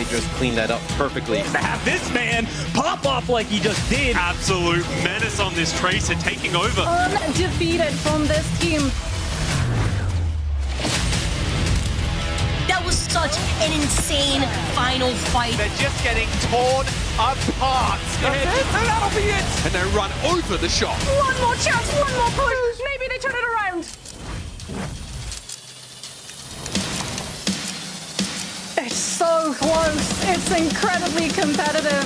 they just cleaned that up perfectly. To have this man pop off like he just did. Absolute menace on this Tracer, taking over. Undefeated from this team. That was such an insane final fight. They're just getting torn apart. And that'll be it. And they run over the shot. One more chance, one more push. Maybe they turn it around. It's so close. It's incredibly competitive.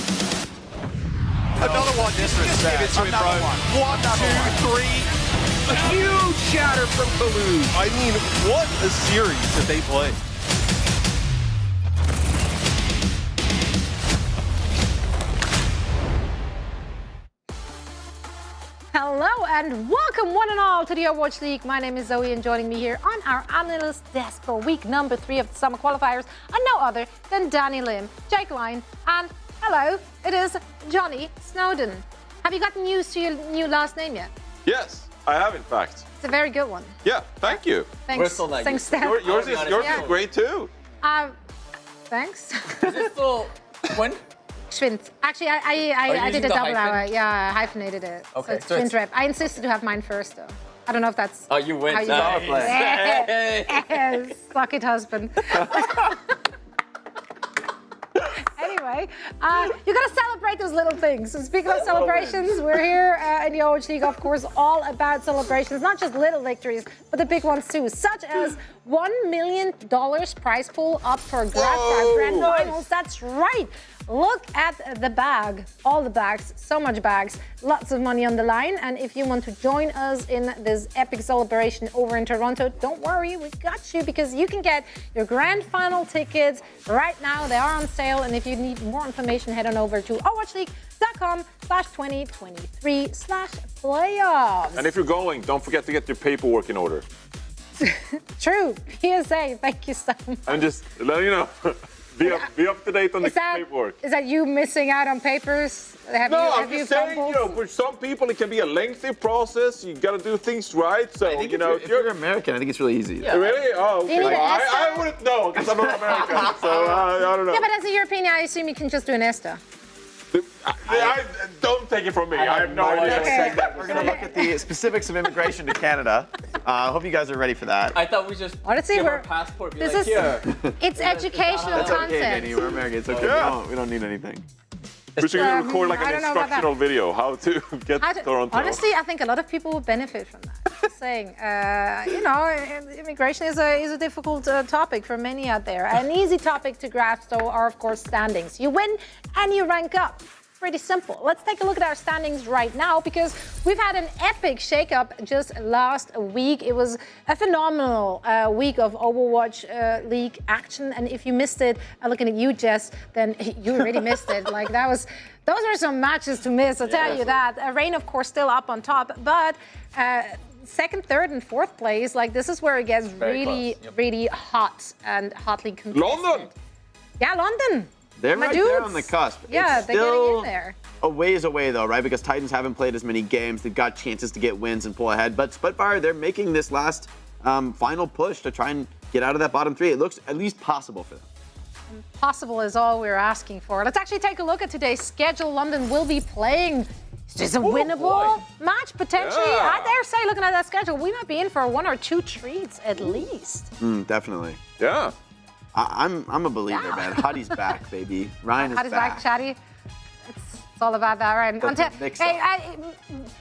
Another one. Just give it to him, bro. One, two, three. A huge shatter from Toulouse. I mean, what a series that they play. Hello and welcome one and all to the Overwatch League. My name is Zoe and joining me here on our analyst desk for week number 3 of the Summer Qualifiers are no other than Danny Lim, Jake Line, and hello, it is Johnny Snowden. Have you gotten used to your new last name yet? Yes, I have in fact. It's a very good one. Yeah, thank you. Thanks. We're still not Thanks, used to it. Steph. Yours is great too. Thanks. Is it still Twin? Schwind. Actually, I did using a the double hyphen? hour. Yeah, I hyphenated it. Okay, So it's so it's- Schwind rep. I insisted to have mine first, though. I don't know if that's Oh, you win. how you Nice. do it. Yes, suck it, husband. Anyway, you gotta celebrate those little things. So speaking of celebrations, we're here in the Overwatch League, of course, all about celebrations, not just little victories, but the big ones too, such as $1 million prize pool up for grabs for our grand finals. That's right. Look at the bag, all the bags, so much bags, lots of money on the line. And if you want to join us in this epic celebration over in Toronto, don't worry, we got you, because you can get your grand final tickets right now. They are on sale. And if you need more information, head on over to overwatchleague.com/2023/playoffs. And if you're going, don't forget to get your paperwork in order. True. PSA, thank you so much. And just let you know, be up to date on the paperwork. Is that you missing out on papers? Have I'm you just saying, fumbled? for some people it can be a lengthy process. You got to do things right. So, I think if you're American, I think it's really easy. Really? Oh, Do you okay. need an ESTA? I wouldn't know because I'm not American. So I don't know. Yeah, but as a European, I assume you can just do an ESTA. Don't take it from me. I have no idea. Okay. We're going to look at the specifics of immigration to Canada. I hope you guys are ready for that. I thought we just Honestly, give our we're- passport. Be this like, is- here. It's educational That's okay, content. Danny. We're American. It's okay. Yeah. We don't need anything. We should record like I an don't know about instructional video how to get to Toronto. Honestly, I think a lot of people will benefit from that. Just saying, immigration is a difficult topic for many out there. An easy topic to grasp, though, are of course standings. You win and you rank up. Pretty simple. Let's take a look at our standings right now, because we've had an epic shakeup just last week. It was a phenomenal week of Overwatch League action, and if you missed it, looking at you, Jess, then you already missed it. Like those were some matches to miss. I'll tell you that. Rain, of course, still up on top, but. Second, third, and fourth place, like this is where it gets really hot and hotly contested. London! Yeah, London. They're My right there dudes. on the cusp. Yeah, It's they're getting still in there. a ways away, though, right? Because Titans haven't played as many games. They've got chances to get wins and pull ahead. But Spitfire, they're making this last final push to try and get out of that bottom 3. It looks at least possible for them. Possible is all we're asking for. Let's actually take a look at today's schedule. London will be playing. Is this a winnable match, potentially? Yeah. I dare say, looking at that schedule, we might be in for 1 or 2 treats at least. Definitely. Yeah. I'm a believer, man. Hotty's back, baby. Ryan is How does back. back, Chatty? It's all about that, right?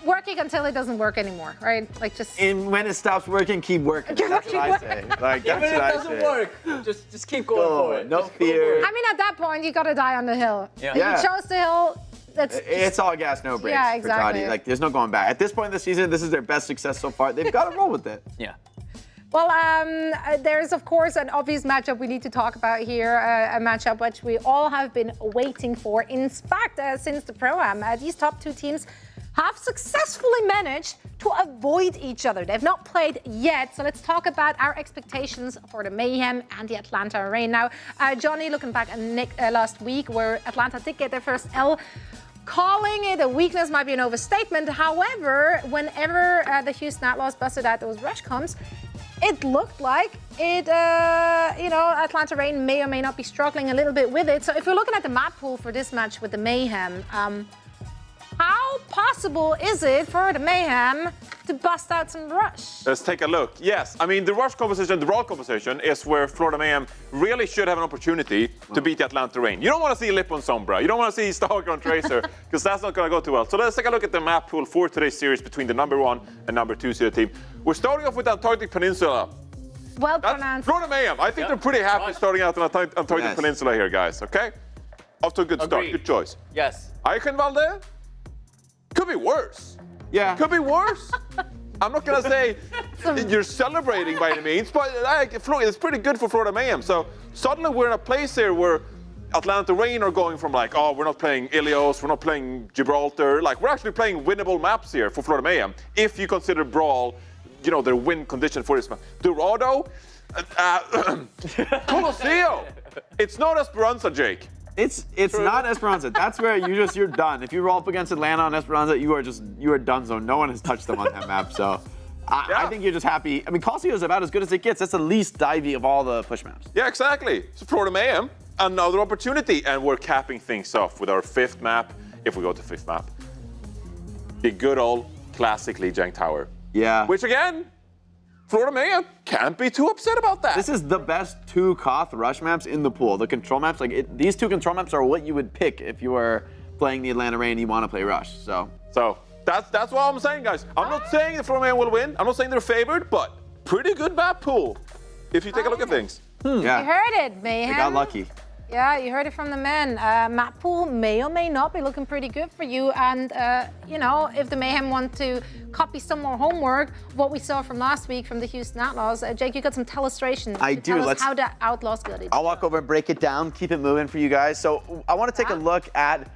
Working until it doesn't work anymore, right? Like just. And when it stops working, keep working. That's what I say. Like, Even that's if what it I doesn't say. work, just keep going for it. No Just go fear. for it. I mean, at that point, you gotta die on the hill. Yeah. If Yeah. you chose the hill, that's. It's all gas, no brakes Yeah, for exactly. Toddy. Like, there's no going back. At this point in the season, this is their best success so far. They've got to roll with it. Yeah. Well, there's, of course, an obvious matchup we need to talk about here, a matchup which we all have been waiting for. In fact, since the Pro-Am, these top 2 teams have successfully managed to avoid each other. They've not played yet, so let's talk about our expectations for the Mayhem and the Atlanta Reign. Now, Johnny, looking back at last week, where Atlanta did get their first L, calling it a weakness might be an overstatement. However, whenever the Houston Outlaws busted out those rush comps, it looked like it you know, Atlanta Reign may or may not be struggling a little bit with it. So if we're looking at the map pool for this match with the Mayhem, how possible is it for the Mayhem to bust out some rush? Let's take a look. Yes, I mean, the rush composition, the raw composition is where Florida Mayhem really should have an opportunity to beat the Atlanta Reign. You don't want to see Lip on Sombra. You don't want to see Stalker on Tracer, because that's not going to go too well. So let's take a look at the map pool for today's series between the #1 and #2 seeded team. We're starting off with the Antarctic Peninsula. Well That's pronounced. Florida Mayhem. I think they're pretty happy starting out on the Antarctic Peninsula here, guys, okay? Off to a good start. Good choice. Yes. Eichenwalde? Could be worse. Yeah. Could be worse. I'm not going to say you're celebrating by any means, but it's pretty good for Florida Mayhem. So suddenly we're in a place here where Atlanta Reign are going from like, oh, we're not playing Ilios, we're not playing Gibraltar. Like, we're actually playing winnable maps here for Florida Mayhem, if you consider Brawl, you know, their win condition for this map. Dorado, Colosseo. It's not Esperanza, Jake. It's not Esperanza. That's where you're done. If you roll up against Atlanta on Esperanza, you are done. So no one has touched them on that map. So I think you're just happy. I mean, Colosseo is about as good as it gets. That's the least divey of all the push maps. Yeah, exactly. So Florida Mayhem, another opportunity, and we're capping things off with our 5th map. If we go to 5th map, the good old classic Lee Jang Tower. Yeah. Which again, Florida Mayhem can't be too upset about that. This is the best 2 Koth rush maps in the pool. The control maps, these 2 control maps are what you would pick if you were playing the Atlanta Reign and you want to play rush. So that's what I'm saying, guys. I'm not saying the Florida Mayhem will win. I'm not saying they're favored, but pretty good map pool if you take a look at things. Yeah. You heard it, Mayhem. They got lucky. Yeah, you heard it from the men. Map pool may or may not be looking pretty good for you. And, you know, if the Mayhem want to copy some more homework, what we saw from last week from the Houston Outlaws, Jake, you got some tellustrations. I do. Tell us how the Outlaws got it. I'll walk over and break it down, keep it moving for you guys. So I want to take a look at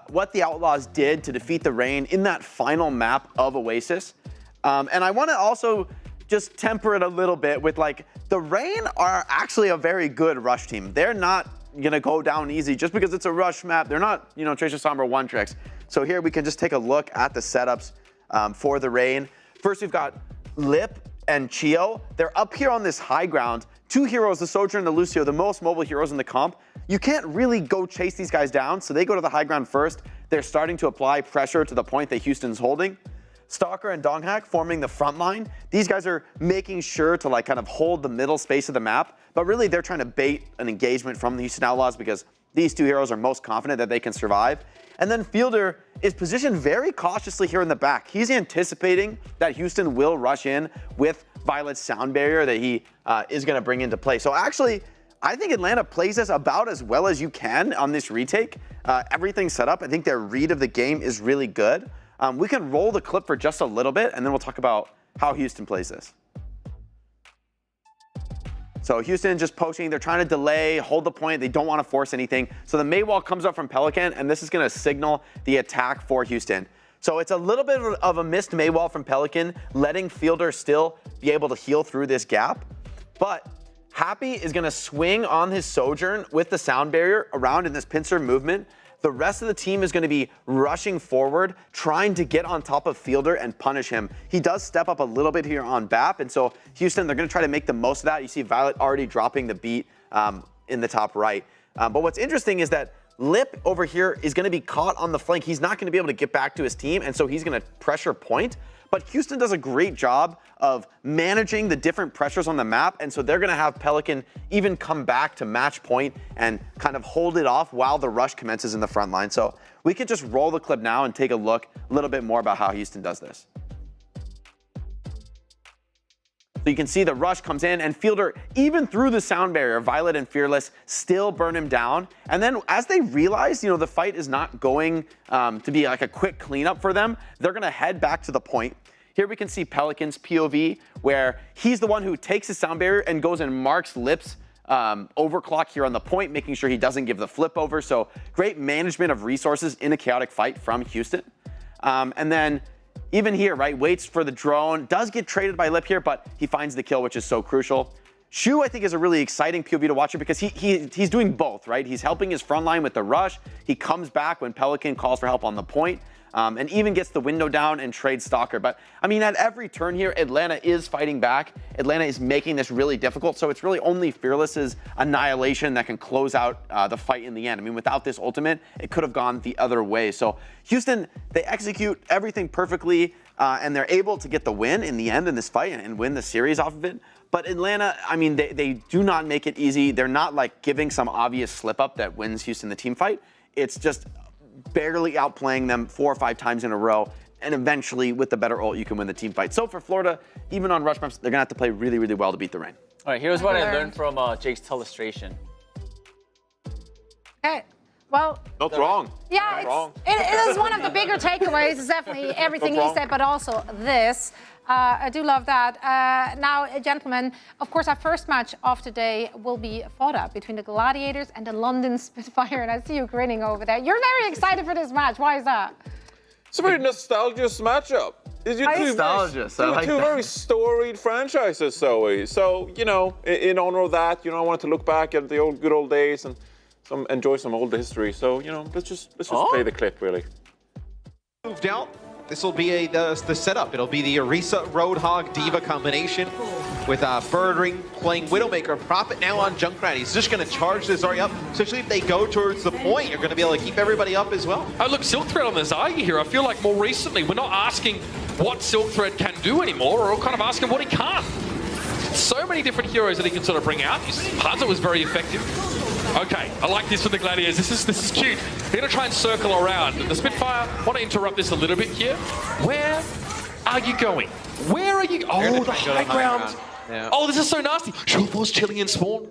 what the Outlaws did to defeat the Reign in that final map of Oasis. And I want to also just temper it a little bit with, like, the Reign are actually a very good rush team. They're not gonna go down easy just because it's a rush map. They're not, you know, Tracer Sombra one tricks. So here we can just take a look at the setups for the Reign. First, we've got Lip and Chio. They're up here on this high ground. 2 heroes, the Soldier and the Lucio, the most mobile heroes in the comp. You can't really go chase these guys down, so they go to the high ground first. They're starting to apply pressure to the point that Houston's holding. Stalker and Donghak forming the front line. These guys are making sure to like kind of hold the middle space of the map, but really they're trying to bait an engagement from the Houston Outlaws because these 2 heroes are most confident that they can survive. And then Fielder is positioned very cautiously here in the back. He's anticipating that Houston will rush in with Violet's sound barrier that he is going to bring into play. So actually, I think Atlanta plays this about as well as you can on this retake. Everything's set up. I think their read of the game is really good. We can roll the clip for just a little bit, and then we'll talk about how Houston plays this. So Houston just poaching. They're trying to delay, hold the point. They don't want to force anything. So the Maywall comes up from Pelican, and this is going to signal the attack for Houston. So it's a little bit of a missed Maywall from Pelican, letting Fielder still be able to heal through this gap. But Happy is going to swing on his Sojourn with the sound barrier around in this pincer movement. The rest of the team is going to be rushing forward, trying to get on top of Fielder and punish him. He does step up a little bit here on BAP, and so Houston, they're going to try to make the most of that. You see Violet already dropping the beat in the top right. But what's interesting is that Lip over here is going to be caught on the flank. He's not going to be able to get back to his team, and so he's going to pressure point. But Houston does a great job of managing the different pressures on the map, and so they're going to have Pelican even come back to match point and kind of hold it off while the rush commences in the front line. So we could just roll the clip now and take a look a little bit more about how Houston does this. So you can see the rush comes in, and Fielder, even through the sound barrier, Violet and Fearless still burn him down. And then as they realize, you know, the fight is not going to be like a quick cleanup for them, they're going to head back to the point. Here we can see Pelican's POV, where he's the one who takes his sound barrier and goes and marks Lip's overclock here on the point, making sure he doesn't give the flip over. So great management of resources in a chaotic fight from Houston. And then even here, right, waits for the drone, does get traded by Lip here, but he finds the kill, which is so crucial. Shu, I think, is a really exciting POV to watch here because he's doing both, right? He's helping his front line with the rush. He comes back when Pelican calls for help on the point. and even gets the window down and trades Stalker. But I mean, at every turn here, Atlanta is fighting back. Atlanta is making this really difficult, so it's really only Fearless's Annihilation that can close out the fight in the end. I mean, without this ultimate, it could have gone the other way. So Houston, they execute everything perfectly, and they're able to get the win in the end in this fight and win the series off of it. But Atlanta, I mean, they do not make it easy. They're not like giving some obvious slip up that wins Houston the team fight. It's just barely outplaying them 4 or 5 times in a row, and eventually with the better ult you can win the team fight. So for Florida, even on rush maps, they're gonna have to play really, really well to beat the rain. All right, here's what I learned from Jake's illustration. Okay, well. Not wrong. Yeah, it is one of the bigger takeaways. It's definitely everything he said, but also this. I do love that. Now, gentlemen, of course, our first match of today will be fought up between the Gladiators and the London Spitfire, and I see you grinning over there. You're very excited for this match. Why is that? It's a very nostalgic matchup. It's two very storied franchises, Zoe. So, you know, in honor of that, you know, I wanted to look back at the good old days and enjoy some old history. So, you know, let's just play the clip, really. Moved out. This will be the setup. It'll be the Orisa Roadhog Diva combination with Birdring playing Widowmaker. Prophet now on Junkrat. He's just going to charge this Zarya up, especially if they go towards the point. You're going to be able to keep everybody up as well. Oh, look, Silk Thread on the Zarya here. I feel like more recently we're not asking what Silk Thread can do anymore. We're kind of asking what he can't. So many different heroes that he can sort of bring out. His Puzzle was very effective. Okay, I like this for the Gladiators. This is cute. They're going to try and circle around. The Spitfire want to interrupt this a little bit here. Where are you going? Where are you? Oh, the high ground. Yeah. Oh, this is so nasty. Shulfor's chilling in spawn.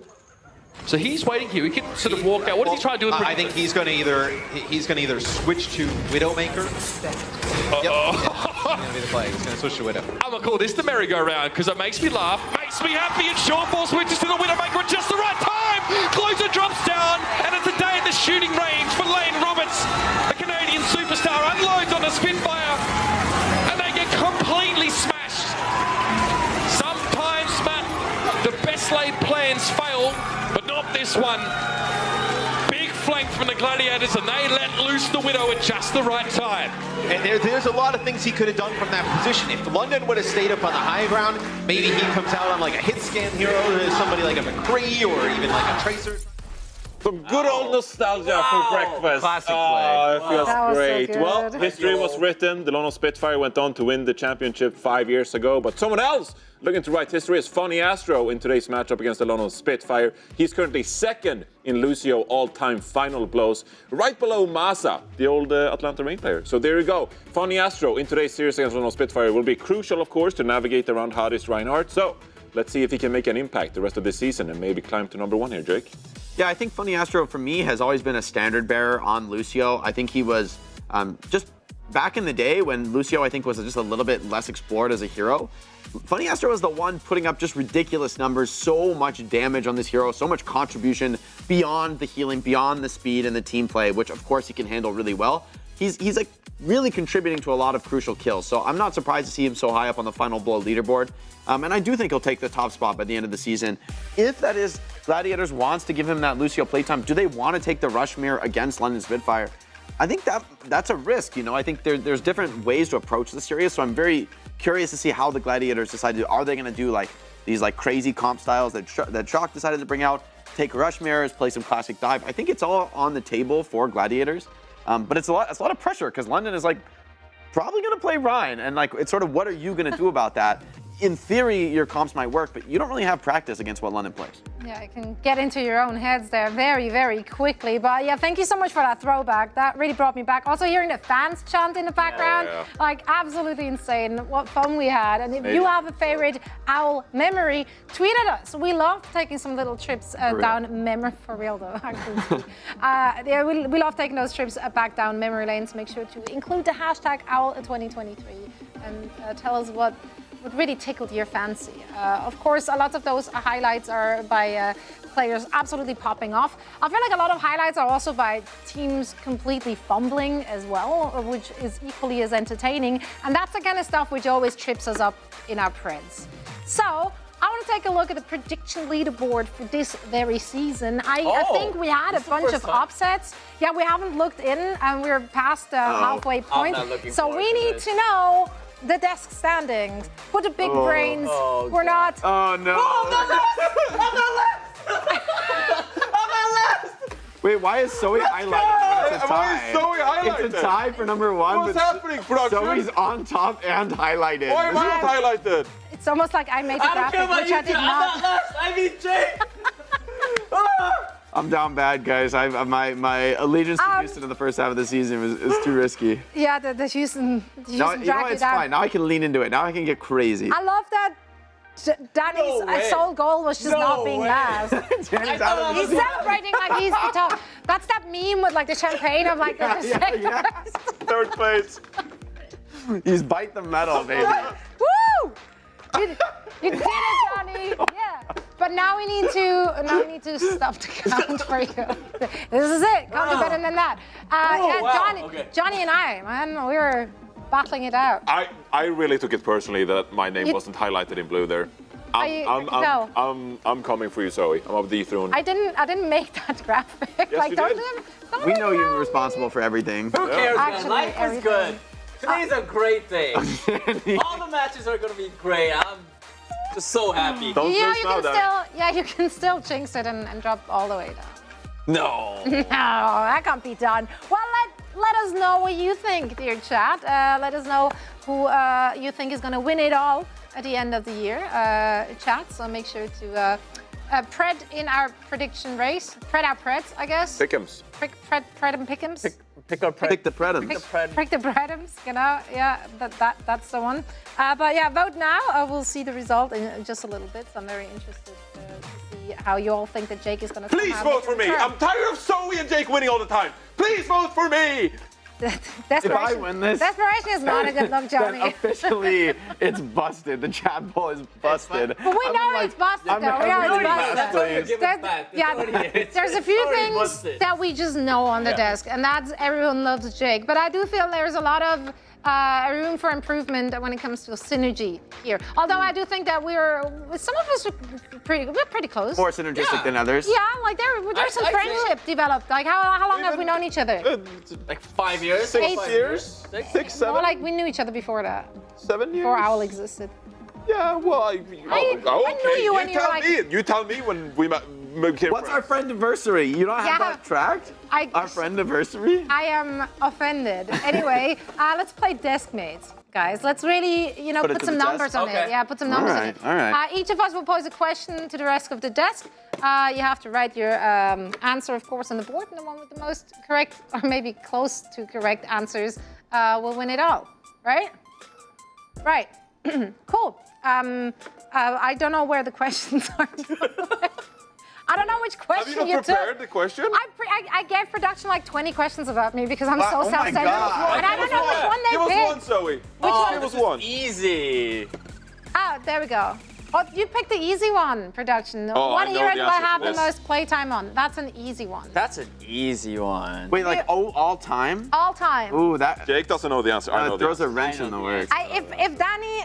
So he's waiting here. He can sort of walk out. What does he try to do with I think he's going to either switch to Widowmaker. Yep. He's going to be the play. He's going to switch to Widow. I'm going to call this the merry-go-round because it makes me laugh, makes me happy, and Shulfor switches to the Widowmaker at just the right time. Closer drops down, and it's a day at the shooting range for Lane Roberts. The Canadian superstar unloads on the Spitfire, and they get completely smashed. Sometimes, Matt, the best laid plans fail, but not this one. Big flank from the Gladiators, and they let loose the Widow at just the right time. And there's a lot of things he could have done from that position. If London would have stayed up on the high ground, maybe he comes out on like a hit scan hero, somebody like a McCree or even like a Tracer. Some good old nostalgia for breakfast. Classic play. Oh, it feels great. So Well, history was written. The London Spitfire went on to win the championship 5 years ago, but someone else looking to write history is Funny Astro in today's matchup against the London Spitfire. He's currently second in Lucio all-time final blows, right below Masa, the old Atlanta Reign player. So there you go. Funny Astro in today's series against London Spitfire will be crucial, of course, to navigate around Hades Reinhardt. So let's see if he can make an impact the rest of the season and maybe climb to #1 here, Jake. Yeah, I think Funny Astro, for me, has always been a standard bearer on Lucio. I think he was just back in the day when Lucio, I think, was just a little bit less explored as a hero. Funny Astro was the one putting up just ridiculous numbers, so much damage on this hero, so much contribution beyond the healing, beyond the speed and the team play, which, of course, he can handle really well. He's like really contributing to a lot of crucial kills. So I'm not surprised to see him so high up on the Final Blow leaderboard. And I do think he'll take the top spot by the end of the season. If that is Gladiators wants to give him that Lucio playtime, do they want to take the Rush Mirror against London Spitfire? I think that's a risk, you know. I think there's different ways to approach the series, so I'm very curious to see how the Gladiators decide to. Are they going to do like these like crazy comp styles that Shock decided to bring out, take Rush Mirrors, play some classic dive? I think it's all on the table for Gladiators, but it's a lot of pressure because London is like probably going to play Ryan, and like it's sort of what are you going to do about that? In theory, your comps might work, but you don't really have practice against what London plays. Yeah, you can get into your own heads there very, very quickly. But yeah, thank you so much for that throwback. That really brought me back. Also hearing the fans chant in the background, like absolutely insane. What fun we had. And if you have a favorite Owl memory, tweet at us. We love taking some little trips down memory, for real though, actually. Yeah, we love taking those trips back down memory lanes. Make sure to include the hashtag Owl2023 and tell us what really tickled your fancy. Of course, a lot of those highlights are by players absolutely popping off. I feel like a lot of highlights are also by teams completely fumbling as well, which is equally as entertaining. And that's the kind of stuff which always trips us up in our preds. So I want want to take a look at the prediction leaderboard for this very season. I think we had a bunch of upsets. Yeah, we haven't looked in, and we're past the halfway point. So we need to know the desk standings. Put the big brains. We're not. Oh no! Oh, I'm not left! I'm not left! Wait, why is Zoe highlighted when it's a tie? Why is Zoe highlighted? It's a tie for number one. What's happening, production? Zoe's on top and highlighted. Why am I not highlighted? It's almost like I made the graphic, which I did not. I'm not left. I mean, Jake. I'm down bad, guys. My allegiance to Houston in the first half of the season is too risky. Yeah, the Houston No, you know what? It's fine. Now I can lean into it. Now I can get crazy. I love that Danny's sole goal was just not being last. He's celebrating like he's the top. That's that meme with like the champagne of like the second. Third place. He's bite the metal, baby. Woo! You did it, Johnny. Yeah. But now we need to stop the count for you. This is it. Can't do better than that. Johnny and I, man, we were battling it out. I really took it personally that my name wasn't highlighted in blue there. I'm coming for you, Zoe. I'm up the throne. I didn't make that graphic. Yes, like, you don't did. We know you're responsible for everything. Who cares, man? Actually, Life is good. Today's a great day. Yeah. All the matches are going to be great. I'm just so happy. Don't you can still jinx it and drop all the way down. No. No, that can't be done. Well, let us know what you think, dear chat. Let us know who you think is going to win it all at the end of the year, chat. So make sure to pred in our prediction race. Pred our preds, I guess. Pick'ems. Pred and pick'ems. Pick the predums. Pick the predums, yeah, that's the one. But yeah, vote now. We'll see the result in just a little bit. So I'm very interested to see how you all think that Jake is going to. Please vote for me. I'm tired of Zoe and Jake winning all the time. Please vote for me. If I win this, desperation is not a good look, Johnny. Then officially, it's busted. The chat poll is busted. But we know it's busted, though. We know it's busted. There's a few things that we just know on the desk, and that's everyone loves Jake. But I do feel there's a lot of room for improvement when it comes to synergy here. Although I do think that some of us are pretty close. More synergistic than others. Yeah, like there's some friendship developed. Like how long have we known each other? Like 5 years? 6 years? 6, 7? More like we knew each other before that. 7 years? Before OWL existed. Yeah, well, I knew you when you were like... You tell me when we became What's our friend anniversary? You don't have that tracked? Our friend anniversary? I am offended. Anyway, let's play desk mates, guys. Let's really, put some numbers on it. Yeah, put some numbers on it. All right. Each of us will pose a question to the rest of the desk. You have to write your answer, of course, on the board, and the one with the most correct, or maybe close to correct answers, will win it all. Right? Right. Cool. I don't know where the questions are. I don't know which question Have you not prepared the question? I gave production like 20 questions about me because I'm so self-centered. And I don't know which one they picked. Give us one, Zoe. Which one? Give us one. Easy. Oh, there we go. Oh, you picked the easy one, production. What hero do I have the most playtime on? That's an easy one. That's an easy one. Wait, like all time? All time. Ooh, that. Jake doesn't know the answer. I know throws the a wrench in the works. If Danny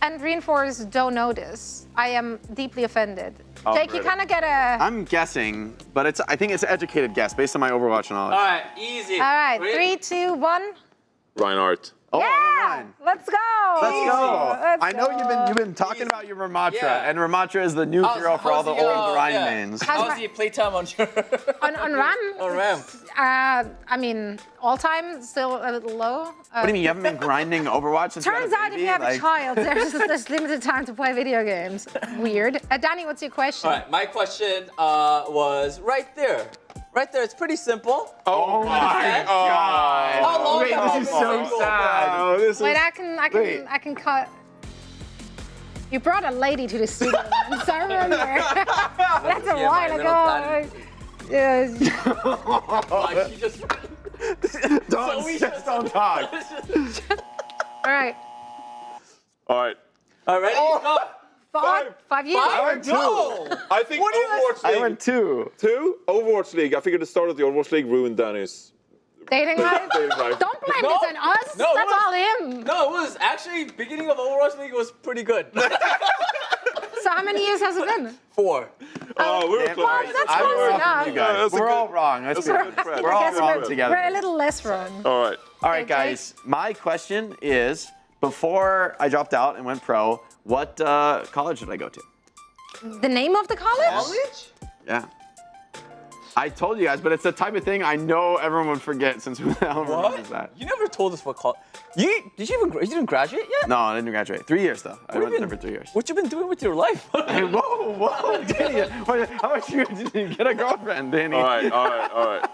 and Reinforce don't know this, I am deeply offended. Jake, you kind of get a... I'm guessing, but I think it's an educated guess based on my Overwatch knowledge. All right, easy. All right, 3, 2, 1. Reinhardt. Oh, yeah, let's go. I know you've been talking about your Ramatra, and Ramatra is the new hero for all the old Rhine mains. How's the playtime on on Ram? On Ram. I mean, all time still a little low. What do you mean? You haven't been grinding Overwatch since Turns out if you have a child, there's limited time to play video games. Weird. Danny, what's your question? All right, my question was right there. Right there, it's pretty simple. Oh my God! How long Wait, this is so sad. Wait, I can cut. You brought a lady to the studio, so I remember. That's a while ago. Don't talk. All right. All right. All right, ready? Go. 5 years? I went 2. I think Overwatch League. I went 2. 2? Overwatch League. I figured the start of the Overwatch League ruined Danny's dating life. Don't blame this on us. That's all him. No, it was actually beginning of Overwatch League was pretty good. So how many years has it been? 4. Oh, we're close. Well, that's close enough. You guys. We're all wrong. Let's be honest. spread. We're all I guess wrong together. We're a little less wrong. All right. All right, guys. My question is, before I dropped out and went pro, what college did I go to? The name of the college? Yeah. I told you guys, but it's the type of thing I know everyone would forget since who the hell remembers that? You never told us what college. You didn't graduate yet? No, I didn't graduate. 3 years though. I went there for 3 years. What you been doing with your life? Hey, whoa, Danny. How much you get a girlfriend, Danny? All right.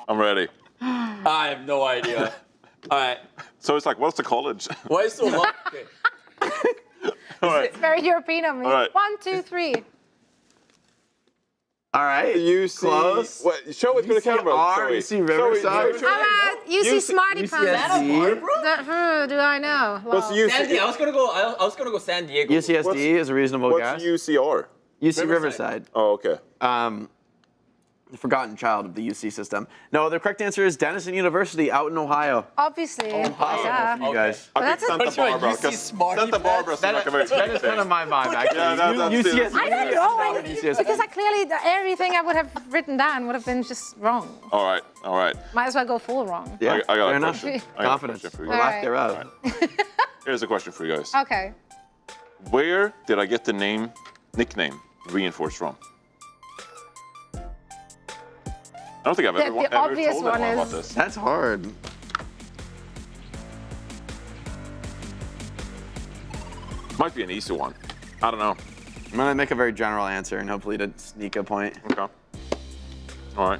I'm ready. I have no idea. All right. So it's like, what's the college? Why is so long? Okay. All right. It's very European of me. All right. 1, 2, 3. All right. UC. Close. What? Show it to the camera. UC Riverside. How about UC Smarty Pants? Who do I know? What's Well, San Diego. I was gonna go San Diego. UCSD is a reasonable What's guess. UCR? UC Riverside. Oh, okay. The forgotten child of the UC system. No, the correct answer is Denison University out in Ohio. obviously. Impossible Yeah. for you guys. I that's think a- Santa Barbara. UC 'cause Smarty Santa Barbara seems like a very That is kind of my vibe, actually. Yeah, that's UCSD. I don't know, UCSD. because I clearly, everything I would have written down would have been just wrong. All right. Might as well go full wrong. Yeah, I got fair a enough. question. I got a Confidence. question for you Or guys. lack thereof. Here's a question for you guys. Okay. Where did I get the nickname Reinforced from? I don't think I've The ever obvious told one anyone about is- this. That's hard. Might be an easy one. I don't know. I'm gonna make a very general answer and hopefully to sneak a point. Okay. All right.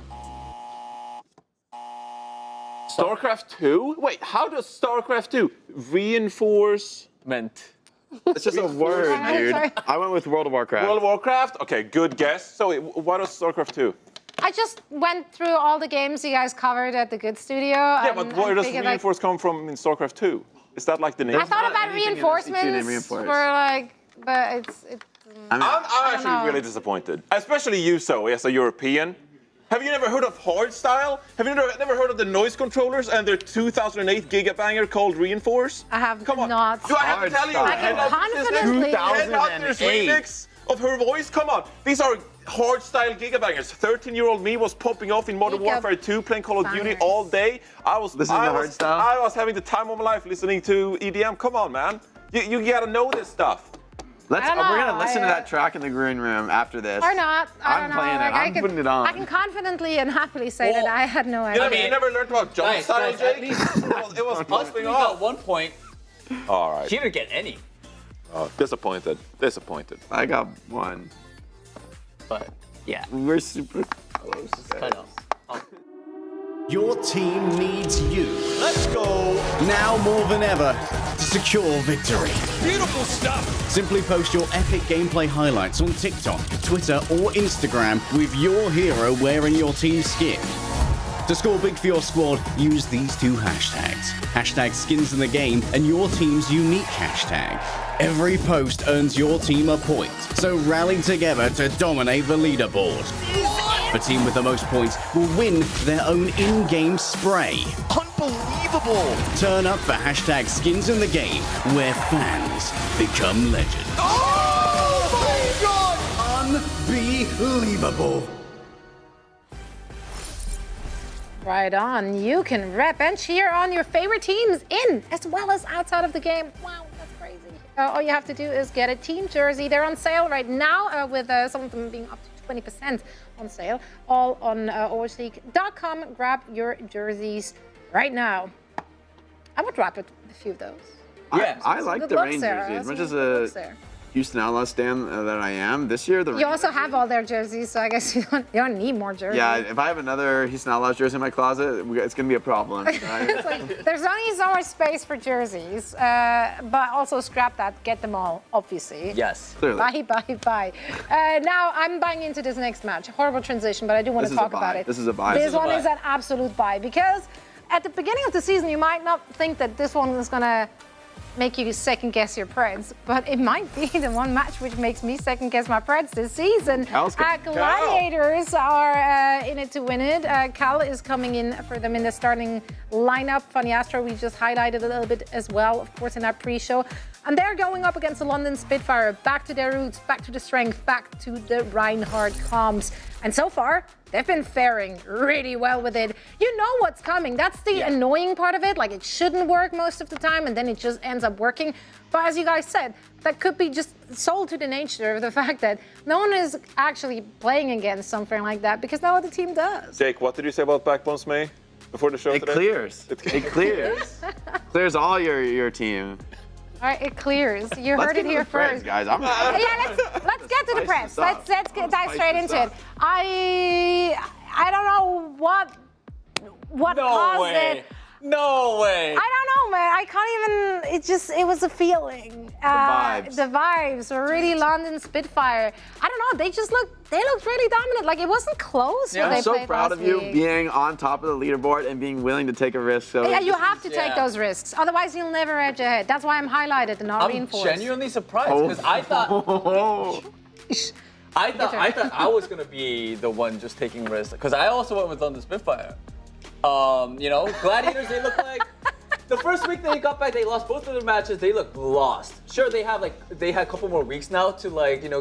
StarCraft 2? Wait, how does StarCraft 2 reinforce? It's just a word, dude. Sorry. I went with World of Warcraft. World of Warcraft? Okay, good guess. So wait, what is StarCraft 2? I just went through all the games you guys covered at the Good Studio. Yeah, but where does reinforce come from in StarCraft 2? Is that like the name? I thought not about anything in SC2 named reinforcements reinforce. for like, but it's I mean, I'm actually know. really disappointed. Especially you, Zoe, as a European. Have you never heard of hardstyle? Have you never heard of the noise controllers and their 2008 gigabanger called Reinforce? I have Come on. not. Do I have to tell you? Hardstyle. I can Headhunters confidently- Headhunters 2008. remix of her voice? Come on. These are hardstyle gigabangers. 13-year-old me was popping off in Modern Giga Warfare 2 playing Call of Duty bangers. all day. Listening to hardstyle? I was having the time of my life listening to EDM. Come on, man. You gotta know this stuff. we're I don't know. gonna listen to that track in the green room after this. Or not. I I'm don't know. playing it. Like, I'm putting it on. I can confidently and happily say Well, that I had no idea. You never learned about jump style, Guys, Jake? at least It was us popping three got off. 1 point. All right. She didn't get any. Oh, disappointed. I got one. But yeah, We're super close. I know. Your team needs you. Let's go. Now more than ever to secure victory. Beautiful stuff. Simply post your epic gameplay highlights on TikTok, Twitter, or Instagram with your hero wearing your team's skin. To score big for your squad, use these 2 hashtags. Hashtag skins in the game and your team's unique hashtag. Every post earns your team a point, so rally together to dominate the leaderboard. The team with the most points will win their own in-game spray. Unbelievable! Turn up for hashtag skins in the game, where fans become legends. Oh my god! Unbelievable. Right on. You can rep and cheer on your favorite teams in as well as outside of the game. Wow, that's crazy. All you have to do is get a team jersey. They're on sale right now with some of them being up to 20% on sale. All on overwatchleague.com. Grab your jerseys right now. I would wrap a few of those. Yeah. I like Good the luck, Rain Sarah. jersey. As much Some as good a looks there. Houston Outlaws stan that I am, this year the You Rain also jersey- have all their jerseys, so I guess you don't need more jerseys. Yeah, if I have another Houston Outlaws jersey in my closet, it's gonna be a problem. Right? It's like, there's only so much space for jerseys, but also scrap that. Get them all, obviously. Yes. Clearly. Bye. Now I'm buying into this next match. Horrible transition, but I do want This to is a talk about buy. it. This is a buy. This This is a one buy. is an absolute buy because at the beginning of the season, you might not think that this one is gonna make you second guess your Preds, but it might be the one match which makes me second guess my Preds this season. Gladiators are in it to win it. Cal is coming in for them in the starting lineup. Funny Astro, we just highlighted a little bit as well, of course, in our pre-show. And they're going up against the London Spitfire, back to their roots, back to the strength, back to the Reinhardt comms. And so far, they've been faring really well with it. You know what's coming. That's the annoying part of it. Like, it shouldn't work most of the time, and then it just ends up working. But as you guys said, that could be just sold to the nature of the fact that no one is actually playing against something like that because no other team does. Jake, what did you say about Backbones May before the show It today? clears. It clears. Clears all your team. All right, it clears. You heard it here first, guys. Yeah, let's get to the press. Let's dive straight into it. I don't know what caused it. No way. I don't know, man. I can't even. It was a feeling. The vibes were really London Spitfire. I don't know. They looked really dominant. Like, it wasn't close when they I'm so played proud last of you week. being on top of the leaderboard and being willing to take a risk. So Yeah, you have to take those risks. Otherwise, you'll never edge ahead. That's why I'm highlighted and not reinforced. I'm genuinely surprised because I thought I was gonna be the one just taking risks because I also went with London Spitfire. You know, Gladiators, they look like the first week they got back, they lost both of their matches. They look lost. Sure, they had a couple more weeks now to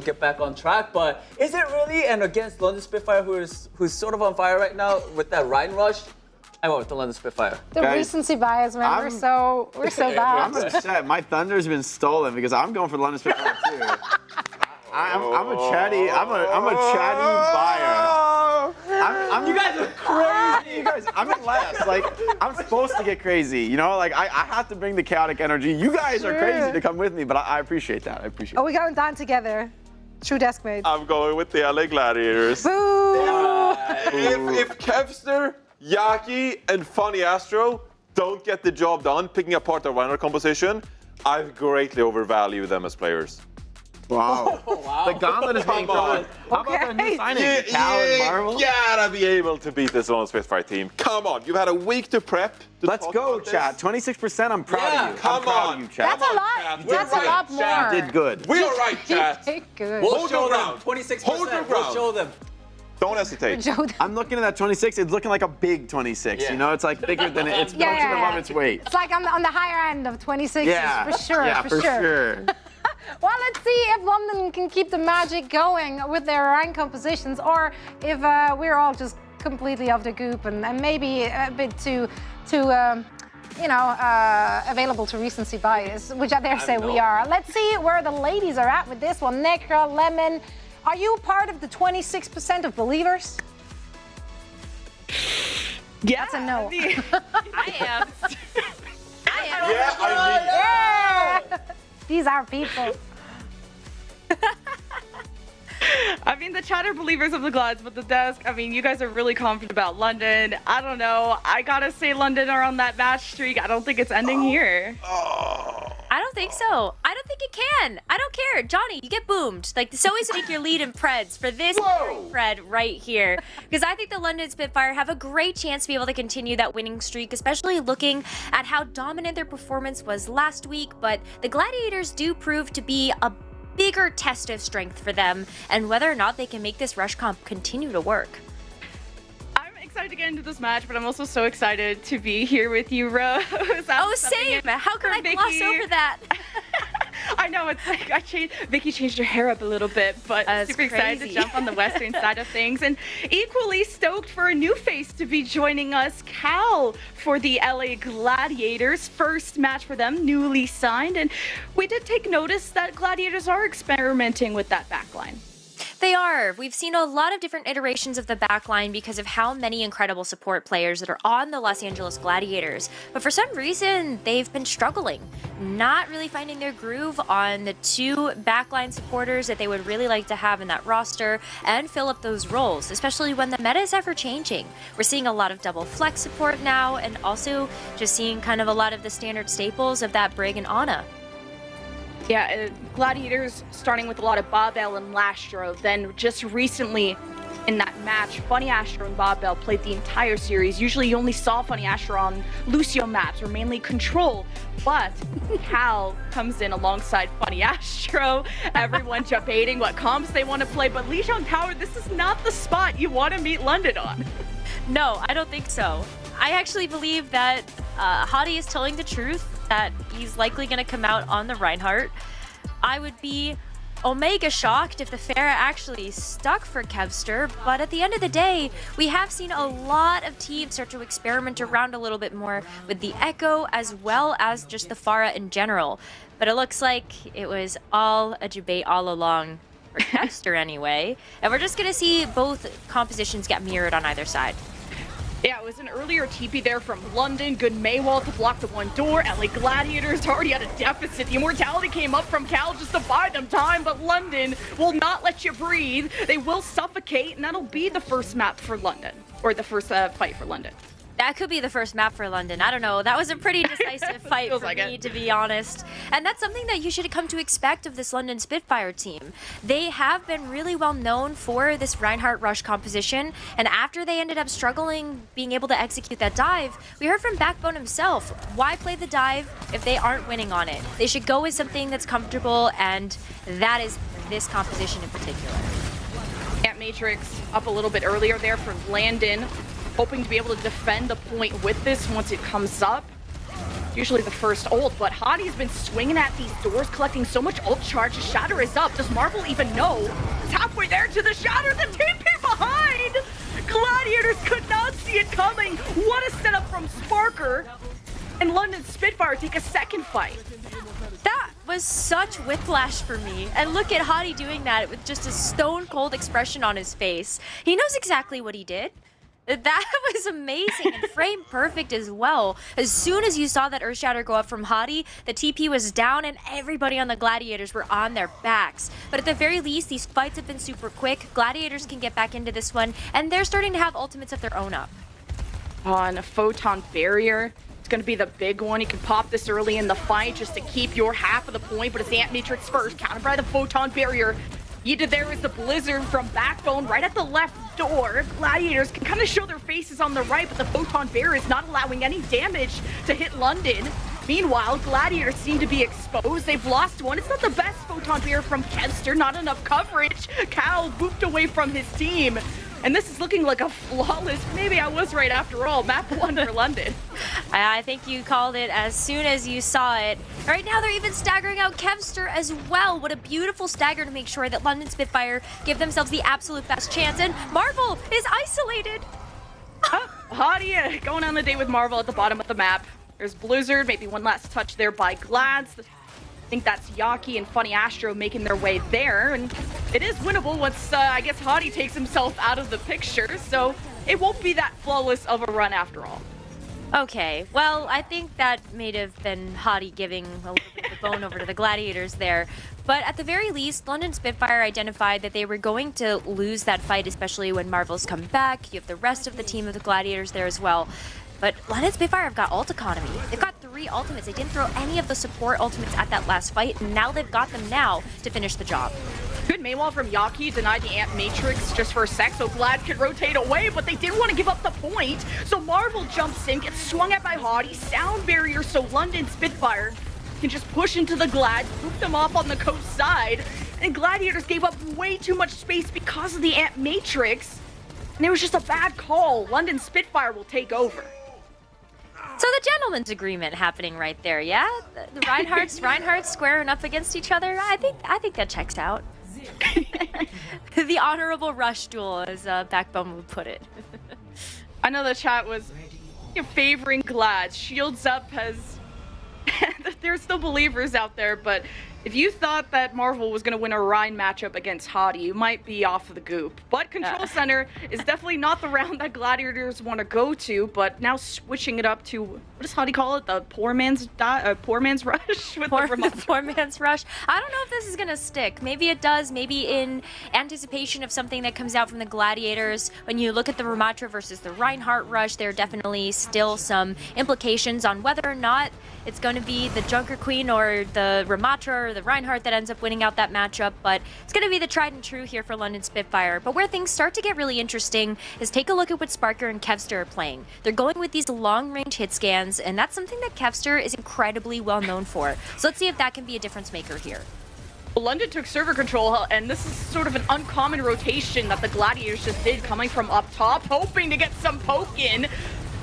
get back on track. But is it really? And against London Spitfire, who's sort of on fire right now with that Rhine rush, I went with the London Spitfire. The recency bias, man. We're so bad. I'm upset. My thunder's been stolen because I'm going for London Spitfire too. I'm a chatty buyer. You guys are crazy. You guys, I'm in last. Like, I'm supposed to get crazy. You know, like I have to bring the chaotic energy. You guys are crazy to come with me, but I appreciate that. I appreciate. Are we going down together? True desk mates. I'm going with the LA Gladiators. Boo! If Kevster, Yaki, and Funny Astro don't get the job done picking apart the Reinhardt composition, I've greatly overvalued them as players. Wow. The gauntlet is being thrown. How about the new signing? You gotta be able to beat this London Spitfire team. Come on, you've had a week to prep. Let's go, chat. 26%. I'm proud of you. I'm proud of you, chat. That's a lot. That's a lot more. You did good. We're all right, chat. Good. We'll show them. 26%. Hold your ground. We'll show them. Don't hesitate. I'm looking at that 26. It's looking like a big 26. Yeah. You know, it's like bigger than it. It's punching above its weight. It's like on the higher end of 26. Yeah. For sure. Yeah, for sure. Well, let's see if London can keep the magic going with their rank compositions, or if we're all just completely off the goop and maybe a bit too available to recency bias, which I dare say we are. Let's see where the ladies are at with this one. Necra, Lemon, are you part of the 26% of believers? Yeah, that's a no. I am. Yeah. These are people. I mean, the chatter believers of the Glads, but the desk, I mean, you guys are really confident about London. I don't know. I gotta say London are on that match streak. I don't think it's ending here. I don't think so. I don't think it can. I don't care. Johnny, you get boomed. Like, so always make your lead in Preds for this Pred right here. Because I think the London Spitfire have a great chance to be able to continue that winning streak, especially looking at how dominant their performance was last week. But the Gladiators do prove to be a bigger test of strength for them and whether or not they can make this rush comp continue to work. I'm excited to get into this match, but I'm also so excited to be here with you, Rose. Oh, same. How can I gloss over that? I know, it's like Vicky changed her hair up a little bit, but super excited to jump on the Western side of things, and equally stoked for a new face to be joining us, Cal, for the LA Gladiators. First match for them, newly signed, and we did take notice that Gladiators are experimenting with that backline. They are. We've seen a lot of different iterations of the backline because of how many incredible support players that are on the Los Angeles Gladiators. But for some reason, they've been struggling, not really finding their groove on the two backline supporters that they would really like to have in that roster and fill up those roles, especially when the meta is ever changing. We're seeing a lot of double flex support now, and also just seeing kind of a lot of the standard staples of that Brig and Ana. Yeah, Gladiators starting with a lot of Babel and Lastro. Then just recently in that match, Funny Astro and Babel played the entire series. Usually you only saw Funny Astro on Lucio maps or mainly Control, but Cal comes in alongside Funny Astro. Everyone debating what comps they want to play, but Lijiang Tower, this is not the spot you want to meet London on. No, I don't think so. I actually believe that Hadi is telling the truth. that he's likely going to come out on the Reinhardt. I would be omega shocked if the Pharah actually stuck for Kevster, but at the end of the day, we have seen a lot of teams start to experiment around a little bit more with the Echo as well as just the Pharah in general. But it looks like it was all a debate all along for Kevster anyway, and we're just going to see both compositions get mirrored on either side. Yeah, it was an earlier TP there from London. Good Maywall to block the one door. LA Gladiators already had a deficit. The Immortality came up from Cal just to buy them time, but London will not let you breathe. They will suffocate, and that'll be the first map for London, or the first fight for London. That could be the first map for London. I don't know. That was a pretty decisive fight for me, to be honest. And that's something that you should come to expect of this London Spitfire team. They have been really well known for this Reinhardt rush composition, and after they ended up struggling being able to execute that dive, we heard from Backbone himself, why play the dive if they aren't winning on it? They should go with something that's comfortable, and that is this composition in particular. Ant Matrix up a little bit earlier there for Landon, hoping to be able to defend the point with this once it comes up. Usually the first ult, but Hadi's been swinging at these doors, collecting so much ult charge. The Shatter is up. Does Marvel even know? It's halfway there to the Shatter. The TP behind! Gladiators could not see it coming. What a setup from Sparker. And London Spitfire take a second fight. That was such whiplash for me. And look at Hadi doing that with just a stone cold expression on his face. He knows exactly what he did. That was amazing and frame perfect as well. As soon as you saw that Earthshatter go up from Hadi, the TP was down and everybody on the Gladiators were on their backs. But at the very least, these fights have been super quick. Gladiators can get back into this one, and they're starting to have ultimates of their own up. On a Photon Barrier, it's going to be the big one. You can pop this early in the fight just to keep your half of the point, but it's the Ant Matrix first, countered by the Photon Barrier. There is the Blizzard from Backbone right at the left door. Gladiators can kind of show their faces on the right, but the Photon Barrier is not allowing any damage to hit London. Meanwhile, Gladiators seem to be exposed. They've lost one. It's not the best Photon Barrier from Kevster. Not enough coverage. Cal booped away from his team. And this is looking like a flawless, maybe I was right after all, map 1 for London. I think you called it as soon as you saw it. Right now they're even staggering out Kevster as well. What a beautiful stagger to make sure that London Spitfire give themselves the absolute best chance. And Marvel is isolated. Hadi going on the day with Marvel at the bottom of the map. There's Blizzard, maybe one last touch there by Glads. I think that's Yaki and Funny Astro making their way there, and it is winnable once, I guess, Hadi takes himself out of the picture, so it won't be that flawless of a run after all. Okay, well, I think that may have been Hadi giving a little bit of the bone over to the Gladiators there, but at the very least, London Spitfire identified that they were going to lose that fight, especially when Marvel's come back. You have the rest of the team of the Gladiators there as well. But London Spitfire have got ult economy. They've got 3 ultimates. They didn't throw any of the support ultimates at that last fight, and now they've got them now to finish the job. Good Maywall from Yaki denied the Ant Matrix just for a sec, so Glad could rotate away, but they didn't want to give up the point. So Marvel jumps in, gets swung at by Hadi, sound barrier, so London Spitfire can just push into the Glad, boop them off on the coast side, and Gladiators gave up way too much space because of the Ant Matrix, and it was just a bad call. London Spitfire will take over. So the gentleman's agreement happening right there, yeah? The Reinhardt's squaring up against each other. I think that checks out. The honorable rush duel, as Backbone would put it. I know the chat was favoring Glad. Shields up has... There's still believers out there, but if you thought that Marvel was going to win a Rhine matchup against Hadi, you might be off of the goop. But Control Center is definitely not the round that Gladiators want to go to, but now switching it up to, what does Hadi call it? The poor man's rush? With the poor man's rush. I don't know if this is going to stick. Maybe it does. Maybe in anticipation of something that comes out from the Gladiators. When you look at the Ramatra versus the Reinhardt rush, there are definitely still some implications on whether or not it's going to be the Junker Queen or the Ramatra or the Reinhardt that ends up winning out that matchup, but it's going to be the tried and true here for London Spitfire. But where things start to get really interesting is take a look at what Sparker and Kevster are playing. They're going with these long-range hit scans, and that's something that Kevster is incredibly well known for. So let's see if that can be a difference maker here. Well, London took server control, and this is sort of an uncommon rotation that the Gladiators just did, coming from up top, hoping to get some poke in.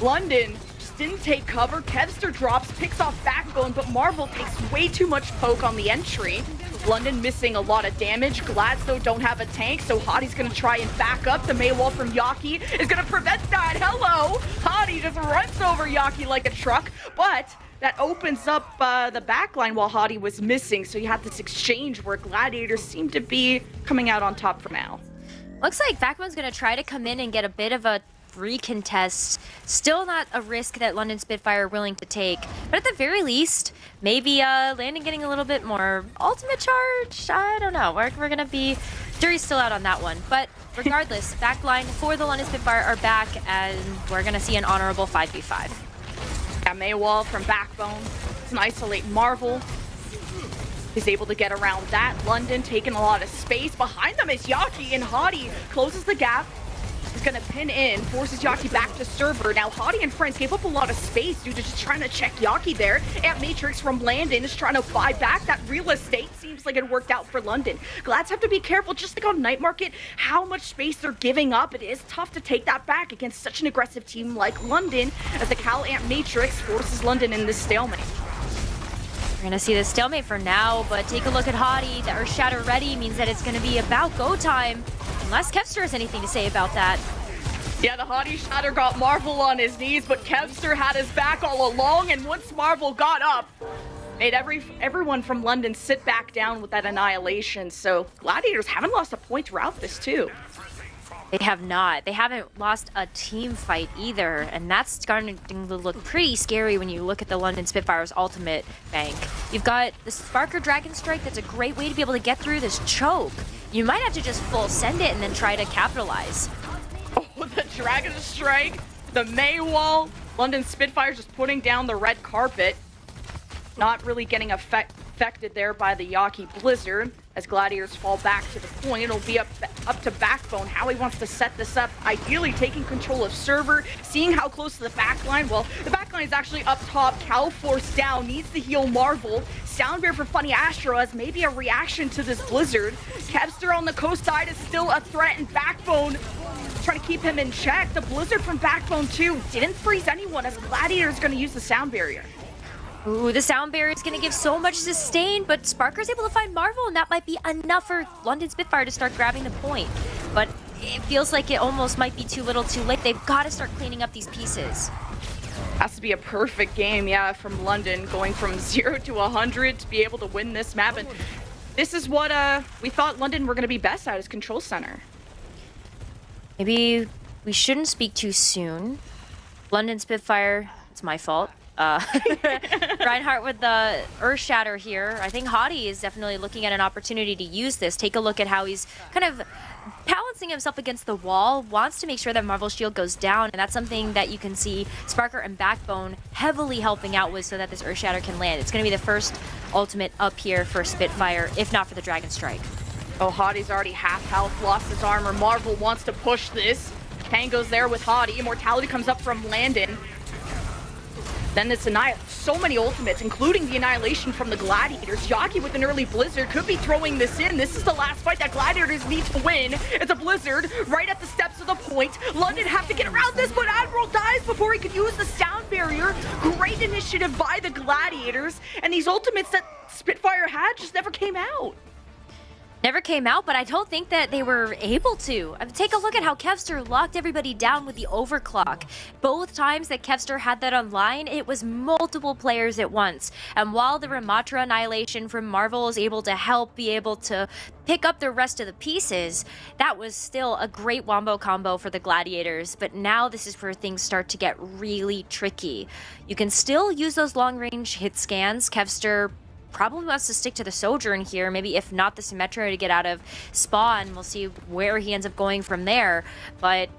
London just didn't take cover. Kevster drops, picks off Backbone, but Marvel takes way too much poke on the entry. London missing a lot of damage. Glads, though, don't have a tank, so Hottie's going to try and back up. The Maywall from Yaki is going to prevent that. Hello! Hottie just runs over Yaki like a truck, but that opens up the backline while Hottie was missing, so you have this exchange where Gladiators seem to be coming out on top for now. Looks like Backbone's going to try to come in and get a bit of a recontest. Still not a risk that London Spitfire are willing to take, but at the very least, maybe Landon getting a little bit more ultimate charge. I don't know. We're gonna be jury's still out on that one, but regardless, backline for the London Spitfire are back, and we're gonna see an honorable 5v5. Yeah, Maywall from Backbone. It's an isolate Marvel. He's able to get around that. London taking a lot of space. Behind them is Yaki, and Hottie closes the gap. He's gonna pin in, forces Yaki back to server. Now Hottie and friends gave up a lot of space due to just trying to check Yaki there. And Matrix from Landon is trying to buy back that real estate. Seems like it worked out for London. Glads have to be careful, just like on Night Market, how much space they're giving up. It is tough to take that back against such an aggressive team like London, as the Cal Ant Matrix forces London in this stalemate. We're gonna see the stalemate for now, but take a look at Hottie. The Earth Shatter ready means that it's gonna be about go time. Unless Kevster has anything to say about that. Yeah, the Hottie Shatter got Marvel on his knees, but Kevster had his back all along, and once Marvel got up, made everyone from London sit back down with that annihilation. So Gladiators haven't lost a point throughout this too. They have not. They haven't lost a team fight either, and that's starting to look pretty scary when you look at the London Spitfire's ultimate bank. You've got the Sparker Dragon Strike. That's a great way to be able to get through this choke. You might have to just full send it and then try to capitalize. Oh, the Dragon Strike, the Maywall, London Spitfire just putting down the red carpet. Not really getting affected there by the Yaki Blizzard. As Gladiators fall back to the point, it'll be up to Backbone how he wants to set this up. Ideally taking control of server, seeing how close to the backline. Well, the backline is actually up top. Cal Force down, needs to heal Marvel. Soundbear for Funny Astro as maybe a reaction to this Blizzard. Kevster on the coast side is still a threat, and Backbone trying to keep him in check. The Blizzard from Backbone too didn't freeze anyone, as Gladiators going to use the sound barrier. Ooh, the sound barrier is going to give so much sustain, but Sparker's able to find Marvel, and that might be enough for London Spitfire to start grabbing the point. But it feels like it almost might be too little too late. They've got to start cleaning up these pieces. Has to be a perfect game, yeah, from London, going from 0 to 100 to be able to win this map. And this is what we thought London were going to be best at, is control center. Maybe we shouldn't speak too soon. London Spitfire, it's my fault. Reinhardt with the Earth Shatter here. I think Hottie is definitely looking at an opportunity to use this. Take a look at how he's kind of balancing himself against the wall, wants to make sure that Marvel's shield goes down, and that's something that you can see Sparker and Backbone heavily helping out with so that this Earth Shatter can land. It's going to be the first ultimate up here for Spitfire, if not for the Dragon Strike. Oh, Hottie's already half health, lost his armor. Marvel wants to push this. Tango's there with Hottie. Immortality comes up from Landon. Then this so many ultimates, including the annihilation from the Gladiators. Yaki with an early Blizzard could be throwing this in. This is the last fight that Gladiators need to win. It's a Blizzard right at the steps of the point. London have to get around this, but Admiral dies before he could use the sound barrier. Great initiative by the Gladiators, and these ultimates that Spitfire had just never came out. Never came out, but I don't think that they were able to. I mean, take a look at how Kevster locked everybody down with the overclock. Both times that Kevster had that online, it was multiple players at once. And while the Ramatra annihilation from Marvel is able to help be able to pick up the rest of the pieces, that was still a great wombo combo for the Gladiators. But now this is where things start to get really tricky. You can still use those long-range hit scans. Kevster probably wants to stick to the Sojourn here, maybe if not the Symmetro to get out of Spawn. We'll see where he ends up going from there. But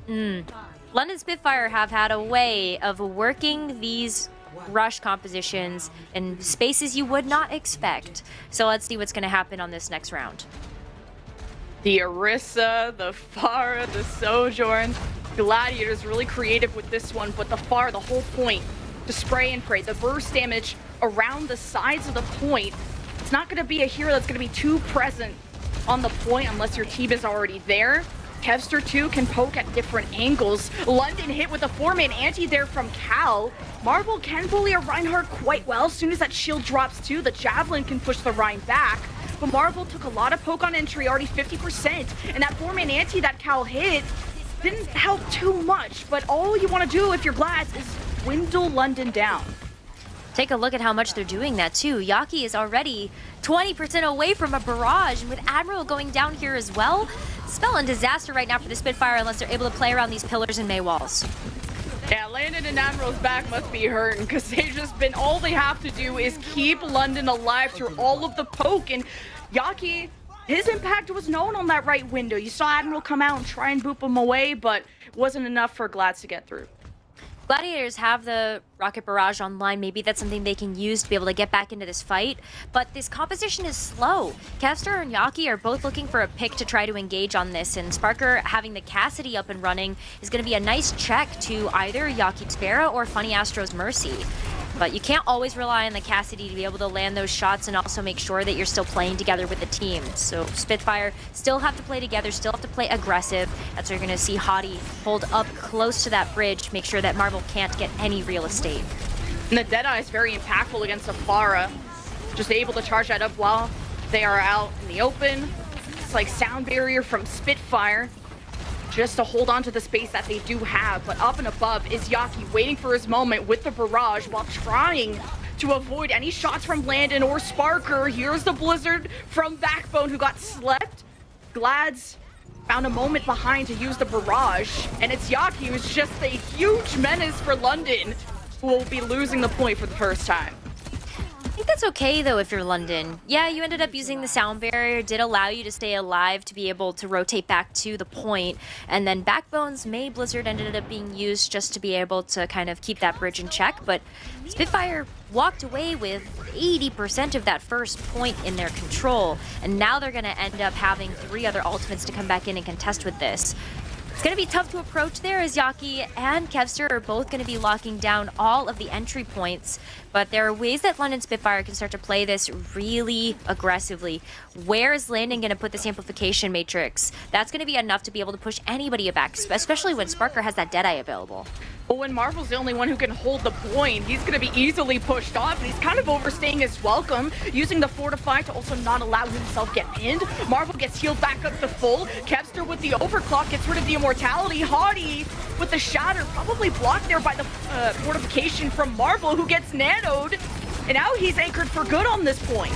London Spitfire have had a way of working these rush compositions in spaces you would not expect. So let's see what's going to happen on this next round. The Orisa, the Pharah, the Sojourn. Gladiators really creative with this one, but the Pharah, the whole point, to spray and pray. The burst damage around the sides of the point. It's not going to be a hero that's going to be too present on the point unless your team is already there. Kevster too can poke at different angles. London hit with a 4-man anti there from Cal. Marvel can bully a Reinhardt quite well. As soon as that shield drops too, the Javelin can push the Rein back. But Marvel took a lot of poke on entry, already 50%. And that 4-man anti that Cal hit didn't help too much. But all you want to do if you're Glads is dwindle London down. Take a look at how much they're doing that too. Yaki is already 20% away from a barrage, and with Admiral going down here as well, spell and disaster right now for the Spitfire unless they're able to play around these pillars and May walls. Yeah, Landon and Admiral's back must be hurting because they've just been, all they have to do is keep London alive through all of the poke. And Yaki, his impact was known on that right window. You saw Admiral come out and try and boop him away, but it wasn't enough for Glads to get through. Gladiators have the rocket barrage online. Maybe that's something they can use to be able to get back into this fight. But this composition is slow. Kevster and Yaki are both looking for a pick to try to engage on this. And Sparker having the Cassidy up and running is going to be a nice check to either Yaki's Sparrow or Funny Astro's Mercy. But you can't always rely on the Cassidy to be able to land those shots and also make sure that you're still playing together with the team. So Spitfire still have to play together, still have to play aggressive. That's where you're going to see Hottie hold up close to that bridge, make sure that Marvel can't get any real estate. And the Deadeye is very impactful against Afara. Just able to charge that up while they are out in the open. It's like sound barrier from Spitfire, just to hold on to the space that they do have. But up and above is Yaki waiting for his moment with the barrage while trying to avoid any shots from Landon or Sparker. Here's the Blizzard from Backbone who got slept. Glads found a moment behind to use the barrage, and it's Yaki who's just a huge menace for London, who will be losing the point for the first time. I think that's okay though if you're London. Yeah, you ended up using the sound barrier, did allow you to stay alive to be able to rotate back to the point, and then Backbone's May Blizzard ended up being used just to be able to kind of keep that bridge in check, but Spitfire walked away with 80% of that first point in their control, and now they're going to end up having 3 other ultimates to come back in and contest with this. It's going to be tough to approach there as Yaki and Kevster are both going to be locking down all of the entry points, but there are ways that London Spitfire can start to play this really aggressively. Where is Landon going to put this amplification matrix? That's going to be enough to be able to push anybody back, especially when Sparker has that Deadeye available. But when Marvel's the only one who can hold the point, he's going to be easily pushed off, and he's kind of overstaying his welcome, using the Fortify to also not allow himself get pinned. Marvel gets healed back up to full. Kevster with the overclock gets rid of the immortality. Hottie with the shatter, probably blocked there by the fortification from Marvel, who gets nanoed, and now he's anchored for good on this point.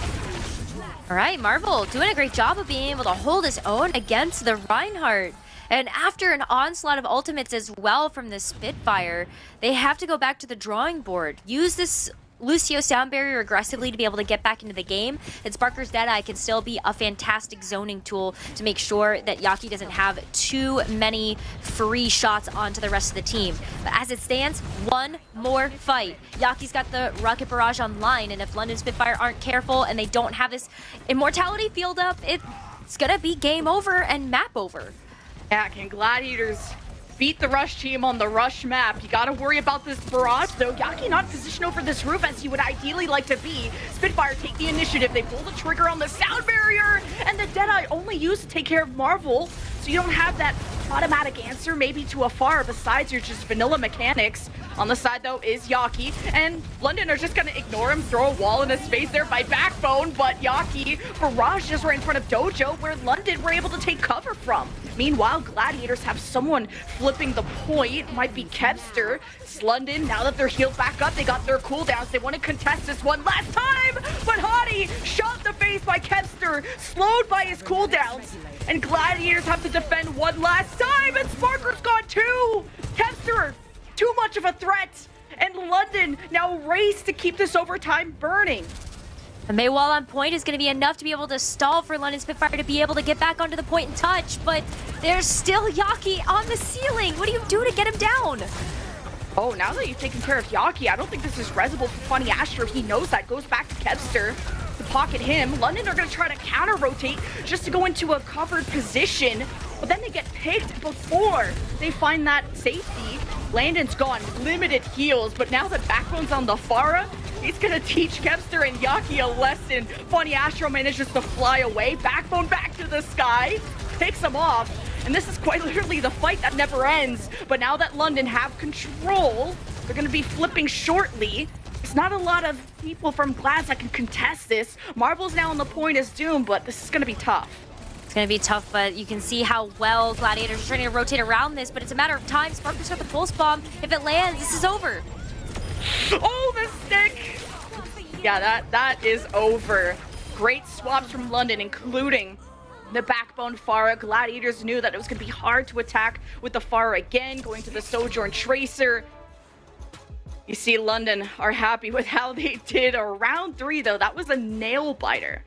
All right, Marvel doing a great job of being able to hold his own against the Reinhardt. And after an onslaught of ultimates as well from the Spitfire, they have to go back to the drawing board. Use this Lucio sound barrier aggressively to be able to get back into the game. And Sparker's Deadeye can still be a fantastic zoning tool to make sure that Yaki doesn't have too many free shots onto the rest of the team. But as it stands, one more fight. Yaki's got the rocket barrage online, and if London Spitfire aren't careful and they don't have this immortality field up, it's gonna be game over and map over. Yeah, can Gladiators beat the Rush team on the Rush map? You gotta worry about this barrage, though. Yaki not positioned over this roof as he would ideally like to be. Spitfire take the initiative. They pull the trigger on the sound barrier, and the Deadeye only used to take care of Marvel, so you don't have that automatic answer maybe to Afar besides your just vanilla mechanics. On the side, though, is Yaki, and London are just gonna ignore him, throw a wall in his face there by Backbone, but Yaki, barrage just right in front of Dojo, where London were able to take cover from. Meanwhile, Gladiators have someone flipping the point, might be Kevster. It's London, now that they're healed back up, they got their cooldowns, they want to contest this one last time, but Hottie shot in the face by Kevster, slowed by his cooldowns, and Gladiators have to defend one last time, and Sparker's gone too! Kevster, too much of a threat, and London now race to keep this overtime burning. The May wall on point is going to be enough to be able to stall for London Spitfire to be able to get back onto the point and touch, but there's still Yaki on the ceiling. What do you do to get him down? Oh, now that you've taken care of Yaki, I don't think this is resible for Funny Astro. He knows that. Goes back to Kevster to pocket him. London are going to try to counter-rotate just to go into a covered position, but then they get picked before they find that safety. Landon's gone, limited heals, but now that Backbone's on the Farah, he's gonna teach Kevster and Yaki a lesson. Funny Astro manages to fly away. Backbone back to the sky, takes him off, And this is quite literally the fight that never ends. But now that London have control, they're going to be flipping shortly. There's not a lot of people from Glads that can contest this. Marvel's now on the point as Doom, but this is going to be tough. It's going to be tough, but you can see how well Gladiators are trying to rotate around this, but it's a matter of time. Sparker's got the pulse bomb. If it lands, this is over. Oh, the stick! Yeah, that is over. Great swaps from London, including the backbone Pharah. Gladiators knew that it was going to be hard to attack with the Pharah again, going to the Sojourn Tracer. You see London are happy with how they did. Round 3, though, that was a nail biter.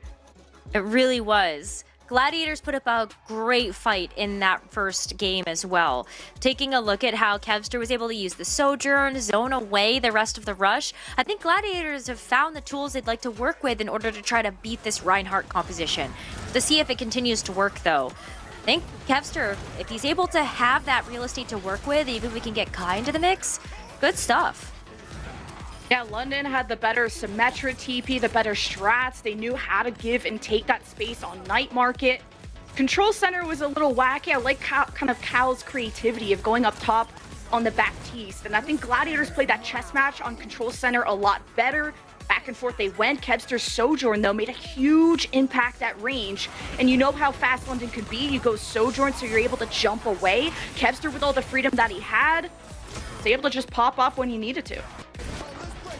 It really was. Gladiators put up a great fight in that first game as well. Taking a look at how Kevster was able to use the Sojourn, zone away the rest of the rush, I think Gladiators have found the tools they'd like to work with in order to try to beat this Reinhardt composition. To see if it continues to work, though. I think Kevster, if he's able to have that real estate to work with, even if we can get Kai into the mix, good stuff. Yeah, London had the better Symmetra TP, the better strats. They knew how to give and take that space on Night Market. Control Center was a little wacky. I like kind of Cal's creativity of going up top on the Baptiste. And I think Gladiators played that chess match on Control Center a lot better. Back and forth they went. Kevster's Sojourn, though, made a huge impact at range. And you know how fast London could be. You go Sojourn, so you're able to jump away. Kevster, with all the freedom that he had, was able to just pop off when he needed to.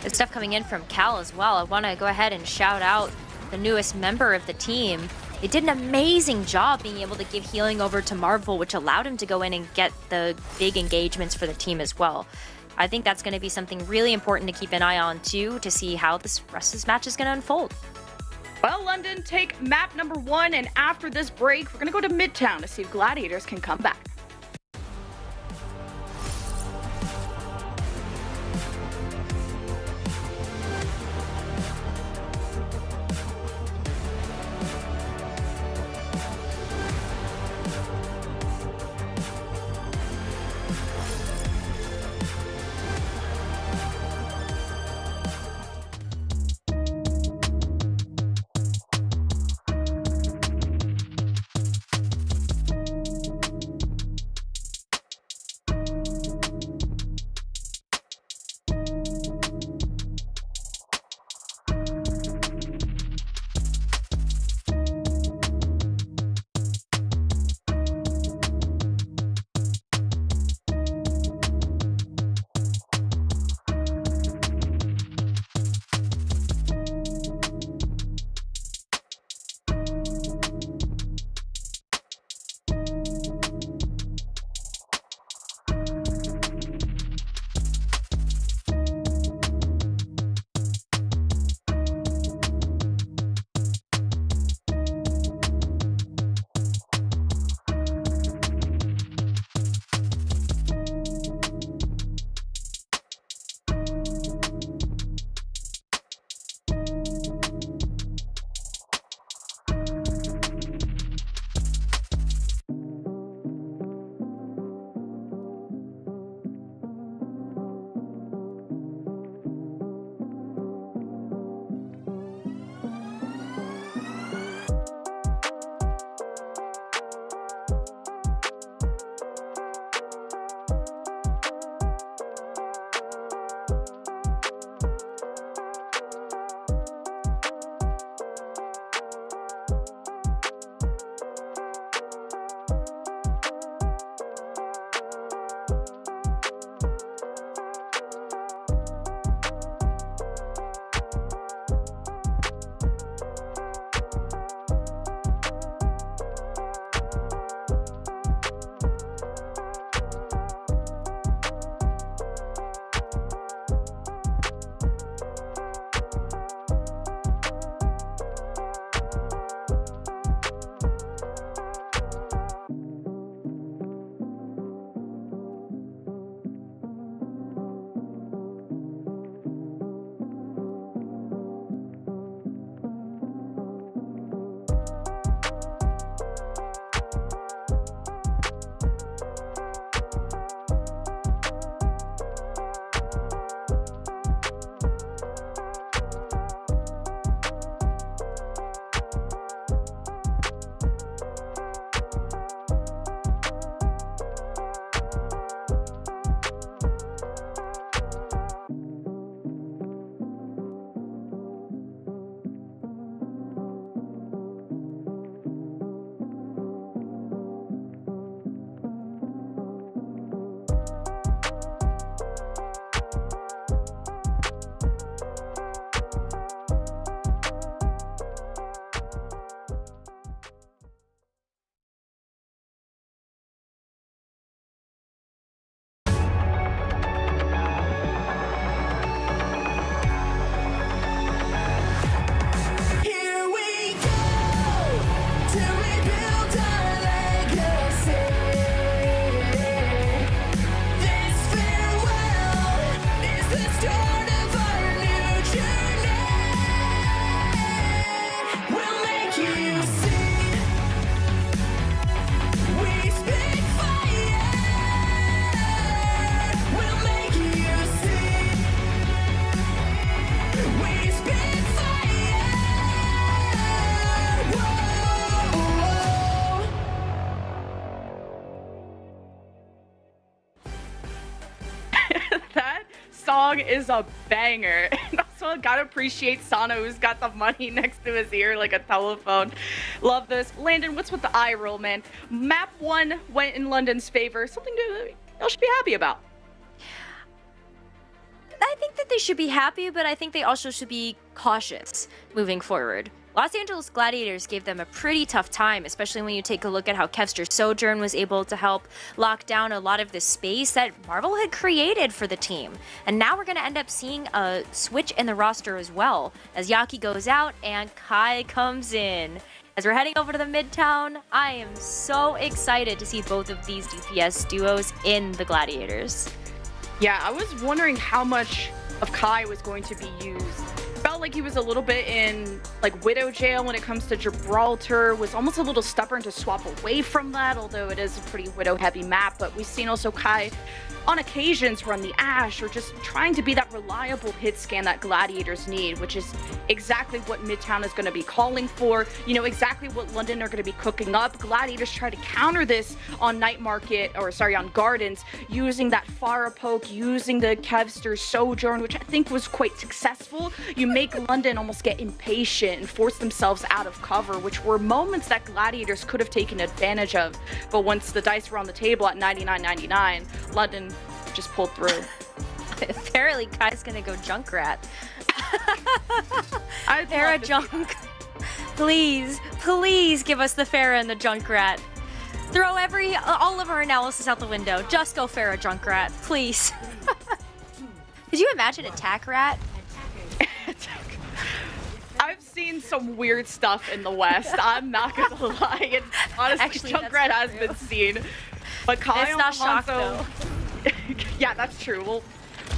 Good stuff coming in from Cal as well. I want to go ahead and shout out the newest member of the team. They did an amazing job being able to give healing over to Marvel, which allowed him to go in and get the big engagements for the team as well. I think that's going to be something really important to keep an eye on too, to see how this rest of this match is going to unfold. Well, London take map number 1, and after this break, we're going to go to Midtown to see if Gladiators can come back. song is a banger. And also, gotta appreciate Sano, who's got the money next to his ear like a telephone. Love this. Landon, what's with the eye roll, man? Map 1 went in London's favor. Something y'all should be happy about. I think that they should be happy, but I think they also should be cautious moving forward. Los Angeles Gladiators gave them a pretty tough time, especially when you take a look at how Kevster's Sojourn was able to help lock down a lot of the space that Marvel had created for the team. And now we're going to end up seeing a switch in the roster as well, as Yaki goes out and Kai comes in. As we're heading over to the Midtown, I am so excited to see both of these DPS duos in the Gladiators. Yeah, I was wondering how much of Kai was going to be used. Felt like he was a little bit in like Widow jail when it comes to Gibraltar, was almost a little stubborn to swap away from that, although it is a pretty Widow heavy map. But we've seen also Kai on occasions run the Ashe, or just trying to be that reliable hit scan that Gladiators need, which is exactly what Midtown is going to be calling for. You know, exactly what London are going to be cooking up. Gladiators try to counter this on Night Market, or sorry, on Gardens, using that Pharah poke, using the Kevster Sojourn, which I think was quite successful. You make London almost get impatient and force themselves out of cover, which were moments that Gladiators could have taken advantage of. But once the dice were on the table at 99.99, London just pulled through. Apparently, Kai's gonna go Junkrat. Pharah Junk. Please, please give us the Pharah and the Junkrat. Throw all of our analysis out the window. Just go Pharah Junkrat, please. Could you imagine Attack Rat? I've seen some weird stuff in the West. I'm not gonna lie. And honestly, Actually, Junkrat has been seen. But Kai it's on not the shock, Hanzo, though. yeah, that's true.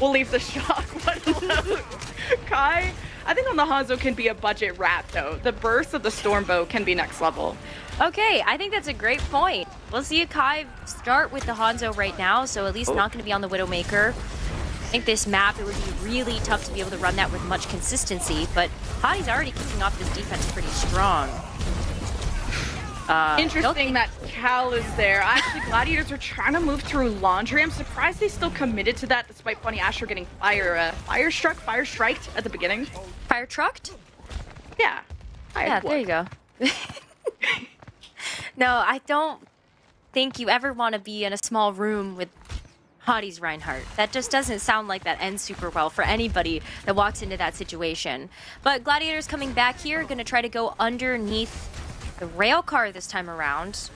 We'll leave the shock one alone. Kai, I think on the Hanzo can be a budget rat though. The burst of the Stormbow can be next level. Okay, I think that's a great point. We'll see Kai start with the Hanzo right now, so at least not going to be on the Widowmaker. I think this map, it would be really tough to be able to run that with much consistency, but Hadi's already kicking off this defense pretty strong. Interesting that Cal is there. Actually, Gladiators are trying to move through Laundry. I'm surprised they still committed to that despite Funny Asher getting fire striked at the beginning. Fire trucked? Yeah. Yeah, there you go. No, I don't think you ever want to be in a small room with Hadi's Reinhardt. That just doesn't sound like that ends super well for anybody that walks into that situation. But Gladiators coming back here, going to try to go underneath the rail car this time around.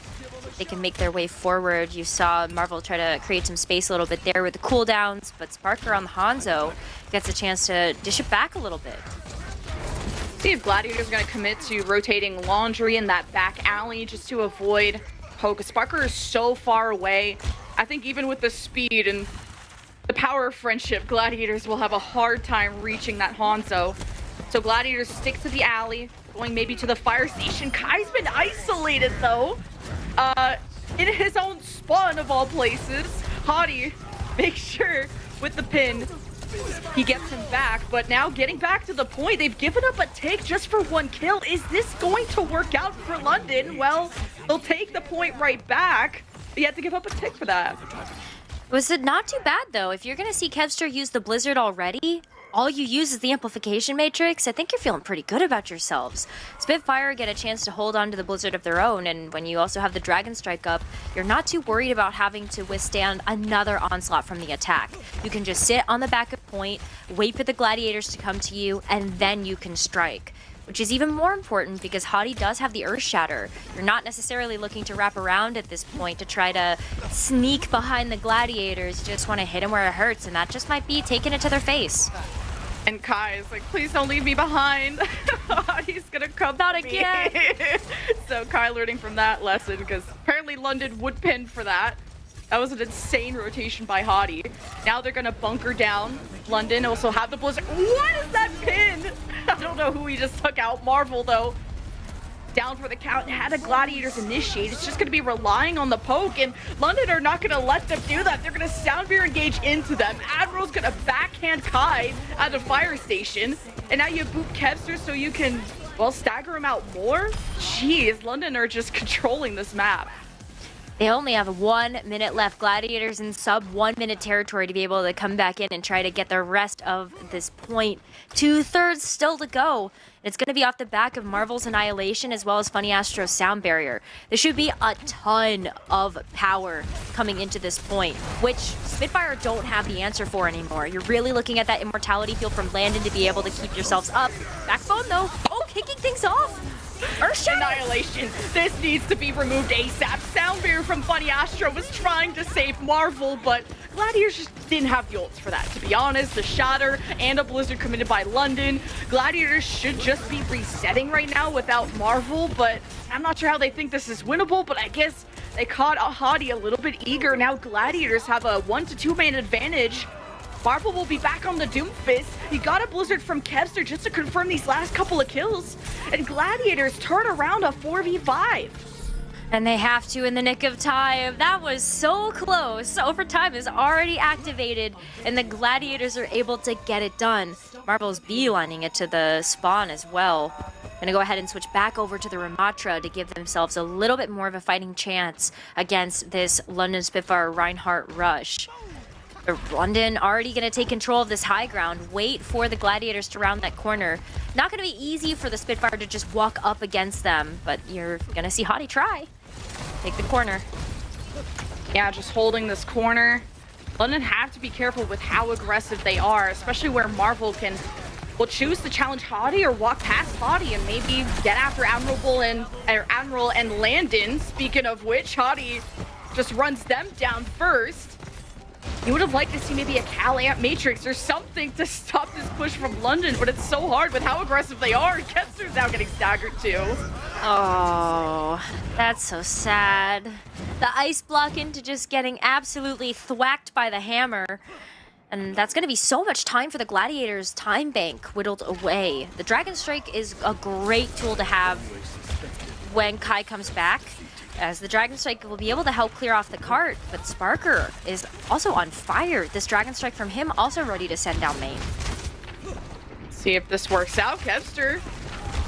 They can make their way forward. You saw Marvel try to create some space a little bit there with the cooldowns, but Sparker on the Hanzo gets a chance to dish it back a little bit. See if Gladiator's going to commit to rotating Laundry in that back alley just to avoid poke. Sparker is so far away. I think even with the speed and the power of friendship, Gladiators will have a hard time reaching that Hanzo. So Gladiators stick to the alley, going maybe to the fire station. Kai's been isolated though, in his own spawn of all places. Hadi makes sure with the pin he gets him back, but now getting back to the point, they've given up a take just for one kill. Is this going to work out for London? Well, they'll take the point right back, but you have to give up a tick for that. Was it not too bad though? If you're gonna see Kevster use the Blizzard already, all you use is the amplification matrix, I think you're feeling pretty good about yourselves. Spitfire get a chance to hold on to the Blizzard of their own, and when you also have the Dragon Strike up, you're not too worried about having to withstand another onslaught from the attack. You can just sit on the back of point, wait for the Gladiators to come to you, and then you can strike. Which is even more important because Hadi does have the Earth Shatter. You're not necessarily looking to wrap around at this point to try to sneak behind the Gladiators. You just want to hit them where it hurts, and that just might be taking it to their face. And Kai is like, please don't leave me behind. He's gonna come Not again. So Kai learning from that lesson, because apparently London would pin for that. That was an insane rotation by Hadi. Now they're gonna bunker down. London also have the Blizzard. What is that pin? I don't know who he just took out. Marvel though, down for the count, had a Gladiators initiate. It's just gonna be relying on the poke, and London are not gonna let them do that. They're gonna Soundbeer engage into them. Admiral's gonna backhand Kai at the fire station, and now you boot Kevster so you can, well, stagger him out more? Jeez, London are just controlling this map. They only have 1 minute left. Gladiators in sub 1 minute territory to be able to come back in and try to get the rest of this point. 2/3 still to go. It's going to be off the back of Marvel's Annihilation as well as Funny Astro's Sound Barrier. There should be a ton of power coming into this point, which Spitfire don't have the answer for anymore. You're really looking at that Immortality Field from Landon to be able to keep yourselves up. Backbone though, kicking things off. Annihilation. This needs to be removed ASAP. Sound Barrier from Funny Astro was trying to save Marvel, but Gladiators just didn't have the ults for that. To be honest, the Shatter and a Blizzard committed by London. Gladiators should just be resetting right now without Marvel, but I'm not sure how they think this is winnable, but I guess they caught Hadi a little bit eager. Now Gladiators have a 1 to 2 man advantage. Marvel will be back on the Doomfist. He got a Blizzard from Kevster just to confirm these last couple of kills. And Gladiators turn around a 4v5. And they have to in the nick of time. That was so close. Overtime is already activated, and the Gladiators are able to get it done. Marvel's beelining it to the spawn as well. Gonna go ahead and switch back over to the Ramatra to give themselves a little bit more of a fighting chance against this London Spitfire Reinhardt rush. London already going to take control of this high ground, wait for the Gladiators to round that corner. Not going to be easy for the Spitfire to just walk up against them, but you're going to see Hadi try. Take the corner. Yeah, just holding this corner. London have to be careful with how aggressive they are, especially where Marvel will choose to challenge Hadi or walk past Hadi and maybe get after Admiral and Landon. Speaking of which, Hadi just runs them down first. You would have liked to see maybe a Cal Amp Matrix or something to stop this push from London, but it's so hard with how aggressive they are. Kepster's now getting staggered too. Oh, that's so sad. The ice block into just getting absolutely thwacked by the hammer. And that's going to be so much time for the Gladiators' time bank whittled away. The Dragon Strike is a great tool to have when Kai comes back, as the Dragon Strike will be able to help clear off the cart, but Sparker is also on fire. This Dragon Strike from him also ready to send down main. See if this works out. Kevster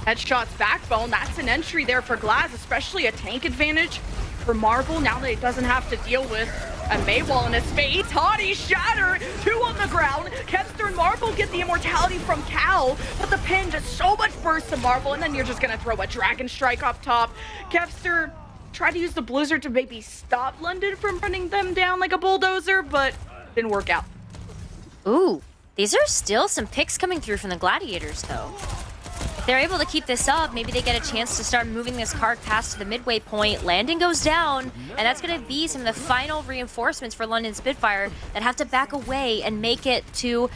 headshots Backbone. That's an entry there for Glaz, especially a tank advantage for Marvel now that it doesn't have to deal with a Maywall in his face. Hadi Shatter, 2 on the ground. Kevster and Marvel get the immortality from Cal, but the pin does so much burst to Marvel, and then you're just gonna throw a Dragon Strike up top. Kevster tried to use the Blizzard to maybe stop London from running them down like a bulldozer, but didn't work out. Ooh, these are still some picks coming through from the Gladiators, though. If they're able to keep this up, maybe they get a chance to start moving this cart past the midway point. Landon goes down, and that's going to be some of the final reinforcements for London Spitfire that have to back away and make it to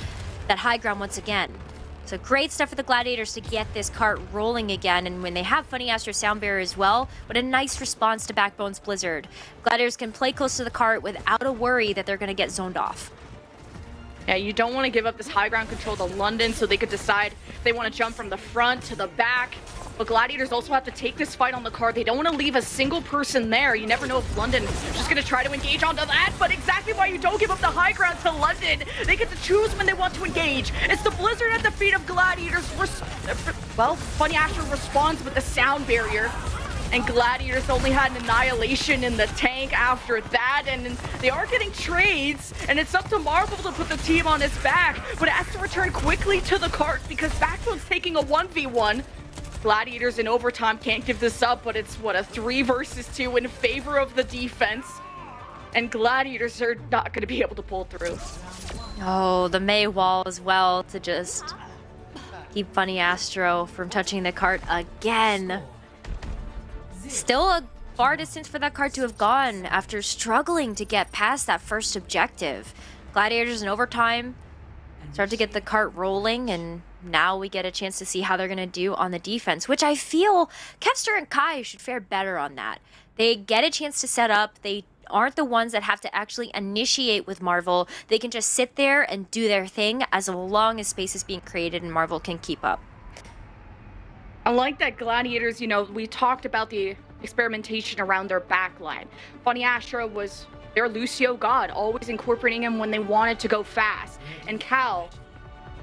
that high ground once again. So great stuff for the Gladiators to get this cart rolling again, and when they have Funny Astro Sound Barrier as well, what a nice response to Backbone's Blizzard. Gladiators can play close to the cart without a worry that they're going to get zoned off. Yeah, you don't want to give up this high ground control to London so they could decide if they want to jump from the front to the back. But Gladiators also have to take this fight on the card. They don't want to leave a single person there. You never know if London is just going to try to engage onto that, but exactly why you don't give up the high ground to London. They get to choose when they want to engage. It's the Blizzard at the feet of Gladiators. Funny Astro responds with the Sound Barrier. And Gladiators only had an Annihilation in the tank after that, and they are getting trades, and it's up to Marvel to put the team on his back, but it has to return quickly to the cart because Backbone's taking a 1v1. Gladiators in overtime can't give this up, but it's, what, a 3 versus 2 in favor of the defense, and Gladiators are not going to be able to pull through. Oh, the May wall as well to just keep Funny Astro from touching the cart again. Still a far distance for that cart to have gone after struggling to get past that first objective. Gladiators in overtime start to get the cart rolling, and now we get a chance to see how they're going to do on the defense, which I feel Kevster and Kai should fare better on that. They get a chance to set up. They aren't the ones that have to actually initiate with Marvel. They can just sit there and do their thing as long as space is being created and Marvel can keep up. I like that Gladiators, you know, we talked about the experimentation around their backline. Funny Astro was their Lucio god, always incorporating him when they wanted to go fast. And Cal,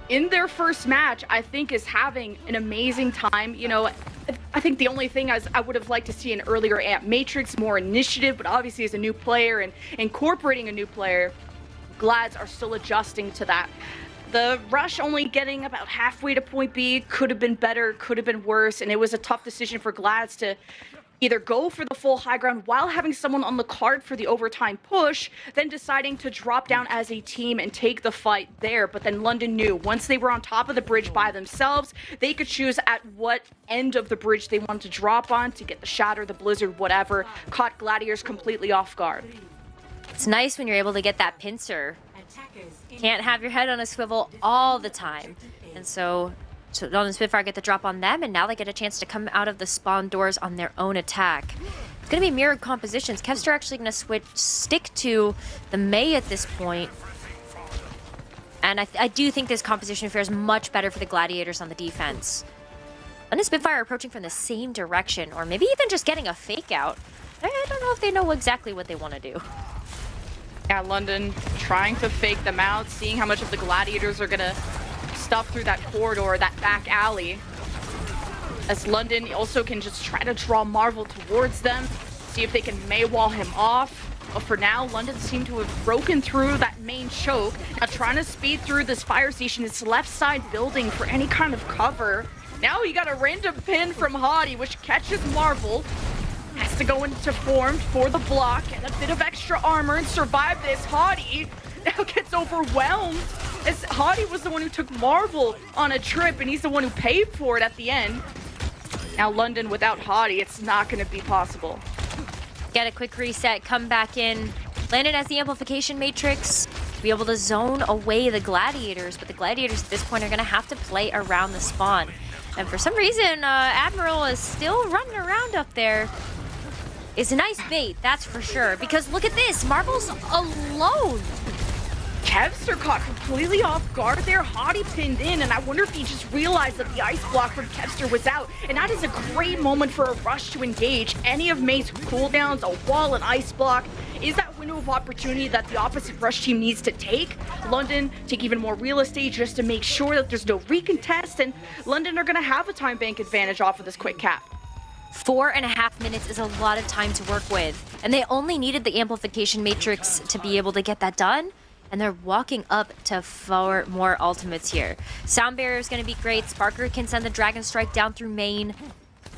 in their first match, I think is having an amazing time. You know, I think the only thing is I would have liked to see an earlier Amp Matrix, more initiative, but obviously as a new player and incorporating a new player, Glads are still adjusting to that. The rush only getting about halfway to point B could have been better, could have been worse, and it was a tough decision for Glads to either go for the full high ground while having someone on the card for the overtime push, then deciding to drop down as a team and take the fight there. But then London knew once they were on top of the bridge by themselves, they could choose at what end of the bridge they wanted to drop on to get the Shatter, the Blizzard, whatever. Caught Gladiators completely off guard. It's nice when you're able to get that pincer. Can't have your head on a swivel all the time. And so London Spitfire get the drop on them, and now they get a chance to come out of the spawn doors on their own attack. It's going to be mirrored compositions. Kevster actually going to stick to the Mei at this point. And I do think this composition fares much better for the Gladiators on the defense. London Spitfire approaching from the same direction, or maybe even just getting a fake out. I don't know if they know exactly what they want to do. Yeah, London trying to fake them out, seeing how much of the Gladiators are going to stuff through that corridor, that back alley. As London also can just try to draw Marvel towards them, see if they can Mei-wall him off. But for now, London seem to have broken through that main choke. Now trying to speed through this fire station, its left side building for any kind of cover. Now he got a random pin from Hadi, which catches Marvel. Has to go into formed for the block and a bit of extra armor and survive this. Hadi now gets overwhelmed as Hadi was the one who took Marvel on a trip and he's the one who paid for it at the end. Now London without Hadi, it's not going to be possible. Get a quick reset, come back in. Landon has the amplification matrix, be able to zone away the Gladiators, but the Gladiators at this point are going to have to play around the spawn. And for some reason, Admiral is still running around up there. It's a nice bait, that's for sure, because look at this, Marvel's alone. Kevster caught completely off guard there. Hadi pinned in, and I wonder if he just realized that the ice block from Kevster was out. And that is a great moment for a rush to engage. Any of Mei's cooldowns, a wall, an ice block, is that window of opportunity that the opposite rush team needs to take. London take even more real estate just to make sure that there's no recontest, and London are going to have a time bank advantage off of this quick cap. 4.5 minutes is a lot of time to work with, and they only needed the amplification matrix to be able to get that done, and they're walking up to 4 more ultimates here. Sound Barrier is going to be great. Sparker can send the Dragon Strike down through main,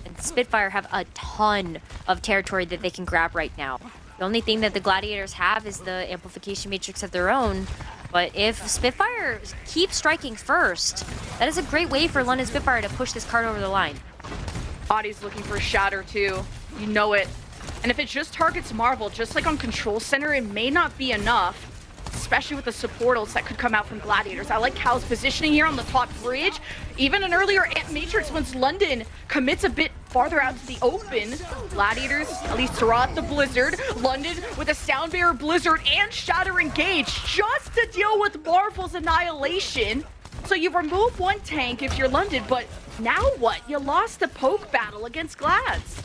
and Spitfire have a ton of territory that they can grab right now. The only thing that the Gladiators have is the amplification matrix of their own, but if Spitfire keeps striking first, that is a great way for London Spitfire to push this card over the line. Hadi's looking for a Shatter too. You know it. And if it just targets Marvel, just like on Control Center, it may not be enough, especially with the support ults that could come out from Gladiators. I like Cal's positioning here on the top bridge. Even an earlier Amp Matrix once London commits a bit farther out to the open. Gladiators, at least throughout the Blizzard. London with a Sound Barrier Blizzard and Shatter engaged just to deal with Marvel's annihilation. So you remove one tank if you're London, but now what? You lost the poke battle against Glads.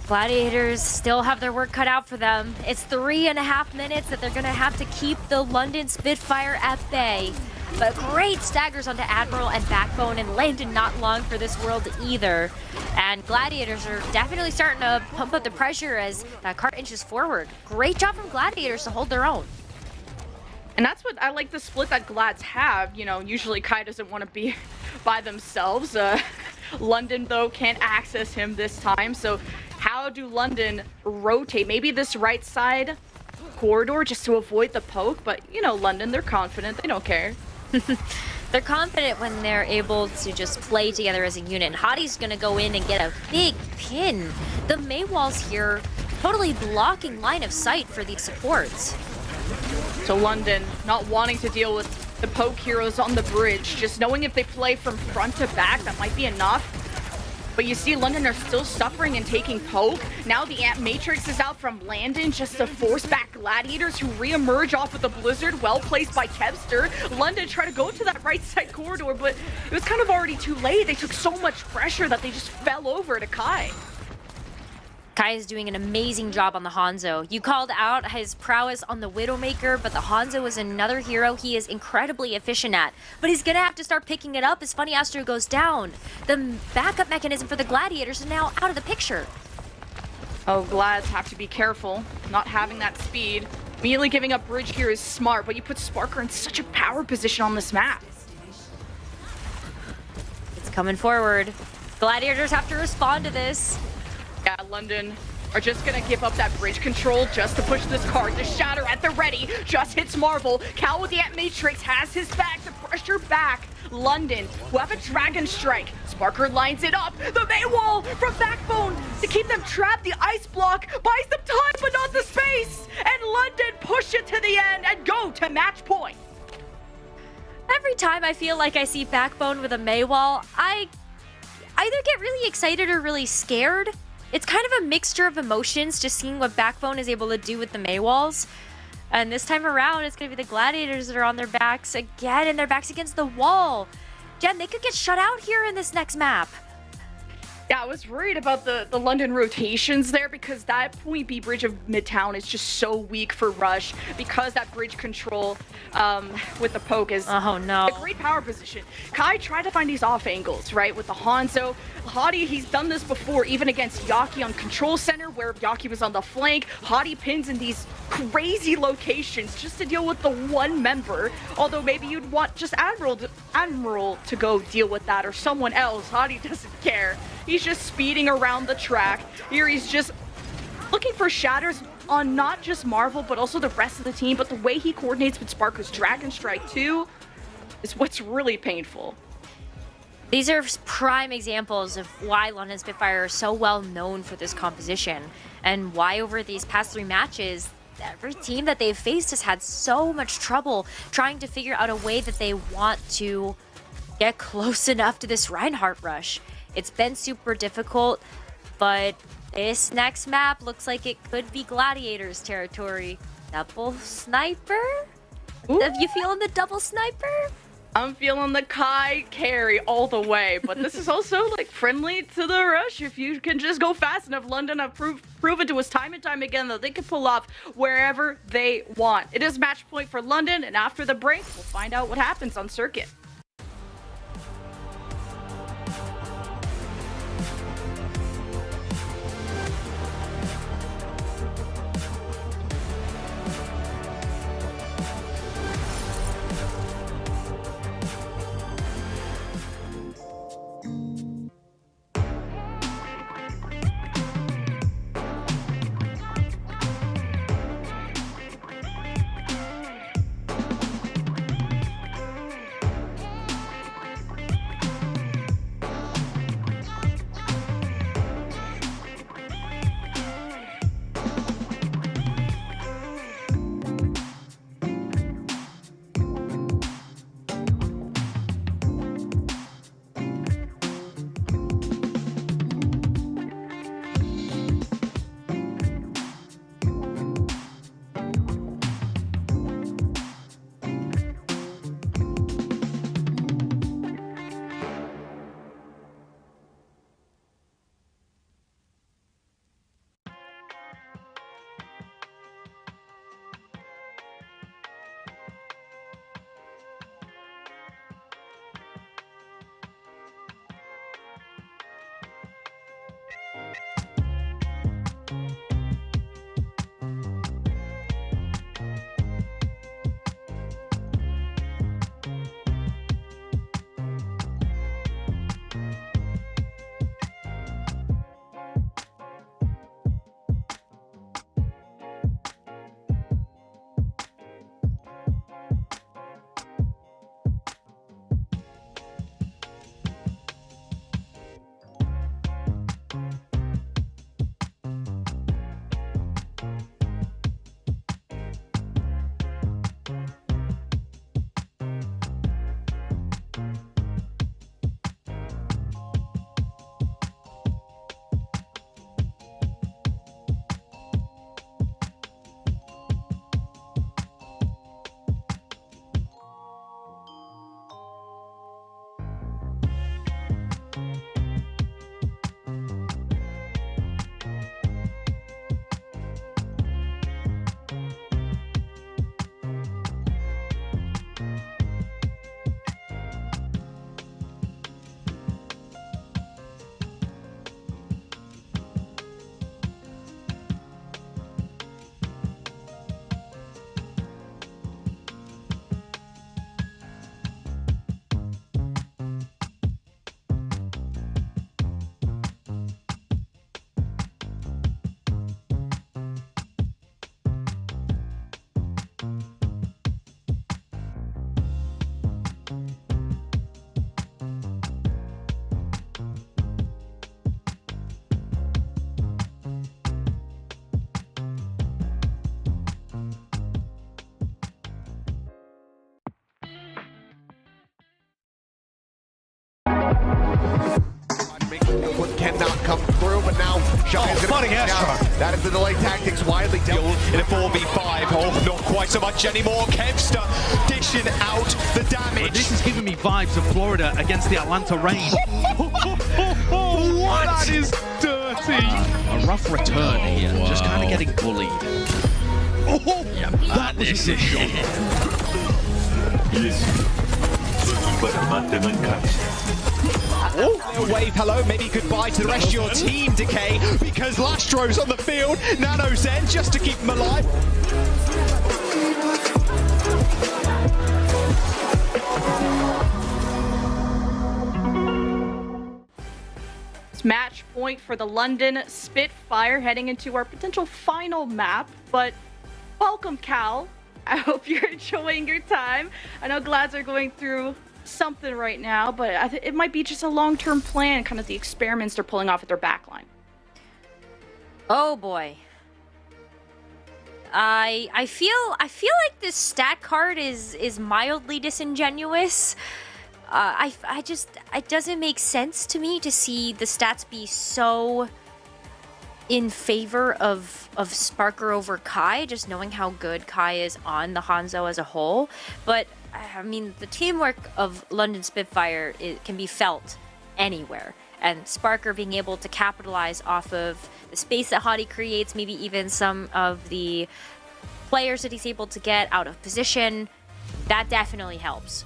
Gladiators still have their work cut out for them. It's 3.5 minutes that they're going to have to keep the London Spitfire at bay. But great staggers onto Admiral and Backbone, and Landon not long for this world either. And Gladiators are definitely starting to pump up the pressure as that cart inches forward. Great job from Gladiators to hold their own. And that's what I like the split that Glads have. You know, usually Kai doesn't want to be by themselves. London, though, can't access him this time. So how do London rotate? Maybe this right side corridor just to avoid the poke. But, you know, London, they're confident. They don't care. They're confident when they're able to just play together as a unit. And Hadi's going to go in and get a big pin. The Mei walls here totally blocking line of sight for these supports. So London not wanting to deal with the poke heroes on the bridge, just knowing if they play from front to back, that might be enough. But you see London are still suffering and taking poke. Now the Amp Matrix is out from Landon just to force back Gladiators who re-emerge off of the Blizzard. Well placed by Kevster. London tried to go to that right side corridor, but it was kind of already too late. They took so much pressure that they just fell over to Kai. Kai is doing an amazing job on the Hanzo. You called out his prowess on the Widowmaker, but the Hanzo is another hero he is incredibly efficient at. But he's gonna have to start picking it up as Funny Astro goes down. The backup mechanism for the Gladiators is now out of the picture. Oh, Glads have to be careful, not having that speed. Immediately giving up bridge here is smart, but you put Sparker in such a power position on this map. It's coming forward. Gladiators have to respond to this. Yeah, London are just gonna give up that bridge control just to push this card. The Shatter at the ready just hits Marvel. Cal with the Ant Matrix has his back to pressure back London, who have a Dragon Strike. Sparker lines it up. The May Wall from Backbone to keep them trapped. The Ice Block buys them time, but not the space. And London push it to the end and go to match point. Every time I feel like I see Backbone with a May Wall, I either get really excited or really scared. It's kind of a mixture of emotions, just seeing what Backbone is able to do with the May Walls. And this time around, it's going to be the Gladiators that are on their backs again, and their backs against the wall. Jen, they could get shut out here in this next map. Yeah, I was worried about the London rotations there because that point B bridge of Midtown is just so weak for Rush because that bridge control with the poke is a great power position. Kai tried to find these off angles, right, with the Hanzo. Hadi, he's done this before, even against Yaki on Control Center, where Yaki was on the flank. Hadi pins in these crazy locations just to deal with the one member. Although maybe you'd want just Admiral to go deal with that, or someone else. Hadi doesn't care. He's just speeding around the track. Here he's just looking for shatters on not just Marvel, but also the rest of the team. But the way he coordinates with Sparker's Dragon Strike too is what's really painful. These are prime examples of why London Spitfire are so well known for this composition, and why over these past 3 matches, every team that they've faced has had so much trouble trying to figure out a way that they want to get close enough to this Reinhardt rush. It's been super difficult, but this next map looks like it could be Gladiators territory. Double sniper? Are you feeling the double sniper? I'm feeling the Kai carry all the way, but this is also like friendly to the Rush. If you can just go fast enough, London have proven to us time and time again that they can pull off wherever they want. It is match point for London, and after the break, we'll find out what happens on circuit. Cannot come through, but now Funny Astro. That is the delay tactics widely dealt In a 4v5, oh, not quite so much anymore. Kevster dishing out the damage. This is giving me vibes of Florida against the Atlanta Rain. What? That is dirty. A rough return here, just kind of getting bullied. That was a good shot. Wave hello, maybe goodbye to the rest of your team, Decay, because Lastro's on the field. Nano Zen just to keep him alive. Match point for the London Spitfire heading into our potential final map, but welcome, Cal. I hope you're enjoying your time. I know Glads are going through something right now, but it might be just a long-term plan, kind of the experiments they're pulling off at their backline. Oh boy. I feel like this stat card is mildly disingenuous. It doesn't make sense to me to see the stats be so in favor of Sparker over Kai, just knowing how good Kai is on the Hanzo as a whole. But I mean, the teamwork of London Spitfire can be felt anywhere, and Sparker being able to capitalize off of the space that Hottie creates, maybe even some of the players that he's able to get out of position, that definitely helps.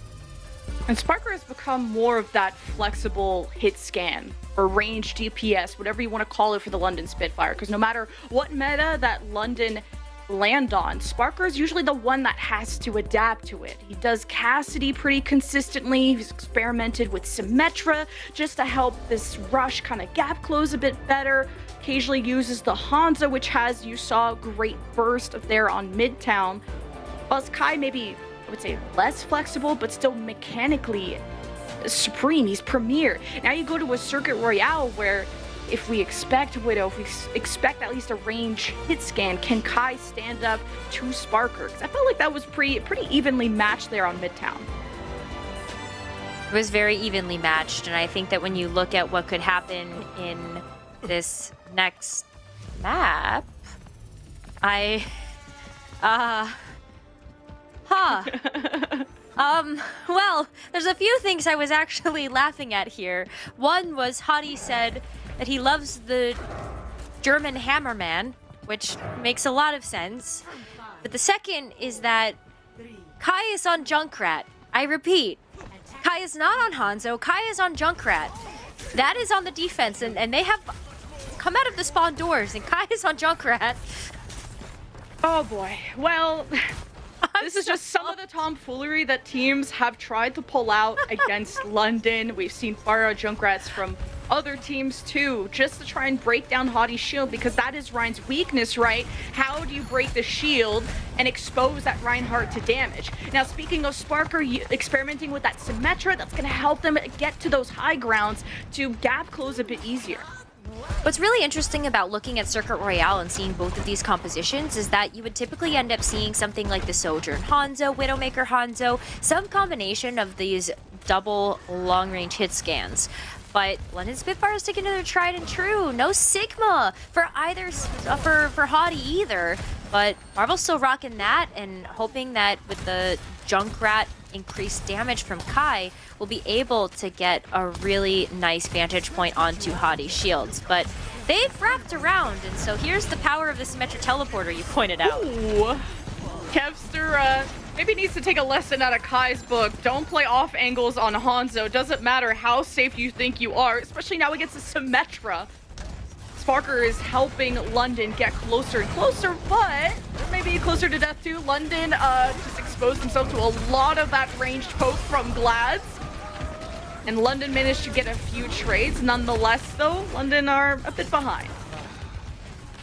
And Sparker has become more of that flexible hit scan or range DPS, whatever you want to call it, for the London Spitfire. Because no matter what meta that London land on, Sparker is usually the one that has to adapt to it. He does Cassidy pretty consistently. He's experimented with Symmetra just to help this rush kind of gap close a bit better. Occasionally uses the Hanzo, which has, you saw, a great burst of there on Midtown. Whilst Kai maybe, I would say, less flexible, but still mechanically supreme. He's premier. Now you go to a Circuit Royale where if we expect Widow, if we expect at least a range hit scan, can Kai stand up to Sparker? Because I felt like that was pretty evenly matched there on Midtown. It was very evenly matched, and I think that when you look at what could happen in this next map, well, there's a few things I was actually laughing at here. One was Hottie said that he loves the German Hammerman, which makes a lot of sense. But the second is that Kai is on Junkrat. I repeat, Kai is not on Hanzo, Kai is on Junkrat. That is on the defense, and they have come out of the spawn doors, and Kai is on Junkrat. Oh boy. Well, this is just some of the tomfoolery that teams have tried to pull out against London. We've seen Farah Junkrats from other teams too, just to try and break down Hottie's shield, because that is Rein's weakness, right? How do you break the shield and expose that Reinhardt to damage? Now, speaking of Sparker experimenting with that Symmetra, that's going to help them get to those high grounds to gap close a bit easier. What's really interesting about looking at Circuit Royale and seeing both of these compositions is that you would typically end up seeing something like the Sojourn Hanzo, Widowmaker Hanzo, some combination of these double long-range hit scans. But London Spitfire is sticking to their tried and true. No Sigma for either for Hottie either. But Marvel's still rocking that and hoping that with the Junkrat increased damage from Kai, we'll be able to get a really nice vantage point onto Hottie's shields. But they've wrapped around, and so here's the power of the Symmetric Teleporter you pointed out. Ooh. Kevster maybe needs to take a lesson out of Kai's book. Don't play off angles on Hanzo. Doesn't matter how safe you think you are, especially now against the Symmetra. Sparker is helping London get closer and closer, but maybe closer to death too. London just exposed himself to a lot of that ranged poke from Glads. And London managed to get a few trades. Nonetheless, though, London are a bit behind.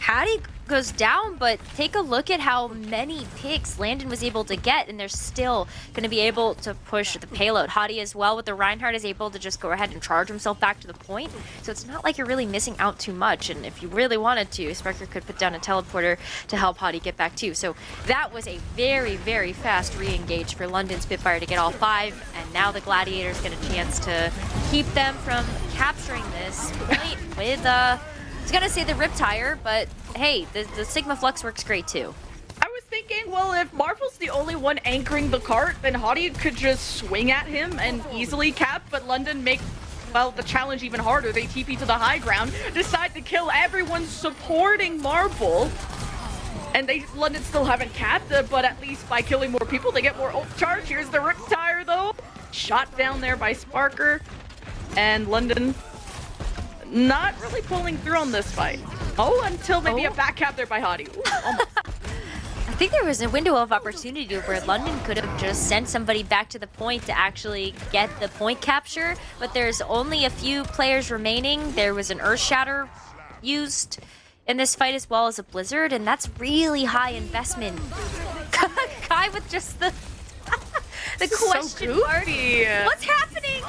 Hottie goes down, but take a look at how many picks Landon was able to get, and they're still going to be able to push the payload. Hottie as well with the Reinhardt is able to just go ahead and charge himself back to the point, so it's not like you're really missing out too much, and if you really wanted to, Sparker could put down a teleporter to help Hottie get back too. So that was a very, very fast re-engage for London Spitfire to get all 5, and now the Gladiators get a chance to keep them from capturing this point with, I was gonna say the Riptire, but hey, the Sigma Flux works great too. I was thinking, well, if Marvel's the only one anchoring the cart, then Hottie could just swing at him and easily cap, but London make, well, the challenge even harder. They TP to the high ground, decide to kill everyone supporting Marvel, and London still haven't capped, but at least by killing more people, they get more ult charge. Here's the Riptire, though. Shot down there by Sparker, and London not really pulling through on this fight. Oh, until maybe a back cap there by Hottie. Ooh, almost. I think there was a window of opportunity where London could have just sent somebody back to the point to actually get the point capture, but there's only a few players remaining. There was an Earth Shatter used in this fight as well as a Blizzard, and that's really high investment. Kai with just the question mark. What's happening?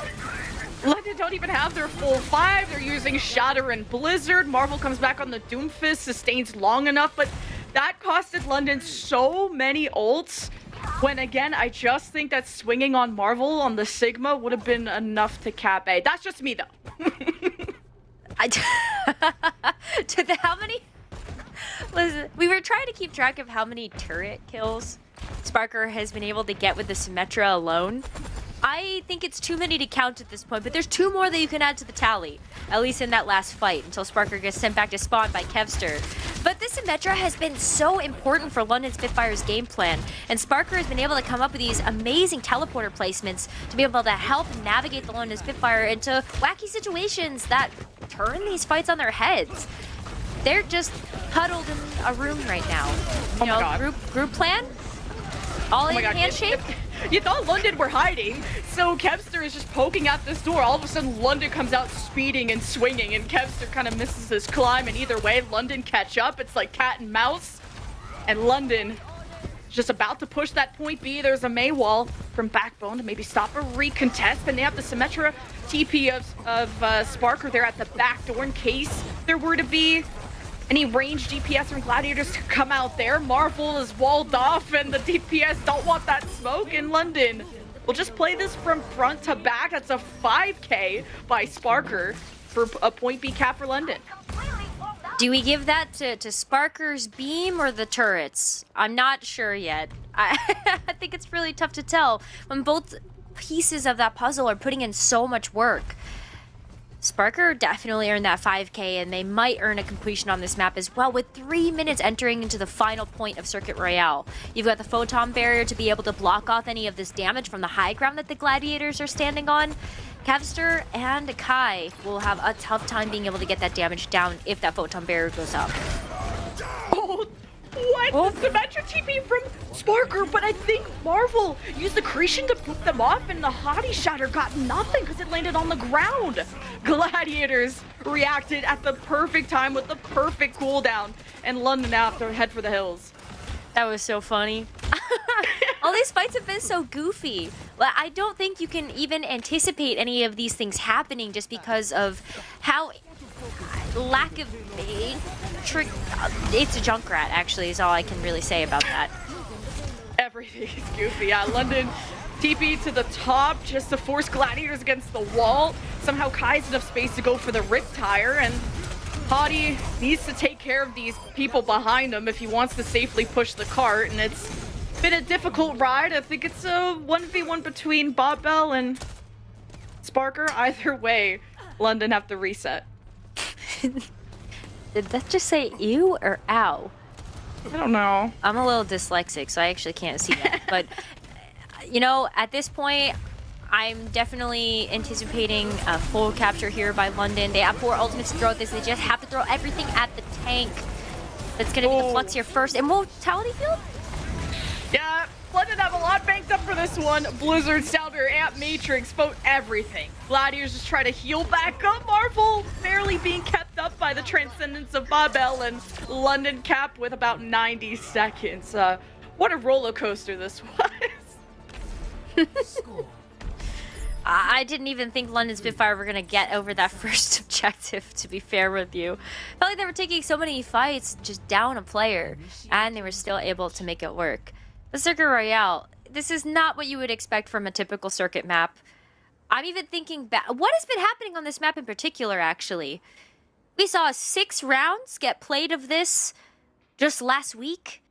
London don't even have their full 5. They're using Shatter and Blizzard. Marvel comes back on the Doomfist, sustains long enough, but that costed London so many ults. When again, I just think that swinging on Marvel on the Sigma would have been enough to cap A. That's just me though. How many? Listen, we were trying to keep track of how many turret kills Sparker has been able to get with the Symmetra alone. I think it's too many to count at this point, but there's 2 more that you can add to the tally, at least in that last fight, until Sparker gets sent back to spawn by Kevster. But this Symmetra has been so important for London Spitfire's game plan, and Sparker has been able to come up with these amazing teleporter placements to be able to help navigate the London Spitfire into wacky situations that turn these fights on their heads. They're just huddled in a room right now. You know, group plan? All in handshake? You thought London were hiding, so Kevster is just poking at this door. All of a sudden, London comes out speeding and swinging, and Kevster kind of misses his climb, and either way, London catch up. It's like cat and mouse, and London just about to push that point B. There's a May wall from Backbone to maybe stop a recontest, and they have the Symmetra TP of Sparker there at the back door in case there were to be any ranged DPS from Gladiators to come out there. Marvel is walled off, and the DPS don't want that smoke in London. We'll just play this from front to back. That's a 5K by Sparker for a point B cap for London. Do we give that to Sparker's beam or the turrets? I'm not sure yet. I think it's really tough to tell when both pieces of that puzzle are putting in so much work. Sparker definitely earned that 5K, and they might earn a completion on this map as well, with 3 minutes entering into the final point of Circuit Royale. You've got the Photon Barrier to be able to block off any of this damage from the high ground that the Gladiators are standing on. Kevster and Kai will have a tough time being able to get that damage down if that Photon Barrier goes up. Oh, what? The Symmetra TP from Sparker, but I think Marvel used the Creation to put them off, and the Hottie Shatter got nothing because it landed on the ground. Gladiators reacted at the perfect time with the perfect cooldown, and London now have to head for the hills. That was so funny. All these fights have been so goofy. I don't think you can even anticipate any of these things happening just because of how lack of trick. It's a Junkrat, actually, is all I can really say about that. Everything is goofy. Yeah, London TP to the top just to force Gladiators against the wall. Somehow Kai's enough space to go for the Riptire, and Hottie needs to take care of these people behind him if he wants to safely push the cart, and it's been a difficult ride. I think it's a 1v1 between Bob Bell and Sparker. Either way, London have to reset. Did that just say ew or ow? I don't know. I'm a little dyslexic, so I actually can't see that. But, you know, at this point, I'm definitely anticipating a full capture here by London. They have 4 ultimates to throw at this. They just have to throw everything at the tank. That's going to be the Flux here first. Immortality Field? Yeah, London have a lot banked up for this one. Blizzard, Sounder, Amp, Matrix, vote everything. Gladiators just try to heal back up. Marvel barely being kept up by the transcendence of Babel, and London capped with about 90 seconds. What a roller coaster this was. I didn't even think London Spitfire were going to get over that first objective, to be fair with you. Felt like they were taking so many fights just down a player, and they were still able to make it work. The Circuit Royale, this is not what you would expect from a typical circuit map. I'm even thinking back, what has been happening on this map in particular, actually? We saw 6 rounds get played of this just last week.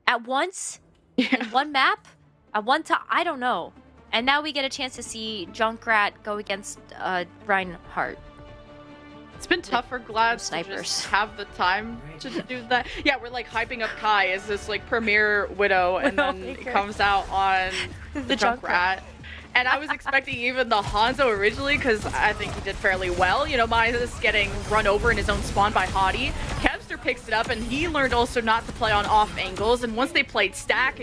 At once, in one map, at one time, I don't know. And now we get a chance to see Junkrat go against Reinhardt. It's been tough for Glad to just have the time to do that. Yeah, we're like hyping up Kai as this like premier Widow, and then it comes out on the Junkrat. And I was expecting even the Hanzo originally, because I think he did fairly well. You know, Midas getting run over in his own spawn by Hottie. Kevster picks it up, and he learned also not to play on off angles. And once they played stacked,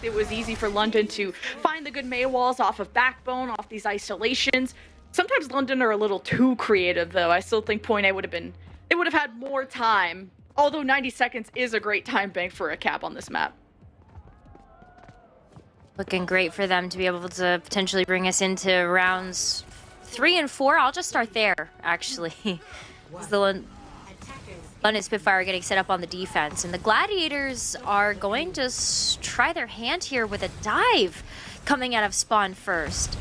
it was easy for London to find the good May walls off of Backbone, off these isolations. Sometimes London are a little too creative, though. I still think Point A would have had more time. Although 90 seconds is a great time bank for a cap on this map. Looking great for them to be able to potentially bring us into rounds 3 and 4. I'll just start there, actually. The London Spitfire getting set up on the defense, and the Gladiators are going to try their hand here with a dive coming out of spawn first.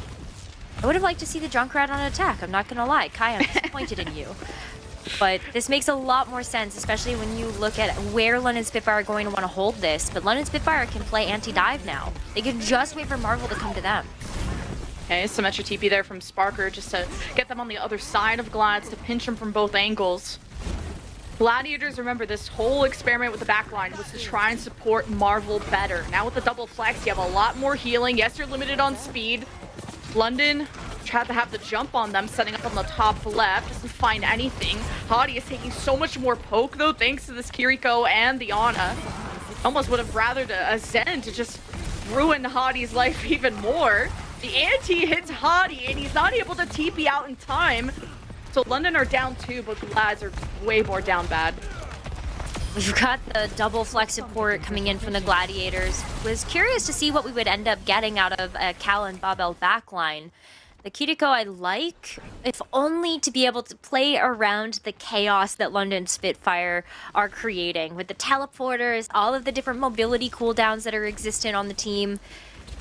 I would have liked to see the Junkrat on attack, I'm not gonna lie. Kai, I'm disappointed in you. But this makes a lot more sense, especially when you look at where London Spitfire are going to want to hold this. But London Spitfire can play anti-dive now. They can just wait for Marvel to come to them. Okay, some extra TP there from Sparker just to get them on the other side of Glads to pinch them from both angles. Gladiators, remember, this whole experiment with the backline was to try and support Marvel better. Now with the double flex, you have a lot more healing. Yes, you're limited on speed. London tried to have the jump on them, setting up on the top left. Doesn't find anything. Hottie is taking so much more poke, though, thanks to this Kiriko and the Ana. Almost would have rathered a Zen to just ruin Hottie's life even more. The anti hits Hottie, and he's not able to TP out in time. So London are down 2, but Glads are way more down bad. We've got the double flex support coming in from the Gladiators. Was curious to see what we would end up getting out of a Cal and Babel backline. The Kiriko I like, if only to be able to play around the chaos that London Spitfire are creating with the teleporters, all of the different mobility cooldowns that are existent on the team.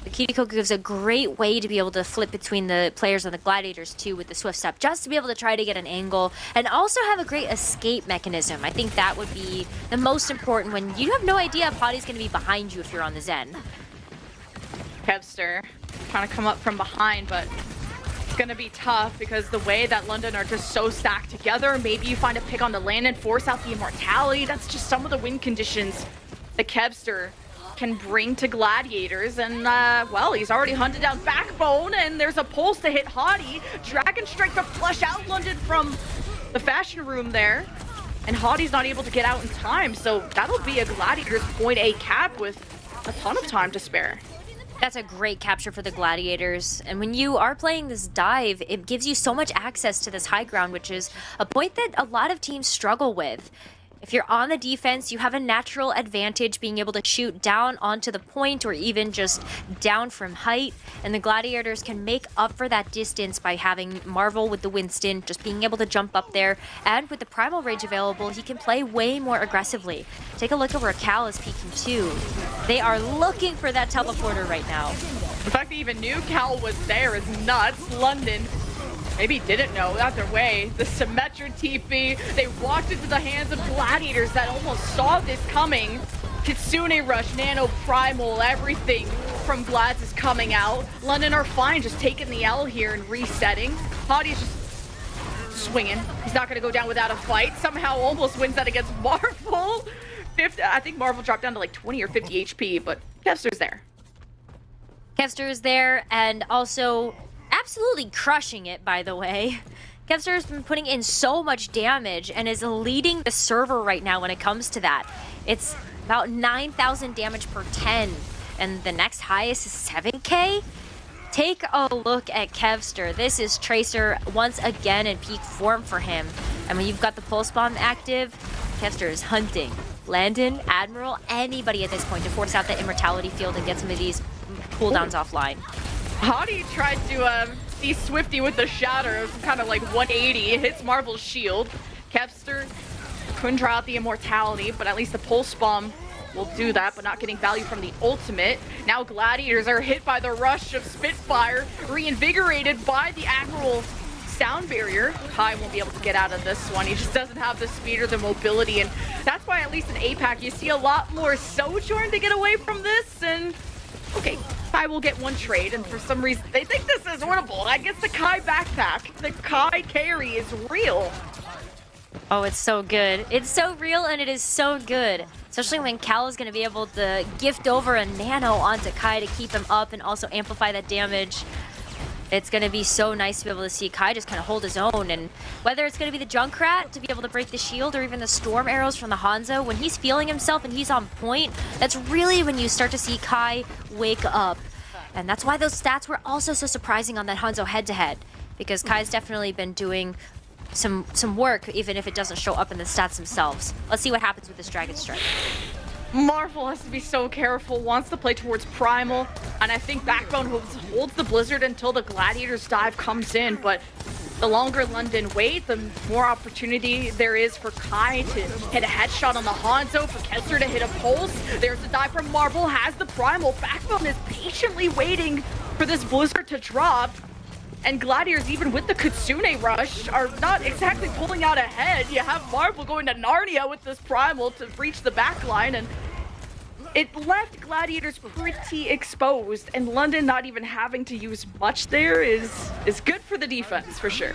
The Kiriko gives a great way to be able to flip between the players on the Gladiators too with the swift step, just to be able to try to get an angle and also have a great escape mechanism. I think that would be the most important when you have no idea if Hottie's going to be behind you if you're on the Zen. Kevster trying to come up from behind, but it's going to be tough because the way that London are just so stacked together, maybe you find a pick on the land and force out the immortality. That's just some of the win conditions that Kevster can bring to Gladiators, and well, he's already hunted down Backbone, and there's a pulse to hit Hottie. Dragon Strike to flush out London from the fashion room there, and Hottie's not able to get out in time, so that'll be a Gladiators point A cap with a ton of time to spare. That's a great capture for the Gladiators, and when you are playing this dive, it gives you so much access to this high ground, which is a point that a lot of teams struggle with. If you're on the defense, you have a natural advantage being able to shoot down onto the point or even just down from height. And the Gladiators can make up for that distance by having Marvel with the Winston, just being able to jump up there. And with the Primal Rage available, he can play way more aggressively. Take a look at where Cal is peeking too. They are looking for that teleporter right now. The fact they even knew Cal was there is nuts. London maybe didn't know. Either way, the Symmetra TP, they walked into the hands of Gladiators that almost saw this coming. Kitsune Rush, Nano Primal, everything from Glads is coming out. London are fine, just taking the L here and resetting. Hottie's just swinging. He's not going to go down without a fight. Somehow almost wins that against Marvel. I think Marvel dropped down to like 20 or 50 HP, but Kevster's there. Kevster is there, and also absolutely crushing it, by the way. Kevster has been putting in so much damage and is leading the server right now when it comes to that. It's about 9,000 damage per 10, and the next highest is 7k? Take a look at Kevster. This is Tracer once again in peak form for him. And when you've got the Pulse Bomb active, Kevster is hunting Landon, Admiral, anybody at this point to force out that Immortality field and get some of these cooldowns offline. Hadi tried to see Swifty with the Shatter. It was kind of like 180. It hits Marvel's shield. Kevster couldn't draw out the Immortality, but at least the Pulse Bomb will do that, but not getting value from the ultimate. Now Gladiators are hit by the rush of Spitfire, reinvigorated by the Admiral sound barrier. Kai won't be able to get out of this one. He just doesn't have the speed or the mobility, and that's why at least in APAC you see a lot more Sojourn to get away from this. And okay, Kai will get one trade, and for some reason they think this is winnable. I guess the Kai backpack, the Kai carry is real. Oh, it's so good. It's so real and it is so good. Especially when Cal is going to be able to gift over a nano onto Kai to keep him up and also amplify that damage. It's going to be so nice to be able to see Kai just kind of hold his own. And whether it's going to be the Junkrat to be able to break the shield or even the Storm Arrows from the Hanzo, when he's feeling himself and he's on point, that's really when you start to see Kai wake up. And that's why those stats were also so surprising on that Hanzo head-to-head. Because Kai's definitely been doing some work, even if it doesn't show up in the stats themselves. Let's see what happens with this Dragon Strike. Marvel has to be so careful, wants to play towards Primal, and I think Backbone holds the Blizzard until the Gladiators dive comes in, but the longer London wait, the more opportunity there is for Kai to hit a headshot on the Hanzo, for Kessler to hit a Pulse. There's the dive from Marvel, has the Primal. Backbone is patiently waiting for this Blizzard to drop. And Gladiators, even with the Kitsune rush, are not exactly pulling out ahead. You have Marvel going to Narnia with this Primal to breach the backline, and it left Gladiators pretty exposed, and London not even having to use much there is good for the defense, for sure.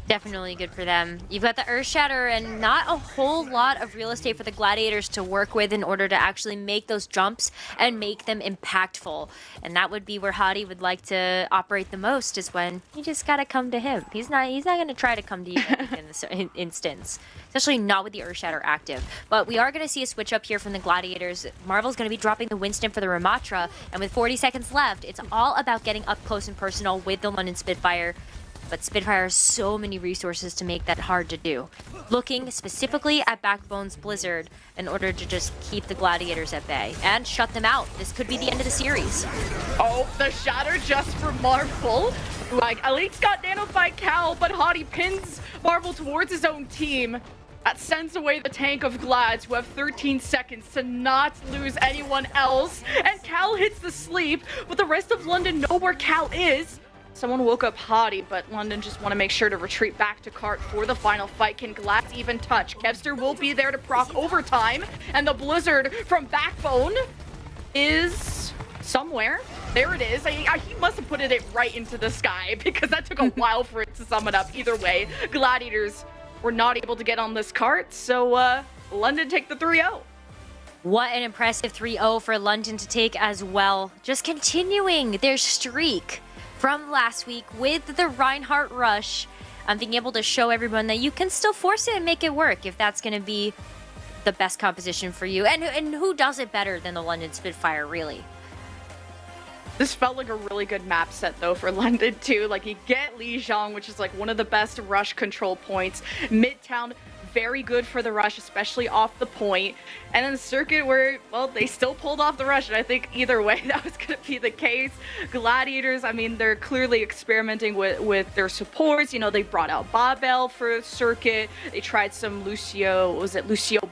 Definitely good for them. You've got the Earthshatter and not a whole lot of real estate for the Gladiators to work with in order to actually make those jumps and make them impactful. And that would be where Hadi would like to operate the most, is when you just gotta come to him. He's not gonna try to come to you in this instance. Especially not with the Earthshatter active. But we are gonna see a switch up here from the Gladiators. Marvel's gonna be dropping the Winston for the Ramatra, and with 40 seconds left, it's all about getting up close and personal with the London Spitfire. But Spitfire has so many resources to make that hard to do. Looking specifically at Backbone's Blizzard in order to just keep the Gladiators at bay and shut them out. This could be the end of the series. Oh, the Shatter just for Marvel. Like, Elite's got nanoed by Cal, but Hadi pins Marvel towards his own team. That sends away the tank of Glads, who have 13 seconds to not lose anyone else. And Cal hits the sleep, but the rest of London know where Cal is. Someone woke up Hadi, but London just want to make sure to retreat back to cart for the final fight. Can Glads even touch? Kevster will be there to proc overtime, and the Blizzard from Backbone is somewhere. There it is. He must have put it right into the sky, because that took a while for it to sum it up. Either way, Gladiators were not able to get on this cart, so London take the 3-0. What an impressive 3-0 for London to take as well. Just continuing their streak from last week with the Reinhardt rush. Being able to show everyone that you can still force it and make it work if that's going to be the best composition for you. And who does it better than the London Spitfire, really? This felt like a really good map set, though, for London, too. Like, you get Lijiang, which is, like, one of the best rush control points. Midtown, very good for the rush, especially off the point. And then the circuit where, well, they still pulled off the rush, and I think either way that was going to be the case. Gladiators, I mean, they're clearly experimenting with their supports. You know, they brought out Babel for circuit. They tried some Lucio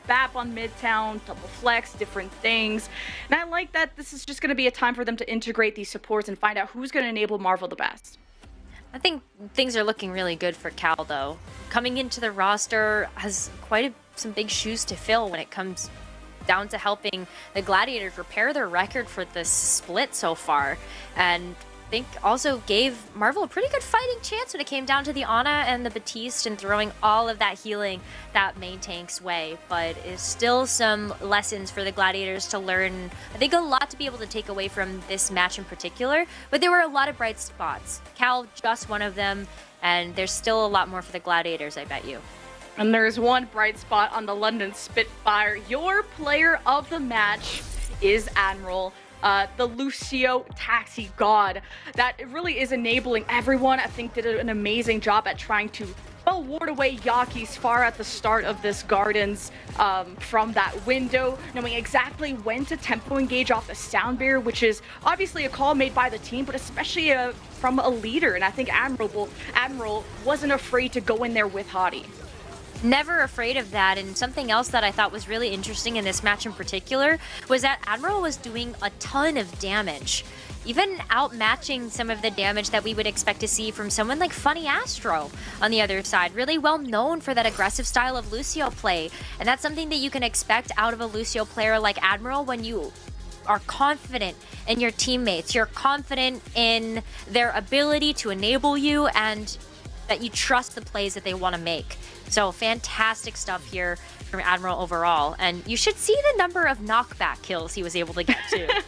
Bap on Midtown, double flex, different things. And I like that this is just going to be a time for them to integrate these supports and find out who's going to enable Marvel the best. I think things are looking really good for Cal, though. Coming into the roster has some big shoes to fill when it comes down to helping the Gladiators repair their record for this split so far. And I think also gave Marvel a pretty good fighting chance when it came down to the Ana and the Baptiste and throwing all of that healing that main tank's way. But it's still some lessons for the Gladiators to learn. I think a lot to be able to take away from this match in particular, but there were a lot of bright spots. Cal, just one of them, and there's still a lot more for the Gladiators, I bet you. And there's one bright spot on the London Spitfire. Your player of the match is Admiral. The Lucio Taxi God. That really is enabling everyone. I think did an amazing job at trying to well ward away Yaki's far at the start of this Gardens from that window, knowing exactly when to tempo engage off the sound barrier, which is obviously a call made by the team, but especially from a leader. And I think Admiral wasn't afraid to go in there with Hadi. Never afraid of that. And something else that I thought was really interesting in this match in particular was that Admiral was doing a ton of damage, even outmatching some of the damage that we would expect to see from someone like Funny Astro on the other side. Really well known for that aggressive style of Lucio play. And that's something that you can expect out of a Lucio player like Admiral when you are confident in your teammates. You're confident in their ability to enable you and that you trust the plays that they want to make. So fantastic stuff here from Admiral overall. And you should see the number of knockback kills he was able to get to.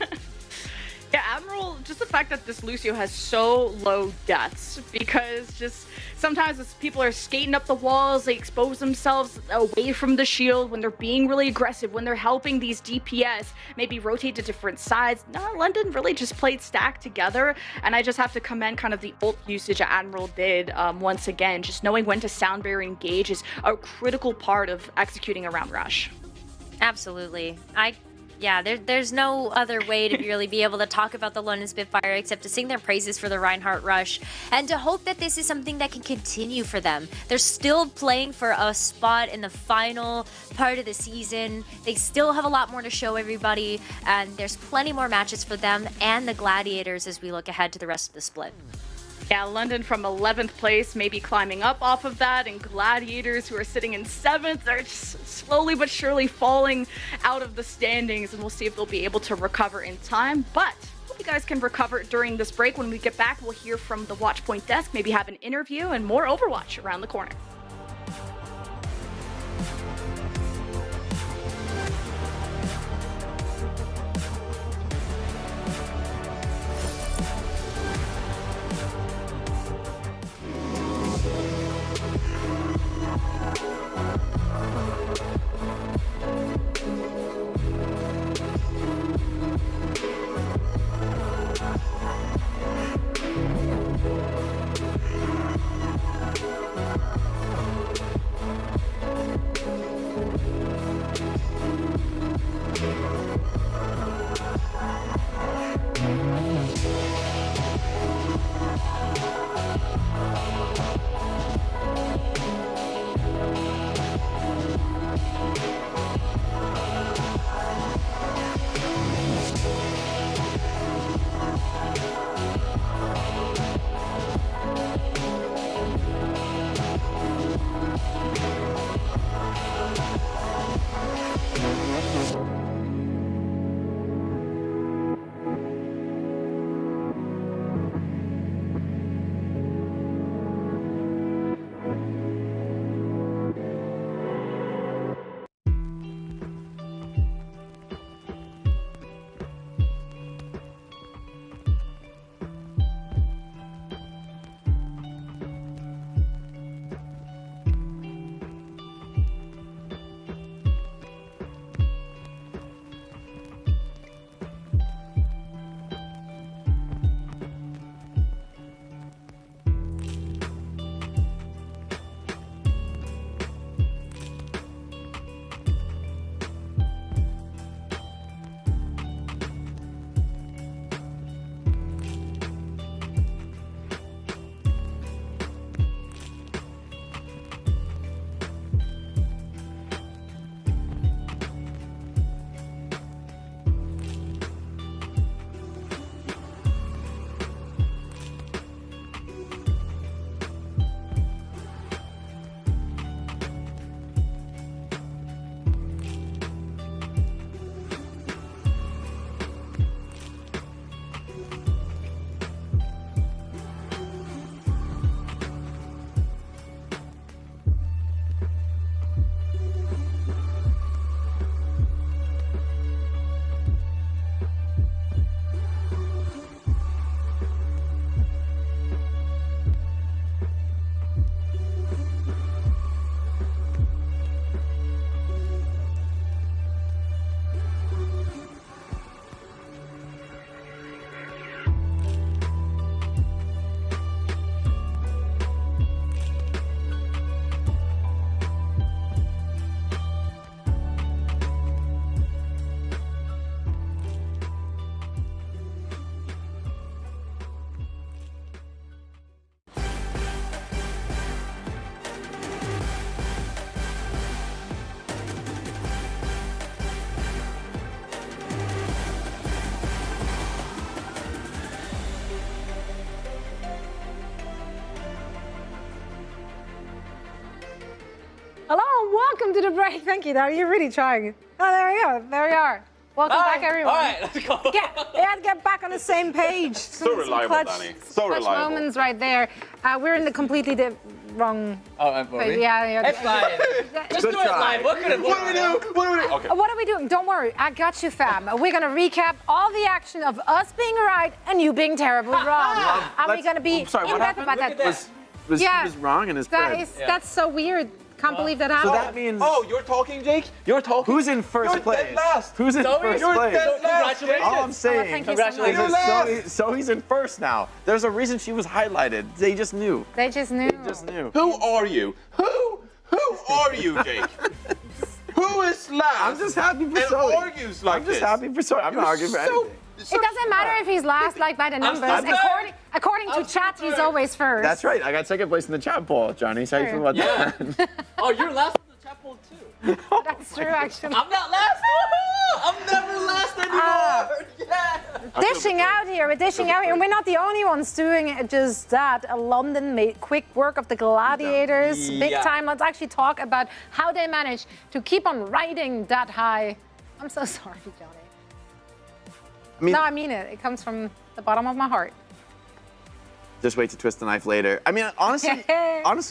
Yeah, Admiral, just the fact that this Lucio has so low deaths, because just sometimes as people are skating up the walls, they expose themselves away from the shield when they're being really aggressive, when they're helping these DPS maybe rotate to different sides. No, London really just played stacked together, and I just have to commend kind of the ult usage that Admiral did once again. Just knowing when to sound barrier engage is a critical part of executing a round rush. Absolutely. Yeah, there's no other way to really be able to talk about the London Spitfire except to sing their praises for the Reinhardt Rush and to hope that this is something that can continue for them. They're still playing for a spot in the final part of the season. They still have a lot more to show everybody, and there's plenty more matches for them and the Gladiators as we look ahead to the rest of the split. Yeah, London from 11th place, maybe climbing up off of that, and Gladiators, who are sitting in 7th, are just slowly but surely falling out of the standings, and we'll see if they'll be able to recover in time. But hope you guys can recover during this break. When we get back, we'll hear from the Watchpoint desk, maybe have an interview, and more Overwatch around the corner. welcome to the break. Thank you, Darren. You're really trying. Oh, there we go. There we are. Welcome back, everyone. All right, let's go. Get back on the same page. So reliable, Danny. So clutch reliable. moments right there. We're in the completely wrong. Oh, yeah. It's fine. Just do it live. What do we do? Okay. What are we doing? Don't worry, I got you, fam. We're gonna recap all the action of us being right and you being terribly wrong. Are we gonna be I'm sorry, in what depth happened? about that? Was he was wrong in his play? That's so weird. Can't believe that So happened. that means. Oh, you're talking, Jake? You're talking? Who's in first You're place? dead last. Who's in first You're place? dead last. Congratulations. All I'm saying. thank you so much. Congratulations. is so he's in first now. There's a reason she was highlighted. They just knew. They just knew. Who are you? Who are you, Jake? Who is last? I'm just happy for and Zoe. argues like I'm just this? happy for Zoe. I'm not arguing for anything. It doesn't matter if he's last, like by the numbers. According to chat, he's always first. That's right. I got second place in the chat poll, Johnny. So how you feel about that? Oh, you're last in the chat poll too. That's true, actually. I'm not last. I'm never last anymore. Yeah. Dishing out here, we're dishing out here, and we're not the only ones doing just that. London made quick work of the Gladiators, big time. Let's actually talk about how they managed to keep on riding that high. I'm so sorry, Johnny. No, I mean it. It comes from the bottom of my heart. Just wait to twist the knife later. I mean, honestly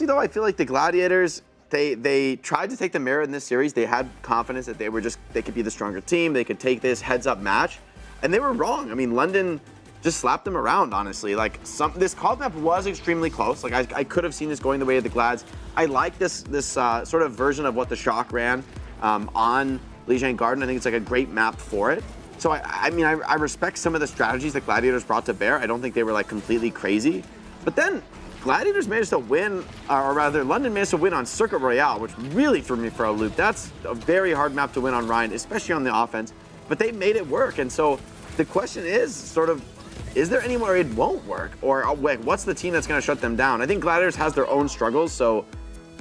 though, I feel like the Gladiators, they tried to take the mirror in this series. They had confidence that they could be the stronger team. They could take this heads-up match, and they were wrong. I mean, London just slapped them around, honestly. Like this call map was extremely close. Like I could have seen this going the way of the Glads. I like this sort of version of what the Shock ran on Lijiang Garden. I think it's like a great map for it. So I mean, I respect some of the strategies that Gladiators brought to bear. I don't think they were like completely crazy. But then Gladiators managed to win, or rather London managed to win on Circuit Royale, which really threw me for a loop. That's a very hard map to win on Ryan, especially on the offense. But they made it work. And so the question is sort of, is there anywhere it won't work? Or what's the team that's going to shut them down? I think Gladiators has their own struggles, so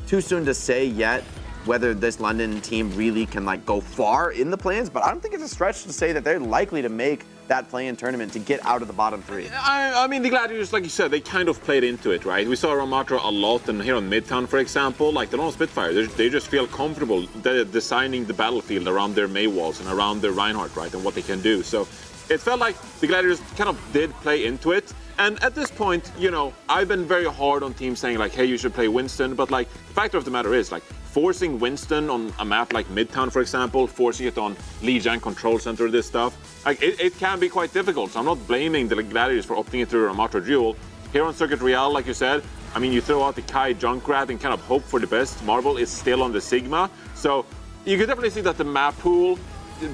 too soon to say yet whether this London team really can like go far in the play-ins, but I don't think it's a stretch to say that they're likely to make that play-in tournament to get out of the bottom three. I mean, the Gladiators, like you said, they kind of played into it, right? We saw Ramatra a lot, and here on Midtown, for example, like the Lone Spitfire, they just feel comfortable designing the battlefield around their May walls and around their Reinhardt, right, and what they can do. So it felt like the Gladiators kind of did play into it. And at this point, you know, I've been very hard on teams saying like, hey, you should play Winston. But like, the fact of the matter is, like, forcing Winston on a map like Midtown, for example, forcing it on Lijiang Control Center, this stuff, like it can be quite difficult. So I'm not blaming the Gladiators for opting into a Ramatra duel. Here on Circuit Royale, like you said, I mean, you throw out the Kai Junkrat and kind of hope for the best. Marvel is still on the Sigma. So you could definitely see that the map pool,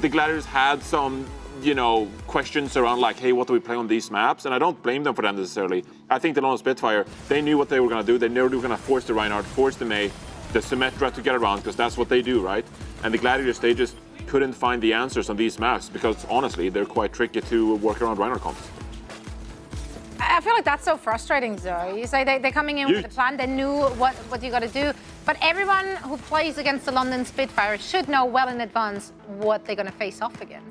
the Gladiators had some, you know, questions around like, hey, what do we play on these maps? And I don't blame them for that necessarily. I think the Lone Spitfire, they knew what they were going to do. They knew they were going to force the Reinhardt, force the May, the Symmetra to get around, because that's what they do, right? And the Gladiators, they just couldn't find the answers on these maps because honestly, they're quite tricky to work around Reinhardt comps. I feel like that's so frustrating, Zoe. You say they're coming in with a plan, they knew what you got to do, but everyone who plays against the London Spitfire should know well in advance what they're going to face off against.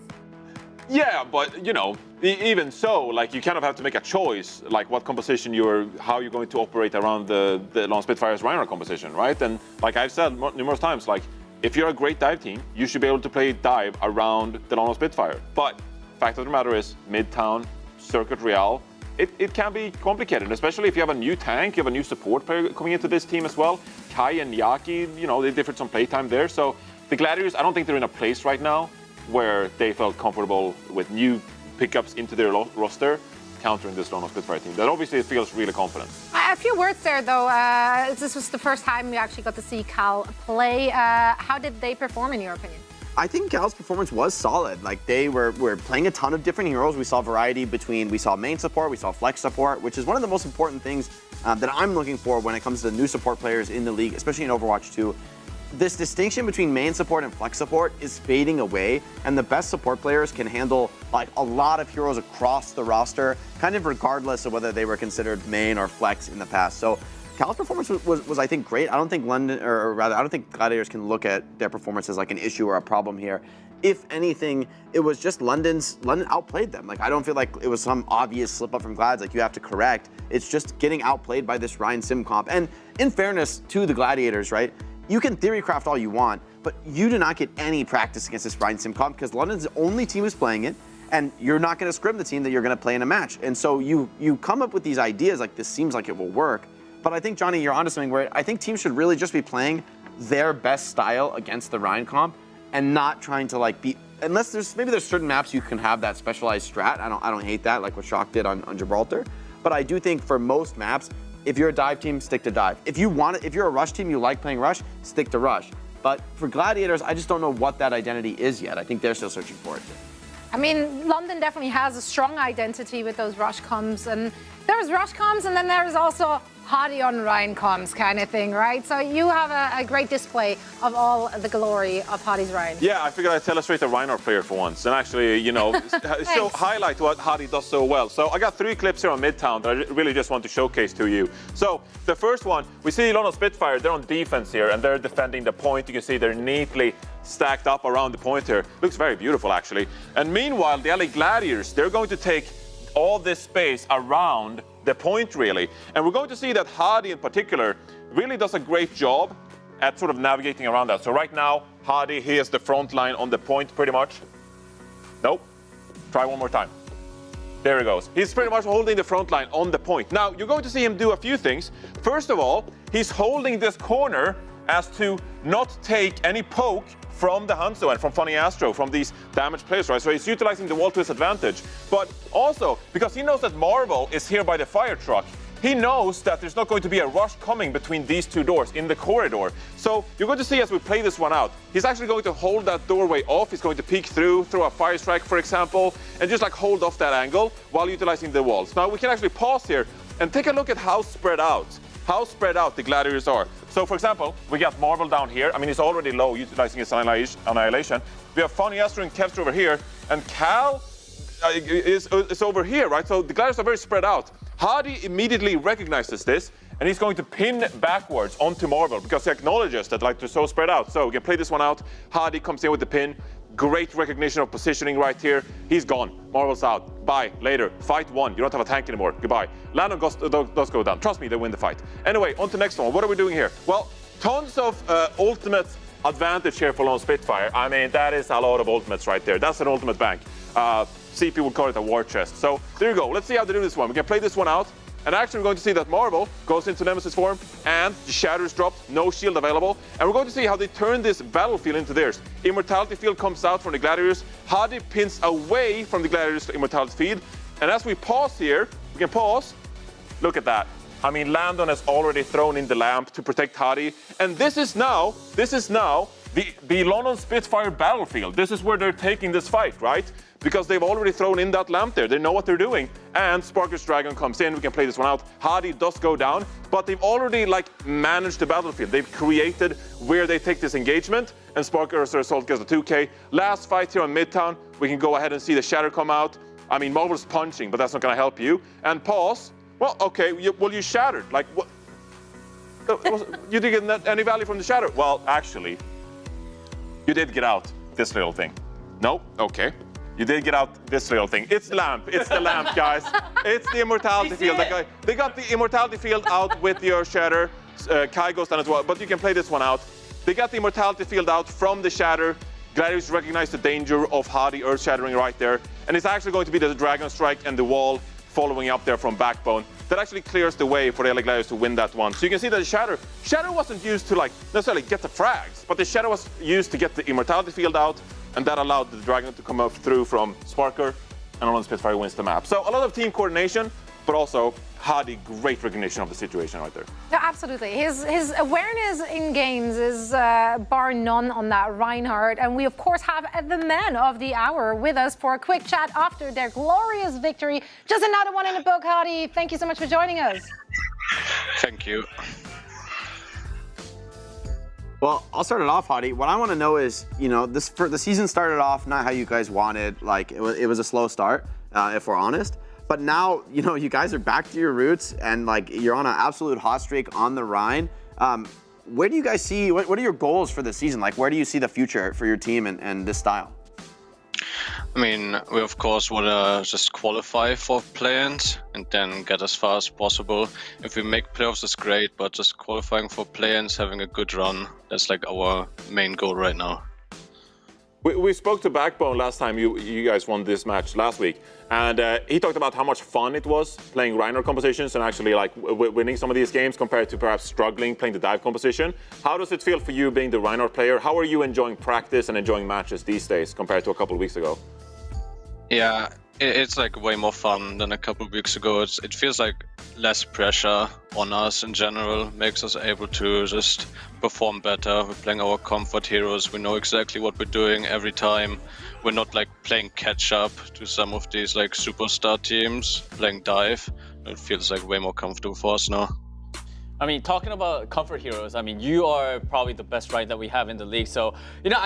Yeah, but you know, even so, like you kind of have to make a choice, like what composition how you're going to operate around the Lone Spitfire's Reinhardt composition, right? And like I've said numerous times, like if you're a great dive team, you should be able to play dive around the Lone Spitfire. But fact of the matter is, Midtown, Circuit Royale, it can be complicated, especially if you have a new tank, you have a new support player coming into this team as well. Kai and Yaki, you know, they differed some playtime there. So the Gladiators, I don't think they're in a place right now where they felt comfortable with new pickups into their roster, countering this Lone Spitfire team. That obviously feels really confident. A few words there, though. This was the first time we actually got to see Cal play. How did they perform, in your opinion? I think Cal's performance was solid. Like they were playing a ton of different heroes. We saw variety we saw main support, we saw flex support, which is one of the most important things that I'm looking for when it comes to new support players in the league, especially in Overwatch 2. This distinction between main support and flex support is fading away, and the best support players can handle like a lot of heroes across the roster, kind of regardless of whether they were considered main or flex in the past. So Cal's performance was I think great. I don't think London, or rather, I don't think Gladiators can look at their performance as like an issue or a problem here. If anything, it was just London outplayed them. Like I don't feel like it was some obvious slip up from Glads like you have to correct. It's just getting outplayed by this Ryan Sim comp. And in fairness to the Gladiators, right? you can theory craft all you want, but you do not get any practice against this Rhine Sim comp because London's the only team who's playing it, and you're not going to scrim the team that you're going to play in a match. And so you come up with these ideas like this seems like it will work. But I think, Johnny, you're onto something where I think teams should really just be playing their best style against the Rhine comp and not trying to like be, unless there's certain maps you can have that specialized strat. I don't hate that, like what Shock did on Gibraltar. But I do think for most maps, if you're a dive team, stick to dive. If you're a rush team, you like playing rush, stick to rush. But for Gladiators, I just don't know what that identity is yet. I think they're still searching for it. I mean, London definitely has a strong identity with those rush comms, and there's rush comms, and then there's also Hadi on Rhine comms kind of thing, right? So you have a great display of all the glory of Hadi's Rhine. Yeah, I figured I'd illustrate a Rhino player for once and actually, highlight what Hadi does so well. So I got 3 clips here on Midtown that I really just want to showcase to you. So the first one, we see London Spitfire, they're on defense here and they're defending the point. You can see they're neatly stacked up around the point here. Looks very beautiful, actually. And meanwhile, the LA Gladiators, they're going to take all this space around the point, really. And we're going to see that Hadi in particular really does a great job at sort of navigating around that. So right now, Hadi, he is the front line on the point pretty much. Nope. Try one more time. There he goes. He's pretty much holding the front line on the point. Now, you're going to see him do a few things. First of all, he's holding this corner as to not take any poke from the Hanzo and from Funny Astro, from these damaged players, right? So he's utilizing the wall to his advantage. But also, because he knows that Marvel is here by the fire truck, he knows that there's not going to be a rush coming between these 2 doors in the corridor. So you're going to see as we play this one out, he's actually going to hold that doorway off. He's going to peek through a fire strike, for example, and just like hold off that angle while utilizing the walls. Now we can actually pause here and take a look at how spread out the Gladiators are. So for example, we got Marvel down here. I mean, he's already low, utilizing his Annihilation. We have Funny Astro and Kevster over here, and Cal is over here, right? So the Gladiators are very spread out. Hadi immediately recognizes this, and he's going to pin backwards onto Marvel because he acknowledges that like they're so spread out. So we can play this one out. Hadi comes in with the pin. Great recognition of positioning right here. He's gone. Marvel's out. Bye. Later. Fight 1. You don't have a tank anymore. Goodbye. Landon does go down. Trust me, they win the fight. Anyway, on to the next one. What are we doing here? Well, tons of ultimate advantage here for Lone Spitfire. I mean, that is a lot of ultimates right there. That's an ultimate bank. CP would call it a war chest. So there you go. Let's see how they do this one. We can play this one out. And actually, we're going to see that Marvel goes into Nemesis form, and the Shatter is dropped, no shield available. And we're going to see how they turn this battlefield into theirs. Immortality Field comes out from the Gladiators. Hadi pins away from the Gladiators' Immortality Field. And as we pause here, we can pause. Look at that. I mean, Landon has already thrown in the lamp to protect Hadi. And this is now the London Spitfire battlefield. This is where they're taking this fight, right? Because they've already thrown in that lamp there. They know what they're doing. And Sparker's Dragon comes in. We can play this one out. Hadi does go down, but they've already managed the battlefield. They've created where they take this engagement, and Sparker's Assault gets a 2K. Last fight here on Midtown. We can go ahead and see the Shatter come out. I mean, Marvel's punching, but that's not gonna help you. And pause. Well, okay, you shattered. Like, what? You didn't get any value from the Shatter? Well, actually, you did get out this little thing. Nope, okay. You did get out this little thing. It's lamp. It's the lamp, guys. It's the Immortality Field. They got the Immortality Field out with your Shatter. Kai goes down as well, but you can play this one out. They got the Immortality Field out from the Shatter. Gladiators recognize the danger of Hadi Earth Shattering right there. And it's actually going to be the Dragon Strike and the wall following up there from Backbone. That actually clears the way for the LA Gladiators to win that one. So you can see that the Shatter wasn't used to necessarily get the frags, but the Shatter was used to get the Immortality Field out, and that allowed the Dragon to come up through from Sparker, and London Spitfire wins the map. So a lot of team coordination, but also Hadi, great recognition of the situation right there. Yeah, absolutely. His awareness in games is bar none on that Reinhardt. And we, of course, have the man of the hour with us for a quick chat after their glorious victory. Just another one in the book, Hadi. Thank you so much for joining us. Thank you. Well, I'll start it off, Hadi. What I want to know is, the season started off not how you guys wanted. Like, it was a slow start, if we're honest. But now, you guys are back to your roots, and you're on an absolute hot streak on the Rhine. Where do you guys see? What are your goals for the season? Where do you see the future for your team and this style? I mean, we of course want to just qualify for play-ins and then get as far as possible. If we make playoffs, that's great, but just qualifying for play-ins, having a good run, that's like our main goal right now. We spoke to Backbone last time you guys won this match last week, and he talked about how much fun it was playing Reiner compositions and actually like winning some of these games compared to perhaps struggling playing the dive composition. How does it feel for you being the Reiner player? How are you enjoying practice and enjoying matches these days compared to a couple of weeks ago? Yeah, it's like way more fun than a couple of weeks ago. It feels like less pressure on us in general, makes us able to just perform better. We're playing our comfort heroes. We know exactly what we're doing every time. We're not like playing catch up to some of these like superstar teams playing dive. It feels like way more comfortable for us now. I mean, talking about comfort heroes, I mean, you are probably the best Ryan that we have in the league. So, you know,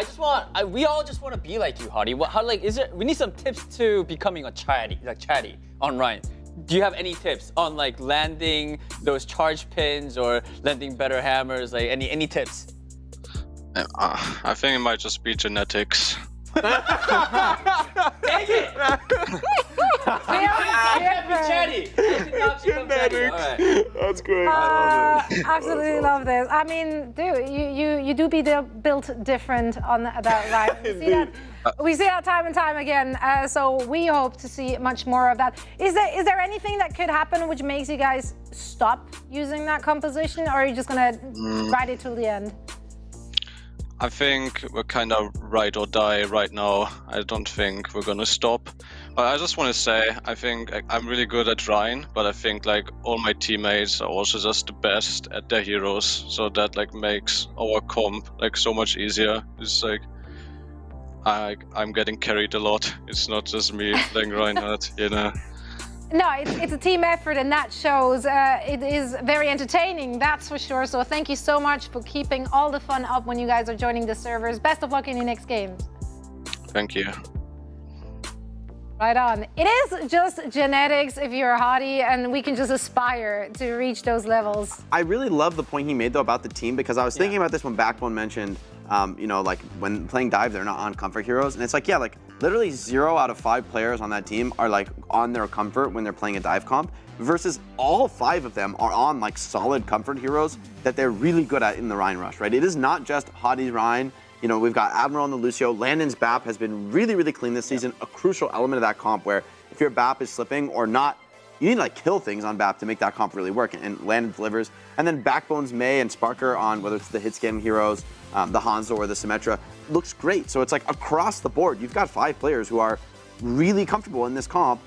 we all just want to be like you, Hadi. We need some tips to becoming a chatty on Ryan. Do you have any tips on like landing those charge pins or landing better hammers? Like any tips? I think it might just be genetics. Dang it! That's great. Absolutely love this. I mean, dude, you do be built different on that, right? We see that time and time again. So we hope to see much more of that. Is there anything that could happen which makes you guys stop using that composition, or are you just gonna ride it till the end? I think we're kind of ride or die right now. I don't think we're gonna stop. But I just want to say, I think I'm really good at Ryan, but I think like all my teammates are also just the best at their heroes. So that like makes our comp like so much easier. It's like I'm getting carried a lot. It's not just me playing Reinhardt, you know. No, it's a team effort, and that shows. It is very entertaining, that's for sure. So thank you so much for keeping all the fun up when you guys are joining the servers. Best of luck in your next games. Thank you. Right on. It is just genetics if you're a hottie, and we can just aspire to reach those levels. I really love the point he made, though, about the team, because I was thinking about this when Backbone mentioned, you know, like when playing dive, they're not on comfort heroes. And it's like, yeah, like literally 0 out of 5 players on that team are like on their comfort when they're playing a dive comp, versus all 5 of them are on like solid comfort heroes that they're really good at in the Rhine rush, right? It is not just Hadi's Rhine. You know, we've got Admiral on the Lucio. Landon's BAP has been really, really clean this season. A crucial element of that comp where if your BAP is slipping or not, you need to like kill things on BAP to make that comp really work, and Landon delivers. And then Backbone's May and Sparker on whether it's the hit scan heroes, the Hanzo or the Symmetra, looks great. So it's like across the board, you've got 5 players who are really comfortable in this comp.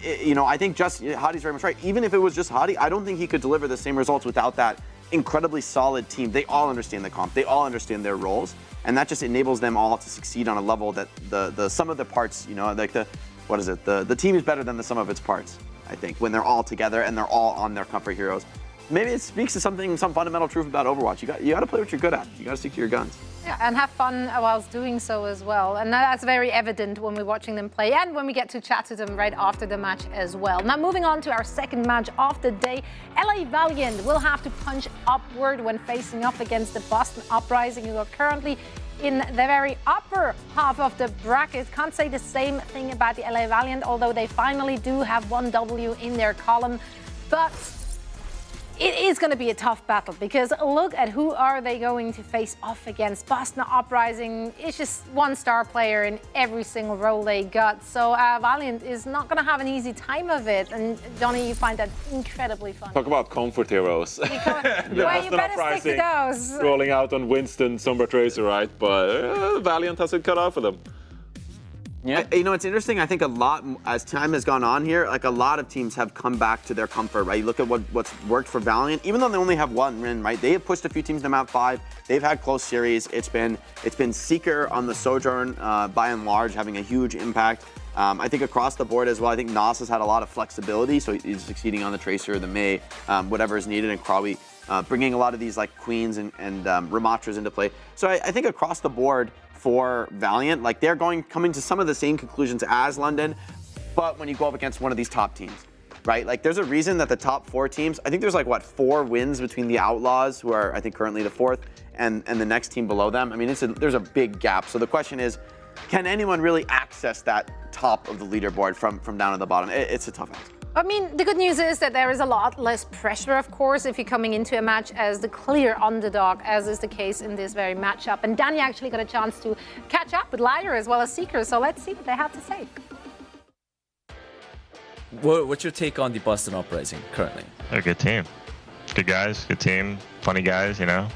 You know, I think just Hadi's very much right. Even if it was just Hadi, I don't think he could deliver the same results without that incredibly solid team. They all understand the comp. They all understand their roles. And that just enables them all to succeed on a level that the sum of the parts, you know, like the team is better than the sum of its parts, I think, when they're all together and they're all on their comfort heroes. Maybe it speaks to some fundamental truth about Overwatch. You got to play what you're good at. You got to stick to your guns. Yeah, and have fun whilst doing so as well. And that's very evident when we're watching them play and when we get to chat to them right after the match as well. Now, moving on to our second match of the day, LA Valiant will have to punch upward when facing up against the Boston Uprising, who are currently in the very upper half of the bracket. Can't say the same thing about the LA Valiant, although they finally do have 1 W in their column. But it is going to be a tough battle, because look at who are they going to face off against. Boston Uprising is just 1-star player in every single role they got. So Valiant is not going to have an easy time of it. And Johnny, you find that incredibly fun. Talk about comfort heroes. Well, you better stick to those. Rolling out on Winston, Sombra Tracer, right? But Valiant has it cut out for them. Yeah. You know, it's interesting. I think a lot, as time has gone on here, like a lot of teams have come back to their comfort, right? You look at what's worked for Valiant, even though they only have 1 win, right? They have pushed a few teams to map 5. They've had close series. It's been Seeker on the Sojourn, by and large, having a huge impact. I think across the board as well, I think Nas has had a lot of flexibility, so he's succeeding on the Tracer, the May, whatever is needed, and Krawi bringing a lot of these like Queens and Ramatras into play. So I think across the board, for Valiant, like they're coming to some of the same conclusions as London, but when you go up against one of these top teams, right? Like there's a reason that the top 4 teams, I think there's like what, 4 wins between the Outlaws, who are I think currently the 4th, and the next team below them. I mean, there's a big gap. So the question is, can anyone really access that top of the leaderboard from down at the bottom? It's a tough ask. I mean, the good news is that there is a lot less pressure, of course, if you're coming into a match as the clear underdog, as is the case in this very matchup. And Danny actually got a chance to catch up with Liger as well as Seeker, so let's see what they have to say. What's your take on the Boston Uprising currently? They're a good team. Good guys, good team, funny guys, you know.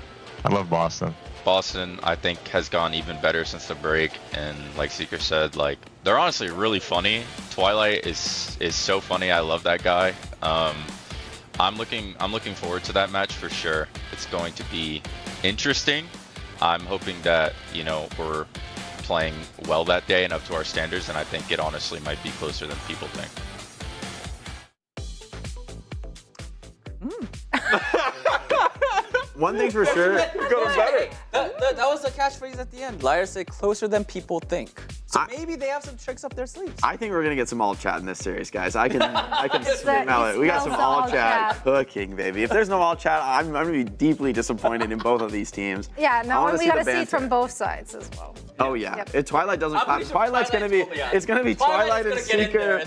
I love Boston. Boston, I think, has gone even better since the break, and like Seeker said, like they're honestly really funny. Twilight is so funny. I love that guy. I'm looking forward to that match for sure. It's going to be interesting. I'm hoping that, you know, we're playing well that day and up to our standards, and I think it honestly might be closer than people think. One thing's for sure. That was the catchphrase at the end. Liar said closer than people think. So maybe they have some tricks up their sleeves. I think we're gonna get some all chat in this series, guys. I can smell it. We got some all chat cooking, baby. If there's no all chat, I'm gonna be deeply disappointed in both of these teams. Yeah, no, and we gotta see it from both sides as well. Oh yeah, if Twilight doesn't clap, Twilight's gonna be. It's gonna be Twilight and Seeker.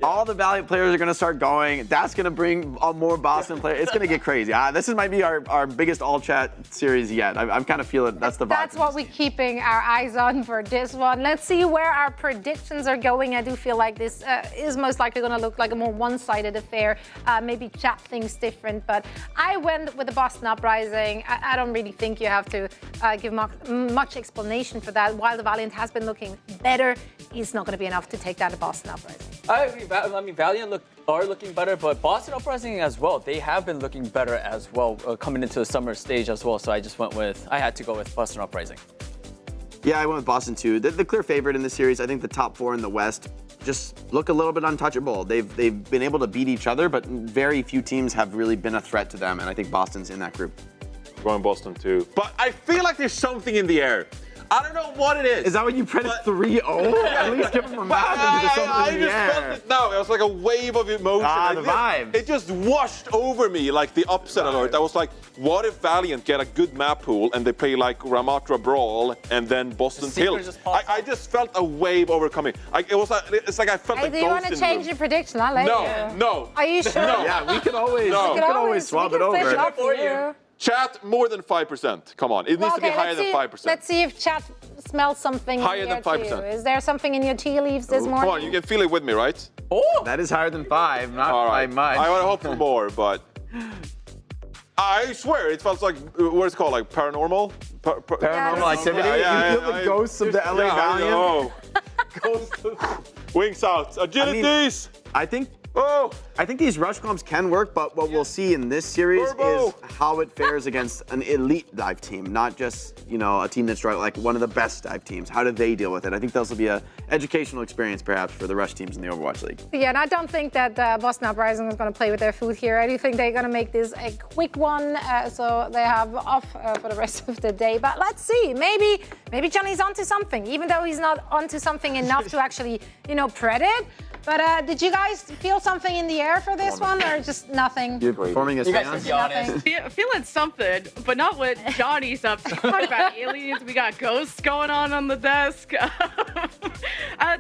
All the Valiant players are gonna start going. That's gonna bring more Boston players. It's gonna get crazy. This might be our biggest all chat series yet. I'm kind of feeling that's the vibe. That's what we're keeping our eyes on for this one. Let's see where our predictions are going. I do feel like this is most likely going to look like a more one-sided affair. Maybe chat things different, but I went with the Boston Uprising. I don't really think you have to give much explanation for that. While the Valiant has been looking better, it's not going to be enough to take down the Boston Uprising. I agree. I mean, Valiant are looking better, but Boston Uprising as well. They have been looking better as well, coming into the summer stage as well. So I had to go with Boston Uprising. Yeah, I went with Boston too. The clear favorite in the series. I think the top four in the West just look a little bit untouchable. They've been able to beat each other, but very few teams have really been a threat to them, and I think Boston's in that group. I'm going Boston too. But I feel like there's something in the air. I don't know what it is. Is that what you predict 3-0? At least give them a match and something in the air. I just felt it now. It was like a wave of emotion. The vibe. It just washed over me like the upset alert. I was like, what if Valiant get a good map pool and they play like Ramatra Brawl and then Boston Hill? I just felt a wave overcoming. It's like I felt like do you want to change your prediction? I'll let you. No. Are you sure? No. Yeah, we can always swap it over. For you. Chat more than 5%. Come on, it needs to be higher than 5%. Let's see if chat smells something higher in than 5%. Is there something in your tea leaves this morning? Come on, you can feel it with me, right? Oh, that is higher than 5, not by much. I would hope for more, but I swear it felt like what is it called, like paranormal? Paranormal activity. Yeah, you feel the ghosts of the LA Valiant. Wings out, agilities. I think these rush comps can work, but what we'll see in this series is how it fares against an elite dive team, not just, you know, a team that's like one of the best dive teams. How do they deal with it? I think this will be an educational experience, perhaps, for the rush teams in the Overwatch League. Yeah, and I don't think that Boston Uprising is going to play with their food here. I do think they're going to make this a quick one, so they have off for the rest of the day. But let's see. Maybe Johnny's onto something, even though he's not onto something enough to actually, you know, pred it. But did you guys feel something in the air for this one, or just nothing? You're performing as fans? Feeling something, but not what Johnny's up to. Talk about aliens. We got ghosts going on the desk.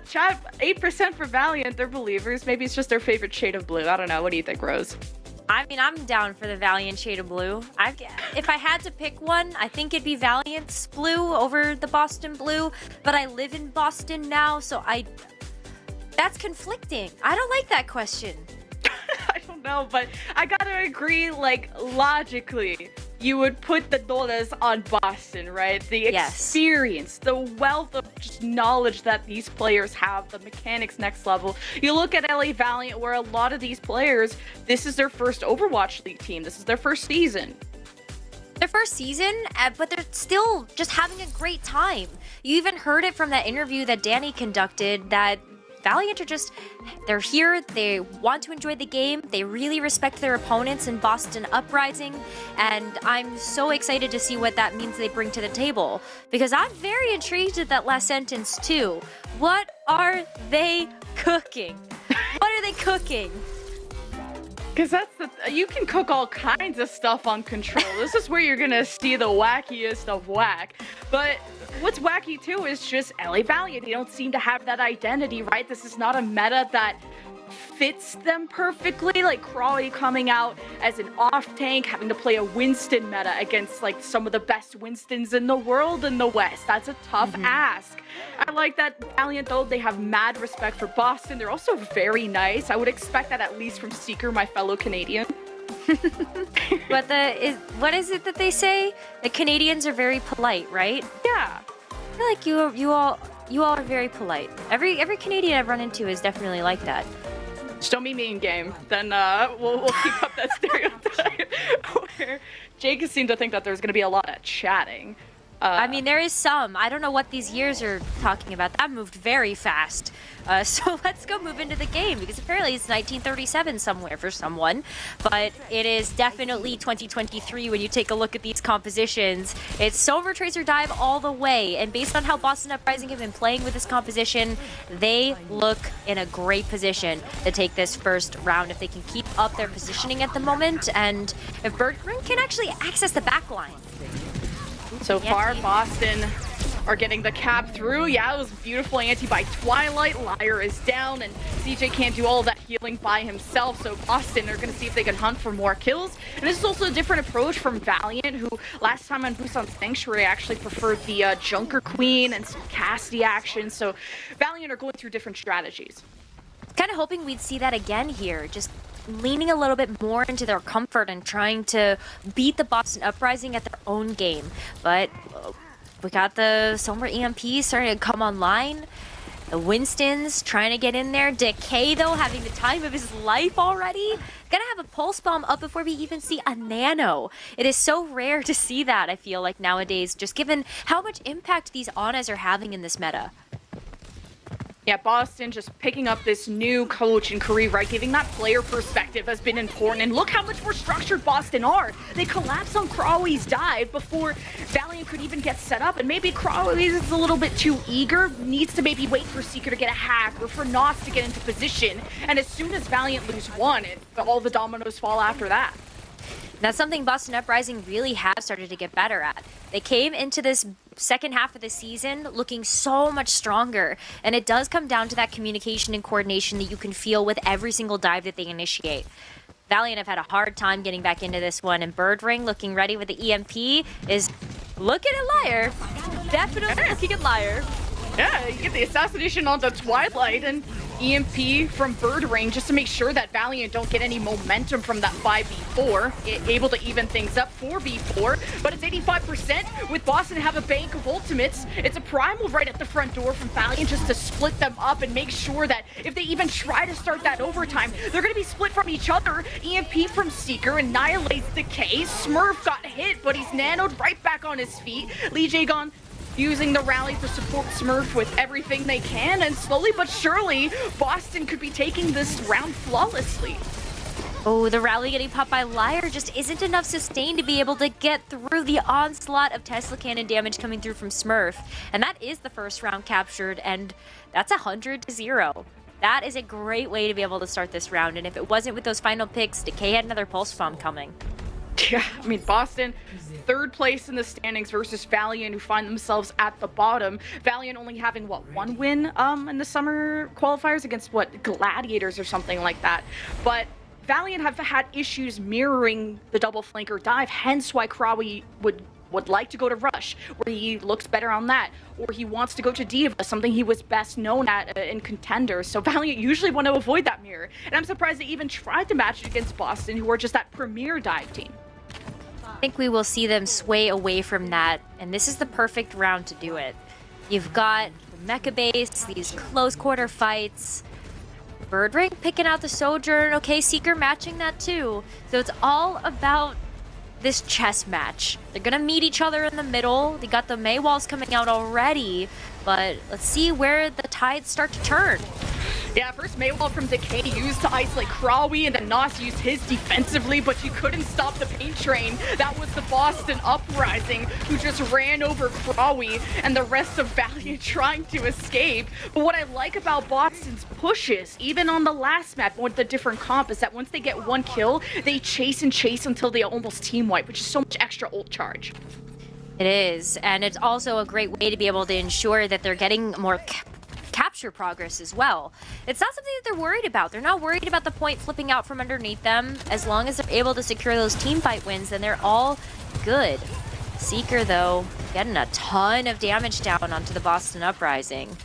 Chat, 8% for Valiant. They're believers. Maybe it's just their favorite shade of blue. I don't know. What do you think, Rose? I mean, I'm down for the Valiant shade of blue. If I had to pick one, I think it'd be Valiant's blue over the Boston blue. But I live in Boston now, so that's conflicting. I don't like that question. I don't know, but I gotta agree, like, logically, you would put the dollars on Boston, right? The experience, the wealth of just knowledge that these players have, the mechanics next level. You look at LA Valiant, where a lot of these players, this is their first Overwatch League team. This is their first season. Their first season, but they're still just having a great time. You even heard it from that interview that Danny conducted, that Valiant they're here, they want to enjoy the game, they really respect their opponents in Boston Uprising, and I'm so excited to see what that means they bring to the table, because I'm very intrigued at that last sentence too. What are they cooking? What are they cooking? Because that's you can cook all kinds of stuff on Control. This is where you're gonna see the wackiest of whack. But what's wacky too is just LA Valiant. They don't seem to have that identity, right? This is not a meta that fits them perfectly. Like Crawley coming out as an off tank, having to play a Winston meta against like some of the best Winstons in the world in the West. That's a tough ask. I like that Valiant though. They have mad respect for Boston. They're also very nice. I would expect that at least from Seeker, my fellow Canadian. But what is it that they say? The Canadians are very polite, right? Yeah. I feel like you all are very polite. Every Canadian I've run into is definitely like that. Just don't be me in game, then we'll keep up that stereotype. Where Jake seemed to think that there's going to be a lot of chatting. I mean, there is some. I don't know what these years are talking about. That moved very fast. So let's go move into the game, because apparently it's 1937 somewhere for someone. But it is definitely 2023 when you take a look at these compositions. It's Silver Tracer Dive all the way. And based on how Boston Uprising have been playing with this composition, they look in a great position to take this first round if they can keep up their positioning at the moment. And if Bergman can actually access the back line. So far, Boston are getting the cap through. Yeah, it was beautiful anti by Twilight. Liar is down, and CJ can't do all that healing by himself. So Boston are going to see if they can hunt for more kills. And this is also a different approach from Valiant, who last time on Busan Sanctuary actually preferred the Junker Queen and some Cassidy action. So Valiant are going through different strategies. Kind of hoping we'd see that again here. Just leaning a little bit more into their comfort and trying to beat the Boston Uprising at their own game. But we got the Somer EMP starting to come online. The Winstons trying to get in there. Decay, though, having the time of his life already. Gonna have a pulse bomb up before we even see a nano. It is so rare to see that, I feel like, nowadays, just given how much impact these Anas are having in this meta. Yeah, Boston just picking up this new coach in Curry, right? Giving that player perspective has been important. And look how much more structured Boston are. They collapse on Crawley's dive before Valiant could even get set up. And maybe Crawley is a little bit too eager, needs to maybe wait for Seeker to get a hack or for Nos to get into position. And as soon as Valiant lose one, all the dominoes fall after that. That's something Boston Uprising really have started to get better at. They came into this second half of the season looking so much stronger, and it does come down to that communication and coordination that you can feel with every single dive that they initiate. Valiant have had a hard time getting back into this one, and Birdring looking ready with the EMP is looking at Liar. Definitely looking at Liar. Yeah, you get the assassination onto Twilight and EMP from Birdring just to make sure that Valiant don't get any momentum from that 5v4. Able to even things up 4v4, but it's 85% with Boston have a bank of ultimates. It's a primal right at the front door from Valiant just to split them up and make sure that if they even try to start that overtime, they're going to be split from each other. EMP from Seeker annihilates Decay. Smurf got hit, but he's nanoed right back on his feet. Lee Jaegon using the rally to support Smurf with everything they can, and slowly but surely, Boston could be taking this round flawlessly. Oh, the rally getting popped by Liar just isn't enough sustain to be able to get through the onslaught of Tesla cannon damage coming through from Smurf. And that is the first round captured, and that's 100-0. That is a great way to be able to start this round, and if it wasn't with those final picks, Decay had another pulse bomb coming. Yeah, I mean, Boston, third place in the standings versus Valiant, who find themselves at the bottom. Valiant only having, what, one win in the summer qualifiers against, what, Gladiators or something like that. But Valiant have had issues mirroring the double flanker dive, hence why Krawi would like to go to Rush, where he looks better on that, or he wants to go to Diva, something he was best known at in Contenders. So Valiant usually want to avoid that mirror. And I'm surprised they even tried to match it against Boston, who are just that premier dive team. I think we will see them sway away from that, and this is the perfect round to do it. You've got the mecha base, these close quarter fights, Birdring picking out the Sojourn, okay, Seeker matching that too. So it's all about this chess match. They're gonna meet each other in the middle. They got the Mei walls coming out already, but let's see where the tides start to turn. Yeah, first Maywall from Decay used to isolate Krawi, and then Nos used his defensively, but you couldn't stop the paint train. That was the Boston Uprising, who just ran over Krawi and the rest of Valiant trying to escape. But what I like about Boston's pushes, even on the last map with the different comp, is that once they get one kill, they chase and chase until they almost team wipe, which is so much extra ult charge. It is, and it's also a great way to be able to ensure that they're getting more capture progress as well. It's not something that they're worried about. They're not worried about the point flipping out from underneath them. As long as they're able to secure those team fight wins, then they're all good. Seeker, though, getting a ton of damage down onto the Boston Uprising.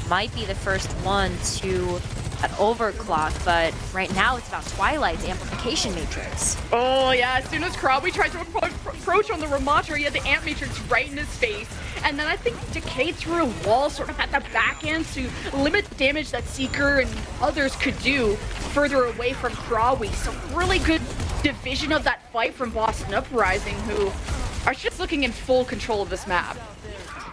Might be the first one to an overclock, but right now it's about Twilight's amplification matrix. Oh yeah, as soon as Krawi tried to approach on the Ramatra, he had the amp matrix right in his face. And then I think Decay threw a wall sort of at the back end to limit the damage that Seeker and others could do further away from Krawi. So really good division of that fight from Boston Uprising, who are just looking in full control of this map.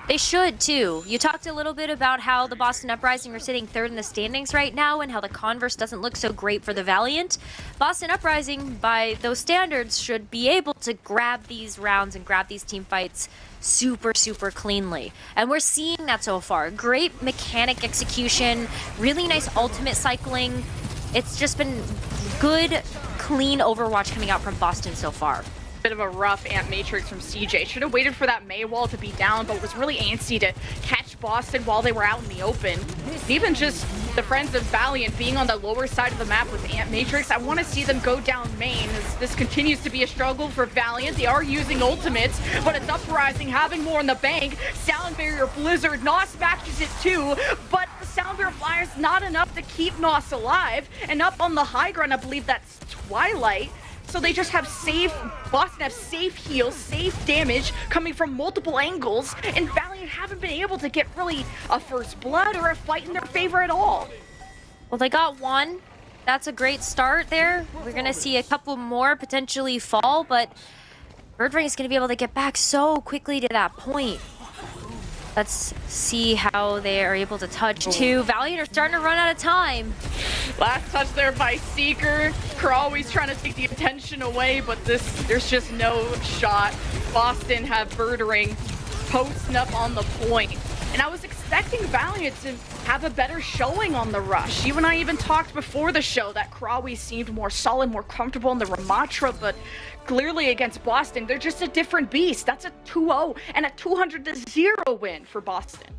They should, too. You talked a little bit about how the Boston Uprising are sitting third in the standings right now and how the converse doesn't look so great for the Valiant. Boston Uprising, by those standards, should be able to grab these rounds and grab these team fights super, super cleanly. And we're seeing that so far. Great mechanic execution, really nice ultimate cycling. It's just been good, clean Overwatch coming out from Boston so far. Bit of a rough amp matrix from CJ. Should have waited for that Mei wall to be down, but was really antsy to catch Boston while they were out in the open. Even just the friends of Valiant being on the lower side of the map with amp matrix, I want to see them go down main, as this continues to be a struggle for Valiant. They are using ultimates, but it's Uprising having more in the bank. Sound Barrier, Blizzard, Nos matches it too, but the Sound Barrier Flyers not enough to keep Nos alive. And up on the high ground, I believe that's Twilight. So they just have Boston have safe heals, safe damage coming from multiple angles, and Valiant haven't been able to get really a first blood or a fight in their favor at all. Well, they got one. That's a great start there. We're going to see a couple more potentially fall, but Birdring is going to be able to get back so quickly to that point. Let's see how they are able to touch two. Valiant are starting to run out of time. Last touch there by Seeker. Krawi's trying to take the attention away, but there's just no shot. Boston have Birdring posting up on the point. And I was expecting Valiant to have a better showing on the rush. You and I even talked before the show that Krawi seemed more solid, more comfortable in the Ramatra, but clearly against Boston, they're just a different beast. That's a 2-0 and a 200-0 win for Boston.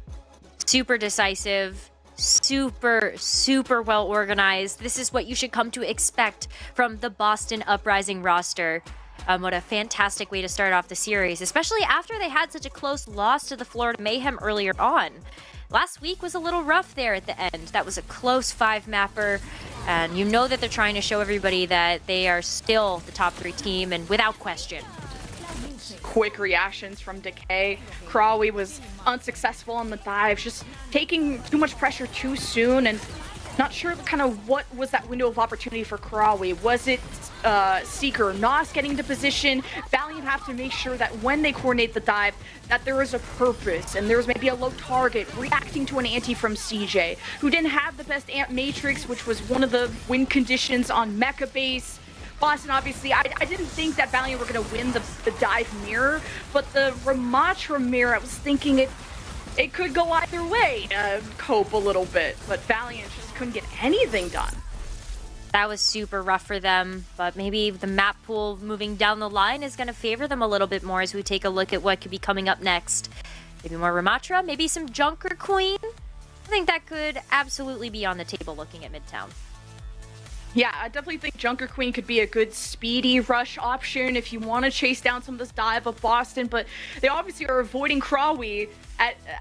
Super decisive, super, super well organized. This is what you should come to expect from the Boston Uprising roster. What a fantastic way to start off the series, especially after they had such a close loss to the Florida Mayhem earlier on. Last week was a little rough there at the end. That was a close 5-mapper, and you know that they're trying to show everybody that they are still the top 3 team, and without question. Quick reactions from Decay. Krawi was unsuccessful on the dives, just taking too much pressure too soon, and not sure kind of what was that window of opportunity for Krawi. Was it Seeker or Nos getting into position? Valiant have to make sure that when they coordinate the dive, that there is a purpose, and there's maybe a low target, reacting to an anti from CJ, who didn't have the best amp matrix, which was one of the win conditions on Mecha base. Boston, obviously, I didn't think that Valiant were going to win the dive mirror, but the Ramatra mirror, I was thinking it could go either way, cope a little bit, but Valiant just couldn't get anything done. That was super rough for them, but maybe the map pool moving down the line is going to favor them a little bit more as we take a look at what could be coming up next. Maybe more Ramatra, maybe some Junker Queen. I think that could absolutely be on the table looking at Midtown. Yeah, I definitely think Junker Queen could be a good speedy rush option if you want to chase down some of this dive of Boston, but they obviously are avoiding Krawi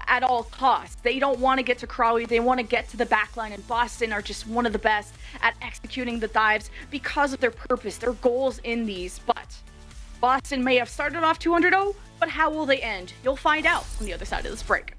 at all costs. They don't want to get to Krawi, they want to get to the backline, and Boston are just one of the best at executing the dives because of their purpose, their goals in these. But Boston may have started off 200-0, but how will they end? You'll find out on the other side of this break.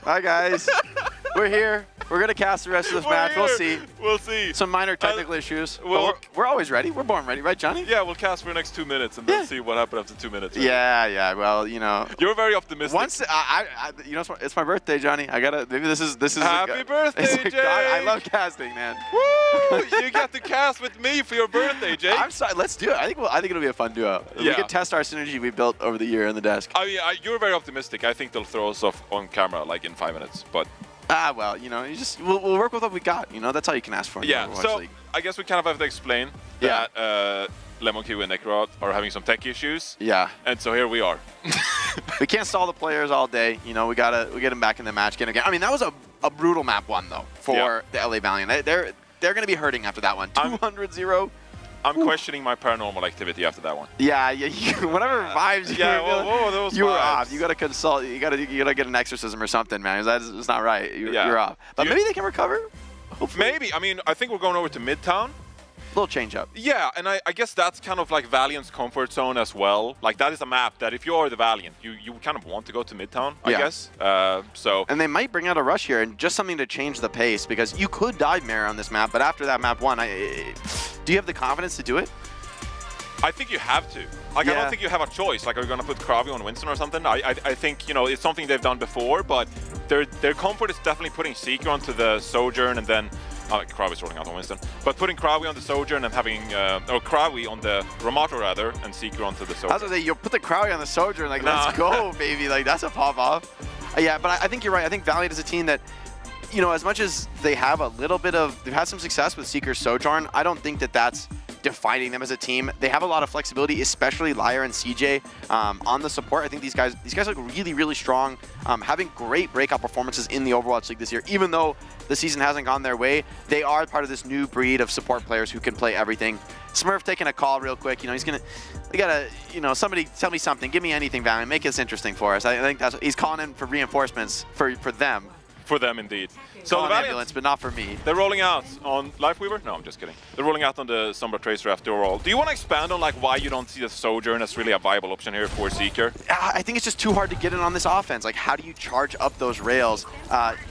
Bye, guys. We're here. We're going to cast the rest of this match. We'll see. We'll see. Some minor technical issues. Well, we're always ready. We're born ready, right, Johnny? Yeah, we'll cast for the next 2 minutes and then see what happens after 2 minutes. Right? Yeah. Well, you know. You're very optimistic. Once you know, it's my birthday, Johnny. I gotta. Maybe this is. Happy birthday, Jake! I love casting, man. Woo! You got to cast with me for your birthday, Jake. I'm sorry. Let's do it. I think it'll be a fun duo. Yeah. We can test our synergy we built over the year in the desk. I mean, you're very optimistic. I think they'll throw us off on camera like in 5 minutes, but. Well, you know, we'll work with what we got. You know, that's all you can ask for. In the Overwatch so League. I guess we kind of have to explain that Lemon Q and Necrot are having some tech issues. Yeah. And so here we are. We can't stall the players all day. You know, we get them back in the match again. I mean, that was a brutal map one though for the LA Valiant. They're going to be hurting after that one. 200-0. I'm questioning my paranormal activity after that one. Yeah, whatever vibes you were off. You got to consult. You got to get an exorcism or something, man. That's not right. You're off. But maybe they can recover. Hopefully. Maybe. I mean, I think we're going over to Midtown. Little change up. Yeah, and I guess that's kind of like Valiant's comfort zone as well. Like that is a map that if you are the Valiant, you kind of want to go to Midtown, I guess. And they might bring out a rush here and just something to change the pace because you could dive Mare on this map, but after that map one, do you have the confidence to do it? I think you have to. Like I don't think you have a choice. Like are you gonna put Krabi on Winston or something? I think it's something they've done before, but their comfort is definitely putting Seeker onto the Sojourn and then. Krabi's rolling out on Winston. But putting Krabi on the Sojourn and having, or Krabi on the Ramato rather, and Seeker onto the Sojourn. I was gonna say, you'll put the Krabi on the Sojourn, like, let's go, baby. Like, that's a pop-off. Yeah, but I think you're right. I think Valiant is a team that, you know, as much as they have they've had some success with Seeker's Sojourn, I don't think that's defining them as a team. They have a lot of flexibility, especially Lyre and CJ on the support. I think these guys look really, really strong, having great breakout performances in the Overwatch League this year. Even though the season hasn't gone their way, they are part of this new breed of support players who can play everything. Smurf taking a call real quick. You know, we gotta, you know, somebody tell me something. Give me anything, Valiant. Make this interesting for us. I think that's he's calling in for reinforcements for them. For them, indeed. So the Valiant, ambulance, but not for me. They're rolling out on Lifeweaver? No, I'm just kidding. They're rolling out on the Sombra Tracer after all. Do you want to expand on like why you don't see the Sojourn as really a viable option here for Seeker? I think it's just too hard to get in on this offense. Like, how do you charge up those rails?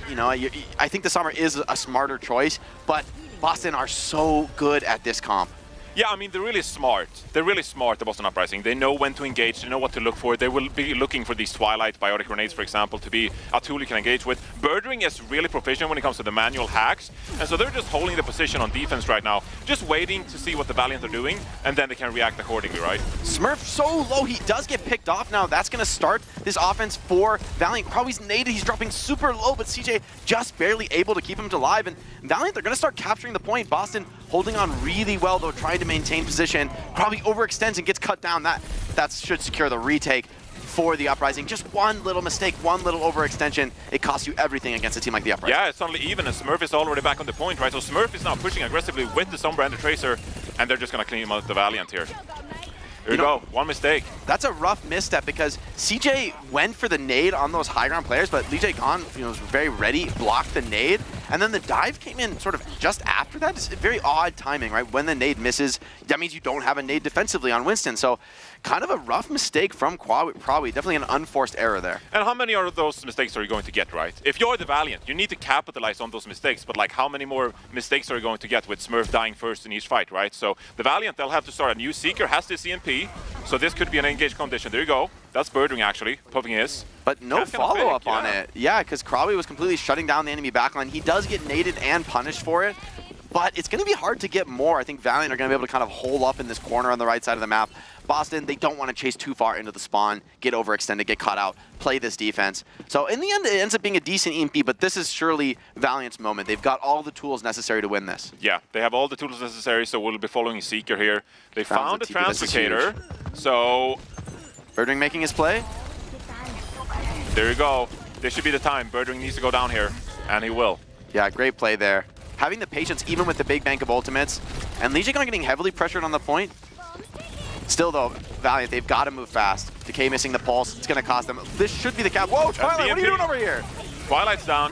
You know, I think the Summer is a smarter choice, but Boston are so good at this comp. Yeah, I mean, they're really smart. They're really smart, the Boston Uprising. They know when to engage, they know what to look for. They will be looking for these Twilight Biotic Grenades, for example, to be a tool you can engage with. Birdring is really proficient when it comes to the manual hacks, and so they're just holding the position on defense right now, just waiting to see what the Valiant are doing, and then they can react accordingly, right? Smurf so low, he does get picked off now. That's going to start this offense for Valiant. Krabi's naded, he's dropping super low, but CJ just barely able to keep him alive, and Valiant, they're going to start capturing the point. Boston holding on really well, though, trying to maintain position. Krabi overextends and gets cut down. That should secure the retake for the Uprising. Just one little mistake, one little overextension, it costs you everything against a team like the Uprising. Yeah, it's suddenly even, and Smurf is already back on the point, right? So Smurf is now pushing aggressively with the Sombra and the Tracer, and they're just going to clean him out the Valiant here. There you go, one mistake. That's a rough misstep because CJ went for the nade on those high ground players, but Lee Gon, was very ready, blocked the nade, and then the dive came in sort of just after that. It's very odd timing, right? When the nade misses, that means you don't have a nade defensively on Winston. So kind of a rough mistake from Krabi, definitely an unforced error there. And how many of those mistakes are you going to get, right? If you're the Valiant, you need to capitalize on those mistakes, but like how many more mistakes are you going to get with Smurf dying first in each fight, right? So the Valiant, they'll have to start a new Seeker, has this EMP, so this could be an engaged condition. There you go. That's Birdring actually, puffing his. But no follow-up on it. Yeah, because Krabi was completely shutting down the enemy backline. He does get naded and punished for it, but it's going to be hard to get more. I think Valiant are going to be able to kind of hole up in this corner on the right side of the map. Boston, they don't want to chase too far into the spawn, get overextended, get caught out, play this defense. So in the end, it ends up being a decent EMP, but this is surely Valiant's moment. They've got all the tools necessary to win this. Yeah, they have all the tools necessary, so we'll be following Seeker here. They found a Translocator, so... Birdring making his play. There you go. This should be the time. Birdring needs to go down here, and he will. Yeah, great play there. Having the patience, even with the big bank of ultimates, and Legion getting heavily pressured on the point. Still, though, Valiant, they've got to move fast. Decay missing the pulse. It's going to cost them. This should be the cap. Whoa, Twilight, what are you doing over here? Twilight's down,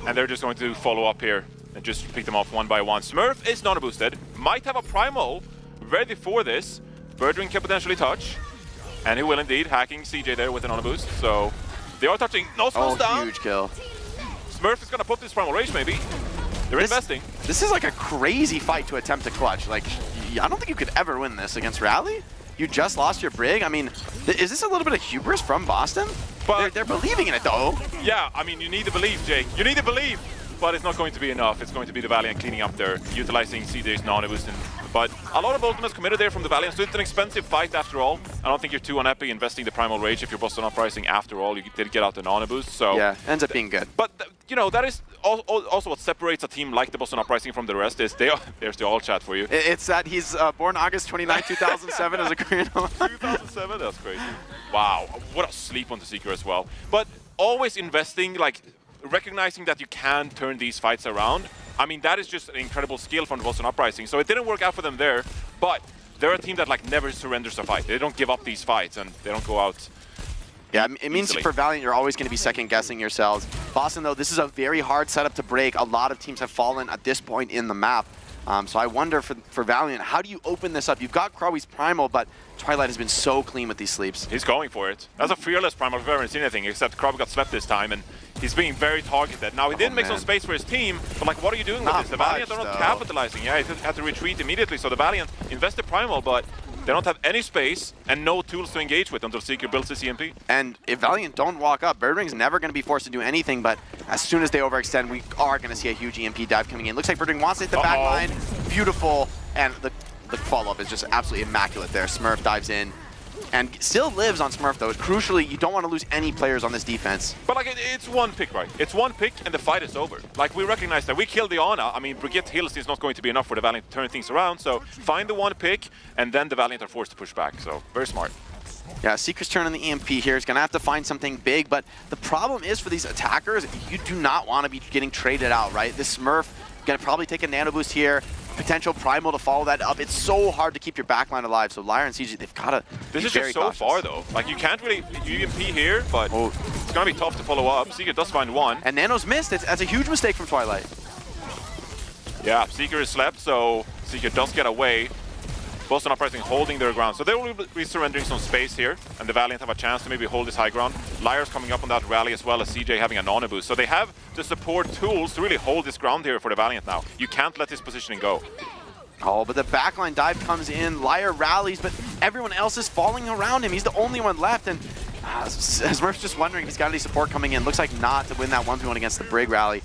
and they're just going to follow up here and just pick them off one by one. Smurf is nano-boosted. Might have a Primal ready for this. Birdring can potentially touch. And he will indeed, hacking CJ there with an nano-boost. So they are touching. No slows down. Huge kill. Smurf is gonna put this Primal Rage maybe. They're investing. This is like a crazy fight to attempt to clutch. Like, I don't think you could ever win this against Rally. You just lost your Brig. I mean, is this a little bit of hubris from Boston? But they're believing in it though. Yeah, I mean, you need to believe, Jake. You need to believe. But it's not going to be enough. It's going to be the Valiant cleaning up there, utilizing CJ's nano-boost. But a lot of ultimates committed there from the Valiant, so it's an expensive fight after all. I don't think you're too unhappy investing the Primal Rage if you're Boston Uprising after all. You did get out the nano-boost, so... Yeah, ends up being good. But, you know, that is also what separates a team like the Boston Uprising from the rest is there's the all chat for you. It's that he's born August 29, 2007 as a Korean. 2007? That's crazy. Wow, what a sleep on the Seeker as well. But always investing, like, recognizing that you can turn these fights around. I mean, that is just an incredible skill from the Boston Uprising. So it didn't work out for them there, but they're a team that like never surrenders a fight. They don't give up these fights and they don't go out. Yeah, it means easily. for Valiant, you're always going to be second guessing yourselves. Boston, though, this is a very hard setup to break. A lot of teams have fallen at this point in the map. So I wonder for Valiant, how do you open this up? You've got Krawi's Primal, but Twilight has been so clean with these sleeps. He's going for it. That's a fearless Primal if I've ever seen anything, except Krawi got slept this time, and he's being very targeted. Now, he didn't make some space for his team, but like, what are you doing with this? The Valiant are not capitalizing. Yeah, he had to retreat immediately, so the Valiant invested Primal, but they don't have any space and no tools to engage with until Seeker builds his EMP. And if Valiant don't walk up, Birdring's never going to be forced to do anything, but as soon as they overextend, we are going to see a huge EMP dive coming in. Looks like Birdring wants to hit the back line. Beautiful. And the follow-up is just absolutely immaculate there. Smurf dives in and still lives on Smurf, though. Crucially, you don't want to lose any players on this defense. But like, it's one pick, right? It's one pick and the fight is over. Like, we recognize that we killed the Ana. I mean, Brigitte Hills is not going to be enough for the Valiant to turn things around. So find the one pick and then the Valiant are forced to push back. So very smart. Yeah, Seeker's turn on the EMP here is going to have to find something big, but the problem is for these attackers, you do not want to be getting traded out, right? This Smurf going to probably take a nano boost here. Potential Primal to follow that up. It's so hard to keep your backline alive. So Lyra and CJ, they've got to This is just so far, though. Like, you can't really EMP here, but it's going to be tough to follow up. Seeker does find one. And Nano's missed. That's a huge mistake from Twilight. Yeah, Seeker is slept, so Seeker does get away. Boston Uprising holding their ground. So they will be surrendering some space here, and the Valiant have a chance to maybe hold this high ground. Lyra's coming up on that rally as well as CJ having a nano boost. So they have the support tools to really hold this ground here for the Valiant now. You can't let this positioning go. Oh, but the backline dive comes in. Lyra rallies, but everyone else is falling around him. He's the only one left, and Smurf's just wondering if he's got any support coming in. Looks like not to win that 1v1 against the Brig rally.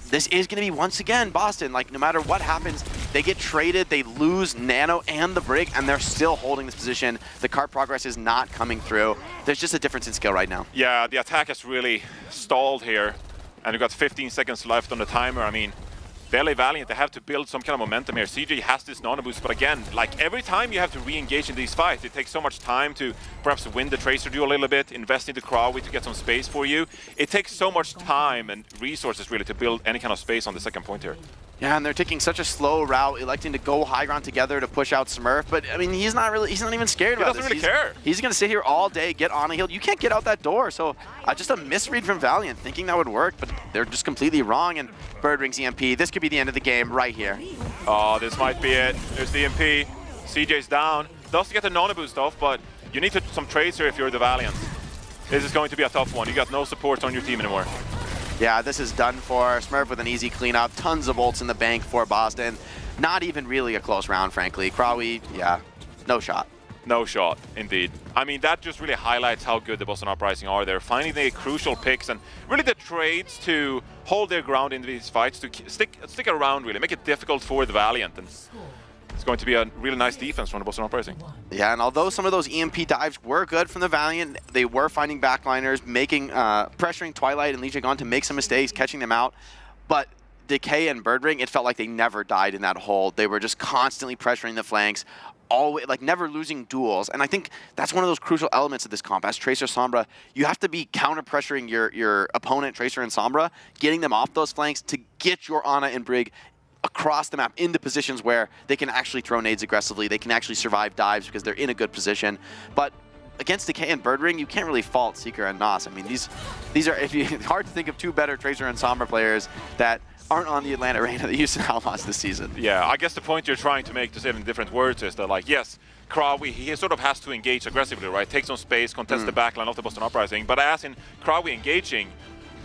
This is going to be, once again, Boston. Like, no matter what happens, they get traded, they lose Nano and the Brig, and they're still holding this position. The card progress is not coming through. There's just a difference in skill right now. Yeah, the attack has really stalled here, and we've got 15 seconds left on the timer. I mean, LA Valiant, they have to build some kind of momentum here. CJ has this nano boost, but again, like every time you have to re-engage in these fights, it takes so much time to perhaps win the Tracer duel a little bit, invest into Krawi to get some space for you. It takes so much time and resources really to build any kind of space on the second point here. Yeah, and they're taking such a slow route, electing to go high ground together to push out Smurf. But I mean, he's not even scared about this. He doesn't really care. He's going to sit here all day, get on a hill. You can't get out that door. So just a misread from Valiant, thinking that would work, but they're just completely wrong. And Birdring's EMP. This could be the end of the game right here. Oh, this might be it. There's the EMP. CJ's down. Does get the nano boost off, but you need some trades here if you're the Valiant. This is going to be a tough one. You got no support on your team anymore. Yeah, this is done for. Smurf with an easy cleanup. Tons of ults in the bank for Boston. Not even really a close round, frankly. Krawi, yeah, no shot. No shot, indeed. I mean, that just really highlights how good the Boston Uprising are. They're finding the crucial picks and really the trades to hold their ground in these fights, to stick around, really, make it difficult for the Valiant. And it's going to be a really nice defense from the Boston Uprising. Yeah, and although some of those EMP dives were good from the Valiant, they were finding backliners, pressuring Twilight and Lijiang to make some mistakes, catching them out. But Decay and Birdring, it felt like they never died in that hold. They were just constantly pressuring the flanks, always, like never losing duels. And I think that's one of those crucial elements of this comp. As Tracer Sombra, you have to be counter-pressuring your opponent, Tracer and Sombra, getting them off those flanks to get your Ana and Brig across the map into positions where they can actually throw nades aggressively, they can actually survive dives because they're in a good position. But against Decay and Birdring, you can't really fault Seeker and Nas. I mean, these are hard to think of two better Tracer and Sombra players that aren't on the Atlanta Arena that Houston Outlaws this season. Yeah, I guess the point you're trying to make, to say it in different words, is that, like, yes, Krawi, he sort of has to engage aggressively, right? Take some space, contest the backline of the Boston Uprising. But as in Krawi engaging,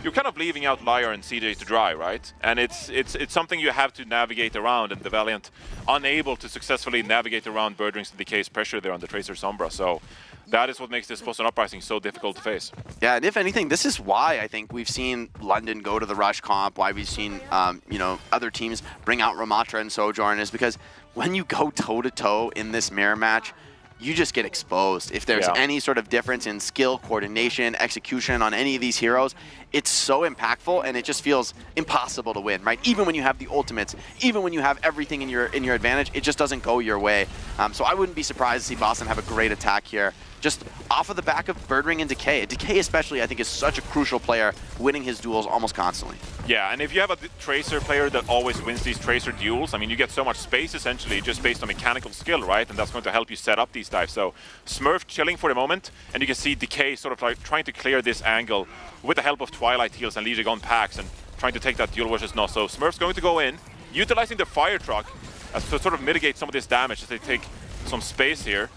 you're kind of leaving out Liar and CJ to dry, right? And it's something you have to navigate around, and the Valiant unable to successfully navigate around Birdring's and DK's pressure there on the Tracer Sombra. So that is what makes this Boston Uprising so difficult to face. Yeah, and if anything, this is why I think we've seen London go to the Rush comp, why we've seen you know, other teams bring out Ramatra and Sojourn, is because when you go toe-to-toe in this mirror match, you just get exposed. If there's any sort of difference in skill, coordination, execution on any of these heroes, it's so impactful and it just feels impossible to win, right? Even when you have the ultimates, even when you have everything in your advantage, it just doesn't go your way. So I wouldn't be surprised to see Boston have a great attack here, just off of the back of Birdring and Decay. Decay especially, I think, is such a crucial player, winning his duels almost constantly. Yeah, and if you have a Tracer player that always wins these Tracer duels, I mean, you get so much space essentially just based on mechanical skill, right? And that's going to help you set up these dives. So Smurf chilling for the moment, and you can see Decay sort of like trying to clear this angle with the help of Twilight heals and Legion Gun packs and trying to take that duel versus Nos. So Smurf's going to go in, utilizing the fire truck as to sort of mitigate some of this damage as they take some space here.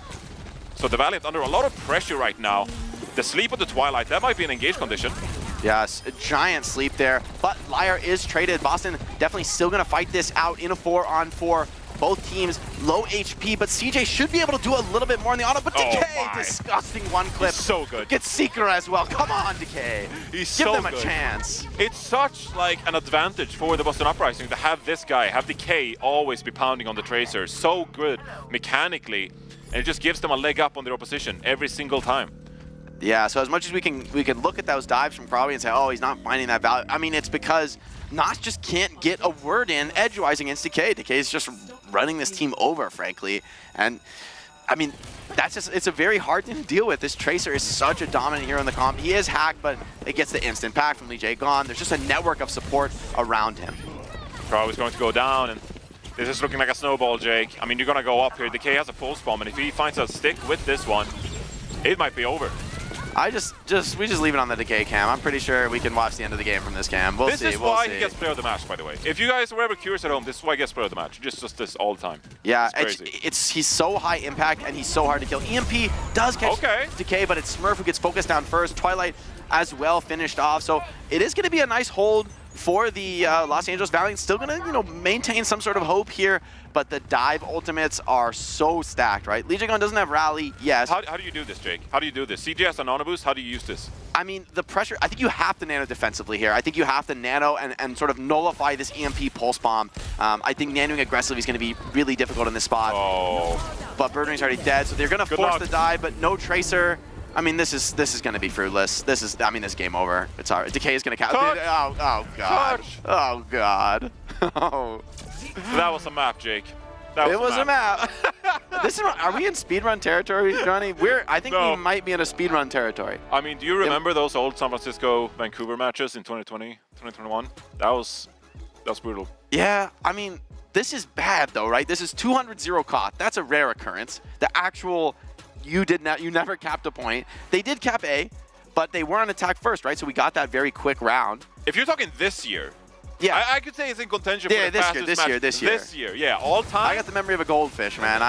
So the Valiant under a lot of pressure right now. The sleep of the Twilight, that might be an engaged condition. Yes, a giant sleep there, but Liar is traded. Boston definitely still going to fight this out in a 4-on-4. Both teams low HP, but CJ should be able to do a little bit more in the auto, but Decay, disgusting one clip. He's so good. Gets Seeker as well. Come on, Decay. Give so them a good. chance. It's such like an advantage for the Boston Uprising to have this guy, have Decay always be pounding on the Tracers. So good mechanically, and it just gives them a leg up on their opposition every single time. Yeah, so as much as we can look at those dives from Krabi and say, oh, he's not finding that value. I mean, it's because Nos just can't get a word in edgewise against Decay. Decay is just running this team over, frankly. And I mean, that's just, it's a very hard thing to deal with. This Tracer is such a dominant hero in the comp. He is hacked, but it gets the instant pack from Lee J gone. There's just a network of support around him. Krabi's going to go down, and this is looking like a snowball, Jake. I mean, you're gonna go up here. Decay has a pulse bomb, and if he finds a stick with this one, it might be over. We just leave it on the Decay cam. I'm pretty sure we can watch the end of the game from this cam. We'll see. This is why he gets player of the match, by the way. If you guys were ever curious at home, this is why he gets player of the match. Just this all the time. Yeah, it's he's so high impact and he's so hard to kill. EMP does catch Decay, but it's Smurf who gets focused down first. Twilight as well finished off. So it is going to be a nice hold for the Los Angeles Valiant. Still going to, you know, maintain some sort of hope here, but the dive ultimates are so stacked, right? Legion Gun doesn't have rally, yes. How do you do this, Jake? How do you do this? CJ has a nano boost, how do you use this? I mean, the pressure, I think you have to nano defensively here. I think you have to nano and sort of nullify this EMP pulse bomb. I think nanoing aggressively is going to be really difficult in this spot. But Birdring's already dead, so they're going to force the dive, but no Tracer. I mean, this is going to be fruitless. This is game over. It's alright. Decay is going to count. Oh god. Oh god. Oh. That was a map, Jake. It was a map. This is. Are we in speedrun territory, Johnny? I think we might be in a speedrun territory. I mean, do you remember those old San Francisco Vancouver matches in 2020, 2021? That was brutal. Yeah, I mean, this is bad though, right? This is 200-0 caught. That's a rare occurrence. The actual you never capped a point. They did cap A, but they were on attack first, right? So we got that very quick round. If you're talking this year, yeah, I could say it's in contention for the fastest match. This year, yeah, all time. I got the memory of a goldfish, man.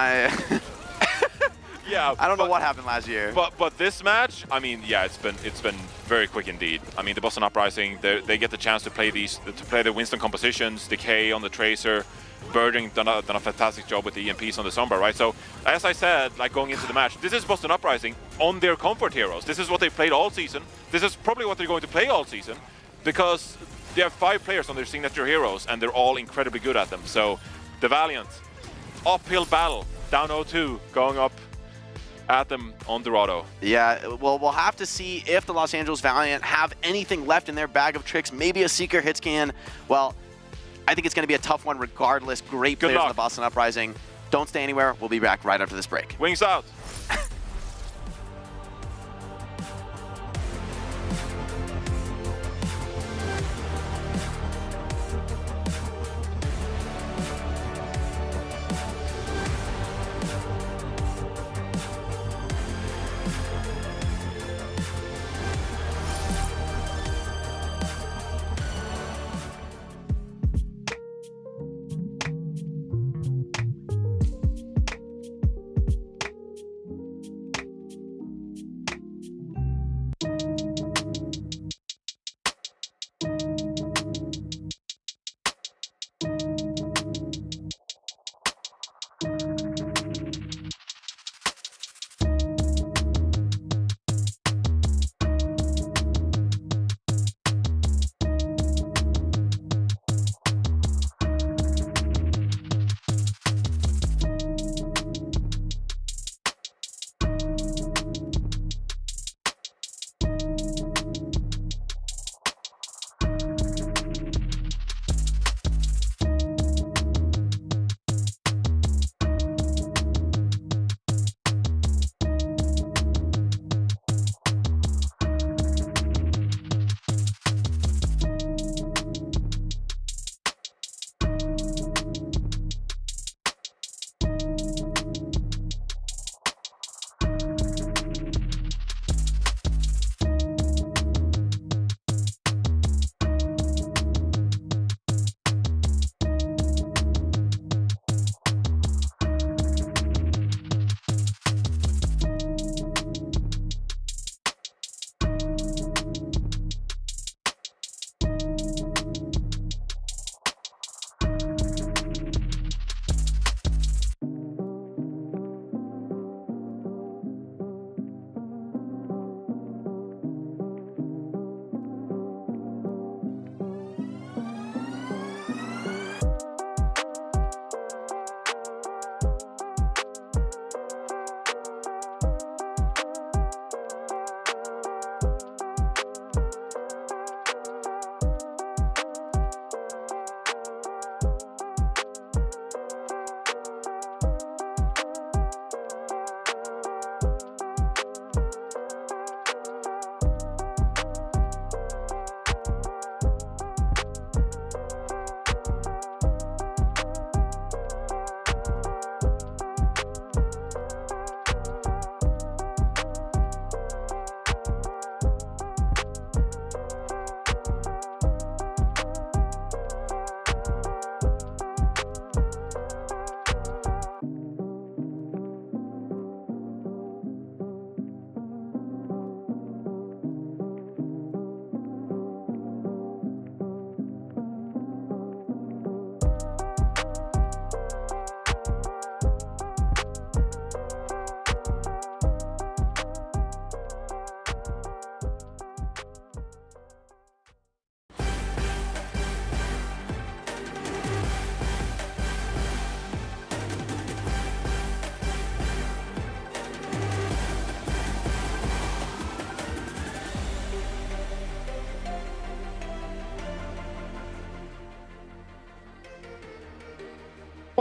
Yeah, I don't know what happened last year. But this match, I mean, yeah, it's been very quick indeed. I mean, the Boston Uprising, they get the chance to play the Winston compositions, Decay on the Tracer. Birdring done a fantastic job with the EMPs on the Sombra, right? So, as I said, like going into the match, this is Boston Uprising on their comfort heroes. This is what they played all season. This is probably what they're going to play all season because they have 5 players on their signature heroes and they're all incredibly good at them. So, the Valiant, uphill battle, down 0-2, going up at them on Dorado. Yeah, well, we'll have to see if the Los Angeles Valiant have anything left in their bag of tricks. Maybe a Seeker hit scan. Well, I think it's going to be a tough one regardless. Great players in the Boston Uprising. Don't stay anywhere. We'll be back right after this break. Wings out.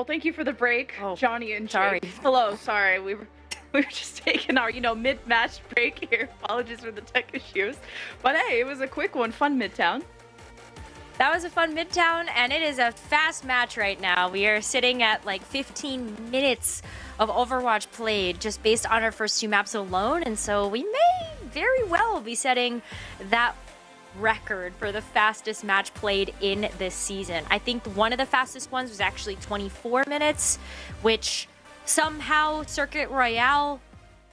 thank you for the break, Johnny and Jake. sorry. Hello, sorry. We were just taking our, mid-match break here. Apologies for the tech issues. But hey, it was a quick one. Fun Midtown. That was a fun Midtown, and it is a fast match right now. We are sitting at like 15 minutes of Overwatch played just based on our first 2 maps alone, and so we may very well be setting that record for the fastest match played in this season. I think one of the fastest ones was actually 24 minutes, which somehow Circuit Royale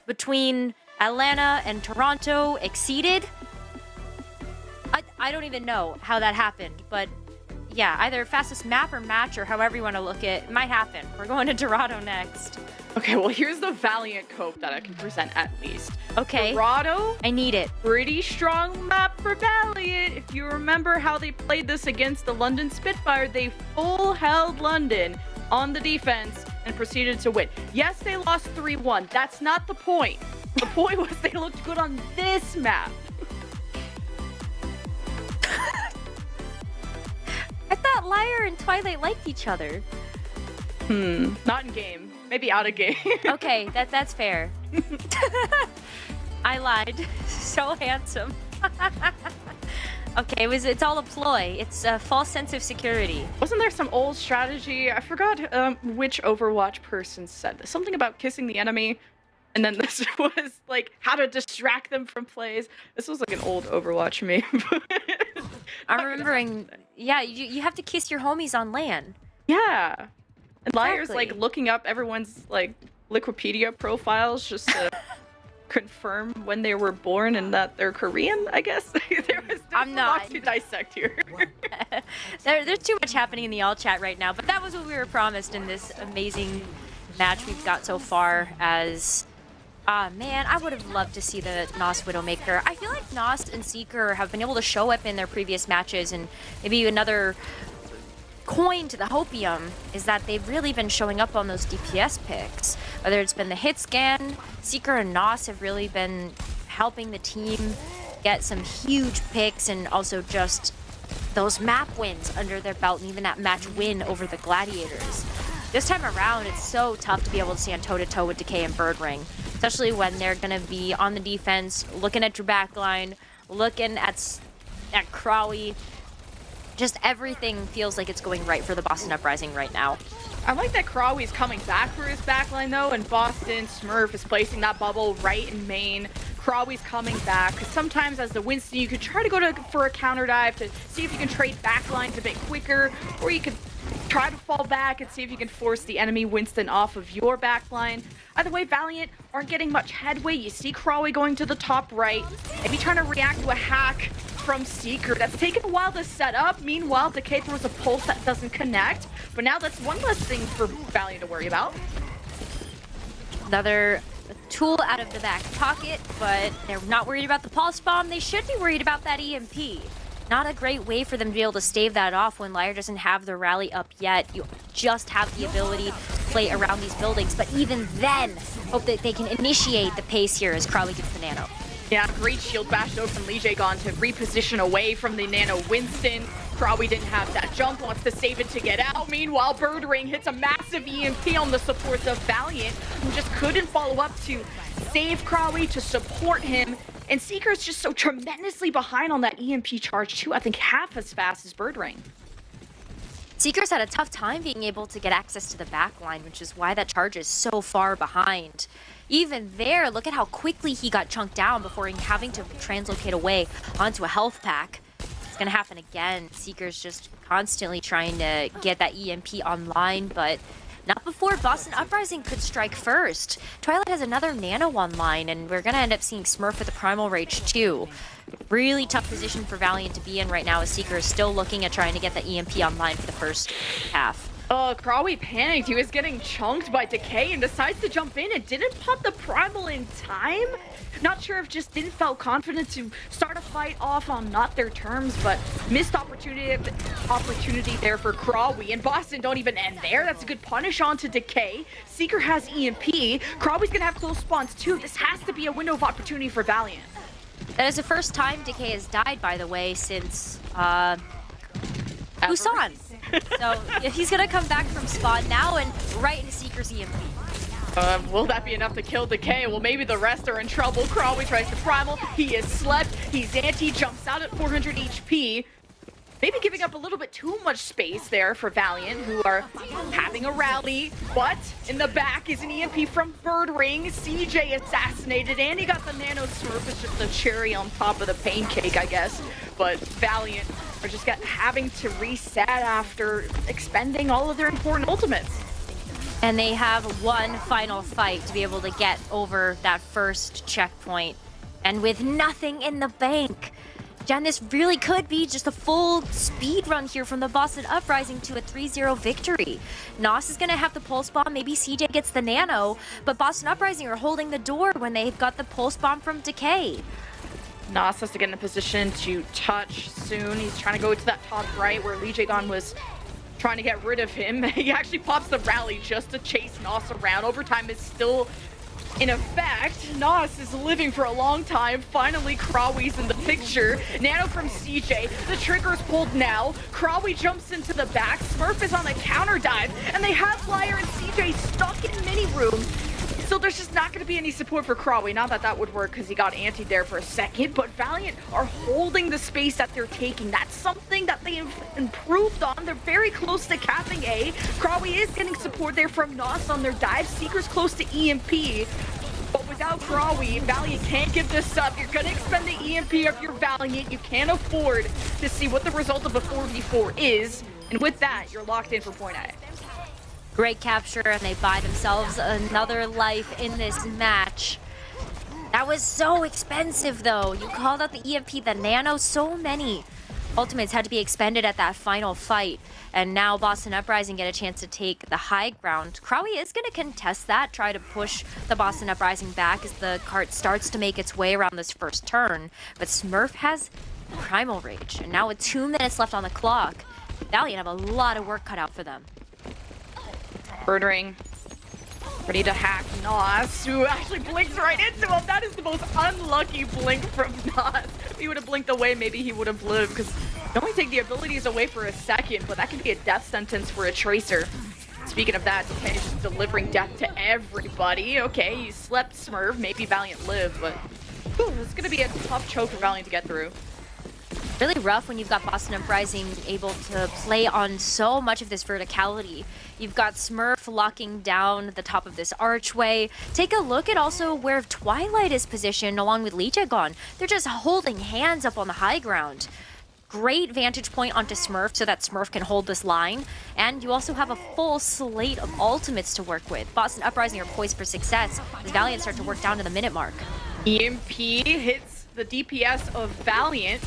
between Atlanta and Toronto exceeded. I don't even know how that happened, but yeah, either fastest map or match or however you want to look at it might happen. We're going to Dorado next. Okay, well, here's the Valiant cope that I can present at least. Okay. Dorado. I need it. Pretty strong map for Valiant. If you remember how they played this against the London Spitfire, they full held London on the defense and proceeded to win. Yes, they lost 3-1. That's not the point. The point was they looked good on this map. I thought Liar and Twilight liked each other. Not in game. Maybe out of game. Okay, that's fair. I lied. So handsome. Okay, it's all a ploy. It's a false sense of security. Wasn't there some old strategy? I forgot which Overwatch person said this. Something about kissing the enemy. And then this was like how to distract them from plays. This was like an old Overwatch meme. I'm remembering, yeah, you have to kiss your homies on LAN. Yeah. And Liar's Exactly. like looking up everyone's like Wikipedia profiles just to confirm when they were born and that they're Korean, I guess. There's I'm a not. lot to dissect here. There's too much happening in the all chat right now, but that was what we were promised in this amazing match we've got so far as... man, I would have loved to see the Nos Widowmaker. I feel like Nos and Seeker have been able to show up in their previous matches, and maybe another coin to the hopium is that they've really been showing up on those DPS picks. Whether it's been the hit scan, Seeker and Nos have really been helping the team get some huge picks and also just those map wins under their belt and even that match win over the Gladiators. This time around, it's so tough to be able to stand toe-to-toe with Decay and Birdring, especially when they're going to be on the defense, looking at your backline, looking at Crawie. Just everything feels like it's going right for the Boston Uprising right now. I like that Crawie's coming back for his backline though, and Boston Smurf is placing that bubble right in main. Crawie's coming back, because sometimes as the Winston, you could try to go for a counter dive to see if you can trade backlines a bit quicker, or you could try to fall back and see if you can force the enemy Winston off of your backline. Either way, Valiant aren't getting much headway. You see Crawley going to the top right, maybe trying to react to a hack from Seeker. That's taken a while to set up. Meanwhile, Decay throws a pulse that doesn't connect. But now that's one less thing for Valiant to worry about. Another tool out of the back pocket, but they're not worried about the pulse bomb. They should be worried about that EMP. Not a great way for them to be able to stave that off when Liar doesn't have the rally up yet. You just have the ability to play around these buildings, but even then, hope that they can initiate the pace here as Crowley gets the nano. Yeah, great shield bash though from Lijaegon to reposition away from the nano Winston. Crawley didn't have that jump, wants to save it to get out. Meanwhile, Birdring hits a massive EMP on the supports of Valiant, who just couldn't follow up to save Crawley, to support him. And Seeker is just so tremendously behind on that EMP charge too. I think half as fast as Birdring. Seeker's had a tough time being able to get access to the backline, which is why that charge is so far behind. Even there, look at how quickly he got chunked down before having to translocate away onto a health pack. It's gonna happen again. Seeker's just constantly trying to get that EMP online, but not before Boston Uprising could strike first. Twilight has another nano online, and we're gonna end up seeing Smurf with the Primal Rage too. Really tough position for Valiant to be in right now as Seeker is still looking at trying to get the EMP online for the first half. Crawley panicked. He was getting chunked by Decay and decides to jump in and didn't pop the Primal in time. Not sure if just didn't feel confident to start a fight off on not their terms, but missed opportunity there for Crawley. And Boston don't even end there. That's a good punish onto Decay. Seeker has EMP. Crawley's gonna have close spawns too. This has to be a window of opportunity for Valiant. That is the first time Decay has died, by the way, since Busan. So he's gonna come back from spawn now and right into Seeker's EMP. Will that be enough to kill Decay? Well, maybe the rest are in trouble. Crawley tries to primal. He is slept. He's anti, jumps out at 400 HP. Maybe giving up a little bit too much space there for Valiant, who are having a rally. But in the back is an EMP from Birdring. CJ assassinated, and he got the Nano Smurf. It's just the cherry on top of the pancake, I guess. But Valiant are just having to reset after expending all of their important ultimates. And they have one final fight to be able to get over that first checkpoint. And with nothing in the bank, Jen, this really could be just a full speed run here from the Boston Uprising to a 3-0 victory. Nos is going to have the pulse bomb. Maybe CJ gets the nano, but Boston Uprising are holding the door when they've got the pulse bomb from Decay. Nos has to get in a position to touch soon. He's trying to go to that top right where Lee Jae-gon was trying to get rid of him. He actually pops the rally just to chase Nos around. Overtime is still in effect. Nos is living for a long time. Finally, Crawley's in the picture. Nano from CJ. The trigger's pulled now. Crawley jumps into the back. Smurf is on the counter dive. And they have Liar and CJ stuck in mini room. So there's just not going to be any support for Crawley. Not that that would work because he got antied there for a second, but Valiant are holding the space that they're taking. That's something that they've improved on. They're very close to capping A. Crawley is getting support there from Nos on their dive. Seeker's close to EMP. But without Crawley, Valiant can't give this up. You're going to expend the EMP of your Valiant. You can't afford to see what the result of a 4v4 is. And with that, you're locked in for point A. Great capture, and they buy themselves another life in this match. That was so expensive, though. You called out the EMP, the nano, so many ultimates had to be expended at that final fight. And now Boston Uprising get a chance to take the high ground. Crawley is going to contest that, try to push the Boston Uprising back as the cart starts to make its way around this first turn. But Smurf has Primal Rage, and now with 2 minutes left on the clock, Valiant have a lot of work cut out for them. Birdring, ready to hack Nos, who actually blinks right into him. That is the most unlucky blink from Nos. If he would have blinked away, maybe he would have lived, because you only take the abilities away for a second, but that could be a death sentence for a Tracer. Speaking of that, Decay is just delivering death to everybody. Okay, you slept Smurf, maybe Valiant lived, but it's going to be a tough choke for Valiant to get through. Really rough when you've got Boston Uprising able to play on so much of this verticality. You've got Smurf locking down the top of this archway. Take a look at also where Twilight is positioned along with Lee Jae-gon. They're just holding hands up on the high ground. Great vantage point onto Smurf so that Smurf can hold this line. And you also have a full slate of ultimates to work with. Boston Uprising are poised for success as Valiant start to work down to the minute mark. EMP hits the DPS of Valiant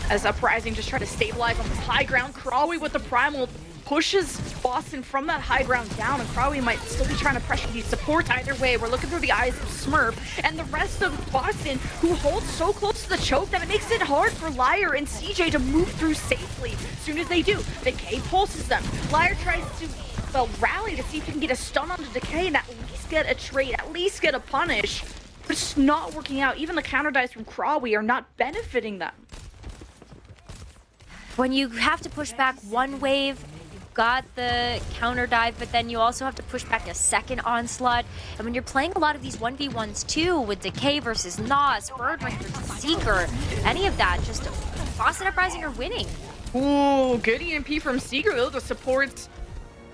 as Uprising just try to stabilize on this high ground. Crawley with the primal pushes Boston from that high ground down, and Crawley might still be trying to pressure these supports. Either way, we're looking through the eyes of Smurf and the rest of Boston, who holds so close to the choke that it makes it hard for Liar and CJ to move through safely. As soon as they do, Decay pulses them. Liar tries to rally to see if he can get a stun onto Decay and at least get a trade, at least get a punish. But it's not working out. Even the counter dives from Crawley are not benefiting them. When you have to push back one wave, you've got the counter dive, but then you also have to push back a second onslaught. And when you're playing a lot of these 1v1s too, with Decay versus Nos, Birdring versus Seeker, any of that, just Boston Uprising are winning. Ooh, good EMP from Seeker, though. The supports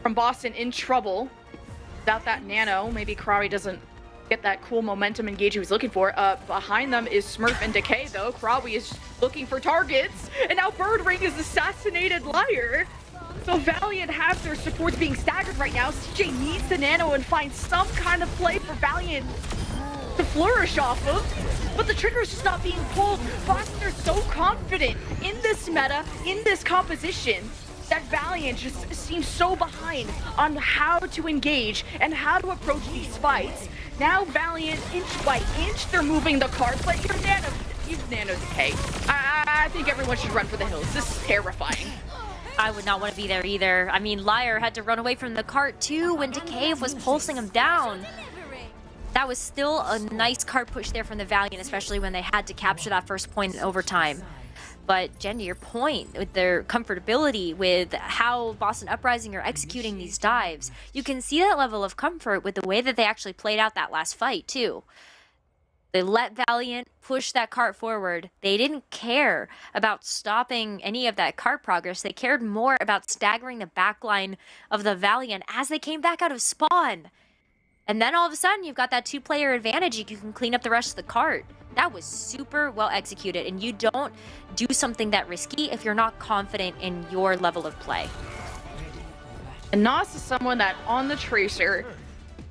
from Boston in trouble. Without that nano, maybe Crawley doesn't get that cool momentum engage he was looking for. Behind them is Smurf and Decay, though. Crawley is looking for targets, and now Birdring is assassinated Liar. So Valiant have their supports being staggered right now. CJ needs the nano and find some kind of play for Valiant to flourish off of, but the trigger is just not being pulled. Boston are so confident in this meta, in this composition, that Valiant just seems so behind on how to engage and how to approach these fights. Now Valiant, inch by inch, they're moving the cards, but you've nano Decay. I think everyone should run for the hills. This is terrifying. I would not want to be there either. I mean, Liar had to run away from the cart too when Decay was pulsing him down. That was still a nice cart push there from the Valiant, especially when they had to capture that first point in overtime. But Jen, to your point, with their comfortability with how Boston Uprising are executing these dives, you can see that level of comfort with the way that they actually played out that last fight too. They let Valiant push that cart forward. They didn't care about stopping any of that cart progress. They cared more about staggering the backline of the Valiant as they came back out of spawn. And then all of a sudden, you've got that 2-player advantage. You can clean up the rest of the cart. That was super well executed, and you don't do something that risky if you're not confident in your level of play. And Nas is someone that on the Tracer,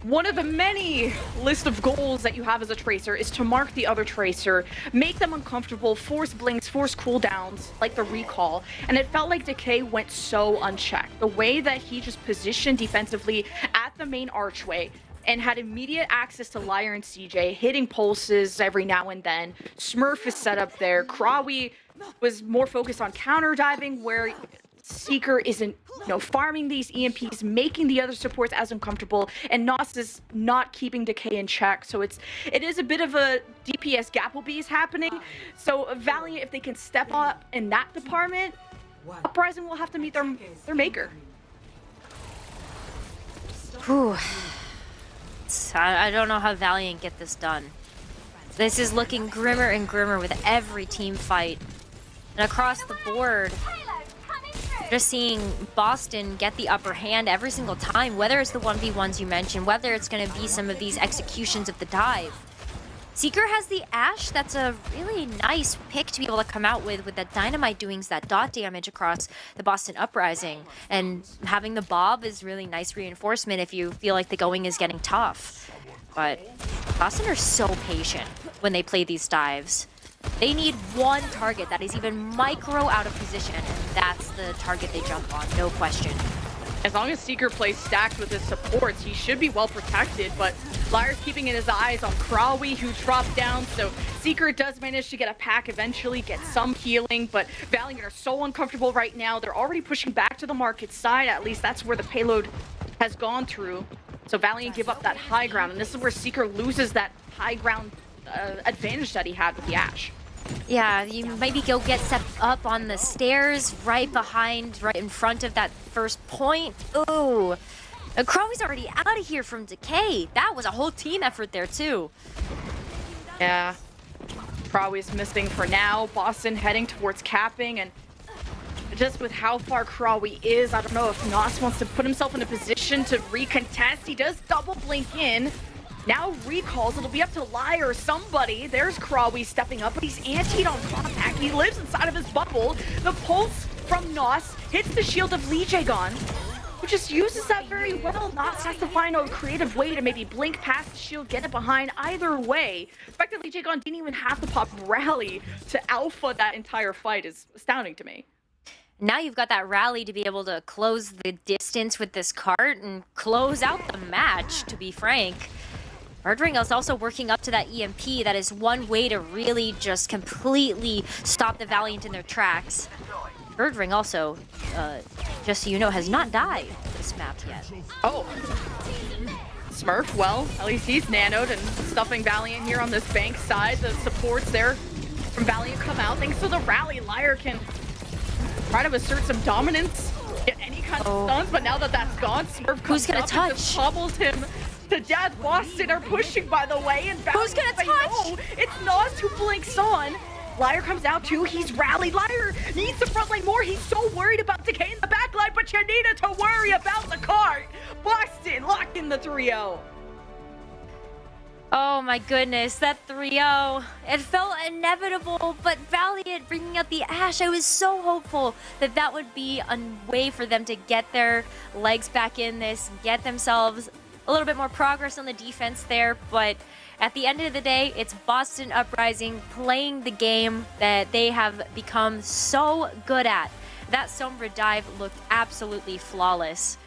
one of the many list of goals that you have as a Tracer is to mark the other Tracer, make them uncomfortable, force blinks, force cooldowns, like the recall. And it felt like Decay went so unchecked. The way that he just positioned defensively at the main archway and had immediate access to Liar and CJ, hitting pulses every now and then. Smurf is set up there. Krawi was more focused on counter diving, where Seeker isn't, farming these EMPs, making the other supports as uncomfortable, and Nos is not keeping Decay in check. So it is a bit of a DPS Gapplebees happening. So Valiant, if they can step up in that department, Uprising will have to meet their maker. Whew. I don't know how Valiant get this done. This is looking grimmer and grimmer with every team fight. And across the board, just seeing Boston get the upper hand every single time, whether it's the 1v1s you mentioned, whether it's going to be some of these executions of the dive. Seeker has the Ashe. That's a really nice pick to be able to come out with that Dynamite doing that dot damage across the Boston Uprising. And having the Bob is really nice reinforcement if you feel like the going is getting tough. But Boston are so patient when they play these dives. They need one target that is even micro out of position, and that's the target they jump on, no question. As long as Seeker plays stacked with his supports, he should be well protected, but Liar's keeping his eyes on Krawi, who dropped down, so Seeker does manage to get a pack eventually, get some healing, but Valiant are so uncomfortable right now. They're already pushing back to the market side, at least that's where the payload has gone through. So Valiant give up that high ground, and this is where Seeker loses that high ground advantage that he had with the Ashe. Yeah, you maybe go get set up on the stairs right in front of that first point. Ooh. Krawi's already out of here from Decay. That was a whole team effort there, too. Yeah. Krawi's missing for now. Boston heading towards capping, and just with how far Krawi is, I don't know if Nos wants to put himself in a position to recontest. He does double blink in. Now recalls, it'll be up to Liar or somebody. There's Krawi stepping up, but he's antied on contact. He lives inside of his bubble. The pulse from Nos hits the shield of Lee Jae-gon, who just uses that very well. Nos has to find a creative way to maybe blink past the shield, get it behind. Either way, the fact that Lee Jae-gon didn't even have to pop rally to alpha that entire fight is astounding to me. Now you've got that rally to be able to close the distance with this cart and close out the match, to be frank. Birdring is also working up to that EMP. That is one way to really just completely stop the Valiant in their tracks. Birdring also, just so you know, has not died this map yet. Oh. Smurf, well, at least he's nanoed and stuffing Valiant here on this bank side. The supports there from Valiant come out. Thanks to the rally, Liar can try to assert some dominance, get any kind of stuns, but now that that's gone, Smurf comes up and just pummels him to death. Boston are pushing, by the way, and Valiant, who's gonna touch? No, it's Nos who blinks on. Liar comes out too. He's rallied. Liar needs the front lane more. He's so worried about Decay in the back line, but you needed to worry about the cart. Boston locked in the 3-0. Oh my goodness, that 3-0. It felt inevitable, but Valiant bringing out the Ashe, I was so hopeful that that would be a way for them to get their legs back in this, get themselves a little bit more progress on the defense there, but at the end of the day, it's Boston Uprising playing the game that they have become so good at. That Sombra dive looked absolutely flawless.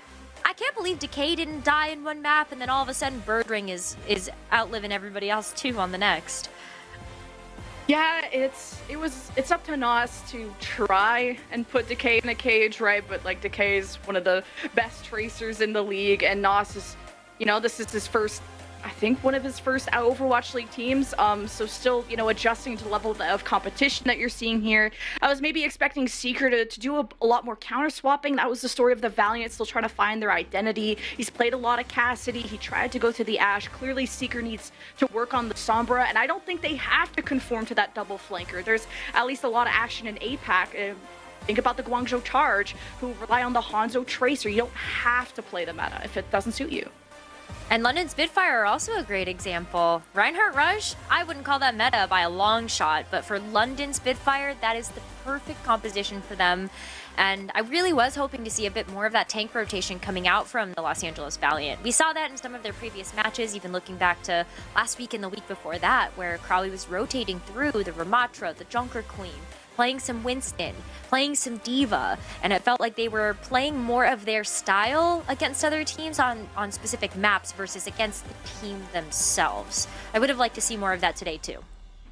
I can't believe Decay didn't die in one map, and then all of a sudden Birdring is outliving everybody else too on the next. Yeah, it's up to Nos to try and put Decay in a cage, right? But like Decay is one of the best tracers in the league, and Nos is, this is his first I think, one of his first Overwatch League teams. So still, you know, adjusting to the level of competition that you're seeing here. I was maybe expecting Seeker to do a lot more counter swapping. That was the story of the Valiant, still trying to find their identity. He's played a lot of Cassidy. He tried to go to the Ashe. Clearly, Seeker needs to work on the Sombra, and I don't think they have to conform to that double flanker. There's at least a lot of action in APAC. Think about the Guangzhou Charge, who rely on the Hanzo Tracer. You don't have to play the meta if it doesn't suit you. And London Spitfire are also a great example. Reinhardt Rush, I wouldn't call that meta by a long shot, but for London Spitfire, that is the perfect composition for them. And I really was hoping to see a bit more of that tank rotation coming out from the Los Angeles Valiant. We saw that in some of their previous matches, even looking back to last week and the week before that, where Crowley was rotating through the Ramatra, the Junker Queen, playing some Winston, playing some Diva, and it felt like they were playing more of their style against other teams on specific maps versus against the team themselves. I would have liked to see more of that today too.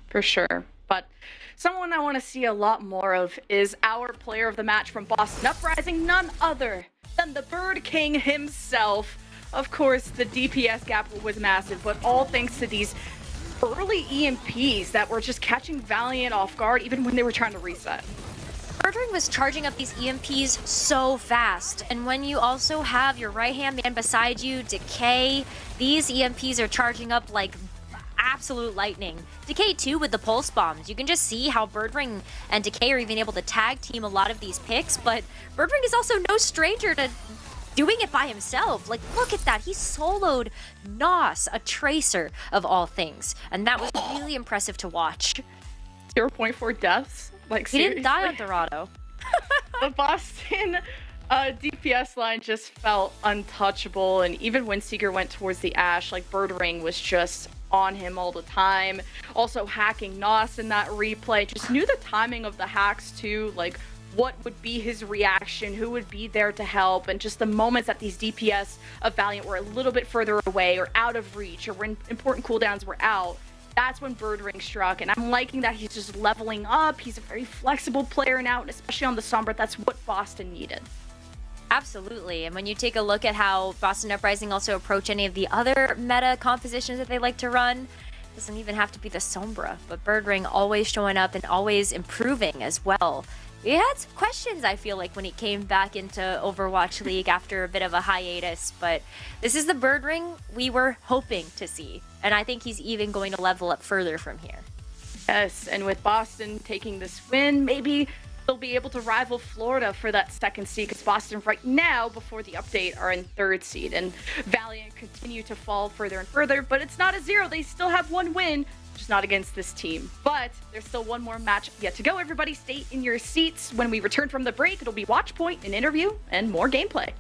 For sure. But someone I want to see a lot more of is our player of the match from Boston Uprising, none other than the Bird King himself. Of course, the DPS gap was massive, but all thanks to these early EMPs that were just catching Valiant off guard even when they were trying to reset. Birdring was charging up these EMPs so fast, and when you also have your right-hand man beside you, Decay, these EMPs are charging up like absolute lightning. Decay too with the pulse bombs. You can just see how Birdring and Decay are even able to tag team a lot of these picks, but Birdring is also no stranger to doing it by himself. Like, look at that. He soloed Nos, a Tracer of all things. And that was really impressive to watch. 0.4 deaths? Like, he seriously? didn't die on Dorado. The Boston DPS line just felt untouchable. And even when Seeker went towards the Ashe, like, Birdring was just on him all the time. Also hacking Nos in that replay. Just knew the timing of the hacks, too. Like, what would be his reaction, who would be there to help, and just the moments that these DPS of Valiant were a little bit further away or out of reach or when important cooldowns were out, that's when Birdring struck. And I'm liking that he's just leveling up. He's a very flexible player now, and especially on the Sombra, that's what Boston needed. Absolutely. And when you take a look at how Boston Uprising also approach any of the other meta compositions that they like to run, it doesn't even have to be the Sombra, but Birdring always showing up and always improving as well. We had some questions, I feel like, when he came back into Overwatch League after a bit of a hiatus, but this is the Birdring we were hoping to see, and I think he's even going to level up further from here. Yes, and with Boston taking this win, maybe they'll be able to rival Florida for that second seed, because Boston right now, before the update, are in third seed, and Valiant continue to fall further and further, but it's not a zero. They still have one win, just not against this team. But there's still one more match yet to go. Everybody stay in your seats. When we return from the break, it'll be Watch Point, an interview, and more gameplay.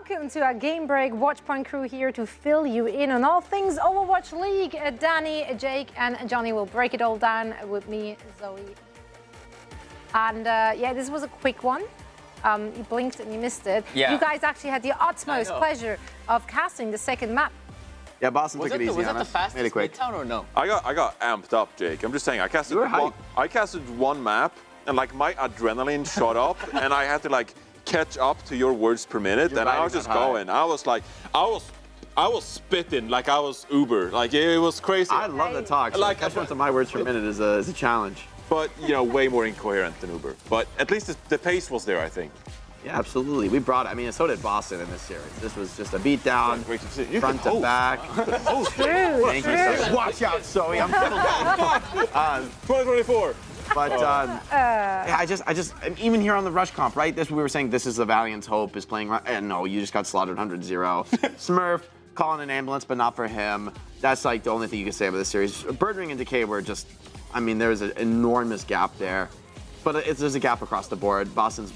welcome to our Game Break Watchpoint crew here to fill you in on all things Overwatch League. Danny, Jake, and Johnny will break it all down with me, Zoe. And yeah, this was a quick one. You blinked and you missed it. Yeah. You guys actually had the utmost pleasure of casting the second map. Yeah, Boston took it easy. Was that on the us. fastest Made it quick. Midtown or no? I got amped up, Jake. I'm just saying, I casted one map, and like my adrenaline shot up, and I had to like catch up to your words per minute, and I was just going. I was like, I was spitting like I was Uber. Like it was crazy. I love the talk. So like catching up to my words per minute is a challenge. But you know, way more incoherent than Uber. But at least the pace was there, I think. Yeah, absolutely. We brought it. I mean, so did Boston in this series. This was just a beatdown, front to back. True. Thank you, Zoe. Watch out, Zoe. I'm 2024. But yeah, I just even here on the Rush comp, right? This we were saying this is the Valiant's hope is playing. And no, you just got slaughtered 100-0. Smurf calling an ambulance, but not for him. That's like the only thing you can say about this series. Birdring and Decay were just, I mean, there's an enormous gap there. But there's a gap across the board. Boston's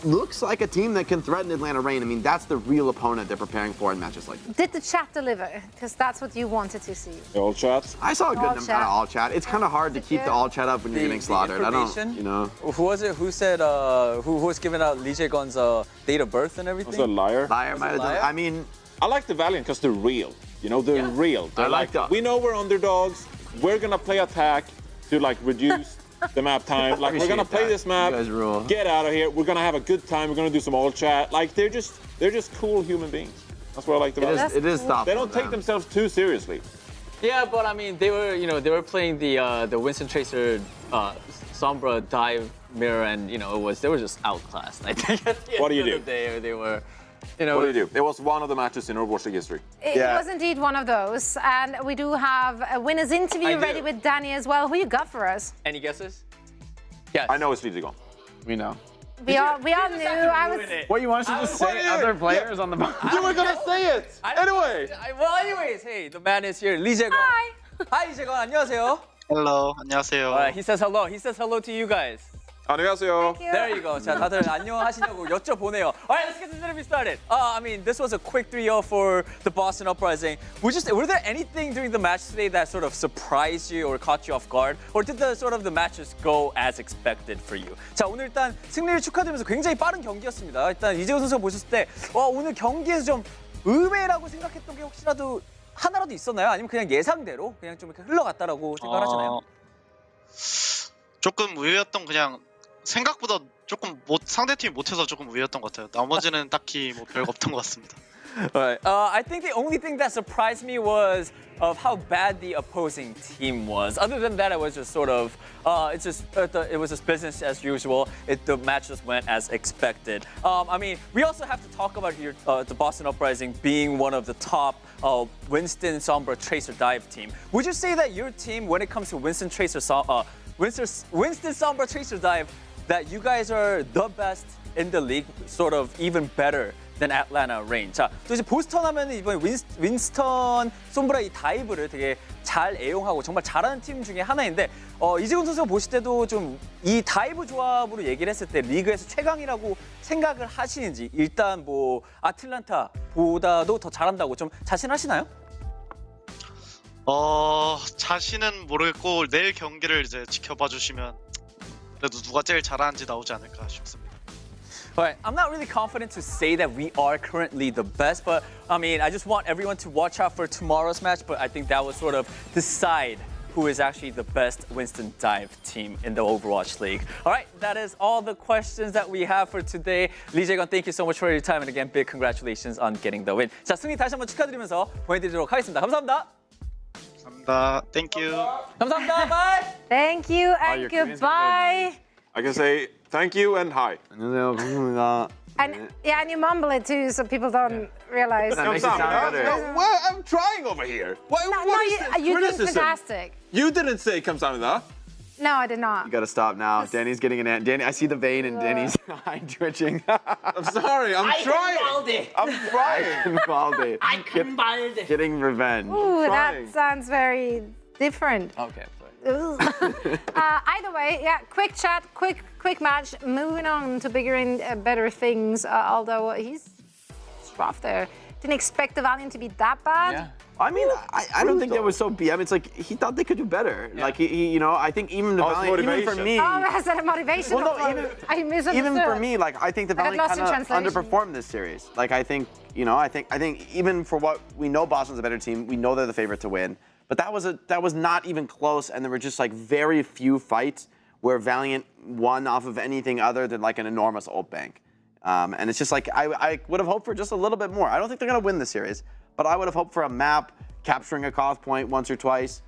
looks like a team that can threaten Atlanta Reign. I mean, that's the real opponent they're preparing for in matches like this. Did the chat deliver? Because that's what you wanted to see. The all chat? I saw a good amount of all chat. It's kind of hard to keep the all chat up when you're getting slaughtered. I don't, you know. Who was it? Who said? Who was giving out Lee Jae-gon's date of birth and everything? Was that a liar? Liar might have done. I mean, I like the Valiant because they're real. You know, they're real. They're I like that. We know we're underdogs. We're gonna play attack to like reduce the map time. Like we're gonna play this map. You guys rule. Get out of here. We're gonna have a good time. We're gonna do some all chat. Like they're just cool human beings. That's what I like about it is thoughtful. They don't take themselves too seriously. Yeah, but I mean, they were playing the Winston Tracer Sombra dive mirror, and they were just outclassed. I think at the What do you end do? of the day, they were. What do you do? It was one of the matches in Overwatch League history. It was indeed one of those. And we do have a winner's interview ready with Danny as well. Who you got for us? Any guesses? Yes. I know it's Lee Jae-gon. We know. We all knew. What, you want us to just say other players on the box? You were gonna say it! Anyway! Well, anyways, hey, the man is here. Lee Jae-gon. Hi. Hi, Lee Jae-gon. 안녕하세요. Hello, 안녕하세요. He says hello. He says hello to you guys. 안녕하세요. There you go. 자, 다들 안녕하시냐고 여쭤보네요. All right, let's get this interview started. I mean, this was a quick 3-0 for the Boston Uprising. Were there anything during the match today that sort of surprised you or caught you off guard? Or did the matches go as expected for you? 자, 오늘 일단 승리를 축하드리면서 굉장히 빠른 경기였습니다. 일단 이재호 선수가 보셨을 때 오늘 경기에서 좀 의외라고 생각했던 게 혹시라도 하나라도 있었나요? 아니면 그냥 예상대로 그냥 좀 이렇게 흘러갔다라고 생각하시나요? 조금 의외였던 그냥 생각보다 조금 상대팀이 못해서 조금 의외였던 것 같아요. 나머지는 딱히 뭐 별거 없던 것 같습니다. Right. I think the only thing that surprised me was of how bad the opposing team was. Other than that, it was just sort of, it was just business as usual. The match just went as expected. I mean, we also have to talk about here the Boston Uprising being one of the top Winston Sombra Tracer dive team. Would you say that your team, when it comes to Winston Sombra Tracer dive, that you guys are the best in the league, sort of even better than Atlanta Reign. 자, 또 이제 보스턴 하면은 이번에 윈스턴 솜브라 이 다이브를 되게 잘 애용하고 정말 잘하는 팀 중에 하나인데 이재훈 선수가 보실 때도 좀 이 다이브 조합으로 얘기를 했을 때 리그에서 최강이라고 생각을 하시는지 일단 뭐 아틀란타보다도 더 잘한다고 좀 자신하시나요? 자신은 모르겠고 내일 경기를 이제 지켜봐 주시면 그래도 누가 제일 잘하는지 나오지 않을까 싶습니다. But I'm not really confident to say that we are currently the best, but I mean, I just want everyone to watch out for tomorrow's match, but I think that will sort of decide who is actually the best Winston Dive team in the Overwatch League. All right, that is all the questions that we have for today. Lee Jae-gon, thank you so much for your time, and again, big congratulations on getting the win. 자, 승리 다시 한번 축하드리면서 보내드리도록 하겠습니다. 감사합니다. 감사합니다. Thank you. 감사합니다. Bye. Thank you and goodbye. I can say thank you and hi. 안녕하세요. 감사합니다. And yeah, and you mumble it too, so people don't realize. That makes it sound better. Well, I'm trying over here. What is this you did criticism? fantastic. You didn't say 감사합니다. No, I did not. You gotta stop now. Danny's getting an Danny. I see the vein in Danny's eye twitching. I'm sorry. I'm trying. I'm trying. I couldn't getting revenge. Ooh, that sounds very different. Okay. Either way, yeah, quick chat, quick match. Moving on to bigger and better things. Although he's rough there. Didn't expect the Valiant to be that bad. Yeah. I mean, I don't think that was so BM. It's like he thought they could do better. Yeah. Like he, you know, I think even the Valiant, even for me. Oh, is that a motivation? Well, no, even for me, like I think the Valiant kind of underperformed this series. Like I think, you know, I think even for what we know, Boston's a better team. We know they're the favorite to win. But that was not even close, and there were just like very few fights where Valiant won off of anything other than like an enormous ult bank. And it's just like, I would have hoped for just a little bit more. I don't think they're going to win the series, but I would have hoped for a map, capturing a cost point once or twice.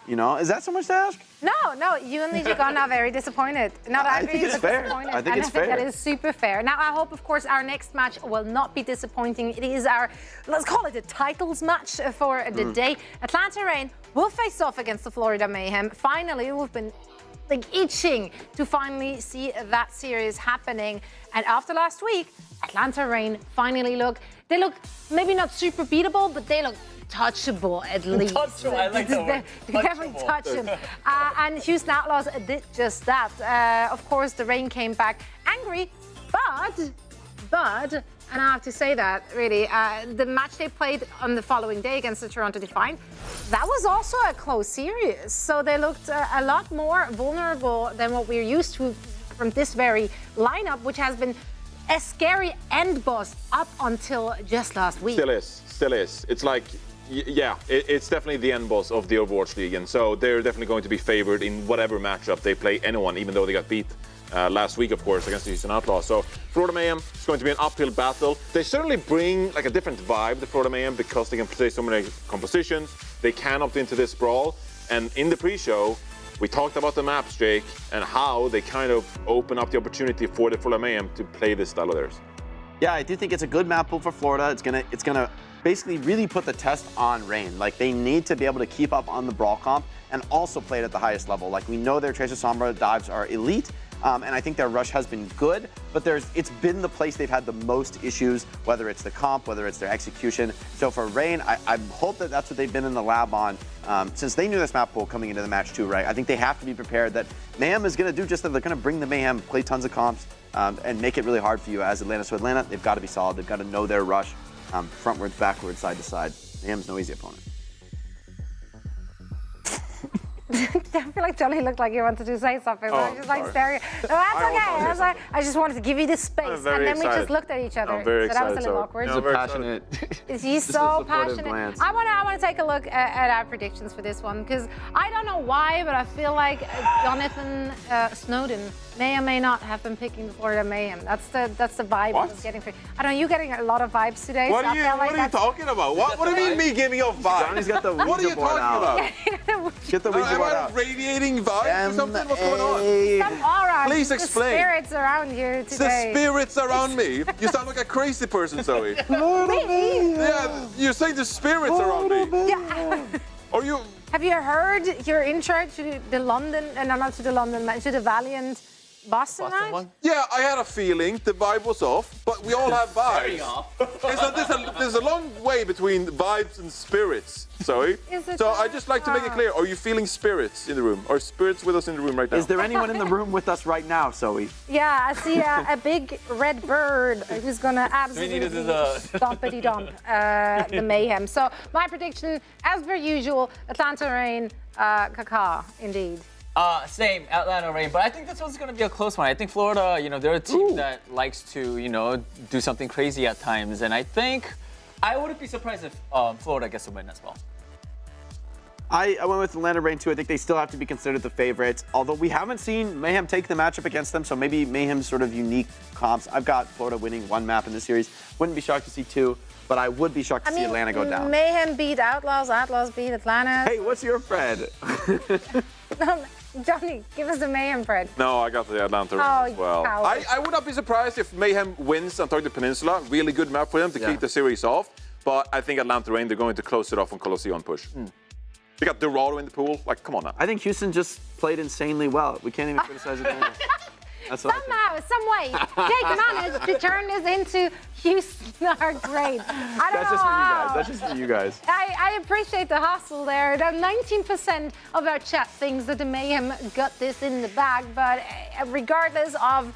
You know, is that so much to ask? No, you and Legion are very disappointed. Not I think it's fair. I think it's fair. That is super fair. Now, I hope, of course, our next match will not be disappointing. It is our, let's call it a titles match for the day. Atlanta Reign will face off against the Florida Mayhem. Finally, we've been like itching to finally see that series happening. And after last week, Atlanta Reign finally look maybe not super beatable, but they look touchable at least. Touchable, I like that word. They definitely touch them. And Houston Outlaws did just that. Of course, the Reign came back angry, but, and I have to say that, really, the match they played on the following day against the Toronto Defiant, that was also a close series. So they looked a lot more vulnerable than what we're used to from this very lineup, which has been a scary end boss up until just last week. Still is. It's like, yeah, it's definitely the end boss of the Overwatch League, and so they're definitely going to be favored in whatever matchup they play anyone, even though they got beat last week, of course, against the Houston Outlaws. So Florida Mayhem is going to be an uphill battle. They certainly bring like a different vibe, the Florida Mayhem, because they can play so many compositions. They can opt into this brawl, and in the pre-show, we talked about the maps, Jake, and how they kind of open up the opportunity for the Florida Mayhem to play this style of theirs. Yeah, I do think it's a good map pool for Florida. It's gonna basically really put the test on Reign. Like they need to be able to keep up on the brawl comp and also play it at the highest level. Like we know their Tracer Sombra dives are elite, and I think their rush has been good, but it's been the place they've had the most issues, whether it's the comp, whether it's their execution. So for Reign, I hope that that's what they've been in the lab on, since they knew this map pool coming into the match too, right? I think they have to be prepared that Mayhem is gonna do just that. They're gonna bring the Mayhem, play tons of comps, and make it really hard for you as Atlanta. So Atlanta, they've got to be solid. They've got to know their rush, frontwards, backwards, side to side. Mayhem's no easy opponent. I feel like Johnny looked like he wanted to say something. I was just like staring. No, that's okay. I just wanted to give you the space, and then excited. we just looked at each other. I'm very so that was a excited, little awkward. He's passionate. He's so passionate. I want to take a look at our predictions for this one, because I don't know why, but I feel like Jonathan Snowden may or may not have been picking the Florida Mayhem. That's the vibe I was getting. I don't know, you're getting a lot of vibes today. What are you talking about? What do you mean me giving you vibes? Johnny's got the Ouija board out. Get the Ouija board out. Am I radiating vibes or something? What's going on? Some aura. Please explain. The spirits around here today. The spirits around me? You sound like a crazy person, Zoe. Me? Yeah, you're saying the spirits around me. Yeah. Are you? Have you heard your intro to the London, not to the London, to the Valiant Boston night? Yeah, I had a feeling the vibe was off, but we all have vibes. There's a long way between vibes and spirits, Zoe. So I just like to make it clear, are you feeling spirits in the room? Are spirits with us in the room right now? Is there anyone in the room with us right now, Zoe? Yeah, I see a big red bird who's gonna absolutely stompity-dump the Mayhem. So my prediction, as per usual, Atlanta Reign, Kaká, indeed. Same, Atlanta Reign, but I think this one's going to be a close one. I think Florida, they're a team that likes to, do something crazy at times, and I think I wouldn't be surprised if Florida gets a win as well. I went with Atlanta Reign too. I think they still have to be considered the favorites, although we haven't seen Mayhem take the matchup against them, so maybe Mayhem's sort of unique comps. I've got Florida winning one map in the series. Wouldn't be shocked to see two, but I would be shocked to see Atlanta go down. Mayhem beat Outlaws, Outlaws beat Atlanta. Hey, what's your Fred? Johnny, give us the Mayhem, Fred. No, I got the Atlanta Reign as well. I would not be surprised if Mayhem wins Antarctic Peninsula. Really good map for them to keep the series off. But I think Atlanta Reign, they're going to close it off on Colosseum push. They got Dorado in the pool. Like, come on now. I think Houston just played insanely well. We can't even criticize it. Somehow, some way, Jake managed to turn this into Houston are great. I don't know how. That's just for you guys. I appreciate the hustle there. 19% of our chat thinks that the Mayhem got this in the bag, but regardless of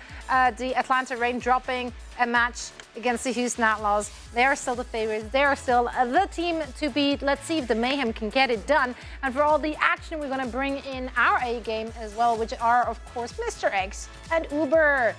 the Atlanta Reign dropping a match against the Houston Outlaws. They are still the favorites. They are still the team to beat. Let's see if the Mayhem can get it done. And for all the action, we're going to bring in our A game as well, which are, of course, Mr. X and Uber.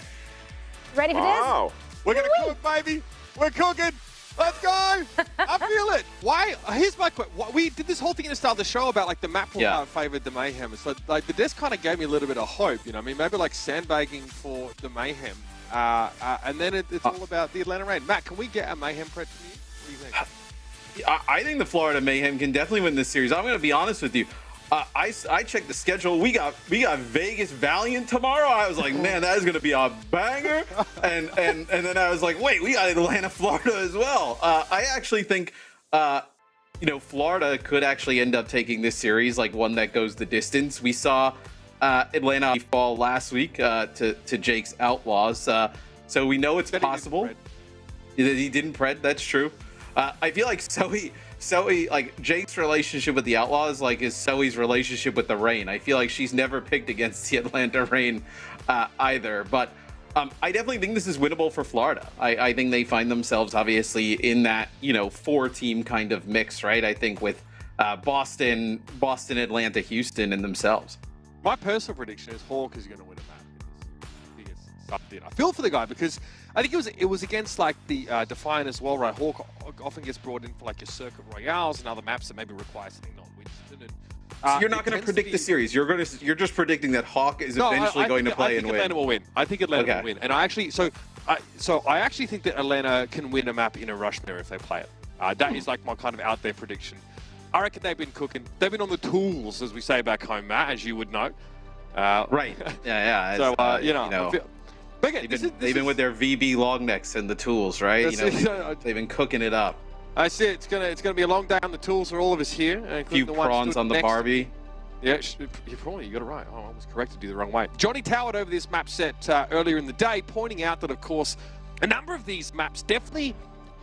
Ready for this? We're going to cook, baby. We're cooking. Let's go. I feel it. Why? Here's my question. We did this whole thing at the start of the show about like the map favored the Mayhem. So like this kind of gave me a little bit of hope. You know, I mean, maybe like sandbagging for the Mayhem. And then it's all about the Atlanta Reign. Matt, can we get a Mayhem prep from you? What do you think? I think the Florida Mayhem can definitely win this series. I'm going to be honest with you. I checked the schedule. We got Vegas Valiant tomorrow. I was like, man, that is going to be a banger. And then I was like, wait, we got Atlanta, Florida as well. I actually think, Florida could actually end up taking this series, like one that goes the distance. We saw Atlanta fall last week to Jake's Outlaws. So we know it's possible. He didn't pred. That's true. I feel like Zoe, like Jake's relationship with the Outlaws, like is Zoe's relationship with the Reign. I feel like she's never picked against the Atlanta Reign either. But I definitely think this is winnable for Florida. I think they find themselves obviously in that 4-team kind of mix, right? I think with Boston, Atlanta, Houston, and themselves. My personal prediction is Hawk is going to win a map. I think it's something. I feel for the guy because I think it was against like the Defiant as well, right? Hawk often gets brought in for like your Circuit Royales and other maps that maybe require something not Winston. And, so you're not going to predict the series. You're just predicting that Hawk is eventually going to play and win. I think Atlanta will win. I think Atlanta will win. And I actually think that Atlanta can win a map in a rush mirror if they play it. That is like my kind of out there prediction. I reckon they've been cooking. They've been on the tools, as we say back home, Matt, as you would know. Right. Yeah. So But again, they've been with their VB long necks and the tools, right? They've been cooking it up. I see. It's gonna be a long day on the tools for all of us here. A few prawns on the Barbie. Yeah, you got it right. Oh, I was corrected to do the wrong way. Johnny towered over this map set earlier in the day, pointing out that, of course, a number of these maps definitely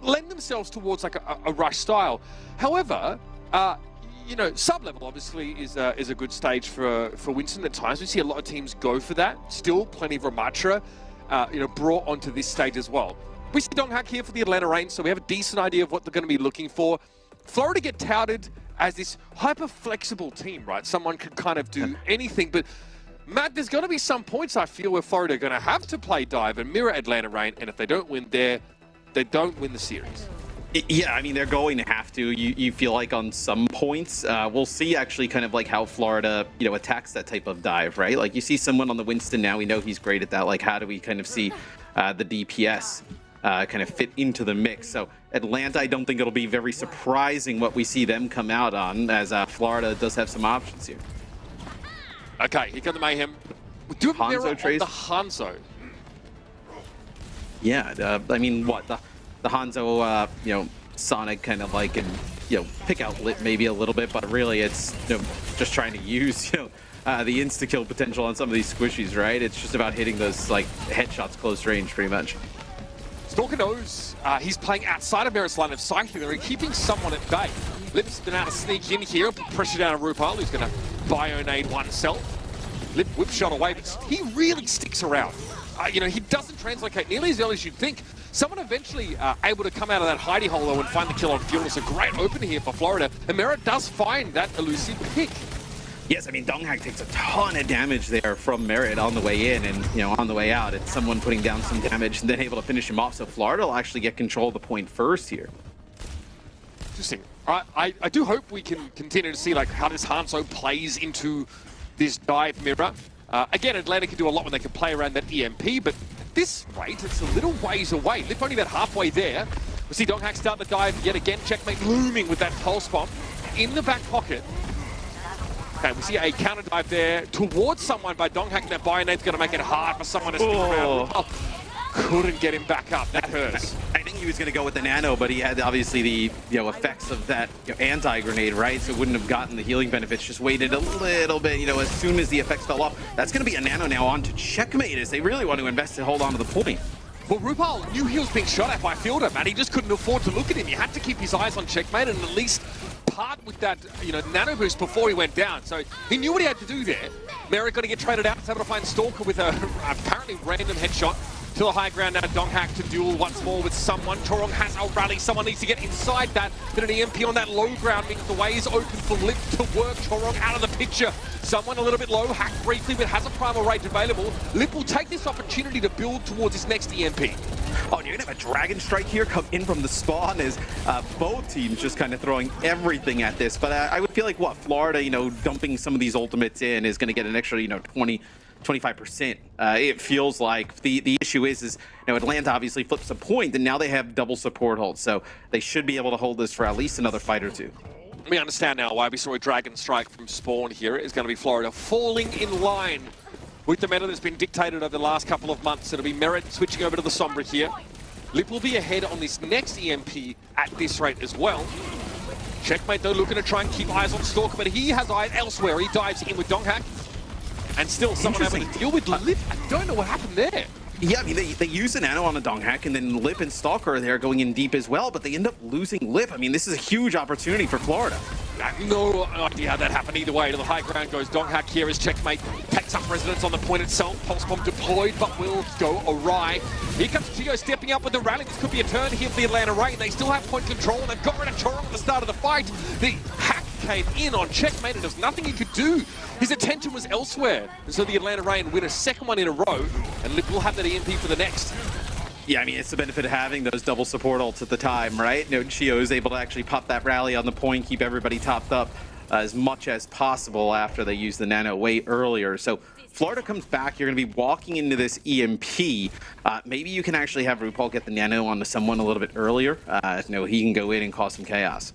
lend themselves towards like a rush style. However, sub-level obviously is a good stage for Winston at times. We see a lot of teams go for that. Still plenty of Ramatra, brought onto this stage as well. We see Donghak here for the Atlanta Reign, so we have a decent idea of what they're going to be looking for. Florida get touted as this hyper-flexible team, right? Someone can kind of do anything, but Matt, there's going to be some points I feel where Florida are going to have to play dive and mirror Atlanta Reign, and if they don't win there, they don't win the series. Yeah, I mean, they're going to have to. You feel like on some points. We'll see actually kind of like how Florida, attacks that type of dive, right? Like you see someone on the Winston now, we know he's great at that. Like how do we kind of see the DPS kind of fit into the mix? So Atlanta, I don't think it'll be very surprising what we see them come out on, as Florida does have some options here. Okay, here come the Mayhem. We do have a mirror on the Hanzo. Yeah, I mean, what the Hanzo, Sonic kind of like, and pick out lit maybe a little bit, but really it's just trying to use the insta-kill potential on some of these squishies, right? It's just about hitting those like headshots close range, pretty much. Stalker knows he's playing outside of Merit's line of sight here. They're keeping someone at bay. Lip's been able to sneak in here, put pressure down on Rupal, who's going to bio-nade oneself. Lip whip shot away, but he really sticks around. He doesn't translocate nearly as early as you'd think. Someone eventually able to come out of that hidey hole though and find the kill on Fuel. It's a great opener here for Florida. And Merit does find that elusive pick. Yes, I mean, Donghak takes a ton of damage there from Merit on the way in, and on the way out, it's someone putting down some damage and then able to finish him off. So Florida will actually get control of the point first here. Interesting. I do hope we can continue to see like how this Hanzo plays into this dive mirror. Again, Atlanta can do a lot when they can play around that EMP, but at this rate, it's a little ways away. Lip only about halfway there. We see Donghak start the dive yet again. Checkmate looming with that pulse bomb in the back pocket. Okay, we see a counter dive there towards someone by Donghak, and that bio-nade's going to make it hard for someone to stick around. Oh, couldn't get him back up. That hurts. I think he was going to go with the nano, but he had obviously the effects of that anti-grenade, right? So wouldn't have gotten the healing benefits. Just waited a little bit. As soon as the effects fell off, that's going to be a nano now on to Checkmate, as they really want to invest and hold on to the point. Well, Rupal knew he was being shot at by a fielder, man. He just couldn't afford to look at him. He had to keep his eyes on Checkmate and at least part with that, nano boost before he went down. So he knew what he had to do there. Merrick going to get traded out. He's able to find Stalker with apparently A random headshot to the high ground now. Donghack to duel once more with someone. Chorong has a rally. Someone needs to get inside that. Then an EMP on that low ground means the way is open for Lip to work. Chorong out of the picture. Someone a little bit low. Hack briefly, but has a primal rage available. Lip will take this opportunity to build towards his next EMP. Oh, you're gonna have a Dragon Strike here come in from the spawn as both teams just kind of throwing everything at this. But I would feel like, what, Florida, dumping some of these ultimates in is gonna get an extra, 25%. It feels like the issue is Atlanta obviously flips a point, and now they have double support holds, so they should be able to hold this for at least another fight or two. We understand now why we saw a Dragon Strike from spawn here. It's going to be Florida falling in line with the meta that's been dictated over the last couple of months. It'll be Merit switching over to the Sombra here. Lip will be ahead on this next EMP at this rate as well. Checkmate though looking to try and keep eyes on Stalker, but he has eyes elsewhere. He dives in with Donghack. And still someone able to deal with Lip. I don't know what happened there. Yeah, I mean, they use a nano on a Donghack, and then Lip and Stalker are there going in deep as well, but they end up losing Lip. I mean, this is a huge opportunity for Florida. I have no idea how that happened either way. To the high ground goes Donghack here as Checkmate takes up residence on the point itself. Pulse bomb deployed, but will go awry. Here comes Gio stepping up with the rally. This could be a turn here for the Atlanta Rain. They still have point control, and they've got rid of Chorong at the start of the fight. The hack came in on Checkmate, and there's nothing he could do. His attention was elsewhere. And so the Atlanta Rain win a second one in a row, and Lip will have that EMP for the next. Yeah, I mean, it's the benefit of having those double support ults at the time, right? Chio is able to actually pop that rally on the point, keep everybody topped up as much as possible after they use the nano way earlier. So Florida comes back. You're going to be walking into this EMP. Maybe you can actually have RuPaul get the nano onto someone a little bit earlier. He can go in and cause some chaos.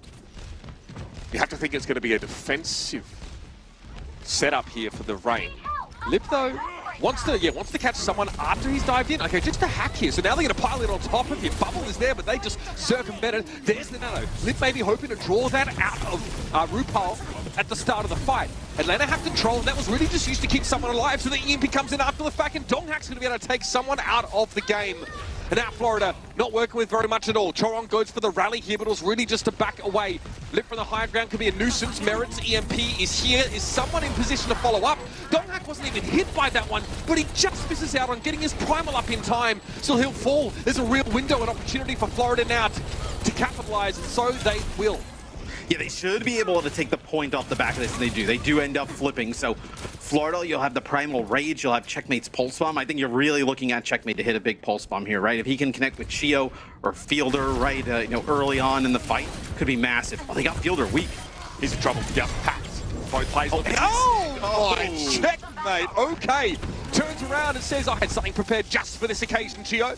You have to think it's going to be a defensive setup here for the Rain. Lip, though, wants to catch someone after he's dived in. Okay, just a hack here. So now they're going to pile it on top of him. Bubble is there, but they just circumvent it. There's the nano. Lip may be hoping to draw that out of RuPaul at the start of the fight. Atlanta have control, and that was really just used to keep someone alive, so the EMP comes in after the fact, and Donghack's going to be able to take someone out of the game. And now Florida not working with very much at all. Chorong goes for the rally here, but it was really just to back away. Lip from the high ground could be a nuisance. Merit's EMP is here. Is someone in position to follow up? Donghack wasn't even hit by that one, but he just misses out on getting his primal up in time. So he'll fall. There's a real window and opportunity for Florida now to capitalize, and so they will. Yeah, they should be able to take the point off the back of this, and they do. They do end up flipping. So Florida, you'll have the Primal Rage, you'll have Checkmate's Pulse Bomb. I think you're really looking at Checkmate to hit a big Pulse Bomb here, right? If he can connect with Chio or Fielder, right, early on in the fight, could be massive. Oh, they got Fielder weak. He's in trouble. Yep, packed. Both plays. Checkmate. Okay. Turns around and says, I had something prepared just for this occasion, Chio.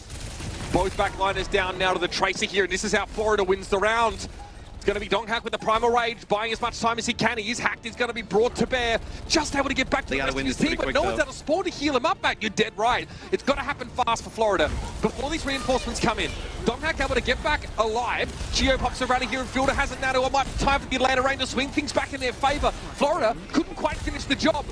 Both backliners down now to the Tracer here, and this is how Florida wins the round. Going to be Donghack with the Primal Rage, buying as much time as he can. He is hacked. He's going to be brought to bear. Just able to get back to the rest of his team, but no one's out of spawn to heal him up back. You're dead right. It's got to happen fast for Florida before these reinforcements come in. Donghack able to get back alive. Chio pops around here, and Fielder has it now. It might be time for the Atlanta Rain to swing things back in their favor. Florida couldn't quite finish the job.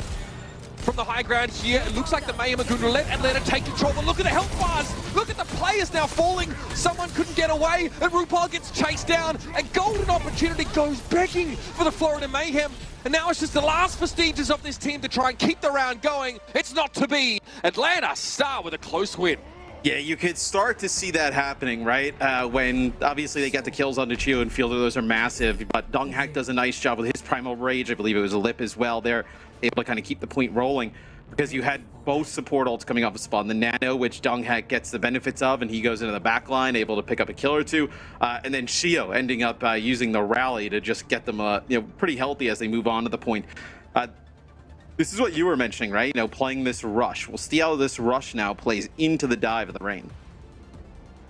From the high ground here, it looks like the Mayhem are going to let Atlanta take control, but look at the health bars! Look at the players now falling! Someone couldn't get away, and RuPaul gets chased down, and golden opportunity goes begging for the Florida Mayhem. And now it's just the last vestiges of this team to try and keep the round going. It's not to be. Atlanta start with a close win. Yeah, you could start to see that happening, right? When obviously they get the kills onto Chio and Fielder, those are massive. But Donghack does a nice job with his Primal Rage. I believe it was a Lip as well. They're able to kind of keep the point rolling because you had both support ults coming off a spawn. The Nano, which Donghack gets the benefits of, and he goes into the back line, able to pick up a kill or two. And then Chio ending up using the rally to just get them pretty healthy as they move on to the point. This is what you were mentioning, right? Playing this rush. We'll see how this rush now plays into the dive of the Rain.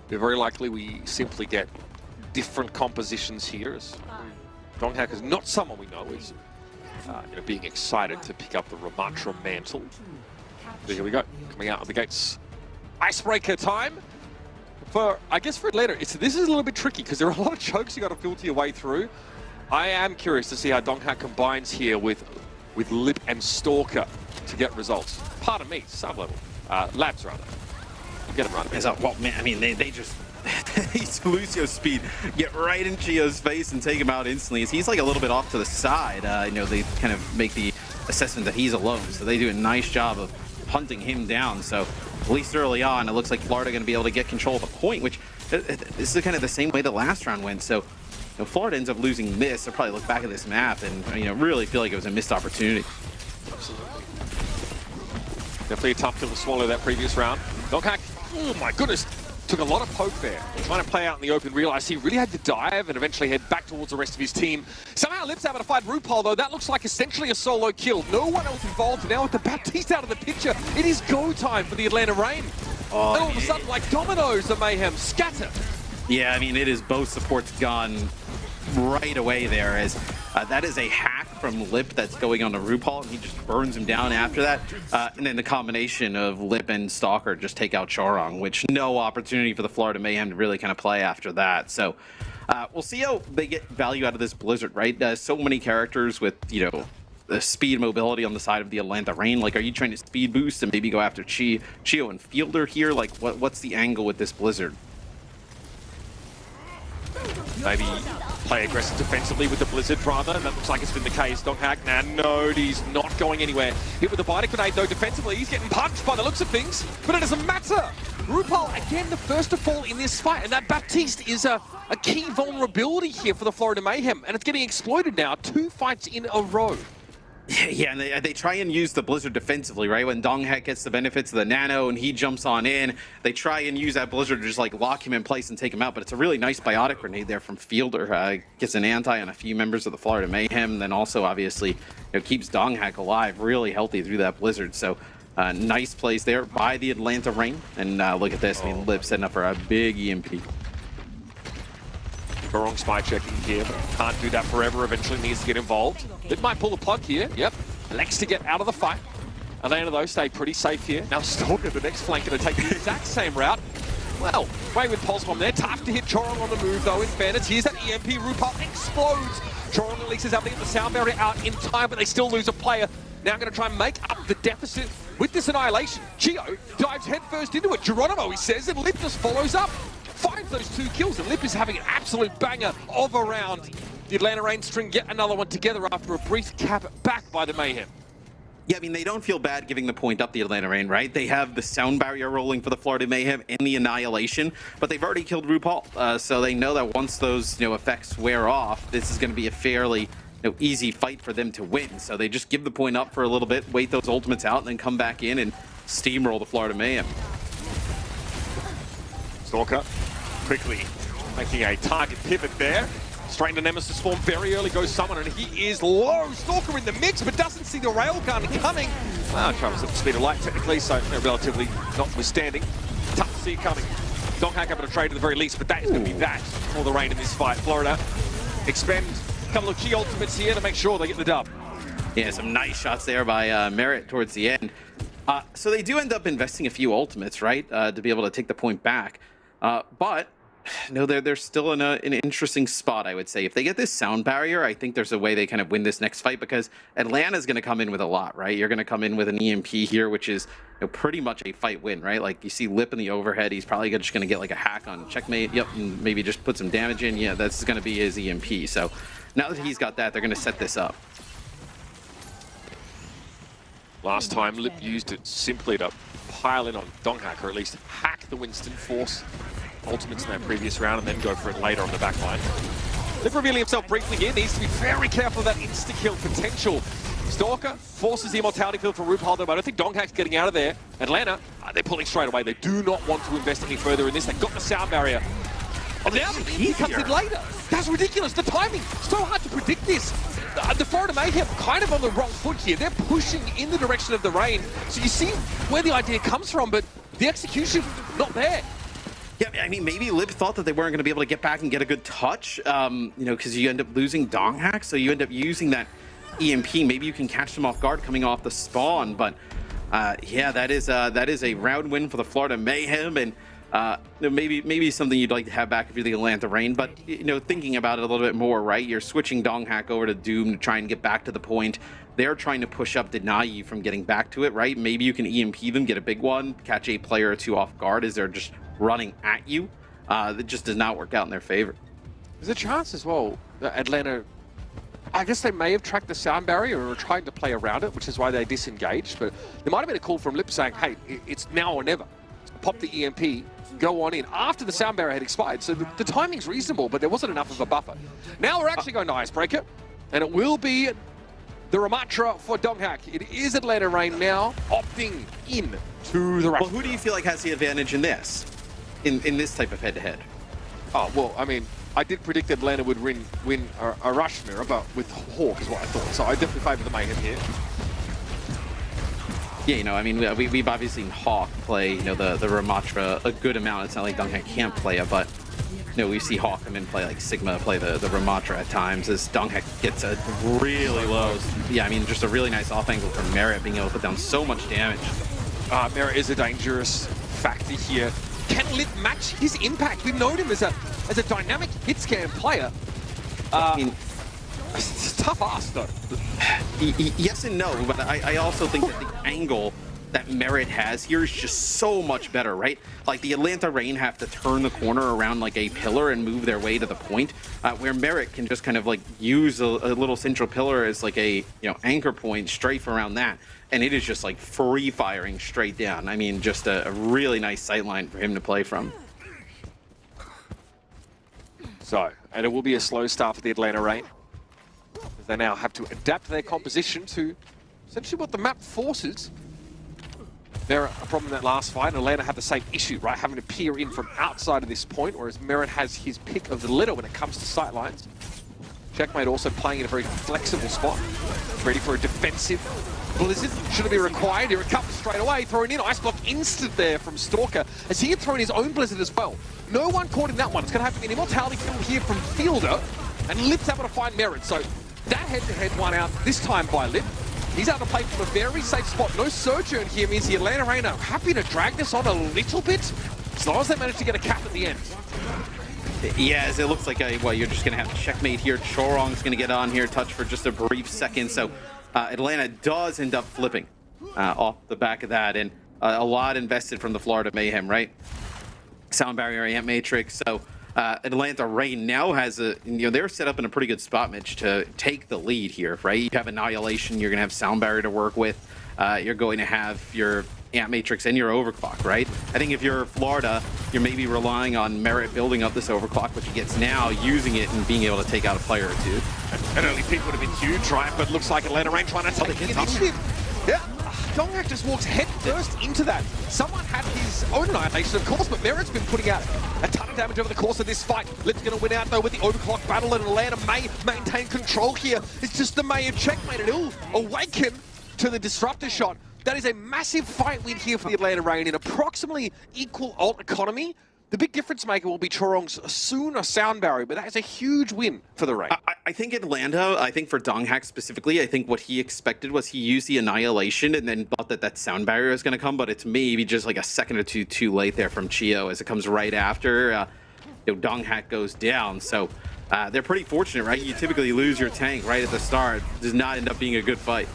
Very likely we simply get different compositions here. As Donghack is not someone we know is being excited to pick up the Ramatra mantle. But here we go, coming out of the gates. Icebreaker time. I guess for Atlanta, this is a little bit tricky because there are a lot of chokes you got to filter your way through. I am curious to see how Donghack combines here with Lip and Stalker to get results. Pardon me, sub-level. Labs, rather. Get him right. Well, man, I mean, they just... Lucio speed, get right in Chio's face and take him out instantly. He's like a little bit off to the side. They kind of make the assessment that he's alone. So they do a nice job of hunting him down. So at least early on, it looks like Florida going to be able to get control of the point, which this is kind of the same way the last round went. So, if Florida ends up losing this, they'll probably look back at this map and really feel like it was a missed opportunity. Definitely a tough pill to swallow that previous round. Doghack, oh my goodness, took a lot of poke there. Trying to play out in the open, realized he really had to dive and eventually head back towards the rest of his team. Somehow Lip's able to fight RuPaul, though. That looks like essentially a solo kill. No one else involved. Now with the Baptiste out of the picture, it is go time for the Atlanta Reign. Oh, and all of a sudden, like dominoes, the Mayhem scatter. Yeah, I mean, it is both supports gone right away there, as that is a hack from Lip that's going on to RuPaul, and he just burns him down after that. And then the combination of Lip and Stalker just take out Chorong, which no opportunity for the Florida Mayhem to really kind of play after that. So we'll see how they get value out of this Blizzard, right? So many characters with, the speed mobility on the side of the Atlanta Reign. Like, are you trying to speed boost and maybe go after Chio and Fielder here? Like, what's the angle with this Blizzard? Maybe play aggressive defensively with the Blizzard, rather. That looks like it's been the case. Doghack, no, he's not going anywhere. Hit with the Biter Grenade, though, defensively. He's getting punched by the looks of things, but it doesn't matter. RuPaul, again, the first to fall in this fight, and that Baptiste is a key vulnerability here for the Florida Mayhem, and it's getting exploited now. 2 fights in a row. Yeah, and they try and use the Blizzard defensively, right? When Donghack gets the benefits of the nano and he jumps on in, they try and use that Blizzard to just like lock him in place and take him out. But it's a really nice biotic grenade there from Fielder. Gets an anti on a few members of the Florida Mayhem, then also obviously keeps Donghack alive, really healthy through that Blizzard. So nice plays there by the Atlanta Reign. And look at this, I mean, Lip setting up for a big EMP. Wrong spy checking here, but can't do that forever. Eventually needs to get involved. It might pull the plug here. Yep. Elects to get out of the fight. Atlanta, though, stay pretty safe here. Now Stalker, the next flank, going to take the exact same route. Well, way with Pulse Bomb there. Tough to hit Chorong on the move, though, in fairness. Here's that EMP. RuPaul explodes. Chorong at least is able to get the sound barrier out in time, but they still lose a player. Now going to try and make up the deficit with this annihilation. Chio dives headfirst into it. Geronimo, he says, and Lip just follows up. Finds those 2 kills, and Lip is having an absolute banger of a round. The Atlanta Reign string yet another one together after a brief cap back by the Mayhem. Yeah, I mean, they don't feel bad giving the point up the Atlanta Reign, right? They have the sound barrier rolling for the Florida Mayhem and the annihilation, but they've already killed RuPaul, so they know that once those effects wear off, this is going to be a fairly easy fight for them to win. So they just give the point up for a little bit, wait those ultimates out, and then come back in and steamroll the Florida Mayhem. Stalker quickly making a target pivot there. Straight into Nemesis form very early, goes Summoner, and he is low. Stalker in the mix, but doesn't see the railgun coming. Well, travels at the speed of light technically, so relatively notwithstanding. Tough to see it coming. Doghack able to trade at the very least, but that is going to be that for the Reign in this fight. Florida expend a couple of key ultimates here to make sure they get the dub. Yeah, some nice shots there by Merritt towards the end. So they do end up investing a few ultimates, right, to be able to take the point back. But no, they're still in an interesting spot, I would say. If they get this sound barrier, I think there's a way they kind of win this next fight, because Atlanta's going to come in with a lot, right? You're going to come in with an EMP here, which is pretty much a fight win, right? Like, you see Lip in the overhead. He's probably just going to get like a hack on checkmate. Yep, and maybe just put some damage in. Yeah, that's going to be his EMP. So now that he's got that, they're going to set this up. Last time, Lip used it simply to pile in on Donghack, or at least hack the Winston Force ultimates in that previous round and then go for it later on the back line. Lip revealing himself briefly here, needs to be very careful of that insta-kill potential. Stalker forces the immortality field for RuPaul, though, but I don't think Donghack's getting out of there. Atlanta, they're pulling straight away. They do not want to invest any further in this. They've got the sound barrier. Oh, now he comes in later. That's ridiculous. The timing, so hard to predict this. The Florida Mayhem kind of on the wrong foot here. They're pushing in the direction of the Reign. So you see where the idea comes from, but the execution, not there. Yeah, I mean, maybe Lip thought that they weren't going to be able to get back and get a good touch, because you end up losing Donghack, so you end up using that EMP. Maybe you can catch them off guard coming off the spawn, but yeah, that is a round win for the Florida Mayhem, and maybe something you'd like to have back if you're the Atlanta Reign. But thinking about it a little bit more, right? You're switching Donghack over to Doom to try and get back to the point. They're trying to push up, deny you from getting back to it, right? Maybe you can EMP them, get a big one, catch a player or two off guard as they're just running at you. That just does not work out in their favor. There's a chance as well that Atlanta I guess they may have tracked the sound barrier or were trying to play around it, which is why they disengaged. But there might have been a call from Lip saying, hey, it's now or never. Pop the EMP, go on in after the sound barrier had expired. So the timing's reasonable, but there wasn't enough of a buffer. Now we're actually going to Icebreaker, and it will be the Ramatra for Donghak. It is Atlanta Reign now, opting in to the Rush. Well, who do you feel like has the advantage in this? In this type of head-to-head? Oh, well, I mean, I did predict Atlanta would win a Rush Mirror, but with Hawk is what I thought. So I definitely favor the Mayhem here. Yeah, you know, I mean, we've obviously seen Hawk play, you know, the Ramatra a good amount. It's not like Donghak can't play it, but, you know, we see Hawk come in play like Sigma play the Ramatra at times as Donghak gets a really low. Yeah, I mean, just a really nice off angle from Merit being able to put down so much damage. Merit is a dangerous factor here. Can Lip match his impact? We've known him as a dynamic hit scan player. I mean, it's a tough ask, though. Yes and no, but I also think that the angle that Merit has here is just so much better, right? Like the Atlanta Reign have to turn the corner around like a pillar and move their way to the point, where Merit can just kind of like use a little central pillar as like a, you know, anchor point, strafe around that. And it is just like free firing straight down. I mean, just a really nice sightline for him to play from. So, and it will be a slow start for the Atlanta Reign. They now have to adapt their composition to essentially what the map forces. Merit a problem in that last fight, and Atlanta have the same issue, right? Having to peer in from outside of this point, whereas Merit has his pick of the litter when it comes to sightlines. Checkmate also playing in a very flexible spot, ready for a defensive Blizzard. Shouldn't be required. Here it comes straight away, throwing in Ice Block instant there from Stalker, as he had thrown his own Blizzard as well. No one caught in that one. It's going to have to be an Immortality kill here from Fielder, and Lip's able to find Merit. So that head-to-head one out this time by Lip. He's able to play from a very safe spot. No sojourn here means the Atlanta Reign are happy to drag this on a little bit, as long as they manage to get a cap at the end. Yeah, as it looks like, well, you're just going to have Checkmate here. Chorong's going to get on here, touch for just a brief second. So Atlanta does end up flipping off the back of that, and a lot invested from the Florida Mayhem, right? Sound barrier, Amp Matrix. So Atlanta Reign now has a, you know, they're set up in a pretty good spot, Mitch, to take the lead here, right? You have Annihilation, you're going to have Sound Barrier to work with. You're going to have your Amp Matrix and your Overclock, right? I think if you're Florida, you're maybe relying on Merit building up this Overclock, which he gets now, using it and being able to take out a player or two. An early pick would have been huge, right? But looks like Atlanta Reign trying to take the initiative. Yeah, Donghak just walks head first into that. Someone had his own Annihilation, of course, but Merit's been putting out a ton of damage over the course of this fight. Lip's going to win out, though, with the Overclock battle, and Atlanta may maintain control here. It's just the May of Checkmate, and it'll awaken to the Disruptor shot. That is a massive fight win here for the Atlanta Reign in approximately equal ult economy. The big difference maker will be Chorong's sooner sound barrier, but that is a huge win for the Reign. I think Atlanta, I think for Donghak specifically, I think what he expected was he used the Annihilation and then thought that sound barrier was going to come, but it's maybe just like a second or two too late there from Chio as it comes right after you know, Donghak goes down. So they're pretty fortunate, right? You typically lose your tank right at the start. It does not end up being a good fight.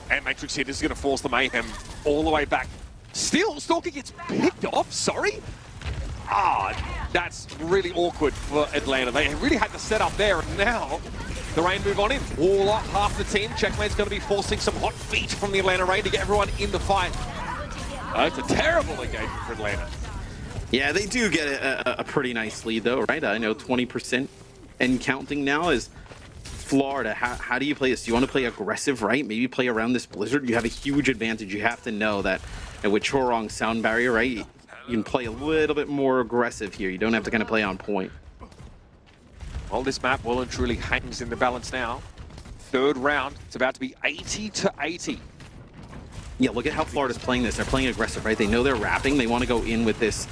And Matrix here, this is going to force the Mayhem all the way back. Still, Stalker gets picked off, sorry? That's really awkward for Atlanta. They really had to set up there, and now the Reign move on in. All up half the team. Checkmate's going to be forcing some hot feet from the Atlanta Reign to get everyone in the fight. It's a terrible engagement for Atlanta. Yeah, they do get a pretty nice lead, though, right? I know 20% and counting now is Florida. How do you play this? Do you want to play aggressive, right? Maybe play around this Blizzard. You have a huge advantage. You have to know that with Chorong's sound barrier, right? You can play a little bit more aggressive here. You don't have to kind of play on point. Well, this map well and truly hangs in the balance now. Third round, it's about to be 80-80. Yeah, look at how Florida's playing this. They're playing aggressive, right? They know they're wrapping. They want to go in with this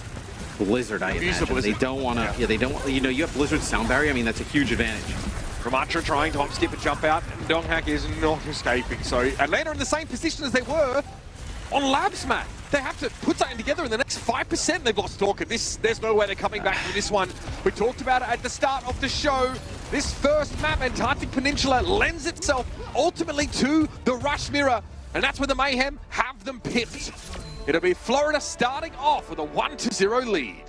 Blizzard, I imagine. They don't want to, they don't want, you know, you have Blizzard sound barrier. I mean, that's a huge advantage. Ramatra trying to hop, skip, and jump out, and Donghak is not escaping. So Atlanta in the same position as they were on Labs, Matt. They have to put something together in the next 5%. They've lost Stalker. There's no way they're coming back from this one. We talked about it at the start of the show. This first map, Antarctic Peninsula, lends itself ultimately to the Rush Mirror, and that's where the Mayhem have them pipped. It'll be Florida starting off with a 1-0 lead.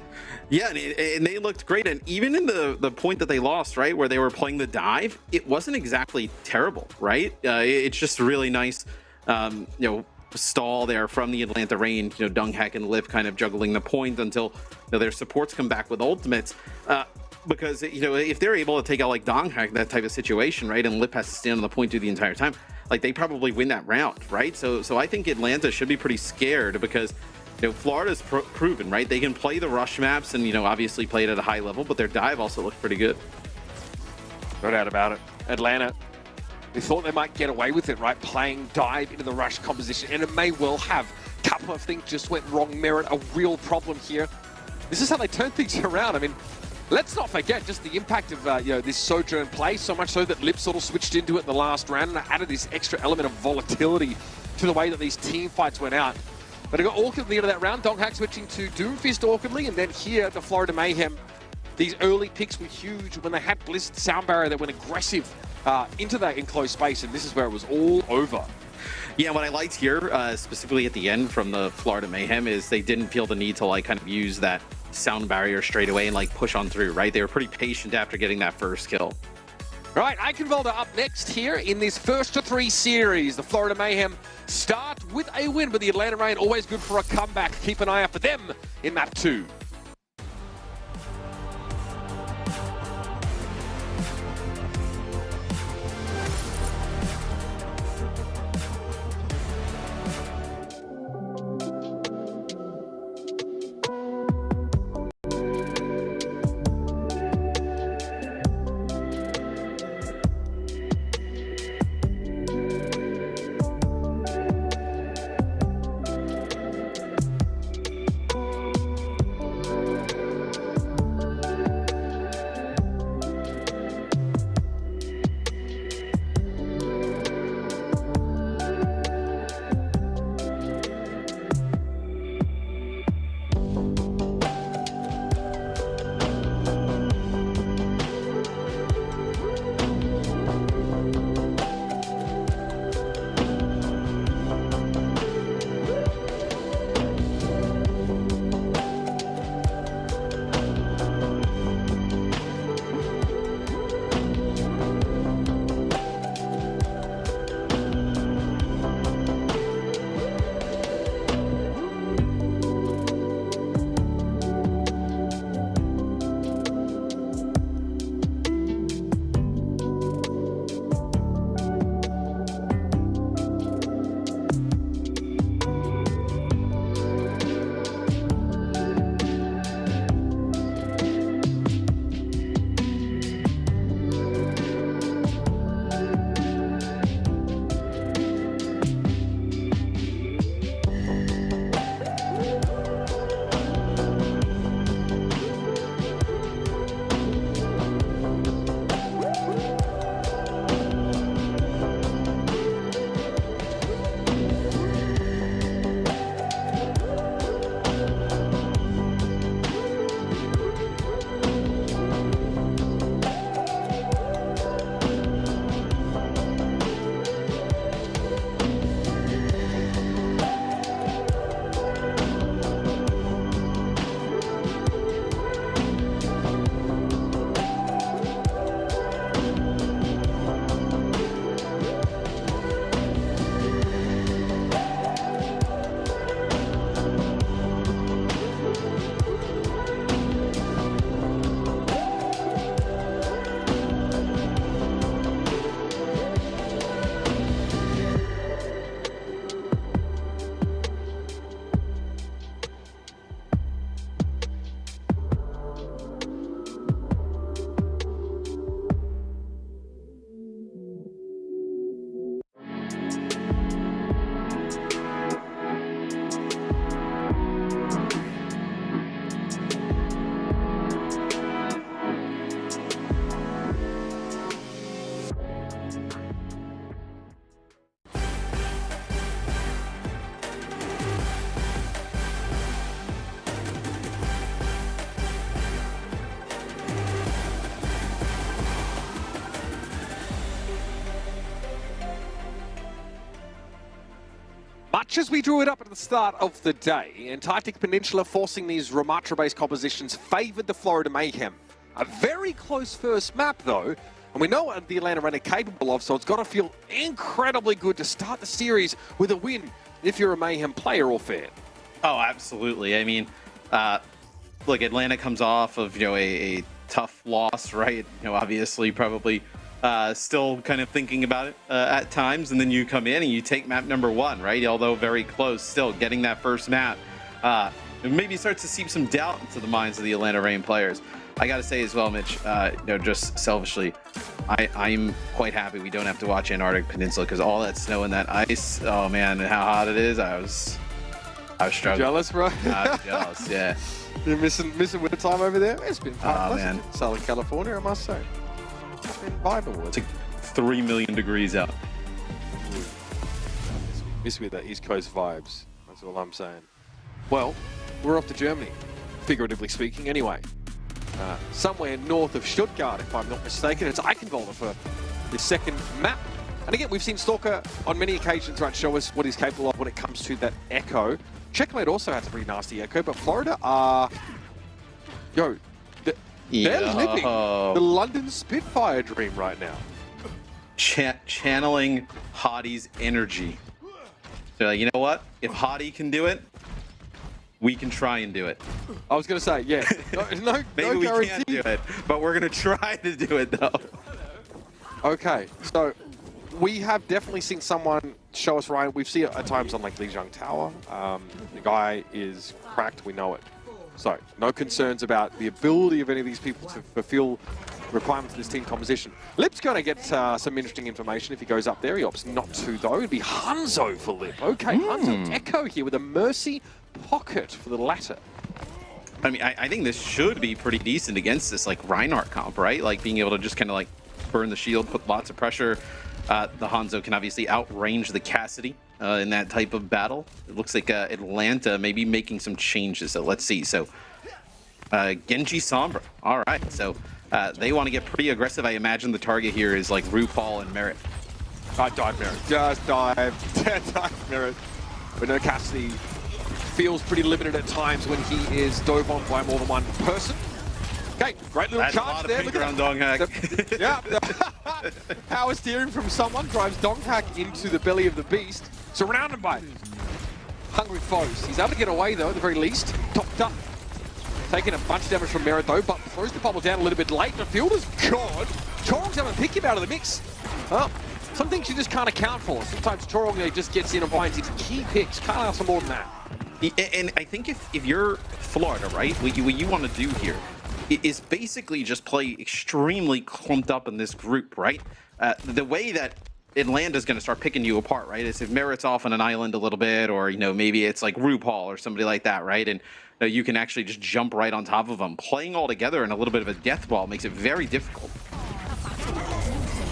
Yeah, and they looked great. And even in the point that they lost, right, where they were playing the dive, it wasn't exactly terrible, right? It's just really nice, stall there from the Atlanta Reign. Dunghack and Lip kind of juggling the point until their supports come back with ultimates. Because if they're able to take out like Donghack, that type of situation, right, and Lip has to stand on the point through the entire time, like they probably win that round, right? So I think Atlanta should be pretty scared because Florida's proven, right? They can play the rush maps and obviously play it at a high level, but their dive also looks pretty good. No doubt about it. Atlanta, we thought they might get away with it, right? Playing dive into the rush composition, and it may well have. A couple of things just went wrong. Merit, a real problem here. This is how they turn things around. I mean, let's not forget just the impact of this Sojourn play, so much so that Lip sort of switched into it in the last round and added this extra element of volatility to the way that these team fights went out. But it got awkward at the end of that round. Donghack switching to Doomfist awkwardly, and then here the Florida Mayhem. These early picks were huge when they had Blizzard Sound Barrier that went aggressive into that enclosed space, and this is where it was all over. Yeah, what I liked here, specifically at the end from the Florida Mayhem, is they didn't feel the need to kind of use that sound barrier straight away and push on through, right? They were pretty patient after getting that first kill. All right, Eichenwalder up next here in this first of 3 series. The Florida Mayhem start with a win, but the Atlanta Reign always good for a comeback. Keep an eye out for them in map 2. much as we drew it up at the start of the day, Antarctic Peninsula forcing these Ramatra-based compositions favoured the Florida Mayhem. A very close first map, though, and we know what the Atlanta Rain are capable of, so it's got to feel incredibly good to start the series with a win if you're a Mayhem player or fan. Oh, absolutely. I mean, look, Atlanta comes off of, a tough loss, right? Obviously, probably still kind of thinking about it at times, and then you come in and you take map number 1, right? Although very close, still getting that first map. It maybe starts to seep some doubt into the minds of the Atlanta Rain players. I got to say as well, Mitch, just selfishly, I'm quite happy we don't have to watch Antarctic Peninsula, because all that snow and that ice, oh man, and how hot it is, I was struggling. Jealous, bro? I was jealous, yeah. You're missing winter time over there? It's been quite man. in Southern California, I must say. It's been vibrant. It's like 3 million degrees out. Miss me that East Coast vibes. That's all I'm saying. Well, we're off to Germany, figuratively speaking, anyway. Somewhere north of Stuttgart, if I'm not mistaken. It's Eichenwalde for the second map. And again, we've seen Stalker on many occasions show us what he's capable of when it comes to that echo. Checkmate also has a pretty nasty echo, but Florida are... they're living the London Spitfire dream right now. Channeling Hottie's energy. They're like, you know what? If Hottie can do it, we can try and do it. I was going to say, yeah. No Maybe we guarantee. can't do it, but we're going to try to do it, though. Okay, so we have definitely seen someone show us Ryan. We've seen it at times on like Lijiang Tower. The guy is cracked, we know it. So, no concerns about the ability of any of these people to fulfill requirements of this team composition. Lip's going to get some interesting information if he goes up there. He opts not to, though. It'd be Hanzo for Lip. Okay, Hanzo Echo here with a Mercy Pocket for the latter. I mean, I think this should be pretty decent against this, like, Reinhardt comp, right? Like, being able to just kind of, like, burn the shield, put lots of pressure. The Hanzo can obviously outrange the Cassidy in that type of battle. It looks like Atlanta maybe making some changes, so let's see. So, Genji Sombra. All right, so they want to get pretty aggressive. I imagine the target here is, like, RuPaul and Merit. Dive Merit. Just dive. Dive Merit. But no, Cassidy feels pretty limited at times when he is dove on by more than one person. Okay, great little charge there. Look at Donghack. Yeah. Power steering from someone drives Donghack into the belly of the beast, surrounded by hungry foes. He's able to get away, though, at the very least. Topped up. Taking a bunch of damage from Merit, though, but throws the bubble down a little bit late. The field is gone. Chorong's able to pick him out of the mix. Well, some things you just can't account for. Sometimes Chorong just gets in and finds his key picks. Can't ask for more than that. And I think if you're Florida, right, what you want to do here is basically just play extremely clumped up in this group, right? The way that Atlanta's going to start picking you apart, right, is if Merit's off on an island a little bit, or, maybe it's like RuPaul or somebody like that, right? And you can actually just jump right on top of them. Playing all together in a little bit of a death ball makes it very difficult.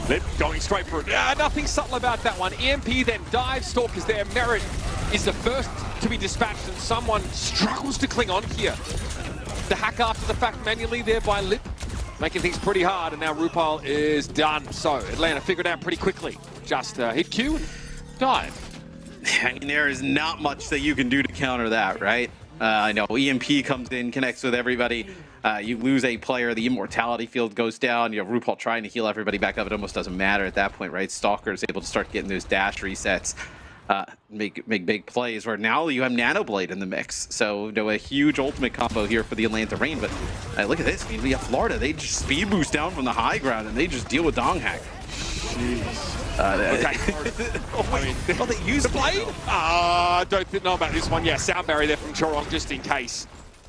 Lip going straight for it. Nothing subtle about that one. EMP then dives. Stalker's there. Merit is the first to be dispatched, and someone struggles to cling on here. The hack after the fact manually there by Lip, making things pretty hard, and now RuPaul is done. So Atlanta figured out pretty quickly. Just hit Q, dive. I mean, there is not much that you can do to counter that, right? I know EMP comes in, connects with everybody. You lose a player, the immortality field goes down. You have RuPaul trying to heal everybody back up. It almost doesn't matter at that point, right? Stalker is able to start getting those dash resets, make big plays, where now you have Nanoblade in the mix. So, a huge ultimate combo here for the Atlanta Rain. But look at this. I mean, we have Florida. They just speed boost down from the high ground, and they just deal with Donghack. Jeez. They use the blade? Don't know about this one. Yeah, sound barrier there from Chorong just in case.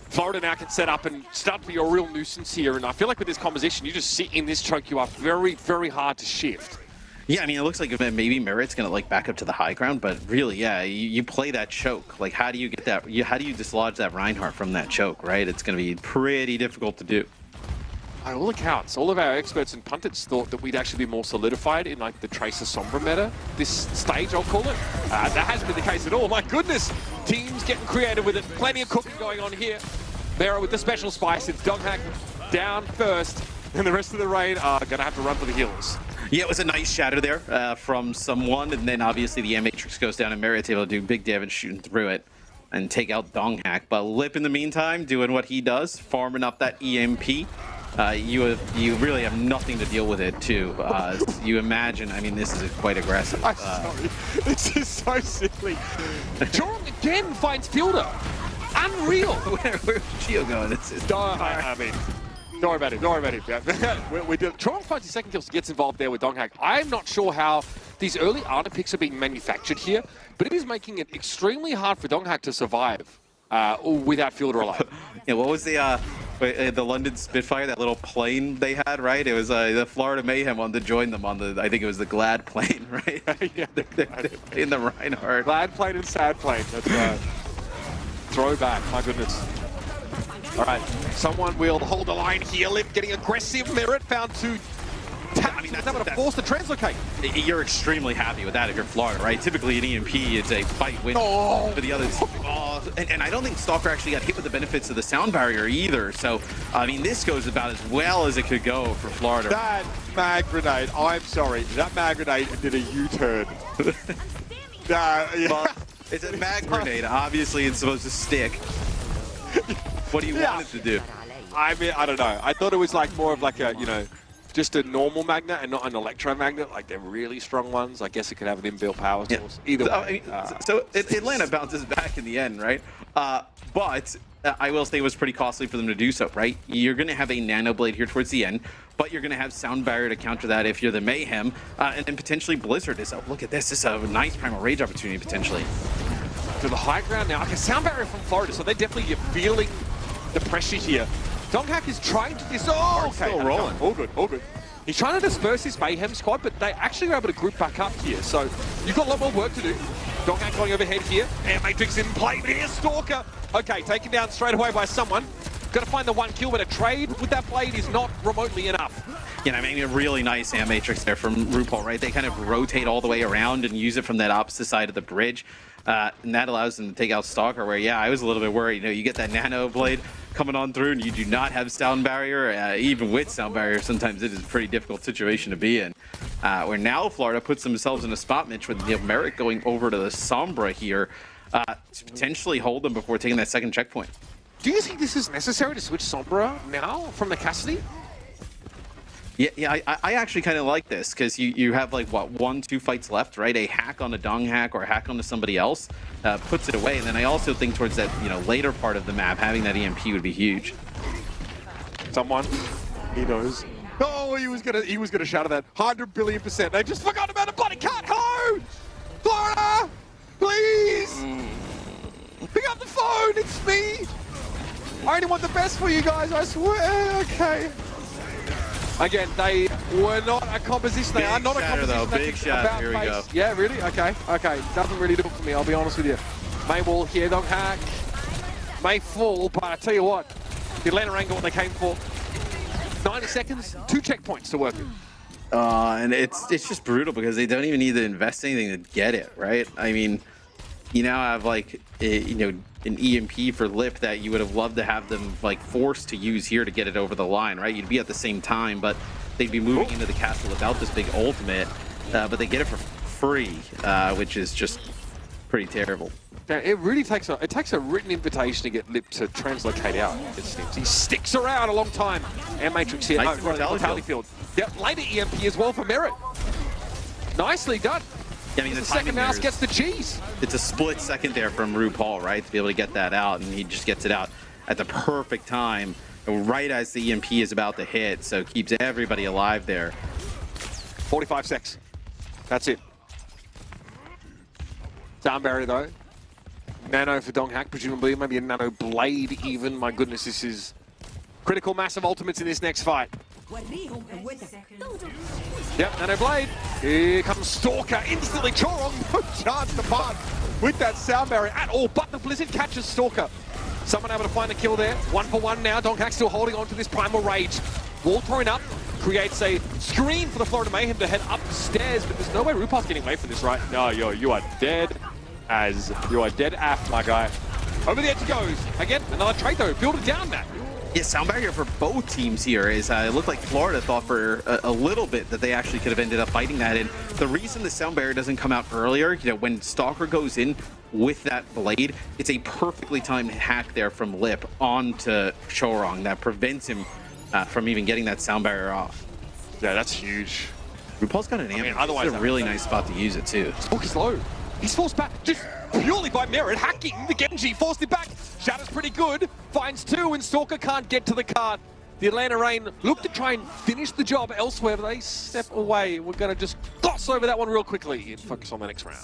Florida now can set up and start to be a real nuisance here, and I feel like with this composition, you just sit in this choke, you are very, very hard to shift. Yeah, I mean, it looks like maybe Merit's going to, like, back up to the high ground, but really, yeah, you play that choke. Like, how do you get that? How do you dislodge that Reinhardt from that choke, right? It's going to be pretty difficult to do. By all accounts, all of our experts and pundits thought that we'd actually be more solidified in, like, the Tracer Sombra meta this stage, I'll call it. That hasn't been the case at all. My goodness, teams getting creative with it. Plenty of cooking going on here. Mera with the special spice. It's Donghack down first, and the rest of the Rain are going to have to run for the hills. Yeah, it was a nice shatter there from someone, and then obviously the M-Matrix goes down and Marriott's able to do big damage shooting through it and take out Donghack. But Lip in the meantime doing what he does, farming up that EMP. You really have nothing to deal with it too. You imagine, I mean, this is quite aggressive. I'm sorry, this is so silly. Jorong again finds Fielder. Unreal. Where's Geo going? I mean, don't worry about it. Don't worry about it. Jorong finds his second kill, so gets involved there with Donghack. I'm not sure how these early Ana picks are being manufactured here, but it is making it extremely hard for Donghack to survive without Fielder alive. Yeah, what was the London Spitfire, that little plane they had, right? It was the Florida Mayhem wanted to join them on the, I think it was the Glad plane, right? Yeah, they're in the Reinhardt. Glad plane and sad plane, that's right. Throwback, my goodness. All right, someone will hold the line here. Lip getting aggressive. Merit found two. I mean, that's able to force the translocate. You're extremely happy with that if you're Florida, right? Typically, an EMP is a fight win for the others. And I don't think Stalker actually got hit with the benefits of the sound barrier either. So, I mean, this goes about as well as it could go for Florida. That mag grenade, I'm sorry, that mag grenade did a U-turn. Well, it's a mag grenade. Obviously, it's supposed to stick. What do you want it to do? I mean, I don't know. I thought it was like more of like a, you know, just a normal magnet and not an electromagnet, like they're really strong ones. I guess it could have an inbuilt power source. Either way. So Atlanta bounces back in the end, right? But I will say it was pretty costly for them to do so, right? You're going to have a Nano Blade here towards the end, but you're going to have Sound Barrier to counter that if you're the Mayhem, and then potentially Blizzard is up. Look at this. This is a nice Primal Rage opportunity, potentially. To the high ground now. Okay, Sound Barrier from Florida, so they're definitely feeling the pressure here. Donghack is trying to okay, still rolling. All good, all good. He's trying to disperse his Mayhem squad, but they actually were able to group back up here. So you've got a lot more work to do. Donghack going overhead here. And Matrix in play, but here's Stalker. Okay, taken down straight away by someone. Got to find the one kill, but a trade with that blade is not remotely enough. You know, I mean, a really nice Matrix there from RuPaul, right? They kind of rotate all the way around and use it from that opposite side of the bridge. And that allows them to take out Stalker, where, yeah, I was a little bit worried. You know, you get that Nano Blade coming on through and you do not have Sound Barrier. Even with Sound Barrier, sometimes it is a pretty difficult situation to be in. Where now Florida puts themselves in a spot, Mitch, with Merrick going over to the Sombra here to potentially hold them before taking that second checkpoint. Do you think this is necessary to switch Sombra now from the Cassidy? Yeah, I actually kind of like this because you have like, what, 1-2 fights left, right? A hack on a Donghack or a hack onto somebody else puts it away. And then I also think towards that, you know, later part of the map, having that EMP would be huge. Someone, he knows. Oh, he was gonna shatter that 100 billion%. They just forgot about a bloody cut. Ho! Florida! Please! Pick up the phone, it's me! I only want the best for you guys, I swear. Okay. Again, they were not a composition. They are not a composition. Big shatter, here we go. Yeah, really? Okay, okay. Doesn't really do it for me, I'll be honest with you. May wall here, Donghack. May fall, but I tell you what, the Atlanta angle what they came for. 90 seconds, 2 checkpoints to work with. And it's just brutal because they don't even need to invest anything to get it, right? I mean, you now have like, you know, an EMP for Lip that you would have loved to have them like forced to use here to get it over the line, right? You'd be at the same time, but they'd be moving into the castle without this big ultimate, but they get it for free, which is just pretty terrible. Yeah, it really takes a written invitation to get Lip to translocate out. It seems he sticks around a long time. And Matrix here, nice mortality field. Yep, later EMP as well for Merit. Nicely done. Yeah, I mean, the second mouse gets the cheese. It's a split second there from RuPaul, right, to be able to get that out, and he just gets it out at the perfect time, right as the EMP is about to hit, so keeps everybody alive there. 45 seconds. That's it. Sound Barrier though. Nano for Donghack, presumably, maybe a Nano Blade even. My goodness, this is critical massive ultimates in this next fight. Yep, Nano Blade. Here comes Stalker. Instantly, Jorong, no chance to part with that Sound Barrier at all. But the Blizzard catches Stalker. Someone able to find a kill there. 1-for-1 now. Donghack still holding on to this Primal Rage. Wall thrown up. Creates a screen for the Florida Mayhem to head upstairs. But there's no way RuPaul's getting away from this, right? No, you are dead as... You are dead aft, my guy. Over the edge he goes. Again, another trade though. Build it down, Matt. Yeah, sound barrier for both teams here is it looked like Florida thought for a little bit that they actually could have ended up fighting that. And the reason the sound barrier doesn't come out earlier, when Stalker goes in with that blade, it's a perfectly timed hack there from Lip onto Chorong that prevents him from even getting that sound barrier off. Yeah, that's huge. RuPaul's got an amp. Otherwise, it's a really nice spot to use it too. Stalker's low. He's forced back just purely by Merit hacking the Genji, forced it back. Shadow's pretty good, finds 2, and Stalker can't get to the cart. The Atlanta Reign look to try and finish the job elsewhere, but they step away. We're going to just gloss over that one real quickly and focus on the next round.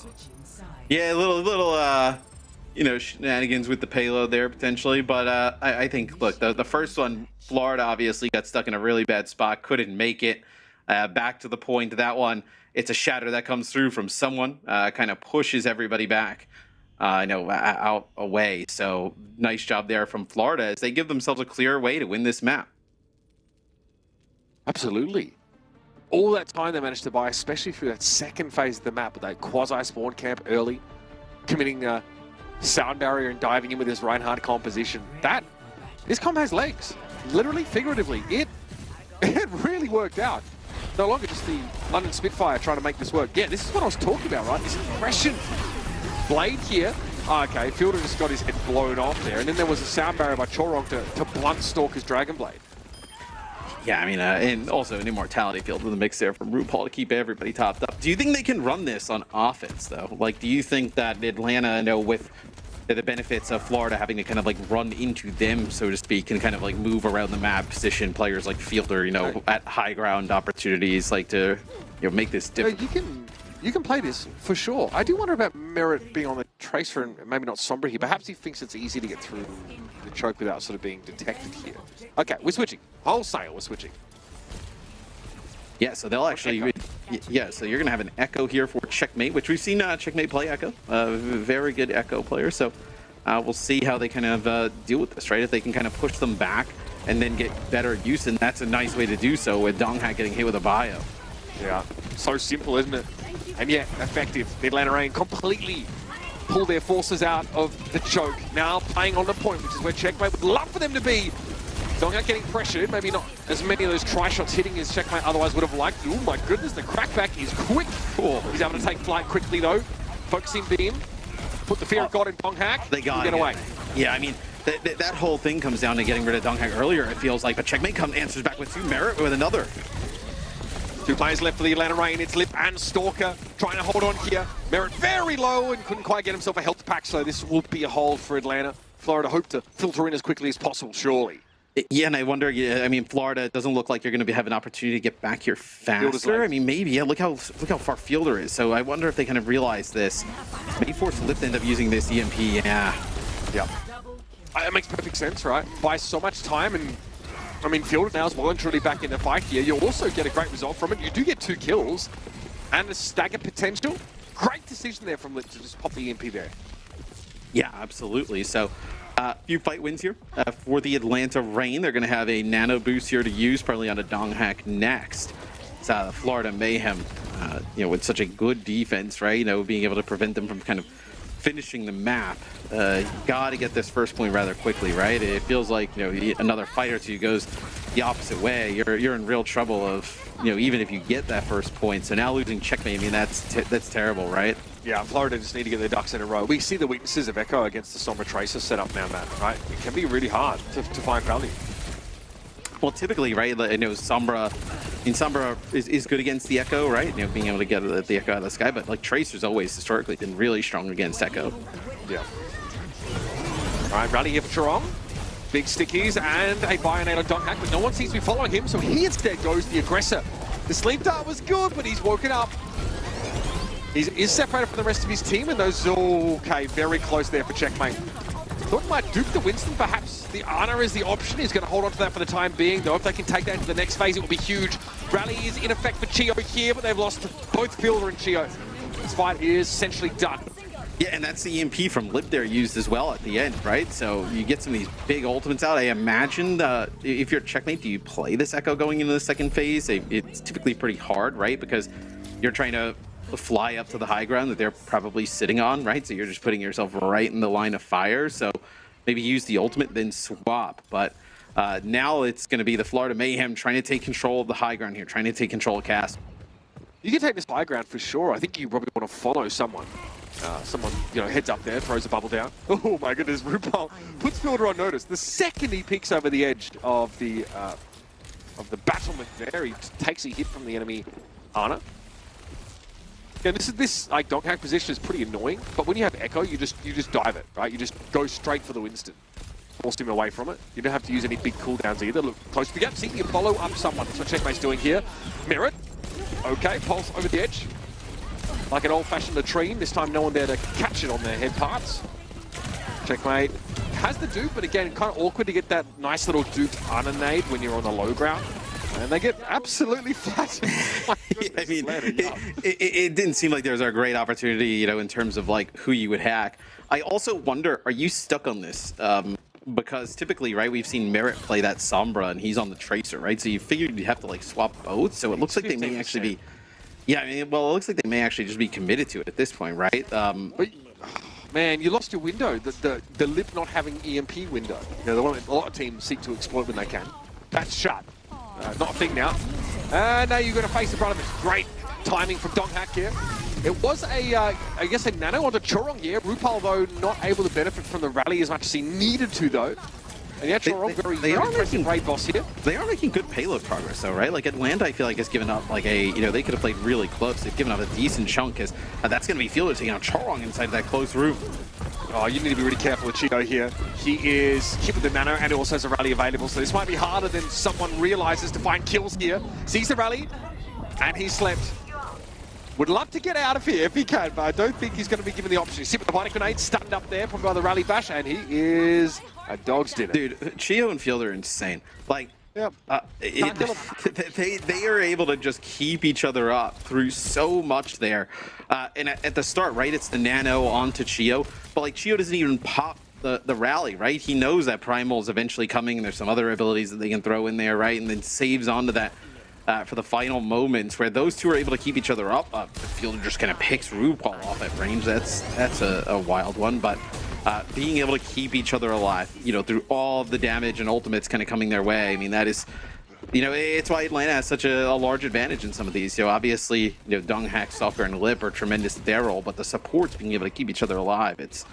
Yeah, a little shenanigans with the payload there potentially, but I think, look, the first one, Florida obviously got stuck in a really bad spot, couldn't make it. Back to the point, that one, it's a shatter that comes through from someone, kind of pushes everybody back, out away. So nice job there from Florida as they give themselves a clear way to win this map. Absolutely. All that time they managed to buy, especially through that second phase of the map with that quasi-spawn camp early, committing sound barrier and diving in with this Reinhardt composition. This comp has legs, literally, figuratively. It really worked out. No longer just the London Spitfire trying to make this work. Yeah, this is what I was talking about, right? This aggression. Blade here. Okay, Fielder just got his head blown off there. And then there was a sound barrier by Chorong to blunt Stalker's Dragon Blade. Yeah, I mean, and also an Immortality Field in the mix there from RuPaul to keep everybody topped up. Do you think they can run this on offense, though? Like, do you think that Atlanta, with the benefits of Florida having to kind of like run into them, so to speak, and kind of like move around the map, position players like Fielder, at high ground opportunities, like to, make this different? You can play this for sure. I do wonder about Merit being on the Tracer and maybe not Sombra here. Perhaps he thinks it's easy to get through the choke without sort of being detected here. Okay, we're switching. Wholesale, we're switching. Yeah, so they'll actually, so you're going to have an Echo here for Checkmate, which we've seen Checkmate play Echo, a very good Echo player. So we'll see how they kind of deal with this, right? If they can kind of push them back and then get better use, and that's a nice way to do so with Donghack getting hit with a bio. Yeah, so simple, isn't it? And yet, effective. The Atlanta Reign completely pull their forces out of the choke. Now playing on the point, which is where Checkmate would love for them to be. Donghack getting pressured, maybe not as many of those tri-shots hitting as Checkmate otherwise would have liked. Oh my goodness, the crackback is quick. He's able to take flight quickly though. Focusing beam, put the fear of God in Donghack. They got get away. Yeah, I mean, that whole thing comes down to getting rid of Donghack earlier, it feels like, but Checkmate answers back with 2, Merit with another. 2 players left for the Atlanta Reign. It's Lip and Stalker trying to hold on here. Merit very low and couldn't quite get himself a health pack, so this will be a hold for Atlanta. Florida hope to filter in as quickly as possible, surely. Yeah, and I wonder, I mean, Florida doesn't look like you're going to have an opportunity to get back here faster. I mean, maybe, look how far Fielder is. So I wonder if they kind of realize this. Maybe force Lip to end up using this EMP, yeah. It makes perfect sense, right? Buy so much time, and I mean, Fielder now is well and truly back in the fight here. You'll also get a great result from it. You do get 2 kills and a stagger potential. Great decision there from Lip to just pop the EMP there. Yeah, absolutely. So a few fight wins here for the Atlanta Reign. They're going to have a nano boost here to use, probably on a Donghack next. It's Florida Mayhem, with such a good defense, right? Being able to prevent them from kind of finishing the map. Got to get this first point rather quickly, right? It feels like, another fight or 2 goes the opposite way. You're in real trouble of, even if you get that first point. So now losing Checkmate, I mean, that's terrible, right? Yeah, Florida just need to get their ducks in a row. We see the weaknesses of Echo against the Sombra Tracer setup now, Matt, right? It can be really hard to find value. Well, typically, right, Sombra is good against the Echo, right? Being able to get the Echo out of the sky, but like Tracer's always historically been really strong against Echo. Yeah. All right, rally here for Chorong. Big stickies and a Bionade on Donghack, but no one seems to be following him, so he instead goes the aggressor. The sleep dart was good, but he's woken up. He's separated from the rest of his team, and those, okay, very close there for Checkmate. Thought he might dupe the Winston, perhaps the Ana is the option. He's going to hold on to that for the time being, though. If they can take that into the next phase, it will be huge. Rally is in effect for Chio here, but they've lost both Fielder and Chio. This fight is essentially done. Yeah, and that's the EMP from Lip there used as well at the end, right? So you get some of these big ultimates out. I imagine if you're Checkmate, do you play this Echo going into the second phase? It's typically pretty hard, right? Because you're trying to fly up to the high ground that they're probably sitting on, right? So you're just putting yourself right in the line of fire. So maybe use the ultimate, then swap. But Now it's going to be the Florida Mayhem trying to take control of the high ground here, trying to take control of Cast. You can take this high ground for sure. I think you probably want to follow someone. Someone, heads up there, throws a bubble down. Oh my goodness, RuPaul puts Fielder on notice. The second he peeks over the edge of the battlement there, he takes a hit from the enemy Ana. Yeah, this like donk hack position is pretty annoying, but when you have Echo, you just dive it, right? You just go straight for the Winston. Force him away from it. You don't have to use any big cooldowns either. Look close to the gap. See, you follow up someone. That's what Checkmate's doing here. Mirror it. Okay, pulse over the edge. Like an old-fashioned latrine. This time no one there to catch it on their head parts. Checkmate has the dupe, but again, kind of awkward to get that nice little duped nade when you're on the low ground. And they get absolutely flattened. I mean, it didn't seem like there was a great opportunity, in terms of like who you would hack. I also wonder, are you stuck on this? Because typically, right, we've seen Merit play that Sombra and he's on the Tracer, right? So you figured you'd have to like swap both. So it looks like they may actually be, it looks like they may actually just be committed to it at this point, right? But, man, you lost your window. The lip not having EMP window. The one that a lot of teams seek to exploit when they can. That's shut. Not a thing now. Now you're going to face the brunt of it. Great timing from donk here. It was I guess a nano onto Chorong here. RuPaul, though, not able to benefit from the rally as much as he needed to, though. And yeah, Chorong, very impressive raid boss here. They are making good payload progress, though, right? Like, Atlanta, I feel like, has given up, like, they could have played really close. They've given up a decent chunk, because that's going to be Fielder taking out Chorong inside that close room. Oh, you need to be really careful with Cheeto here. He is hit with the nano and also has a rally available, so this might be harder than someone realizes to find kills here. Sees the rally, and he slept. Would love to get out of here if he can, but I don't think he's going to be given the option. Sit with the bionic grenade, stunned up there, probably by the rally bash, and he is a dog's dinner. Dude, Chio and Fielder are insane. Like, they are able to just keep each other up through so much there. And at the start, right, it's the nano onto Chio, but like Chio doesn't even pop the rally, right? He knows that Primal is eventually coming, and there's some other abilities that they can throw in there, right? And then saves onto that. For the final moments where those two are able to keep each other up. The Fielder just kind of picks RuPaul off at range. That's a wild one, but being able to keep each other alive, through all of the damage and ultimates kind of coming their way. I mean, that is, it's why Atlanta has such a large advantage in some of these. Obviously, Dung Hack, Stalker, and Lip are tremendous at their role, but the supports being able to keep each other alive, it's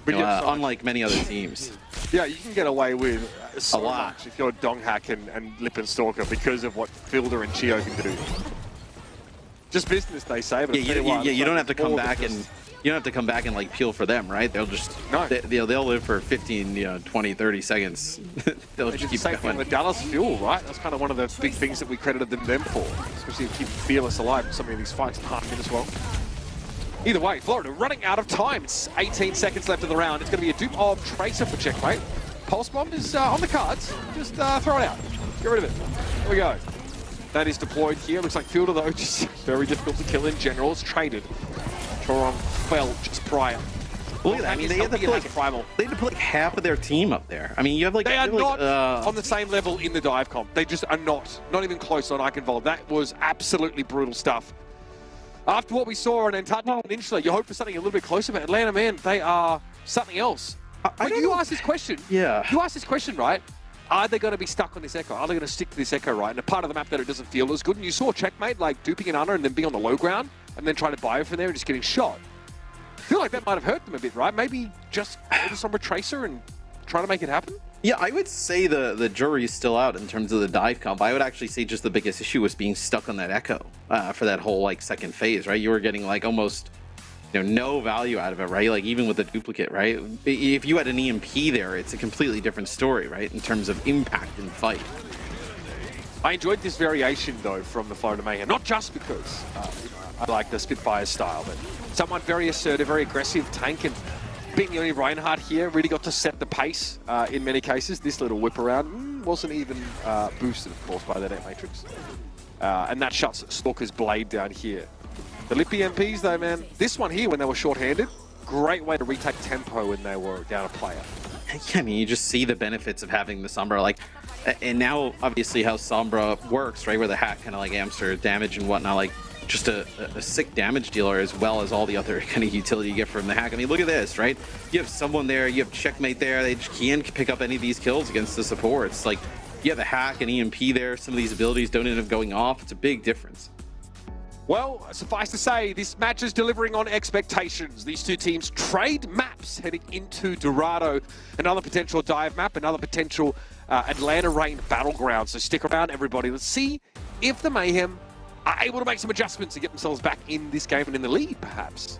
unlike many other teams. Yeah, you can get away with so a lot much if you're Dong Hack and Lip and Stalker because of what Fielder and Chio can do. Just business, they say. But you don't have to come back and like peel for them, right? They'll just they'll live for 15, 20, 30 seconds. They'll just keep going. The Dallas Fuel, right? That's kind of one of the big things that we credited them for, especially to keep Fearless alive in some of these fights and hard him as well. Either way, Florida running out of time. It's 18 seconds left in the round. It's going to be a dupe of Tracer for Checkmate. Pulse Bomb is on the cards. Just throw it out. Get rid of it. There we go. That is deployed here. Looks like Fielder, though, just very difficult to kill in general. It's traded. Chorong fell just prior. Look at that. I mean, they had to put like half of their team up there. I mean, you have like... They are not on the same level in the dive comp. They just are not. Not even close on Eichenwald. That was absolutely brutal stuff. After what we saw on Antarctica Peninsula, you hope for something a little bit closer, but Atlanta, man, they are something else. You asked this question. Yeah. You asked this question, right? Are they going to be stuck on this Echo? Are they going to stick to this Echo, right? And a part of the map that it doesn't feel as good. And you saw Checkmate, like, duping an under and then being on the low ground and then trying to buy it from there and just getting shot. I feel like that might have hurt them a bit, right? Maybe just go to some Tracer and try to make it happen? Yeah, I would say the jury is still out in terms of the dive comp. I would actually say just the biggest issue was being stuck on that Echo for that whole like second phase, right? You were getting like almost no value out of it, right? Like even with the duplicate, right? If you had an EMP there, it's a completely different story, right? In terms of impact in the fight. I enjoyed this variation though from the Florida Mayhem, not just because I like the Spitfire style, but someone very assertive, very aggressive tank, and being the only Reinhardt here really got to set the pace in many cases. This little whip around wasn't even boosted, of course, by that Matrix. And that shuts Stalker's blade down here. The Lip EMPs, though, man, this one here, when they were short-handed, great way to retake tempo when they were down a player. Yeah, I mean, you just see the benefits of having the Sombra, like, and now, obviously, how Sombra works, right, where the hack kind of, like, amps her damage and whatnot, like, just a sick damage dealer, as well as all the other kind of utility you get from the hack. I mean, look at this, right? You have someone there, you have Checkmate there, they just can't pick up any of these kills against the supports. Like, you have a hack and EMP there, some of these abilities don't end up going off. It's a big difference. Well, suffice to say, this match is delivering on expectations. These two teams trade maps heading into Dorado. Another potential dive map, another potential Atlanta Reign battleground. So stick around, everybody. Let's see if the Mayhem are able to make some adjustments to get themselves back in this game and in the lead, perhaps.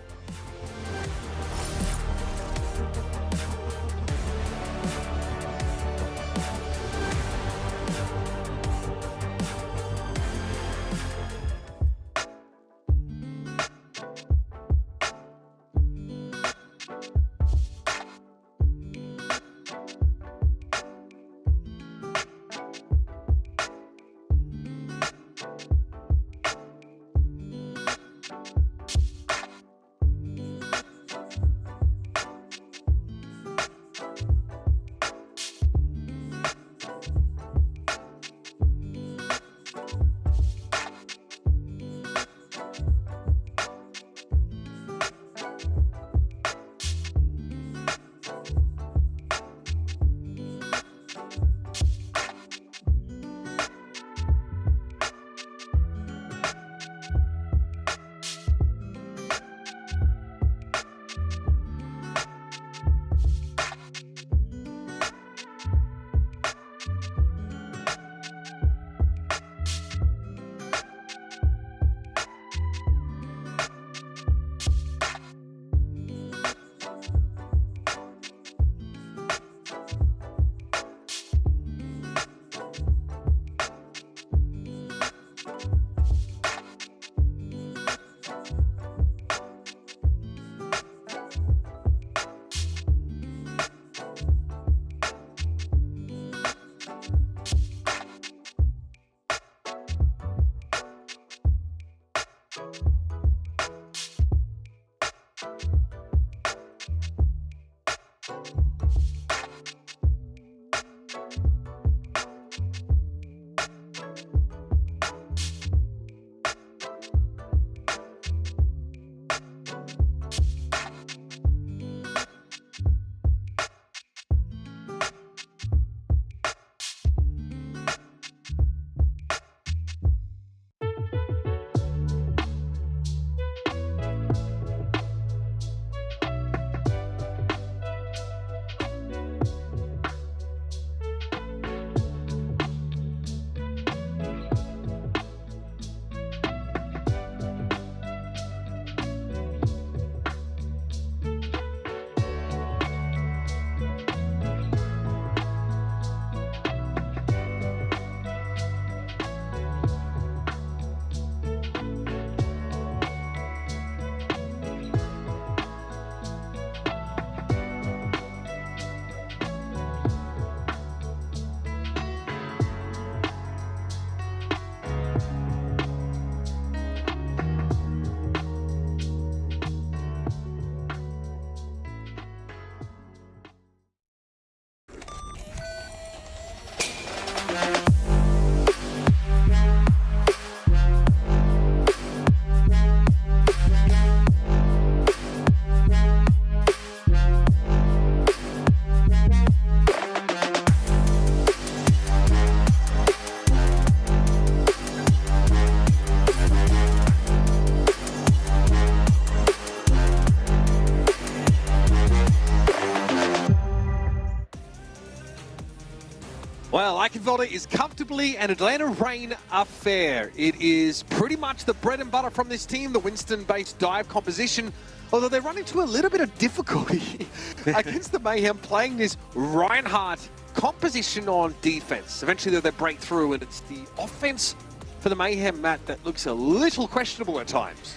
Well, Eichenwalde is comfortably an Atlanta Reign affair. It is pretty much the bread and butter from this team, the Winston-based dive composition, although they run into a little bit of difficulty against the Mayhem playing this Reinhardt composition on defense. Eventually, they break through, and it's the offense for the Mayhem, Matt, that looks a little questionable at times.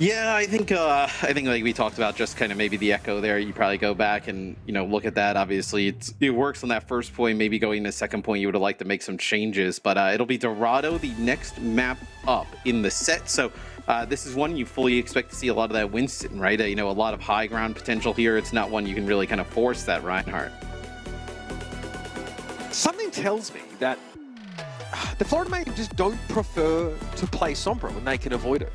Yeah, I think like we talked about, just kind of maybe the echo there. You probably go back and look at that. Obviously, it works on that first point. Maybe going to second point, you would have liked to make some changes, but it'll be Dorado, the next map up in the set. So this is one you fully expect to see a lot of that Winston, right? A lot of high ground potential here. It's not one you can really kind of force that Reinhardt. Something tells me that The Florida Mayhem just don't prefer to play Sombra when they can avoid it.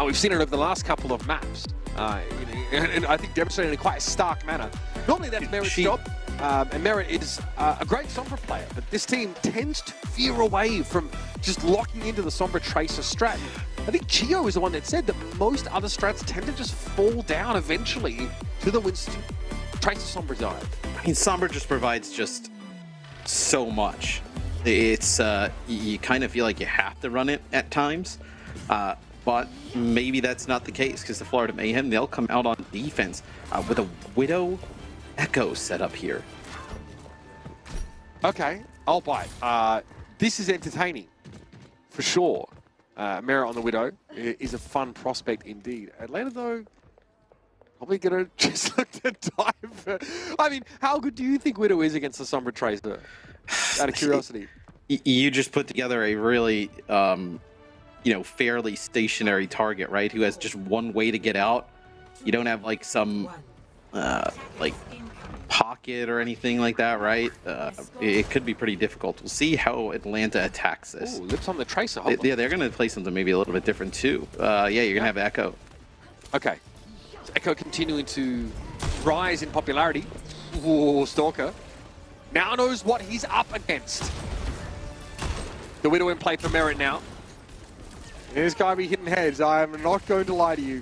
We've seen it over the last couple of maps. And I think demonstrated in quite a stark manner. Normally that's Merit's job, and Merit is a great Sombra player, but this team tends to veer away from just locking into the Sombra Tracer strat. I think Chio is the one that said that most other strats tend to just fall down eventually to the Winston Tracer Sombra dive. I mean, Sombra just provides just so much. It's you kind of feel like you have to run it at times, but maybe that's not the case because the Florida Mayhem, they'll come out on defense with a Widow Echo set up here. Okay, I'll bite. This is entertaining, for sure. Merit on the Widow is a fun prospect indeed. Atlanta, though, probably going to just look to dive. I mean, how good do you think Widow is against the Sombra Tracer? Out of curiosity. You just put together a really, fairly stationary target, right? Who has just one way to get out. You don't have like some, pocket or anything like that, right? It could be pretty difficult. We'll see how Atlanta attacks this. Ooh, lips on the Tracer. Yeah, they're going to play something maybe a little bit different too. Yeah, you're going to have Echo. Okay. So Echo continuing to rise in popularity. Ooh, Stalker. Now knows what he's up against. The Widow in play for Merit now. This guy be hitting heads. I am not going to lie to you.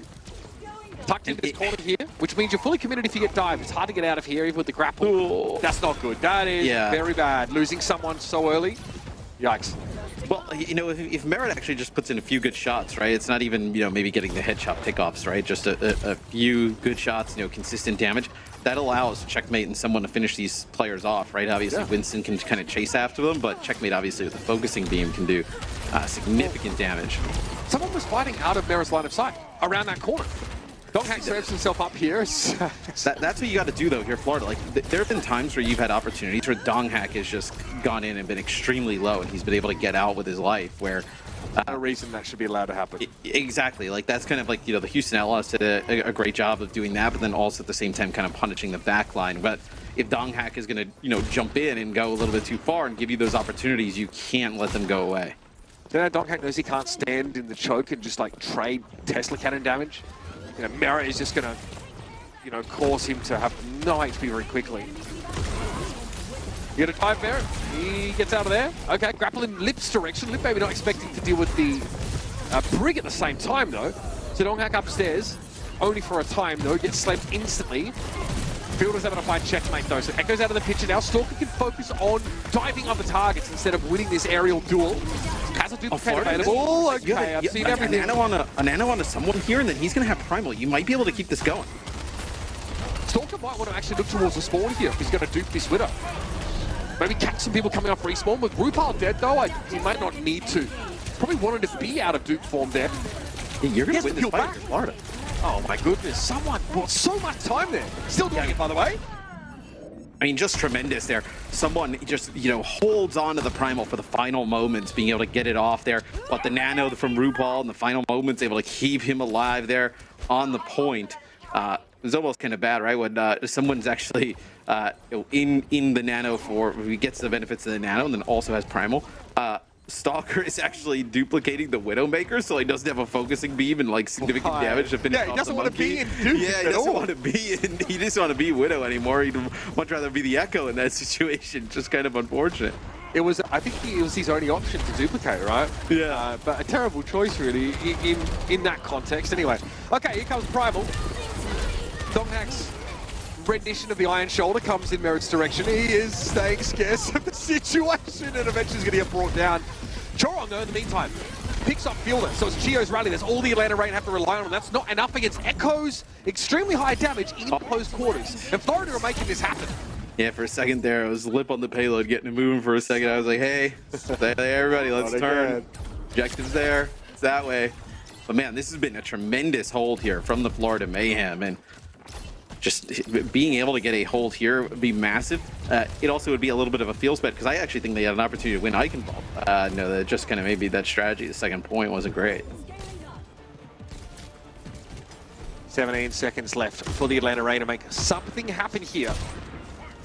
Tucked into this corner here, which means you're fully committed if you get dived. It's hard to get out of here, even with the grapple. Ooh. That's not good. That is very bad. Losing someone so early. Yikes. Well, if Merit actually just puts in a few good shots, right? It's not even, maybe getting the headshot pickoffs, right? Just a few good shots, consistent damage. That allows Checkmate and someone to finish these players off, right? Obviously, Winston can kind of chase after them, but Checkmate, obviously, with the focusing beam can do significant damage. Someone was fighting out of Merit's line of sight around that corner. Donghack serves himself up here. That's what you got to do, though, here in Florida. Like, there have been times where you've had opportunities where Donghack has just gone in and been extremely low, and he's been able to get out with his life, where... no reason that should be allowed to happen. Exactly. Like, that's kind of like, the Houston Outlaws did a great job of doing that, but then also at the same time kind of punishing the back line. But if Donghack is going to, jump in and go a little bit too far and give you those opportunities, you can't let them go away. Donghack knows he can't stand in the choke and just, trade Tesla cannon damage. Merit is just going to, cause him to have no HP very quickly. You get a dive Merit. He gets out of there. Okay, grapple in Lip's direction. Lip maybe not expecting to deal with the Brig at the same time, though. So Donghack upstairs, only for a time, though. Gets slammed instantly. Fielder's able to find Checkmate, though. So Echo's out of the picture now. Stalker can focus on diving other targets instead of winning this aerial duel. Has a duplicate available. Okay, I've seen everything. A nano on someone here, and then he's going to have Primal. You might be able to keep this going. Stalker might want to actually look towards the spawn here if he's going to dupe this Widow. Maybe catch some people coming off respawn. With Rupal dead, though, he might not need to. Probably wanted to be out of dupe form there. Yeah, you're going to win this fight in Florida. Oh, my goodness. Someone bought so much time there. Still doing it, by the way. I mean, just tremendous there. Someone just, holds on to the Primal for the final moments, being able to get it off there. But the Nano from RuPaul in the final moments, able to keep him alive there on the point. It was almost kind of bad, right? When someone's actually in the Nano he gets the benefits of the Nano and then also has Primal. Stalker is actually duplicating the Widowmaker, so he doesn't have a focusing beam and significant damage to finish off the he doesn't want to be in Duke. Yeah, he doesn't want to be in. He doesn't want to be Widow anymore. He'd much rather be the Echo in that situation. Just kind of unfortunate. I think it was his only option to duplicate, right? Yeah. But a terrible choice, really, in that context. Anyway, okay, here comes Primal. Donghack's rendition of the Iron Shoulder comes in Merit's direction. He is staying scarce of the situation and eventually is going to get brought down. Chorong, though, in the meantime, picks up Fielder. So it's Chio's rally. That's all the Atlanta Rain have to rely on. And that's not enough against Echo's extremely high damage in close quarters. And Florida are making this happen. Yeah, for a second there, it was lip on the payload, getting it moving for a second. I was like, hey, everybody, let's turn. Objective's there. It's that way. But man, this has been a tremendous hold here from the Florida Mayhem. And just being able to get a hold here would be massive. It also would be a little bit of a feels bet because I actually think they had an opportunity to win Eichenwald. No, that just kind of maybe that strategy, the second point wasn't great. 17 seconds left for the Atlanta Rain to make something happen here.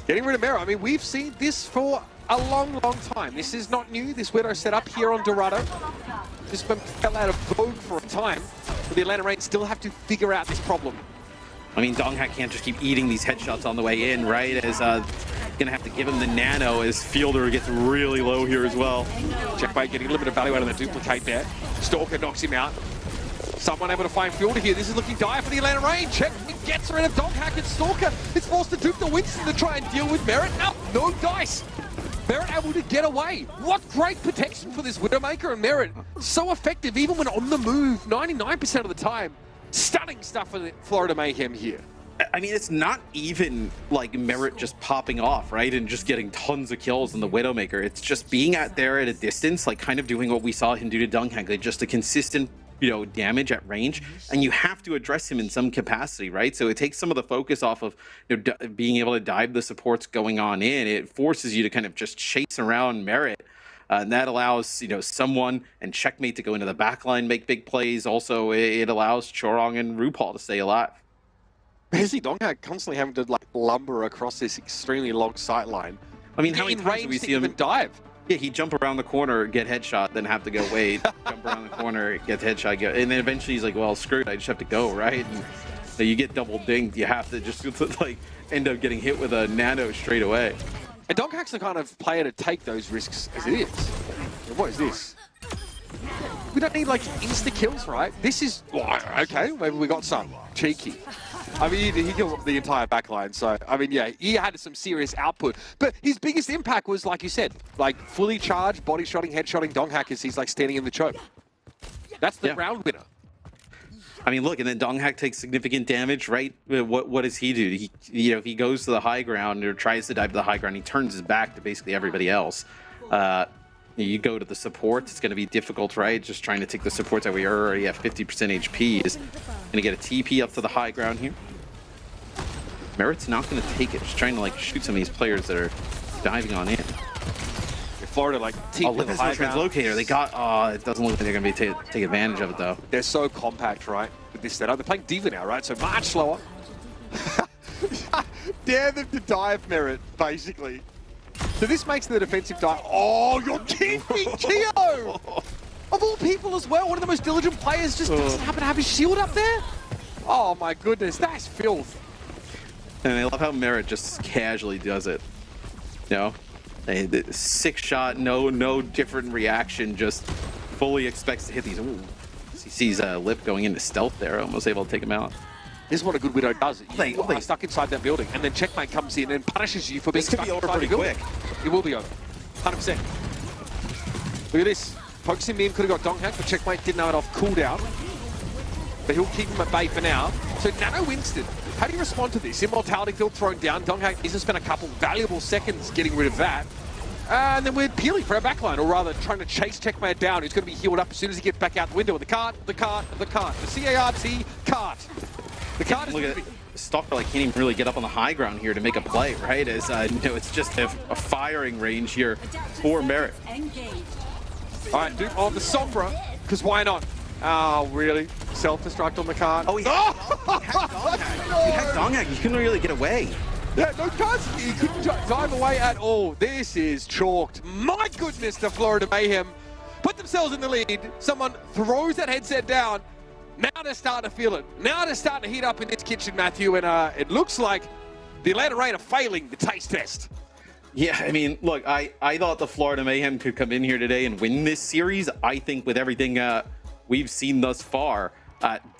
Getting rid of Mero. I mean, we've seen this for a long, long time. This is not new. This Widow setup here on Dorado. This fell out of vogue for a time, but the Atlanta Reign still have to figure out this problem. I mean, Donghak can't just keep eating these headshots on the way in, right? As gonna have to give him the nano as Fielder gets really low here as well. Checkmate getting a little bit of value out of the duplicate there. Stalker knocks him out. Someone able to find Fielder here. This is looking dire for the Atlanta Reign. Checkmate gets her in a Donghak and Stalker. It's forced to dupe the Winston to try and deal with Merit. No dice. Merit able to get away. What great protection for this Widowmaker, and Merit so effective even when on the move 99% of the time. Stunning stuff for the Florida Mayhem here. I mean, it's not even like Merit just popping off, right? And just getting tons of kills on the Widowmaker. It's just being out there at a distance, like kind of doing what we saw him do to Donghak, like just a consistent, damage at range. And you have to address him in some capacity, right? So it takes some of the focus off of being able to dive the supports going on in. It forces you to kind of just chase around Merit. And that allows, someone and Checkmate to go into the backline, make big plays. Also, it allows Chorong and RuPaul to stay alive. Basically, Donghak constantly having to lumber across this extremely long sight line. I mean, how many times do we see him dive? Yeah, he'd jump around the corner, get headshot, then have to go wait, jump around the corner, get headshot, and then eventually he's like, well, screw it, I just have to go, right? And so you get double dinged, you have to just end up getting hit with a nano straight away. And Donghak's the kind of player to take those risks as it is. What is this? We don't need insta kills, right? This is okay. Maybe we got some cheeky. I mean, he killed the entire backline, so I mean, yeah, he had some serious output. But his biggest impact was, like you said, fully charged, body shotting, headshotting Donghak as he's standing in the choke. That's the round winner. I mean, look, and then Donghak takes significant damage, right? What does he do? He goes to the high ground or tries to dive to the high ground. He turns his back to basically everybody else. You go to the supports, it's going to be difficult, right? Just trying to take the supports that we already have 50% HP is going to get a TP up to the high ground here. Merit's not going to take it. Just trying to shoot some of these players that are diving on in. Florida TP there's no translocator. They got. It doesn't look like they're going to be take advantage of it though. They're so compact, right? With this setup, they're playing Diva now, right? So much slower. Dare them to dive, Merit, basically. So this makes the defensive dive. Oh, you're kidding me, Keo! Of all people as well, one of the most diligent players just doesn't happen to have his shield up there. Oh my goodness, that's filth. And I love how Merit just casually does it. The 6-shot, no different reaction, just fully expects to hit these. Ooh. He sees Lip going into stealth there, almost able to take him out. This is what a good Widow does. You are stuck inside that building, and then Checkmate comes in and punishes you for being stuck inside the building. It will be over, 100%. Look at this. Focusing in, could have got Donghak, but Checkmate didn't have it off cooldown. But he'll keep him at bay for now. So Nano Winston, how do you respond to this? Immortality field thrown down. Donghak needs to spend a couple valuable seconds getting rid of that. And then we're peeling for our backline, or rather trying to chase Checkmate down. He's going to be healed up as soon as he gets back out the window. The cart. The CART. The C-A-R-T, cart. The cart is Look at Stalker can't even really get up on the high ground here to make a play, right? As it's just a firing range here for Merit. All right, dude, on the Sombra, because why not? Oh, really? Self-destruct on the cart? Oh, he had Donghak. He couldn't really get away. Yeah, no chance. He couldn't dive away at all. This is chalked. My goodness, the Florida Mayhem put themselves in the lead. Someone throws that headset down. Now they're starting to feel it. Now they're starting to heat up in this kitchen, Matthew, and it looks like the Atlanta Reign are failing the taste test. Yeah, I mean, look, I thought the Florida Mayhem could come in here today and win this series. I think with everything we've seen thus far,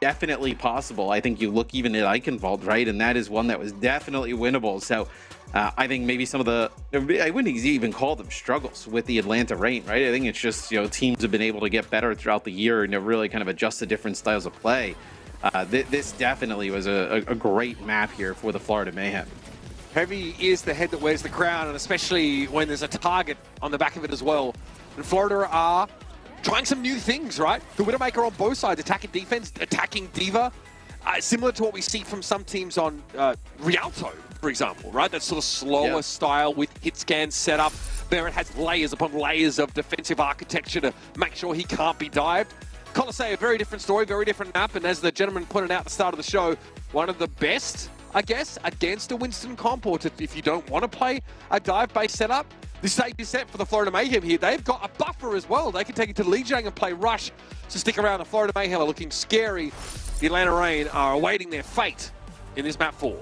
definitely possible. I think you look even at Eichenwald, right? And that is one that was definitely winnable. So I think maybe some of the, I wouldn't even call them struggles with the Atlanta Reign, right? I think it's just, teams have been able to get better throughout the year and to really kind of adjust to different styles of play. This definitely was a great map here for the Florida Mayhem. Heavy is the head that wears the crown, and especially when there's a target on the back of it as well. And Florida are trying some new things, right? The Widowmaker on both sides, attacking defense, attacking Diva. Similar to what we see from some teams on Rialto, for example, right? That sort of slower style with hit scan setup. Barrett has layers upon layers of defensive architecture to make sure he can't be dived. Colosseum, a very different story, very different map, and as the gentleman pointed out at the start of the show, one of the best, I guess, against a Winston comp, or if you don't want to play a dive-based setup. the stage is set for the Florida Mayhem here. They've got a buffer as well. They can take it to Lijiang and play Rush to stick around. The Florida Mayhem are looking scary. The Atlanta Reign are awaiting their fate in this map 4.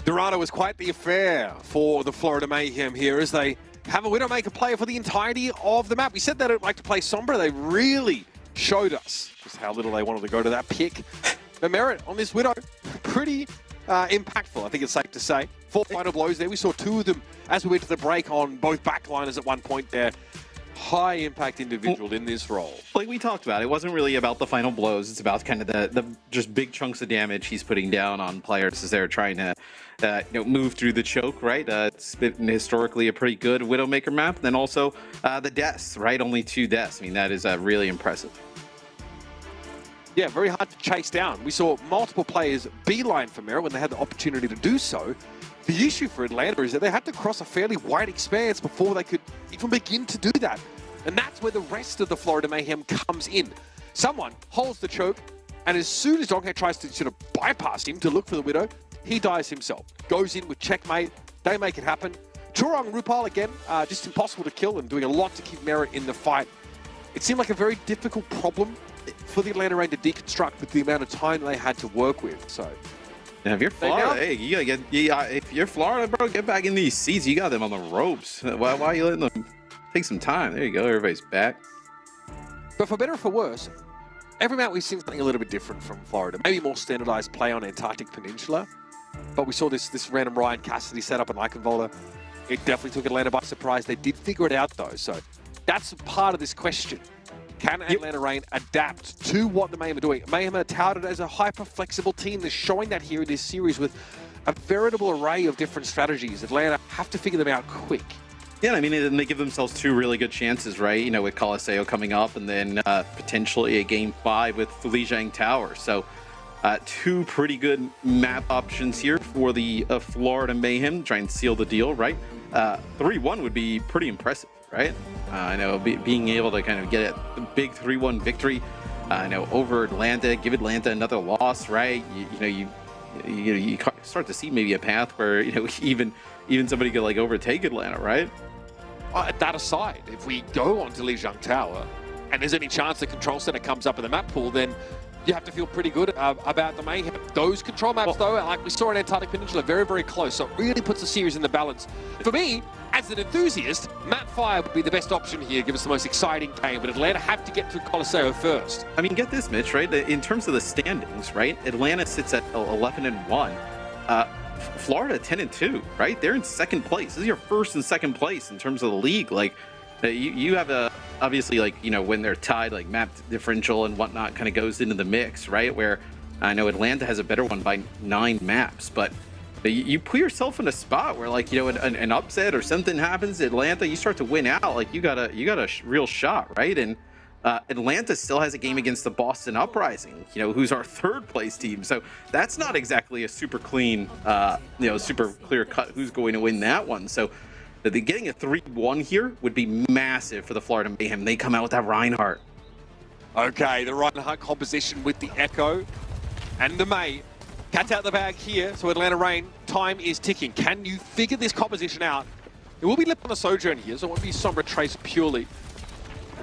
Dorado was quite the affair for the Florida Mayhem here as they have a Widowmaker player for the entirety of the map. We said they don't like to play Sombra. They really showed us just how little they wanted to go to that pick. But Merit on this Widow, pretty impactful, I think it's safe to say. 4 final blows there. We saw 2 of them as we went to the break on both backliners at one point there. High impact individual in this role. Like we talked about, it wasn't really about the final blows. It's about kind of the just big chunks of damage he's putting down on players as they're trying to move through the choke, right? It's been historically a pretty good Widowmaker map. Then also the deaths, right? Only 2 deaths. I mean, that is really impressive. Yeah, very hard to chase down. We saw multiple players beeline for Merit when they had the opportunity to do so. The issue for Atlanta is that they had to cross a fairly wide expanse before they could even begin to do that. And that's where the rest of the Florida Mayhem comes in. Someone holds the choke, and as soon as Donkey tries to sort of bypass him to look for the Widow, he dies himself. Goes in with checkmate. They make it happen. Turong Rupal, again, just impossible to kill and doing a lot to keep Merit in the fight. It seemed like a very difficult problem for the Atlanta Reign to deconstruct with the amount of time they had to work with. So, yeah, if you're Florida, hey, you gotta get. If you're Florida, bro, get back in these seats. You got them on the ropes. Why are you letting them take some time? There you go. Everybody's back. But for better or for worse, every map we've seen something a little bit different from Florida. Maybe more standardized play on Antarctic Peninsula. But we saw this random Ryan Cassidy set up an Icon Volta. It definitely took Atlanta by surprise. They did figure it out though. So That's part of this question. Can Atlanta Reign adapt to what the Mayhem are doing? Mayhem are touted as a hyper-flexible team. They're showing that here in this series with a veritable array of different strategies. Atlanta have to figure them out quick. Yeah, I mean, and they give themselves 2 really good chances, right? You know, with Colosseo coming up and then potentially a Game 5 with Lijiang Tower. So 2 pretty good map options here for the Florida Mayhem, try and seal the deal, right? 3-1 would be pretty impressive, right? I know being able to kind of get a big 3-1 victory, over Atlanta, give Atlanta another loss, right? You start to see maybe a path where even somebody could like overtake Atlanta, right? That aside, if we go on to Lijiang Tower and there's any chance the control center comes up in the map pool, then you have to feel pretty good about the Mayhem. Those control maps, though, like we saw in Antarctic Peninsula, very, very close. So it really puts the series in the balance. For me, as an enthusiast, Map 5 would be the best option here, give us the most exciting game, but Atlanta have to get to Colosseo first. I mean, get this, Mitch, right? In terms of the standings, right? Atlanta sits at 11-1. Florida 10-2, right? They're in second place. This is your first and second place in terms of the league. Like, you have obviously, like, when they're tied, like map differential and whatnot kind of goes into the mix, right? Where I know Atlanta has a better one by 9 maps, but you put yourself in a spot where, like, an upset or something happens, Atlanta, you start to win out, like you got a real shot, right? And Atlanta still has a game against the Boston Uprising, who's our 3rd place team. So that's not exactly a super clean, super clear cut who's going to win that one. So getting a 3-1 here would be massive for the Florida Mayhem. They come out with that Reinhardt. Okay, the Reinhardt composition with the Echo and the May. Cat's out the bag here, so Atlanta Reign, time is ticking. Can you figure this composition out? It will be left on a Sojourn here, so it won't be Sombra Trace purely.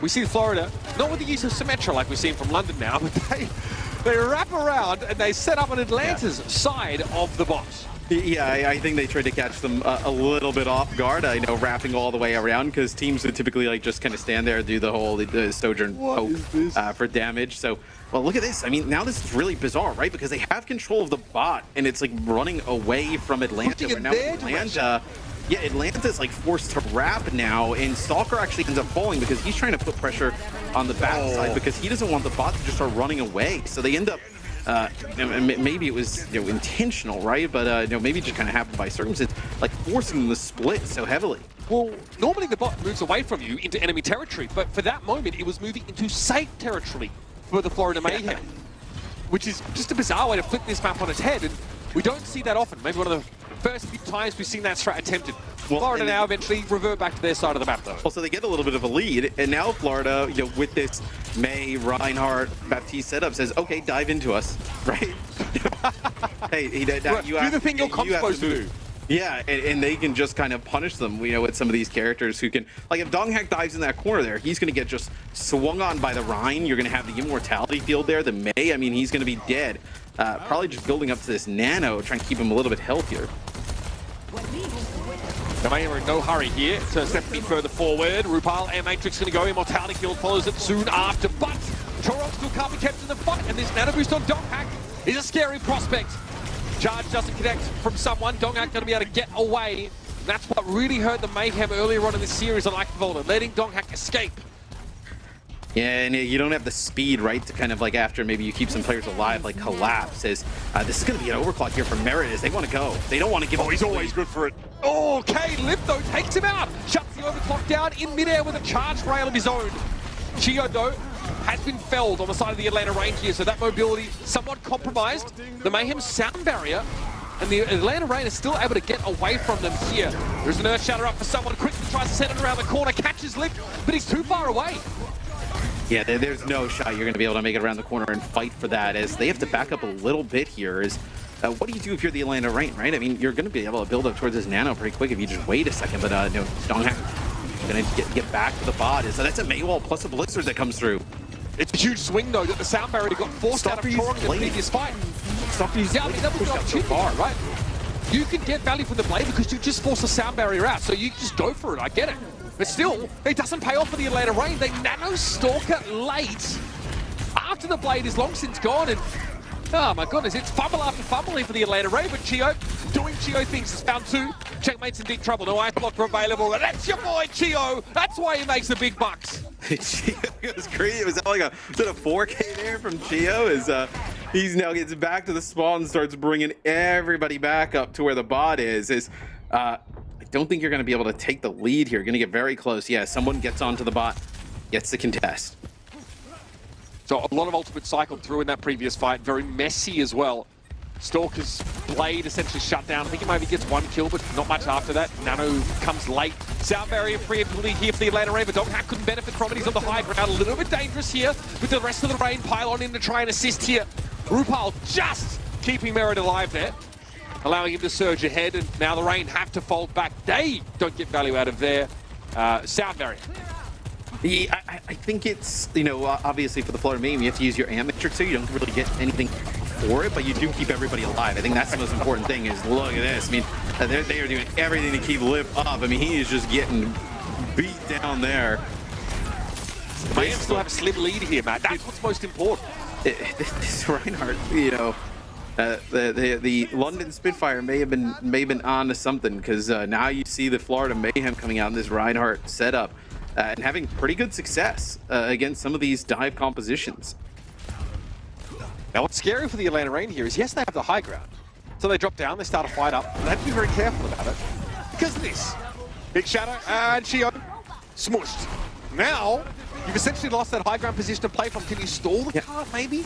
We see Florida, not with the use of Symmetra like we've seen from London now, but they wrap around and they set up on Atlanta's side of the box. Yeah, I think they tried to catch them a little bit off guard, wrapping all the way around, because teams would typically like just kind of stand there and do the whole Sojourn poke for damage. So, well, look at this. I mean, now this is really bizarre, right? Because they have control of the bot, and it's like running away from Atlanta. Where now Atlanta's like forced to wrap now, and Stalker actually ends up falling because he's trying to put pressure on the backside because he doesn't want the bot to just start running away. So they end up, maybe it was intentional, right? But maybe it just kind of happened by circumstance, like forcing them to split so heavily. Well, normally the bot moves away from you into enemy territory, but for that moment it was moving into safe territory for the Florida Mayhem, which is just a bizarre way to flip this map on its head, and we don't see that often. Maybe one of the first few times we've seen that strat attempted. Florida now eventually revert back to their side of the map, though. Also, they get a little bit of a lead, and now Florida, with this May, Reinhardt, Baptiste setup, says, okay, dive into us, right? Hey, you do the thing your comp's supposed to do. Yeah, and they can just kind of punish them, with some of these characters who can, like, if Donghak dives in that corner there, he's going to get just swung on by the Rhine. You're going to have the immortality field there, the May, I mean, he's going to be dead. Probably just building up to this Nano, trying to keep him a little bit healthier. The Mayhem are in no hurry here to step any further forward. Rupal and Matrix going to go. Immortality Field follows it soon after, but Choron still can't be kept in the fight, and this Nano boost on Donghak is a scary prospect. Charge doesn't connect from someone. Donghak going to be able to get away. That's what really hurt the Mayhem earlier on in this series, unlike Volta, letting Donghak escape. Yeah, and you don't have the speed, right, to kind of, like, after maybe you keep some players alive, like, collapse. This is going to be an overclock here for Merit as they want to go. They don't want to give up. Oh, he's always good for it. Oh, K-Lip, though, takes him out. Shuts the overclock down in midair with a charged rail of his own. Chio, though, has been felled on the side of the Atlanta Range here, so that mobility somewhat compromised. The Mayhem's sound barrier, and the Atlanta Rain is still able to get away from them here. There's an Earth Shatter up for someone. Quickly tries to send it around the corner, catches Lip, but he's too far away. Yeah, there's no shot you're going to be able to make it around the corner and fight for that, as they have to back up a little bit here. What do you do if you're the Atlanta Reign, right? I mean, you're going to be able to build up towards this Nano pretty quick if you just wait a second, but no, Donghak going to get back to the bot. So that's a Maywall plus a Blizzard that comes through. It's a huge swing, though, that the sound barrier got forced out of Choron in the previous fight. Yeah, I mean, that was the opportunity, right? You can get value from the blade because you just force the sound barrier out, so you just go for it, I get it. But still, it doesn't pay off for the Atlanta Reign. They Nano Stalker late after the blade is long since gone, and oh my goodness, it's fumble after fumble here for the Atlanta Reign, but Chio doing Chio things. Has found 2, Checkmate's in deep trouble. No ice block available. And that's your boy, Chio. That's why he makes the big bucks. It was crazy. It was like a 4K there from Chio. He's now gets back to the spawn and starts bringing everybody back up to where the bot is. I don't think you're going to be able to take the lead here. You're going to get very close. Yeah, someone gets onto the bot, gets the contest. So a lot of ultimate cycled through in that previous fight. Very messy as well. Stalker's blade essentially shut down. I think he maybe gets one kill, but not much after that. Nano comes late. Sound barrier preemptively here for the Atlanta Rain, but Donghack couldn't benefit from it. He's on the high ground. A little bit dangerous here with the rest of the Rain pylon in to try and assist here. Rupal just keeping Merit alive there, allowing him to surge ahead, and now the Rain have to fold back. They don't get value out of their sound barrier. Yeah, I think it's, obviously for the Florida meme, you have to use your amateur too. You don't really get anything for it, but you do keep everybody alive. I think that's the most important thing is, look at this. I mean, they are doing everything to keep Lip up. I mean, he is just getting beat down there. The Mayhem still have a slim lead here, Matt. That's what's most important. This Reinhardt, the London Spitfire may have been on to something, because now you see the Florida Mayhem coming out in this Reinhardt setup and having pretty good success against some of these dive compositions. Now, what's scary for the Atlanta Rain here is, yes, they have the high ground. So they drop down, they start a fight up, but they have to be very careful about it. Because of this. Big Shadow and Chio smushed. Now, you've essentially lost that high ground position to play from. Can you stall the card, maybe?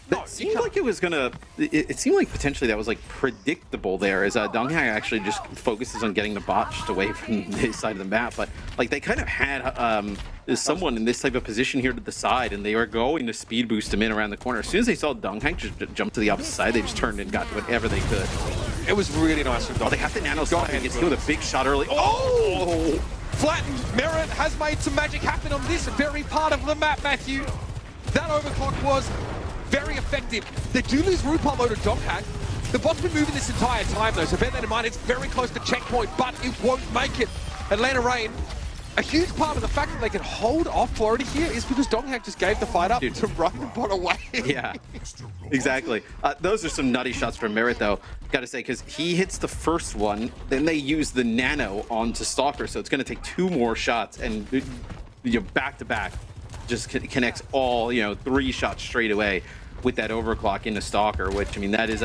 No, it seemed like it was gonna. It seemed like potentially that was like predictable there, as Donghak actually just focuses on getting the bot just away from his side of the map. But like they kind of had someone in this type of position here to the side, and they were going to speed boost him in around the corner. As soon as they saw Donghak just jump to the opposite side, they just turned and got whatever they could. It was really nice from Donghak. Oh, they have the nano stop and gets hit with a big shot early. Oh! Flattened. Merit has made some magic happen on this very part of the map, Matthew. That overclock was very effective. They do lose Rupal though to Donghak. The bot's been moving this entire time though, so bear that in mind. It's very close to checkpoint, but it won't make it. Atlanta Rain, a huge part of the fact that they can hold off Florida here is because Donghak just gave the fight up to run the bot away. Yeah, exactly. Those are some nutty shots from Merit though, gotta say, because he hits the first one, then they use the nano onto Stalker, so it's gonna take 2 more shots, and back to back. Just connects all, 3 shots straight away with that overclock into Stalker, which, I mean, that is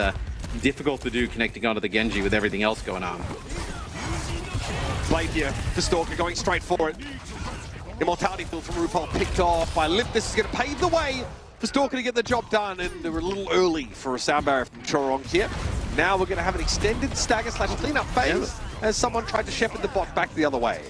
difficult to do, connecting onto the Genji with everything else going on. Blade here for Stalker, going straight for it. Immortality field from Rupal picked off by Lip. This is going to pave the way for Stalker to get the job done, and they were a little early for a sound barrier from Chorong here. Now we're going to have an extended stagger / cleanup phase as someone tried to shepherd the bot back the other way.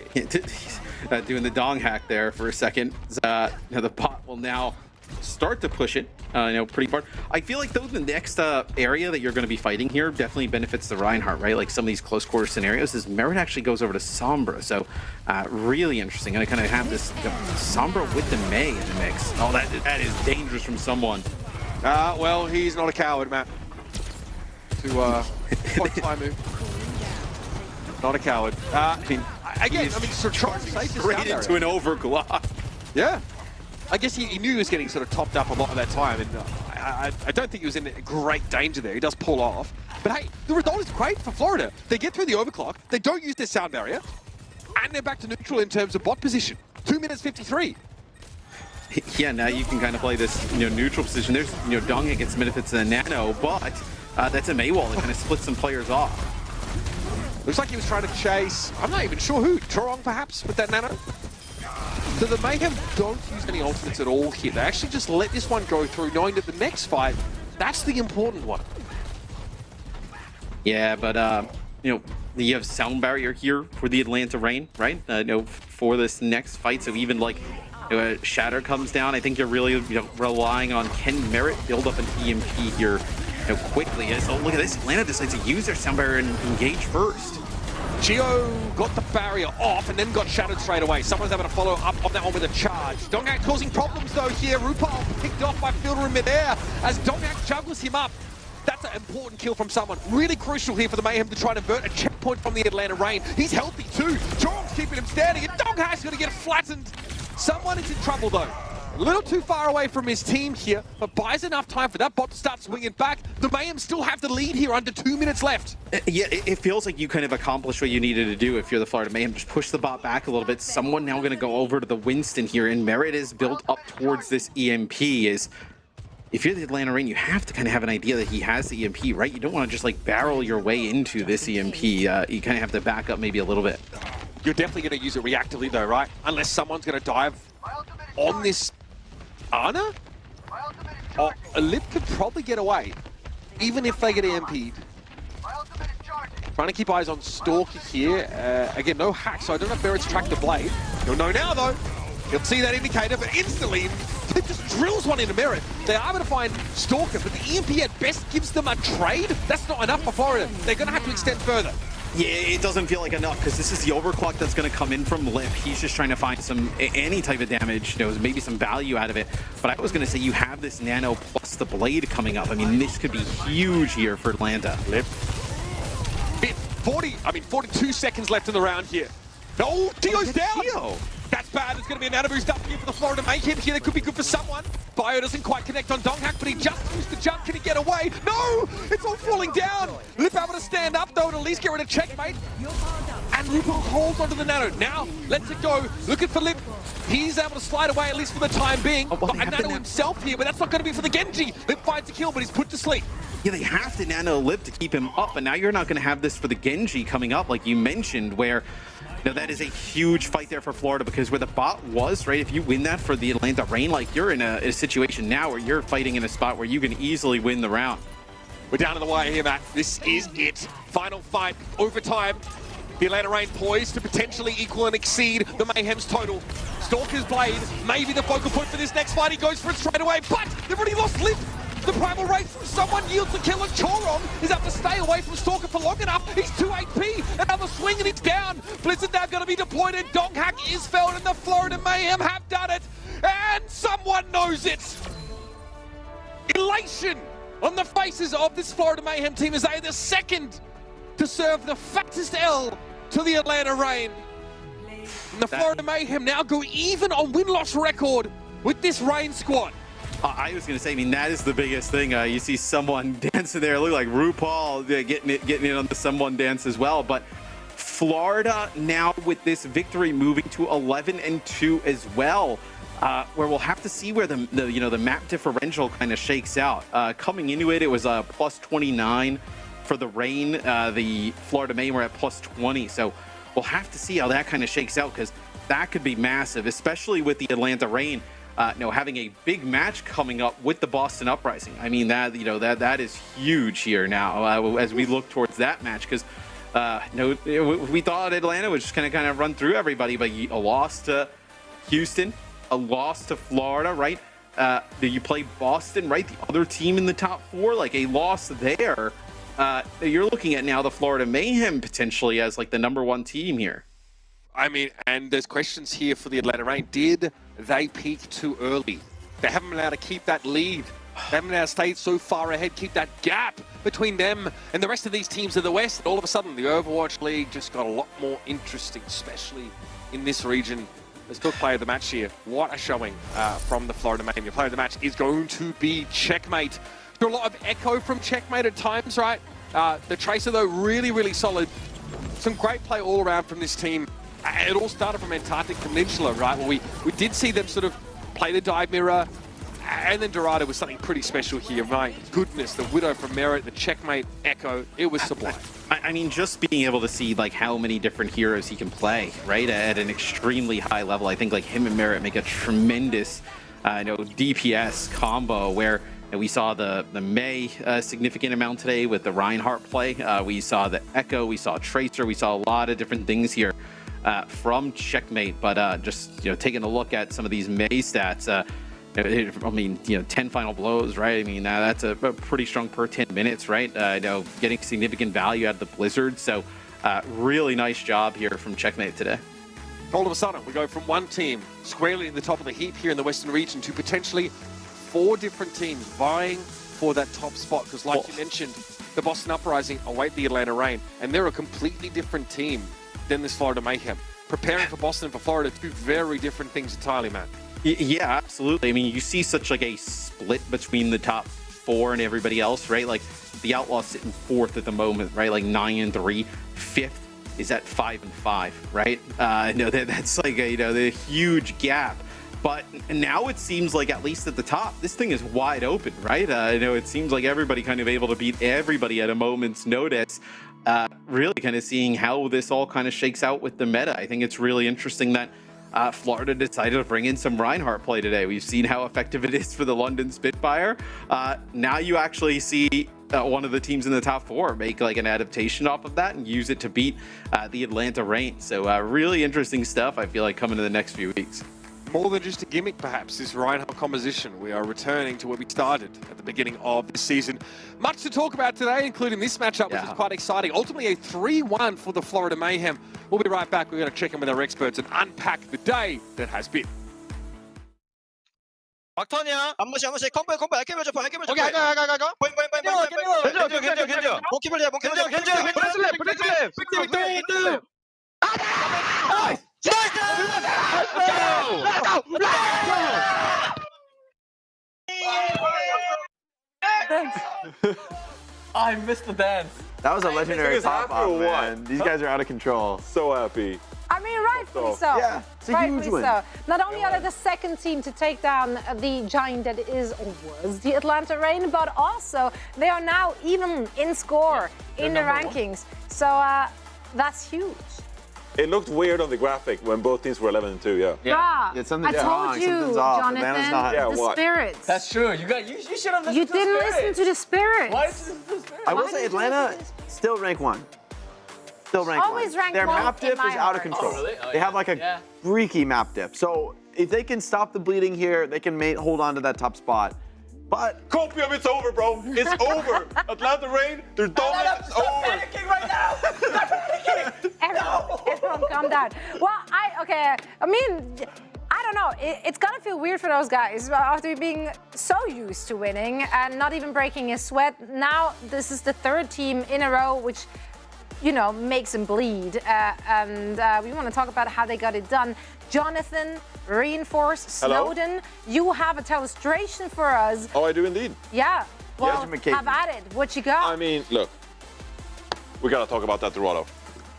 Doing the Donghak there for a second. The bot will now start to push it, pretty far. I feel like though the next area that you're going to be fighting here definitely benefits the Reinhardt, right? Like some of these close quarter scenarios is Merit actually goes over to Sombra, so really interesting. And I kind of have this Sombra with the Mei in the mix. Oh, that is dangerous from someone. Well, he's not a coward, Matt. To fly move. Not a coward. Again, sort of trying to save this straight into an overclock. Yeah. I guess he knew he was getting sort of topped up a lot of that time, and I don't think he was in great danger there. He does pull off. But hey, the result is great for Florida. They get through the overclock, they don't use their sound barrier, and they're back to neutral in terms of bot position. 2 minutes 53. Yeah, now you can kind of play this neutral position. There's Donghak gets benefits of the nano, but that's a Maywall that kind of splits some players off. Looks like he was trying to chase, I'm not even sure who, Chorong perhaps, with that nano? So the Mayhem don't use any ultimates at all here. They actually just let this one go through, knowing that the next fight, that's the important one. Yeah, but, you have sound barrier here for the Atlanta Rain, right? For this next fight, so even like Shatter comes down, I think you're really relying on can Merit build up an EMP here quickly. So look at this, Atlanta decides to use their sound barrier and engage first. Chio got the barrier off and then got shattered straight away. Someone's able to follow up on that one with a charge. Donghak causing problems though here. Rupal picked off by Fielder in midair as Donghak juggles him up. That's an important kill from someone. Really crucial here for the Mayhem to try to avert a checkpoint from the Atlanta Rain. He's healthy too. Chorong's keeping him standing and Donghak's going to get flattened. Someone is in trouble though. A little too far away from his team here, but buys enough time for that bot to start swinging back. The Mayhem still have the lead here, under 2 minutes left. Yeah, it feels like you kind of accomplished what you needed to do if you're the Florida Mayhem. Just push the bot back a little bit. Someone now going to go over to the Winston here, and Merit is built up towards this EMP. If you're the Atlanta Reign, you have to kind of have an idea that he has the EMP, right? You don't want to just like barrel your way into this EMP. You kind of have to back up maybe a little bit. You're definitely going to use it reactively though, right? Unless someone's going to dive on this Ana? Oh, a Lip could probably get away, even if they get EMP'd. Trying to keep eyes on Stalker here. Again, no hack, so I don't know if Merit's tracked the blade. He'll know now though. He'll see that indicator, but instantly, Lip just drills one into Merit. They are able to find Stalker, but the EMP at best gives them a trade. That's not enough for Florida. They're going to have to extend further. Yeah, it doesn't feel like enough because this is the overclock that's going to come in from Lip. He's just trying to find any type of damage, maybe some value out of it. But I was going to say you have this Nano plus the blade coming up. I mean, this could be huge here for Atlanta. Lip. 42 seconds left in the round here. Oh, Tio's down! Tio. That's bad. There's going to be an Nano boost up here for the Florida Mayhem here. That could be good for someone. Bio doesn't quite connect on Donghak, but he just used the jump. Can he get away? No! It's all falling down. Lip able to stand up, though, and at least get rid of checkmate. And Lupo holds onto the Nano. Now, lets it go. Looking for Lip. He's able to slide away, at least for the time being. Got a Nano himself here, but that's not going to be for the Genji. Lip finds a kill, but he's put to sleep. Yeah, they have to Nano Lip to keep him up, and now you're not going to have this for the Genji coming up, like you mentioned, where that is a huge fight there for Florida because where the bot was, right, if you win that for the Atlanta Reign, like you're in a situation now where you're fighting in a spot where you can easily win the round. We're down to the wire here, Matt. This is it. Final fight, overtime. The Atlanta Reign poised to potentially equal and exceed the Mayhem's total. Stalker's blade may be the focal point for this next fight. He goes for it straight away, but they've already lost Lip. The primal race from someone yields the kill, and Choron is up to stay away from Stalker for long enough. He's 2 HP, another swing and he's down. Blizzard now going to be deployed, and Donghak is felled, and the Florida Mayhem have done it. And someone knows it. Elation on the faces of this Florida Mayhem team as they are the second to serve the fattest L to the Atlanta Reign. And the Florida Mayhem now go even on win-loss record with this Reign squad. I was going to say, I mean, that is the biggest thing. You see someone dancing there, look like RuPaul getting in on the someone dance as well. But Florida now with this victory moving to 11-2 as well, where we'll have to see where the map differential kind of shakes out. Coming into it, it was plus 29 for the Reign. The Florida Mayhem were at plus 20. So we'll have to see how that kind of shakes out because that could be massive, especially with the Atlanta Reign. Having a big match coming up with the Boston Uprising. I mean, that is huge here now as we look towards that match because we thought Atlanta would just kind of run through everybody, but a loss to Houston, a loss to Florida, right? You play Boston, right? The other team in the top 4, like a loss there. You're looking at now the Florida Mayhem potentially as like the #1 team here. I mean, and there's questions here for the Atlanta Reign. Did they peak too early? They haven't been able to keep that lead. They haven't been able to stay so far ahead, keep that gap between them and the rest of these teams of the West. And all of a sudden, the Overwatch League just got a lot more interesting, especially in this region. Let's go player of the match here. What a showing from the Florida Mayhem. Your player of the match is going to be Checkmate. A lot of echo from Checkmate at times, right? The Tracer, though, really, really solid. Some great play all around from this team. It all started from Antarctic Peninsula, right? Well, we did see them sort of play the dive mirror, and then Dorado was something pretty special here. My goodness, the Widow from Merit, the Checkmate Echo, it was sublime. I mean, just being able to see like how many different heroes he can play, right, at an extremely high level. I think like him and Merit make a tremendous, DPS combo where. And we saw the May significant amount today with the Reinhardt play. We saw the Echo, we saw Tracer, we saw a lot of different things here from Checkmate. But just taking a look at some of these May stats, 10 final blows, right? I mean, that's a pretty strong per 10 minutes, right? Getting significant value out of the Blizzard. So really nice job here from Checkmate today. All of a sudden, we go from one team squarely in the top of the heap here in the Western region to potentially 4 different teams vying for that top spot because like you mentioned, the Boston Uprising await the Atlanta Reign, and they're a completely different team than this Florida Mayhem. Preparing for Boston and for Florida, 2 very different things entirely, man. Yeah, absolutely. I mean, you see such like a split between the top 4 and everybody else, right? Like the Outlaws sitting 4th at the moment, right? Like 9-3. 5th is at 5-5, right? That's like the huge gap. But now it seems like, at least at the top, this thing is wide open, right? It seems like everybody kind of able to beat everybody at a moment's notice. Really kind of seeing how this all kind of shakes out with the meta. I think it's really interesting that Florida decided to bring in some Reinhardt play today. We've seen how effective it is for the London Spitfire. Now you actually see one of the teams in the top 4 make like an adaptation off of that and use it to beat the Atlanta Reign. So really interesting stuff, I feel like, coming in the next few weeks. More than just a gimmick, perhaps, this Reinhardt composition. We are returning to where we started at the beginning of this season. Much to talk about today, including this matchup, which is quite exciting. Ultimately, a 3-1 for the Florida Mayhem. We'll be right back. We're going to check in with our experts and unpack the day that has been. 막턴이야. 한 번씩 컴백 알게임을 접어. 오케이, 가. 보잉. 견뎌. 몽키볼 돼. 견뎌. 브레이클. I missed the dance. That was a legendary pop-off, man. These guys are out of control. So happy. I mean, rightfully so. Yeah, it's a rightfully huge win. so. Not only are they the second team to take down the giant that is or was the Atlanta Reign, but also they are now even in score in the rankings. So that's huge. It looked weird on the graphic when both teams were 11-2, Yeah, I told you, Jonathan, the spirits. That's true. You should have listened You to didn't the listen to the spirits. Why did you listen to the spirits? I will say Atlanta still rank 1. Still rank 1. Always rank Their 1 map dip in my is out of heart. control. Oh, really? They have like a freaky map dip. So if they can stop the bleeding here, they can hold on to that top spot. But Copium, it's over, bro. It's over. Atlanta Reign, they're done. It's over. Panicking right now. Stop panicking. Everyone calm down. Well, I mean, I don't know. It's gonna feel weird for those guys after being so used to winning and not even breaking a sweat. Now this is the 3rd team in a row, which makes them bleed. And we want to talk about how they got it done. Jonathan, Reinforce, Snowden, you have a illustration for us. Oh, I do indeed. Yeah. Well, have at it. What you got? I mean, look, we got to talk about that Dorado.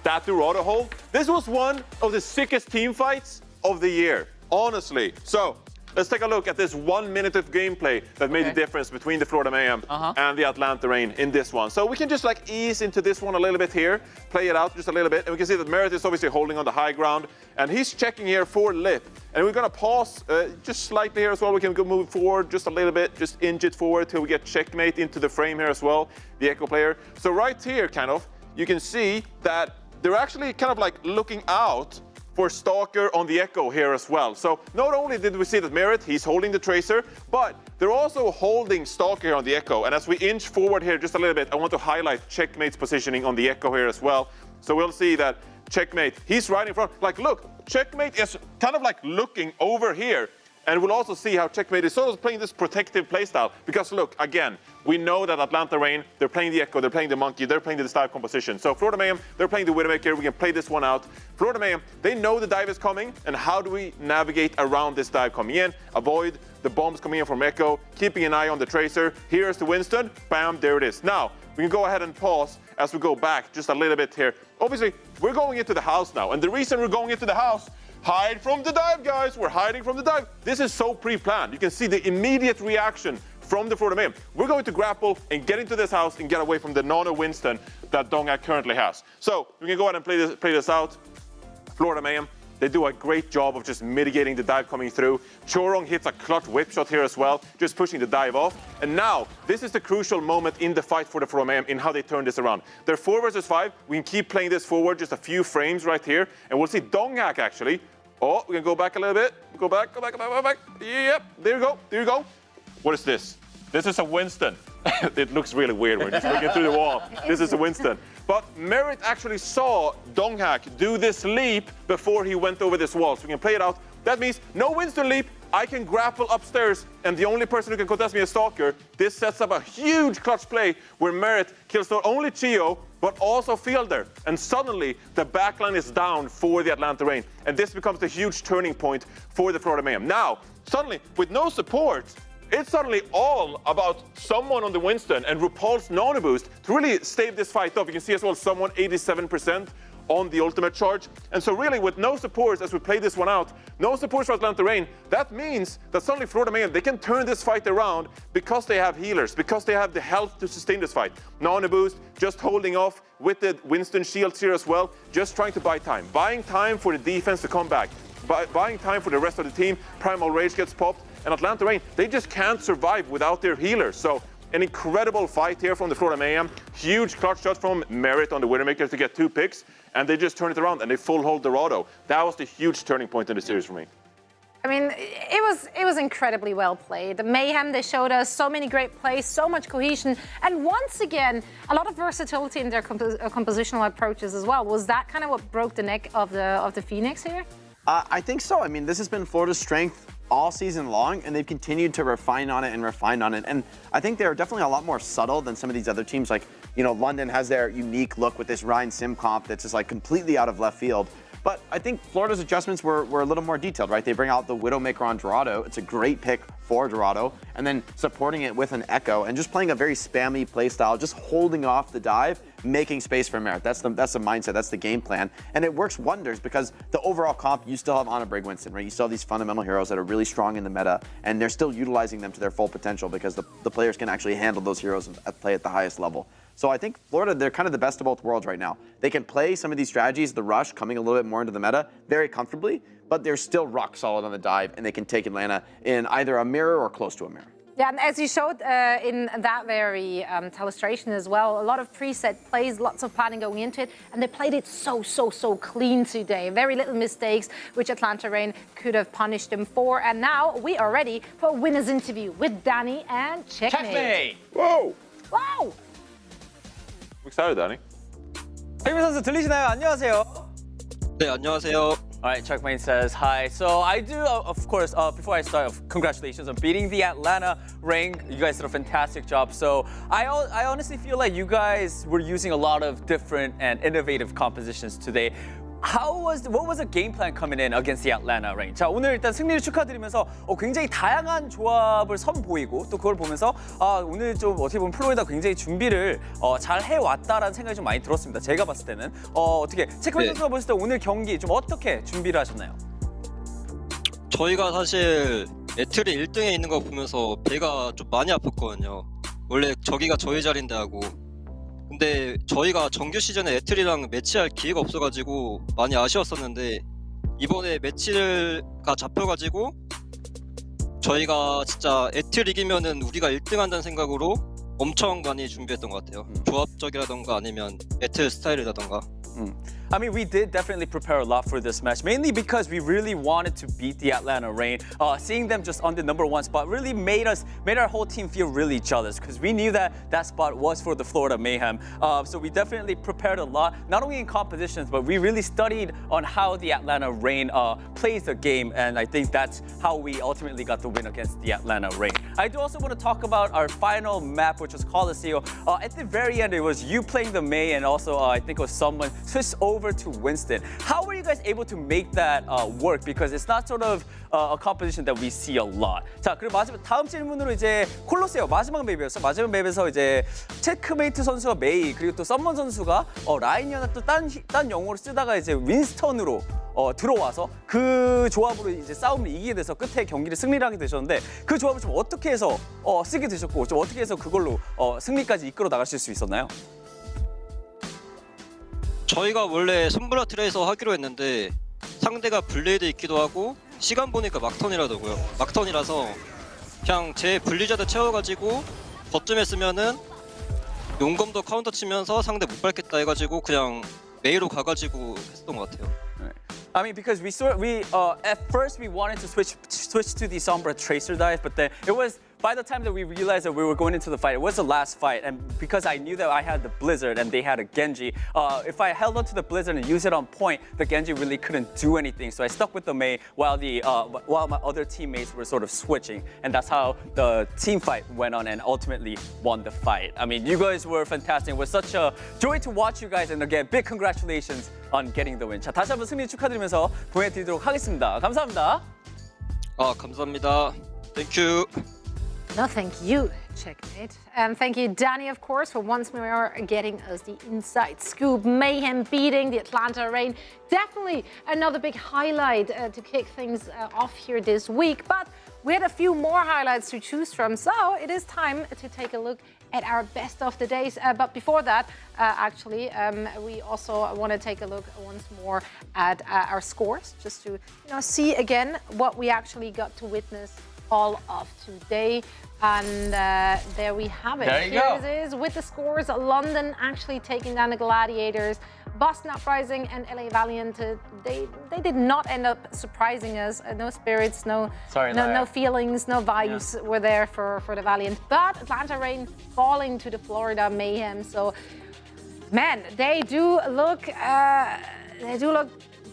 That Dorado hole, this was one of the sickest team fights of the year, honestly. So let's take a look at this 1 minute of gameplay that made the difference between the Florida Mayhem and the Atlanta Reign in this one. So we can just like ease into this one a little bit here, play it out just a little bit, and we can see that Merit is obviously holding on the high ground, and he's checking here for Lip. And we're gonna pause just slightly here as well. We can go move forward just a little bit, just inch it forward till we get Checkmate into the frame here as well, the Echo player. So right here, you can see that they're actually kind of like looking out for Stalker on the Echo here as well. So not only did we see that Merit, he's holding the Tracer, but they're also holding Stalker here on the Echo. And as we inch forward here just a little bit, I want to highlight Checkmate's positioning on the Echo here as well. So we'll see that Checkmate, he's right in front. Like, look, Checkmate is kind of like looking over here. And we'll also see how Checkmate is sort of playing this protective playstyle. Because look, again, we know that Atlanta Reign, they're playing the Echo, they're playing the Monkey, they're playing this dive composition. So Florida Mayhem, they're playing the Widowmaker, we can play this one out. Florida Mayhem, they know the dive is coming, and how do we navigate around this dive coming in? Avoid the bombs coming in from Echo, keeping an eye on the Tracer. Here's the Winston, bam, there it is. Now, we can go ahead and pause as we go back just a little bit here. Obviously, we're going into the house now, and the reason we're going into the house, hide from the dive, guys. We're hiding from the dive. This is so pre-planned. You can see the immediate reaction from the Florida Mayhem. We're going to grapple and get into this house and get away from the Nano Winston that Dongak currently has. So we can go ahead and play this out. Florida Mayhem, they do a great job of just mitigating the dive coming through. Chorong hits a clutch whip shot here as well, just pushing the dive off. And now, this is the crucial moment in the fight for the Florida Mayhem in how they turn this around. They're 4 versus 5. We can keep playing this forward just a few frames right here. And we'll see Dongak actually. Oh, we can go back a little bit. Go back. Yep, there you go. What is this? This is a Winston. It looks really weird when you're just looking through the wall. This is a Winston. But Merit actually saw Donghak do this leap before he went over this wall. So we can play it out. That means no Winston leap, I can grapple upstairs, and the only person who can contest me is Stalker. This sets up a huge clutch play where Merit kills not only Chio, but also Fielder. And suddenly, the backline is down for the Atlanta Reign. And this becomes the huge turning point for the Florida Mayhem. Now, suddenly, with no support, it's suddenly all about someone on the Winston and RuPaul's Nano Boost to really stave this fight off. You can see as well someone 87% on the ultimate charge. And so really with no supports, as we play this one out, no supports for Atlanta Reign, that means that suddenly Florida Mayhem, they can turn this fight around because they have healers, because they have the health to sustain this fight. Nano Boost just holding off with the Winston shields here as well, just trying to buy time. Buying time for the defense to come back. Buying time for the rest of the team. Primal Rage gets popped. And Atlanta Reign, they just can't survive without their healers. So an incredible fight here from the Florida Mayhem. Huge clutch shot from Merit on the Widowmaker to get 2 picks. And they just turn it around and they full hold Dorado. That was the huge turning point in the series for me. I mean, it was incredibly well played. The Mayhem, they showed us so many great plays, so much cohesion, and once again, a lot of versatility in their compositional approaches as well. Was that kind of what broke the neck of the Phoenix here? I think so. I mean, this has been Florida's strength all season long, and they've continued to refine on it and refine on it. And I think they're definitely a lot more subtle than some of these other teams. Like, you know, London has their unique look with this Ryan Sim comp that's just like completely out of left field. But I think Florida's adjustments were a little more detailed, right? They bring out the Widowmaker on Dorado. It's a great pick for Dorado. And then supporting it with an Echo and just playing a very spammy play style, just holding off the dive, making space for Merit. That's the mindset, that's the game plan. And it works wonders because the overall comp, you still have Anna Brig Winston, right? You still have these fundamental heroes that are really strong in the meta, and they're still utilizing them to their full potential because the players can actually handle those heroes and play at the highest level. So I think Florida, they're kind of the best of both worlds right now. They can play some of these strategies, the rush, coming a little bit more into the meta, very comfortably, but they're still rock solid on the dive, and they can take Atlanta in either a mirror or close to a mirror. Yeah, and as you showed in that very illustration as well, a lot of preset plays, lots of planning going into it, and they played it so clean today. Very little mistakes, which Atlanta Reign could have punished them for. And now we are ready for a winner's interview with Danny and Checkmate. Checkmate! Whoa! Wow! I'm excited, Danny. 최민 선수 들리시나요? 안녕하세요. 네, 안녕하세요. All right, Checkmate says hi. So I do, of course, before I start, congratulations on beating the Atlanta Reign. You guys did a fantastic job. So I honestly feel like you guys were using a lot of different and innovative compositions today. What was the game plan coming in against the Atlanta Reign? 자, 오늘 일단 승리를 축하드리면서 굉장히 다양한 조합을 선보이고 또 그걸 보면서 오늘 좀 어떻게 보면 플로리다 굉장히 준비를 잘 해왔다라는 생각이 좀 많이 들었습니다. 제가 봤을 때는 어떻게 체크맨 선수가 봤을 때 오늘 경기 좀 어떻게 준비를 하셨나요? 저희가 사실 에틀이 1등에 있는 거 보면서 배가 좀 많이 아팠거든요. 원래 저기가 저희 자리인데 하고 근데 저희가 정규 시즌에 에틀이랑 매치할 기회가 없어가지고 많이 아쉬웠었는데 이번에 매치가 잡혀가지고 저희가 진짜 에틀 이기면은 우리가 1등 한다는 생각으로 엄청 많이 준비했던 것 같아요. 조합적이라던가 아니면 에틀 스타일이라던가. I mean, we did definitely prepare a lot for this match, mainly because we really wanted to beat the Atlanta Reign. Seeing them just on the #1 spot really made our whole team feel really jealous because we knew that spot was for the Florida Mayhem. So we definitely prepared a lot, not only in compositions, but we really studied on how the Atlanta Reign plays the game, and I think that's how we ultimately got the win against the Atlanta Reign. I do also want to talk about our final map, which was Coliseum. At the very end, it was you playing the May, and also I think it was someone switched over to Winston. How were you guys able to make that work? Because it's not sort of a composition that we see a lot. 자, 그리고 다음 질문으로 이제 콜로세오 마지막 맵이었어. 마지막 맵에서 이제 체크메이트 선수가 메이 그리고 또 썸먼 선수가 라인이나 또 딴 영어로 쓰다가 이제 윈스턴으로 들어와서 그 조합으로 이제 싸움을 이기게 돼서 끝에 경기를 승리를 하게 되셨는데 그 조합을 좀 어떻게 해서 쓰게 되셨고 좀 어떻게 해서 그걸로 승리까지 이끌어 나가실 수 있었나요? 저희가 원래 손브라 트레이서 하기로 했는데 상대가 블레이드 있기도 하고 시간 보니까 막턴이라더고요. 막턴이라서 그냥 제 분리자드 채워가지고 거점에 쓰면은 용검도 카운터 치면서 상대 못 밟겠다 해가지고 그냥 메이로 가가지고 했던 것 같아요. I mean, because we at first we wanted to switch to the Sombra Tracer dive, but then it was by the time that we realized that we were going into the fight, it was the last fight, and because I knew that I had the Blizzard and they had a Genji, if I held on to the Blizzard and used it on point, the Genji really couldn't do anything. So I stuck with the Mei while my other teammates were sort of switching, and that's how the team fight went on and ultimately won the fight. I mean, you guys were fantastic. It was such a joy to watch you guys, and again, big congratulations on getting the win. 자, 다시 한번 승리 축하드리면서 보내드리도록 하겠습니다. 감사합니다. 감사합니다. Thank you. No, thank you, Checkmate. And thank you, Danny, of course, for once more getting us the inside scoop. Mayhem beating the Atlanta Reign. Definitely another big highlight to kick things off here this week. But we had a few more highlights to choose from, so it is time to take a look at our best of the days. But before that, we also want to take a look once more at our scores, just to see again what we actually got to witness all of today. And there we have it. There you Here go. it is with the scores. London actually taking down the Gladiators. Boston Uprising and LA Valiant, they did not end up surprising us. No spirits, no feelings, no vibes were there for the Valiant. But Atlanta Reign falling to the Florida Mayhem. So, man, they do look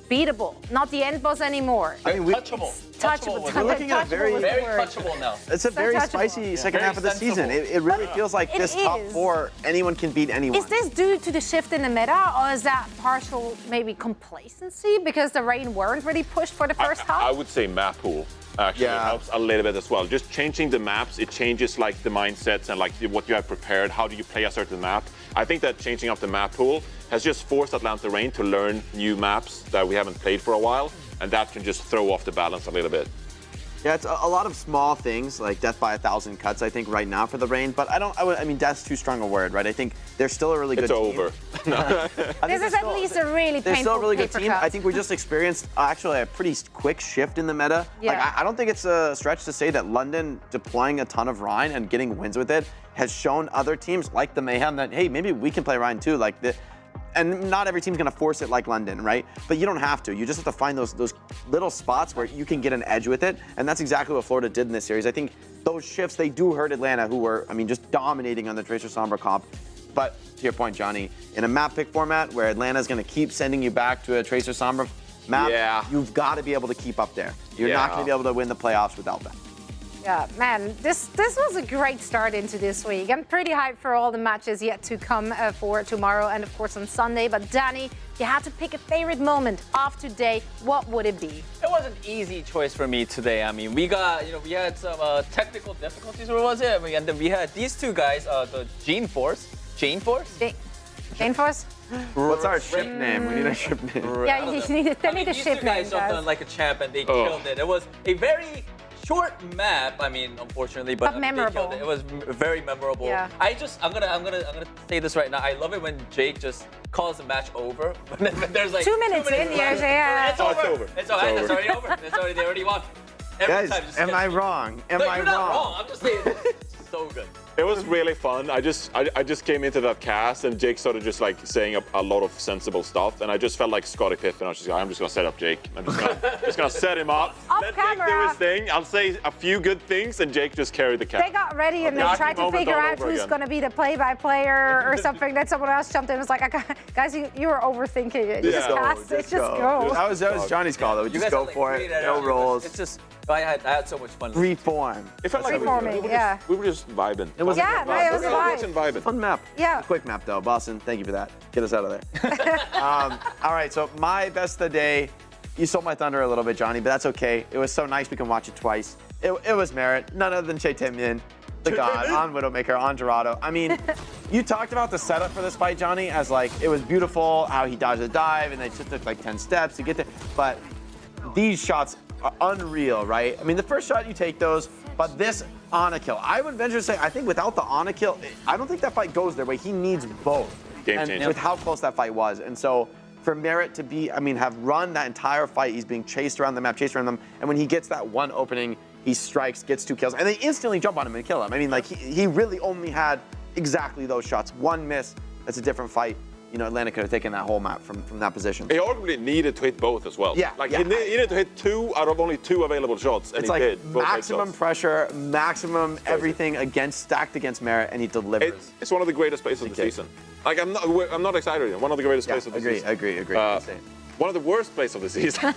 beatable. Not the end boss anymore. I mean, touchable. We're looking at a very touchable now. It's a very spicy second half of the season. It really feels like this top four, anyone can beat anyone. Is this due to the shift in the meta, or is that partial maybe complacency because the Reign weren't really pushed for the first half? I would say map pool actually helps a little bit as well. Just changing the maps, it changes like the mindsets and like what you have prepared. How do you play a certain map? I think that changing up the map pool has just forced Atlanta Reign to learn new maps that we haven't played for a while, and that can just throw off the balance a little bit. Yeah, it's a lot of small things, like death by 1,000 cuts, I think, right now for the Reign. But I mean, death's too strong a word, right? I think they're still a really good team. It's over. This is at least a really They're painful still a really good paper team. cut. I think we just experienced actually a pretty quick shift in the meta. Yeah. Like, I don't think it's a stretch to say that London deploying a ton of Rhine and getting wins with it has shown other teams like the Mayhem that, hey, maybe we can play Rhine too. And not every team's gonna force it like London, right? But you don't have to. You just have to find those little spots where you can get an edge with it. And that's exactly what Florida did in this series. I think those shifts, they do hurt Atlanta, who were, I mean, just dominating on the Tracer Sombra comp. But to your point, Johnny, in a map pick format where Atlanta's gonna keep sending you back to a Tracer Sombra map, you've got to be able to keep up there. You're not gonna be able to win the playoffs without that. Yeah, man, this was a great start into this week. I'm pretty hyped for all the matches yet to come for tomorrow and, of course, on Sunday. But, Danny, if you had to pick a favorite moment of today, what would it be? It was an easy choice for me today. I mean, we had some technical difficulties, what was it? And then we had these two guys, the Jane Force? Jane Force? What's our ship name? We need a ship name. Yeah, you need to tell me the ship name, These two guys jumped on like a champ and they killed it. It was a very short map, I mean, unfortunately, but memorable. They killed it. It was very memorable. Yeah. I'm gonna say this right now. I love it when Jake just calls the match over. There's like 2 minutes in, yeah. It's over. It's already over. They already won. Every Guys, time, just am I wrong? No, you're not wrong. I'm just saying, it's so good. It was really fun. I just came into that cast and Jake started just like saying a lot of sensible stuff, and I just felt like Scottie Pippen. I'm just gonna set up Jake. I'm just gonna set him up. Let Jake do his thing. I'll say a few good things, and Jake just carried the cast. They got ready and they tried to figure out who's going to be the play-by-player or something. Then someone else jumped in and was like, guys, you were overthinking it. You just cast it. Just go. That was Johnny's call, though. Just go for it. No rolls. It's just, I had so much fun. Reform. It felt like we were just vibing. It was it was a vibe. Fun map. Yeah. A quick map, though. Boston, thank you for that. Get us out of there. All right, so my best of the day. You stole my thunder a little bit, Johnny, but that's okay. It was so nice we can watch it twice. It was Merit, none other than Che Temyin, the god, on Widowmaker, on Dorado. I mean, you talked about the setup for this fight, Johnny, as like, it was beautiful how he dodged the dive and they took like 10 steps to get there. But these shots are unreal, right? I mean, the first shot, you take those, but this Ana kill, I would venture to say, I think without the Ana kill, I don't think that fight goes their way. He needs both. Game changer. With how close that fight was. And so, for Merit to be, have run that entire fight, he's being chased around the map, chased around them, and when he gets that one opening, he strikes, gets 2 kills, and they instantly jump on him and kill him. I mean, like, he really only had exactly those shots. One miss, that's a different fight. Atlanta could have taken that whole map from that position. He arguably needed to hit both as well. Yeah, he needed to hit 2 out of only 2 available shots, and It's he like did. Both maximum pressure, maximum everything stacked against Merit, and he delivers. It's one of the greatest plays of the season. Like I'm not excited. One of the greatest plays of the season. Agree. One of the worst plays of the season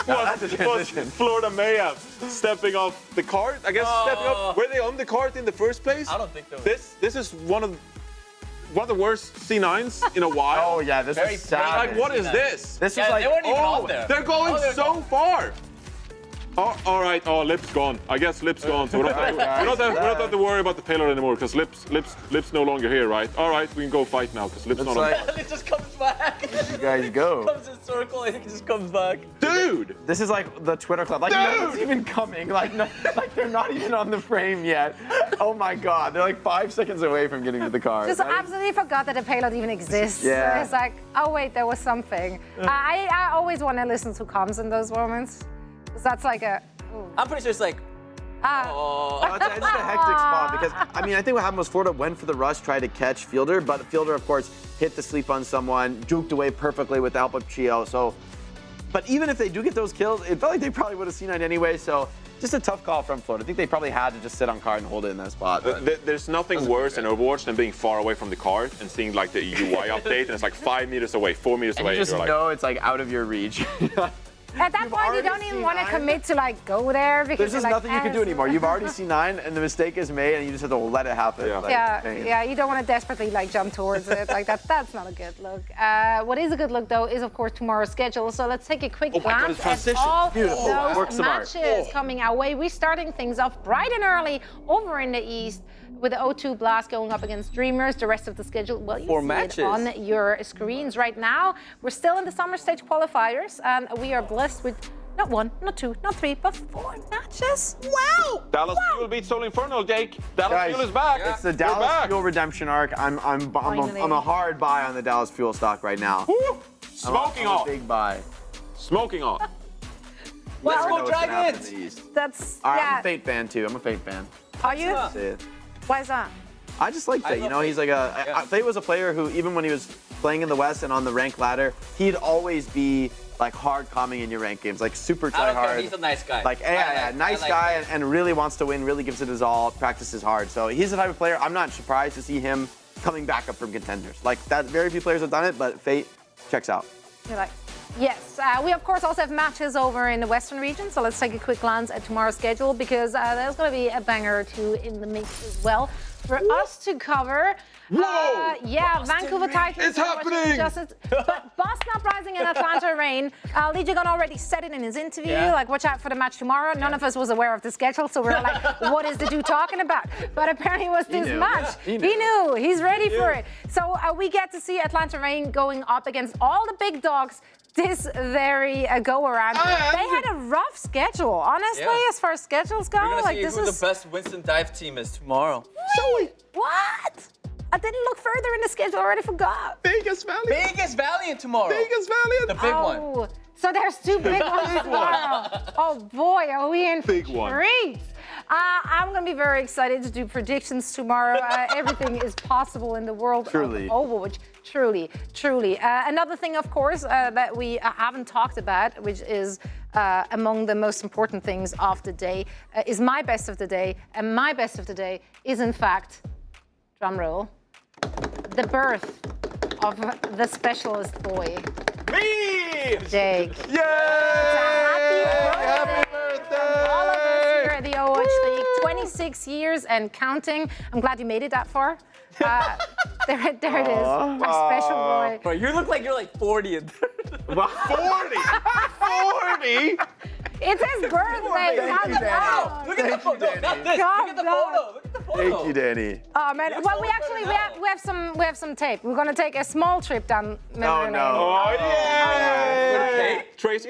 was Florida Mayhem stepping off the cart. I guess stepping up. Were they on the cart in the first place? I don't think so. This is one of the worst C9s in a while. Oh yeah, this is sad. Like what is this? This is like they weren't even on there. They're going so far. Oh, all right. Oh, Lip's gone. I guess Lip's gone. So we don't have to worry about the payload anymore because Lip's no longer here, right? All right, we can go fight now because Lip's not on. It just comes back. You guys go. It comes in circle and it just comes back. Dude! This is like the Twitter club. Like nothing's even coming. Like they're not even on the frame yet. Oh my God, they're like 5 seconds away from getting to the car. Just absolutely forgot that a payload even exists. Yeah. So it's like, oh wait, there was something. I always want to listen to comms in those moments. Because that's like a... Ooh. I'm pretty sure it's like... It's a hectic spot because, I think what happened was Florida went for the rush, tried to catch Fielder, but Fielder, of course, hit the sleep on someone, juked away perfectly with the help of Chio. So, but even if they do get those kills, it felt like they probably would have C9'd anyway. So, just a tough call from Florida. I think they probably had to just sit on cart and hold it in that spot. There's nothing worse in Overwatch than being far away from the cart and seeing like the UI update and it's like 5 meters away, 4 meters away. You just know it's like out of your reach. At that point, you don't even want to commit to like go there because there's just like, nothing you can do anymore. You've already C9 and the mistake is made and you just have to let it happen. Yeah, you don't want to desperately like jump towards it. Like that's not a good look. What is a good look though is of course tomorrow's schedule. So let's take a quick glance at all those matches coming our way. We're starting things off bright and early over in the East with the O2 Blast going up against Dreamers. The rest of the schedule, well, you see it on your screens right now. We're still in the summer stage qualifiers, and we are blessed with not 1, not 2, not 3, but 4 matches. Wow! Dallas Fuel beats Soul Infernal, Jake. Dallas Fuel is back. It's the Dallas Fuel redemption arc. I'm a hard buy on the Dallas Fuel stock right now. Smoking off. Big buy. Smoking off. Let's go Dragons! That's I'm a Fate fan too. I'm a Fate fan. Are you? Why is that? I just like Fate. He's like Fate was a player who, even when he was playing in the West and on the rank ladder, he'd always be like hard calming in your rank games, like super try hard. He's a nice guy. Like nice guy and really wants to win, really gives it his all, practices hard. So he's the type of player I'm not surprised to see him coming back up from contenders. Like that, very few players have done it, but Fate checks out. You're like, yes. We of course also have matches over in the Western region. So let's take a quick glance at tomorrow's schedule because there's going to be a banger or two in the mix as well for us to cover. Yeah, Vancouver Titans. It's happening! But Boston Uprising and Atlanta Reign. Legion already said it in his interview, like watch out for the match tomorrow. None of us was aware of the schedule, so we were like, what is the dude talking about? But apparently it was this match. He knew. He's ready for it. So we get to see Atlanta Reign going up against all the big dogs this very go-around. They had a rough schedule, honestly, as far as schedules go. We're gonna like see this who is the best Winston dive team is tomorrow. What? I didn't look further in the schedule, I already forgot. Vegas Valiant. Vegas Valiant tomorrow. Vegas Valiant. The big one. So there's 2 big ones tomorrow. Oh boy, are we in for treats. I'm going to be very excited to do predictions tomorrow. Everything is possible in the world of Overwatch. Truly. Another thing, of course, that we haven't talked about, which is among the most important things of the day, is my best of the day. And my best of the day is, in fact, drum roll, the birth of the specialist boy. Me! Jake. Yay! Happy birthday! All of us here at the Overwatch League, 26 years and counting. I'm glad you made it that far. There it is, our special boy. Bro, you look like you're like 40. 40? 40? It's his birthday. Look at the photo. Not this. Look at the photo. Look at the photo. Thank you, Danny. Oh man. Well, we have some tape. We're gonna take a small trip down memory lane. Oh yeah. Tracy,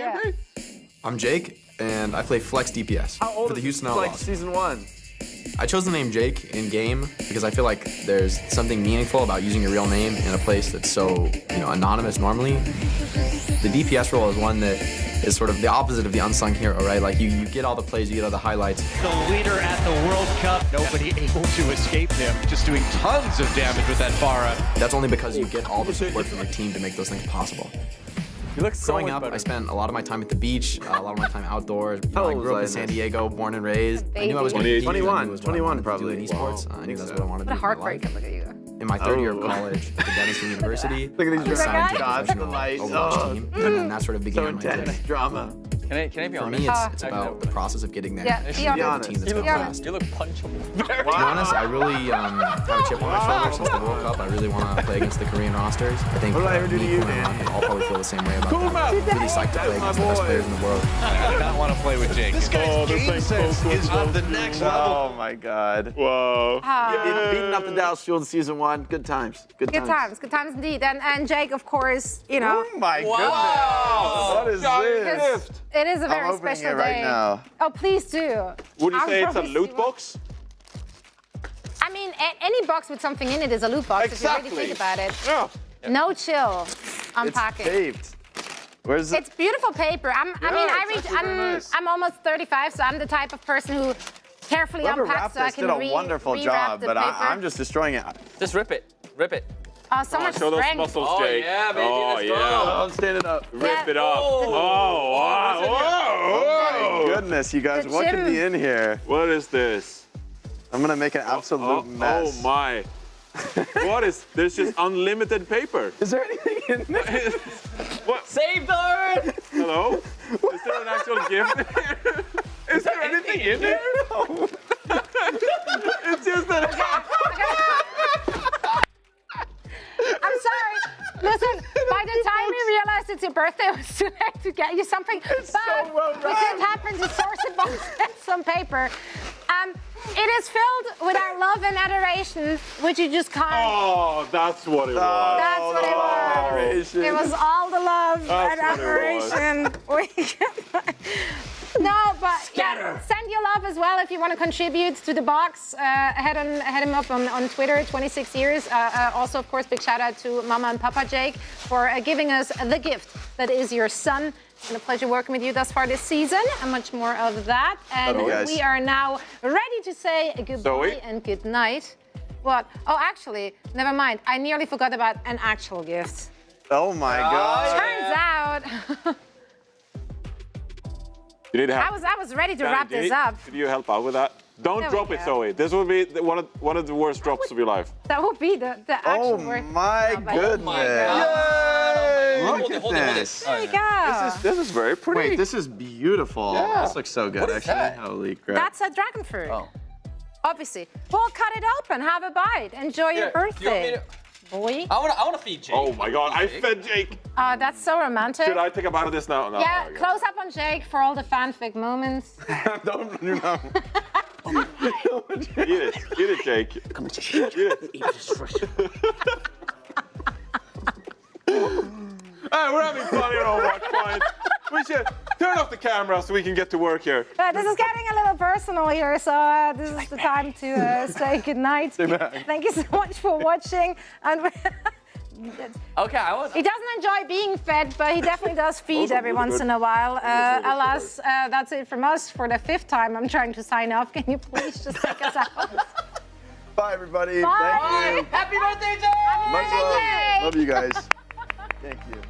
I'm Jake, and I play Flex DPS for the Houston Outlaws. Like season 1. I chose the name Jake in game because I feel like there's something meaningful about using your real name in a place that's so anonymous normally. The DPS role is one that is sort of the opposite of the unsung hero, right? Like you get all the plays, you get all the highlights. The leader at the World Cup, nobody able to escape him, just doing tons of damage with that Pharah. That's only because you get all the support from your team to make those things possible. You look so Growing up, I spent a lot of my time at the beach, a lot of my time outdoors. You know, I grew up in San Diego, born and raised. I knew I was going to be 21 probably. In esports. I knew that's what I wanted to do. What a heartbreak! Look at you. In my third year of college at the Denison University, Look at these signed to a guys. professional Overwatch team, and then that sort of began my journey. Drama. Can I be For honest? me, it's about the process of getting there. Yeah, be and honest. the team that's You going look, fast. you look punchable. To be honest, I really have a chip on my shoulder since the World Cup. I really want to play against the Korean rosters. I think What did I ever do to me, you, Kuman, man? I'll probably feel the same way about that. Really psyched to play against the best players in the world. I do not want to play with Jake. This guy's game sense is on the next level. Oh my God. Whoa. Beating up the Dallas Fuel in season 1. Good times. Good times. Good times indeed. And Jake, of course, you know. Oh my goodness. What is Because this? it is a I'm very opening special it right day. now. Oh, please do. Would you I'll say it's a promise loot you box? I mean, any box with something in it is a loot box if you really think about it. Yeah. No chill. It's Unpacking. taped. Where's it? It's beautiful paper. I'm almost 35, so I'm the type of person who carefully Whoever unpacks wrapped so I this can did a wonderful rewrap job, the but paper. I'm just destroying it. Just rip it. Rip it. Oh, so much Show those strength. muscles, Oh, Jake. yeah, baby, Oh, let's yeah. go. I'm standing up. Rip it up. Oh. Oh, wow. Oh my goodness, you guys, The what could gym. be in here? What is this? I'm gonna make an absolute mess. Oh my. What is, there's just unlimited paper. Is there anything in there? What? Save the Earth! Hello? Is there an actual gift in here? Is there anything in there? No. It's just that. I'm sorry. Listen, by the time we realized it's your birthday, it was too late to get you something. It's so well we did happen to source a box and some paper. It is filled with our love and adoration, which you just can't. Oh, that's what it was. That's what it was. Adoration. It was all the love and That's what it admiration. No, but yeah, send your love as well if you want to contribute to the box. Head him up on Twitter, 26 years. Also, of course, big shout out to Mama and Papa Jake for giving us the gift that is your son. It's been a pleasure working with you thus far this season, and much more of that. And we are now ready to say goodbye and good night. What? Oh, actually, never mind. I nearly forgot about an actual gift. Oh my God. Turns out. You need help. I was ready to Danny, wrap this up. Could you help out with that? Don't There we drop it, go. Zoe. This will be one of the worst drops of your life. That would be the actual word. My Oh, but- goodness. Yay! Look at this. There you go. This is very pretty. Wait, this is beautiful. Yeah. This looks so good, What is actually. that? Holy crap. That's a dragon fruit. Oh. Obviously. Well, cut it open. Have a bite. Enjoy your Do you want me birthday. to- Boy. I wanna feed Jake. Oh my God! I fed Jake. That's so romantic. Should I take a bite of this now? No. Yeah, okay. close up on Jake for all the fanfic moments. Don't, you know. Eat it, Jake. Eat it. Hey, we're having fun here on Overwatch, fine. We should turn off the camera so we can get to work here. But this is getting a little personal here, so this is the time to say goodnight. Thank you so much for watching. And Okay, I want. he doesn't enjoy being fed, but he definitely does feed every once in a while. Alas, that's it from us for the 5th time I'm trying to sign off. Can you please just take us out? Bye, everybody. Bye. Thank you. Happy birthday, Jake! Much love. Love you guys. Thank you.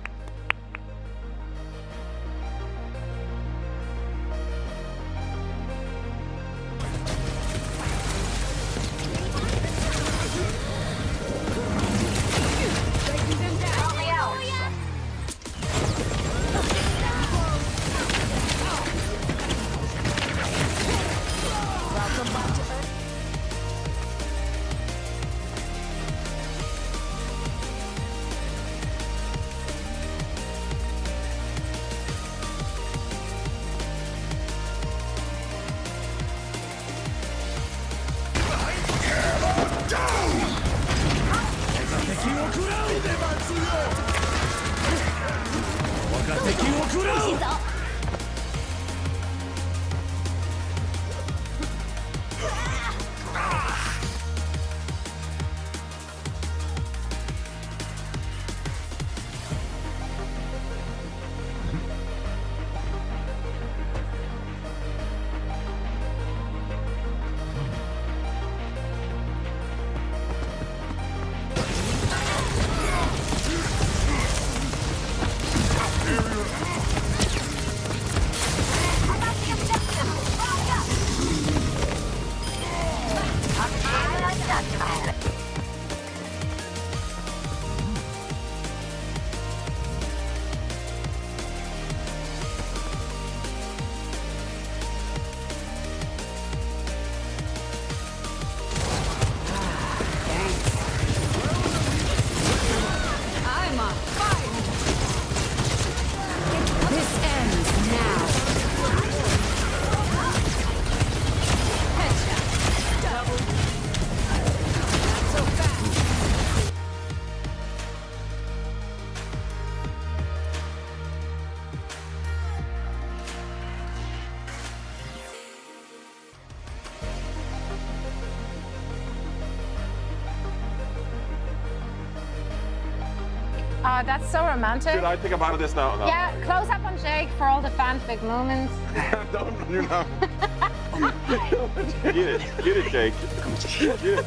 I'm on fire. This ends now. Headshot. Double. Not so fast. That's so romantic. Should I take him out of this now? No. Yeah, close up on Jake for all the fanfic moments. Don't you know? Get it, Jake. Get it.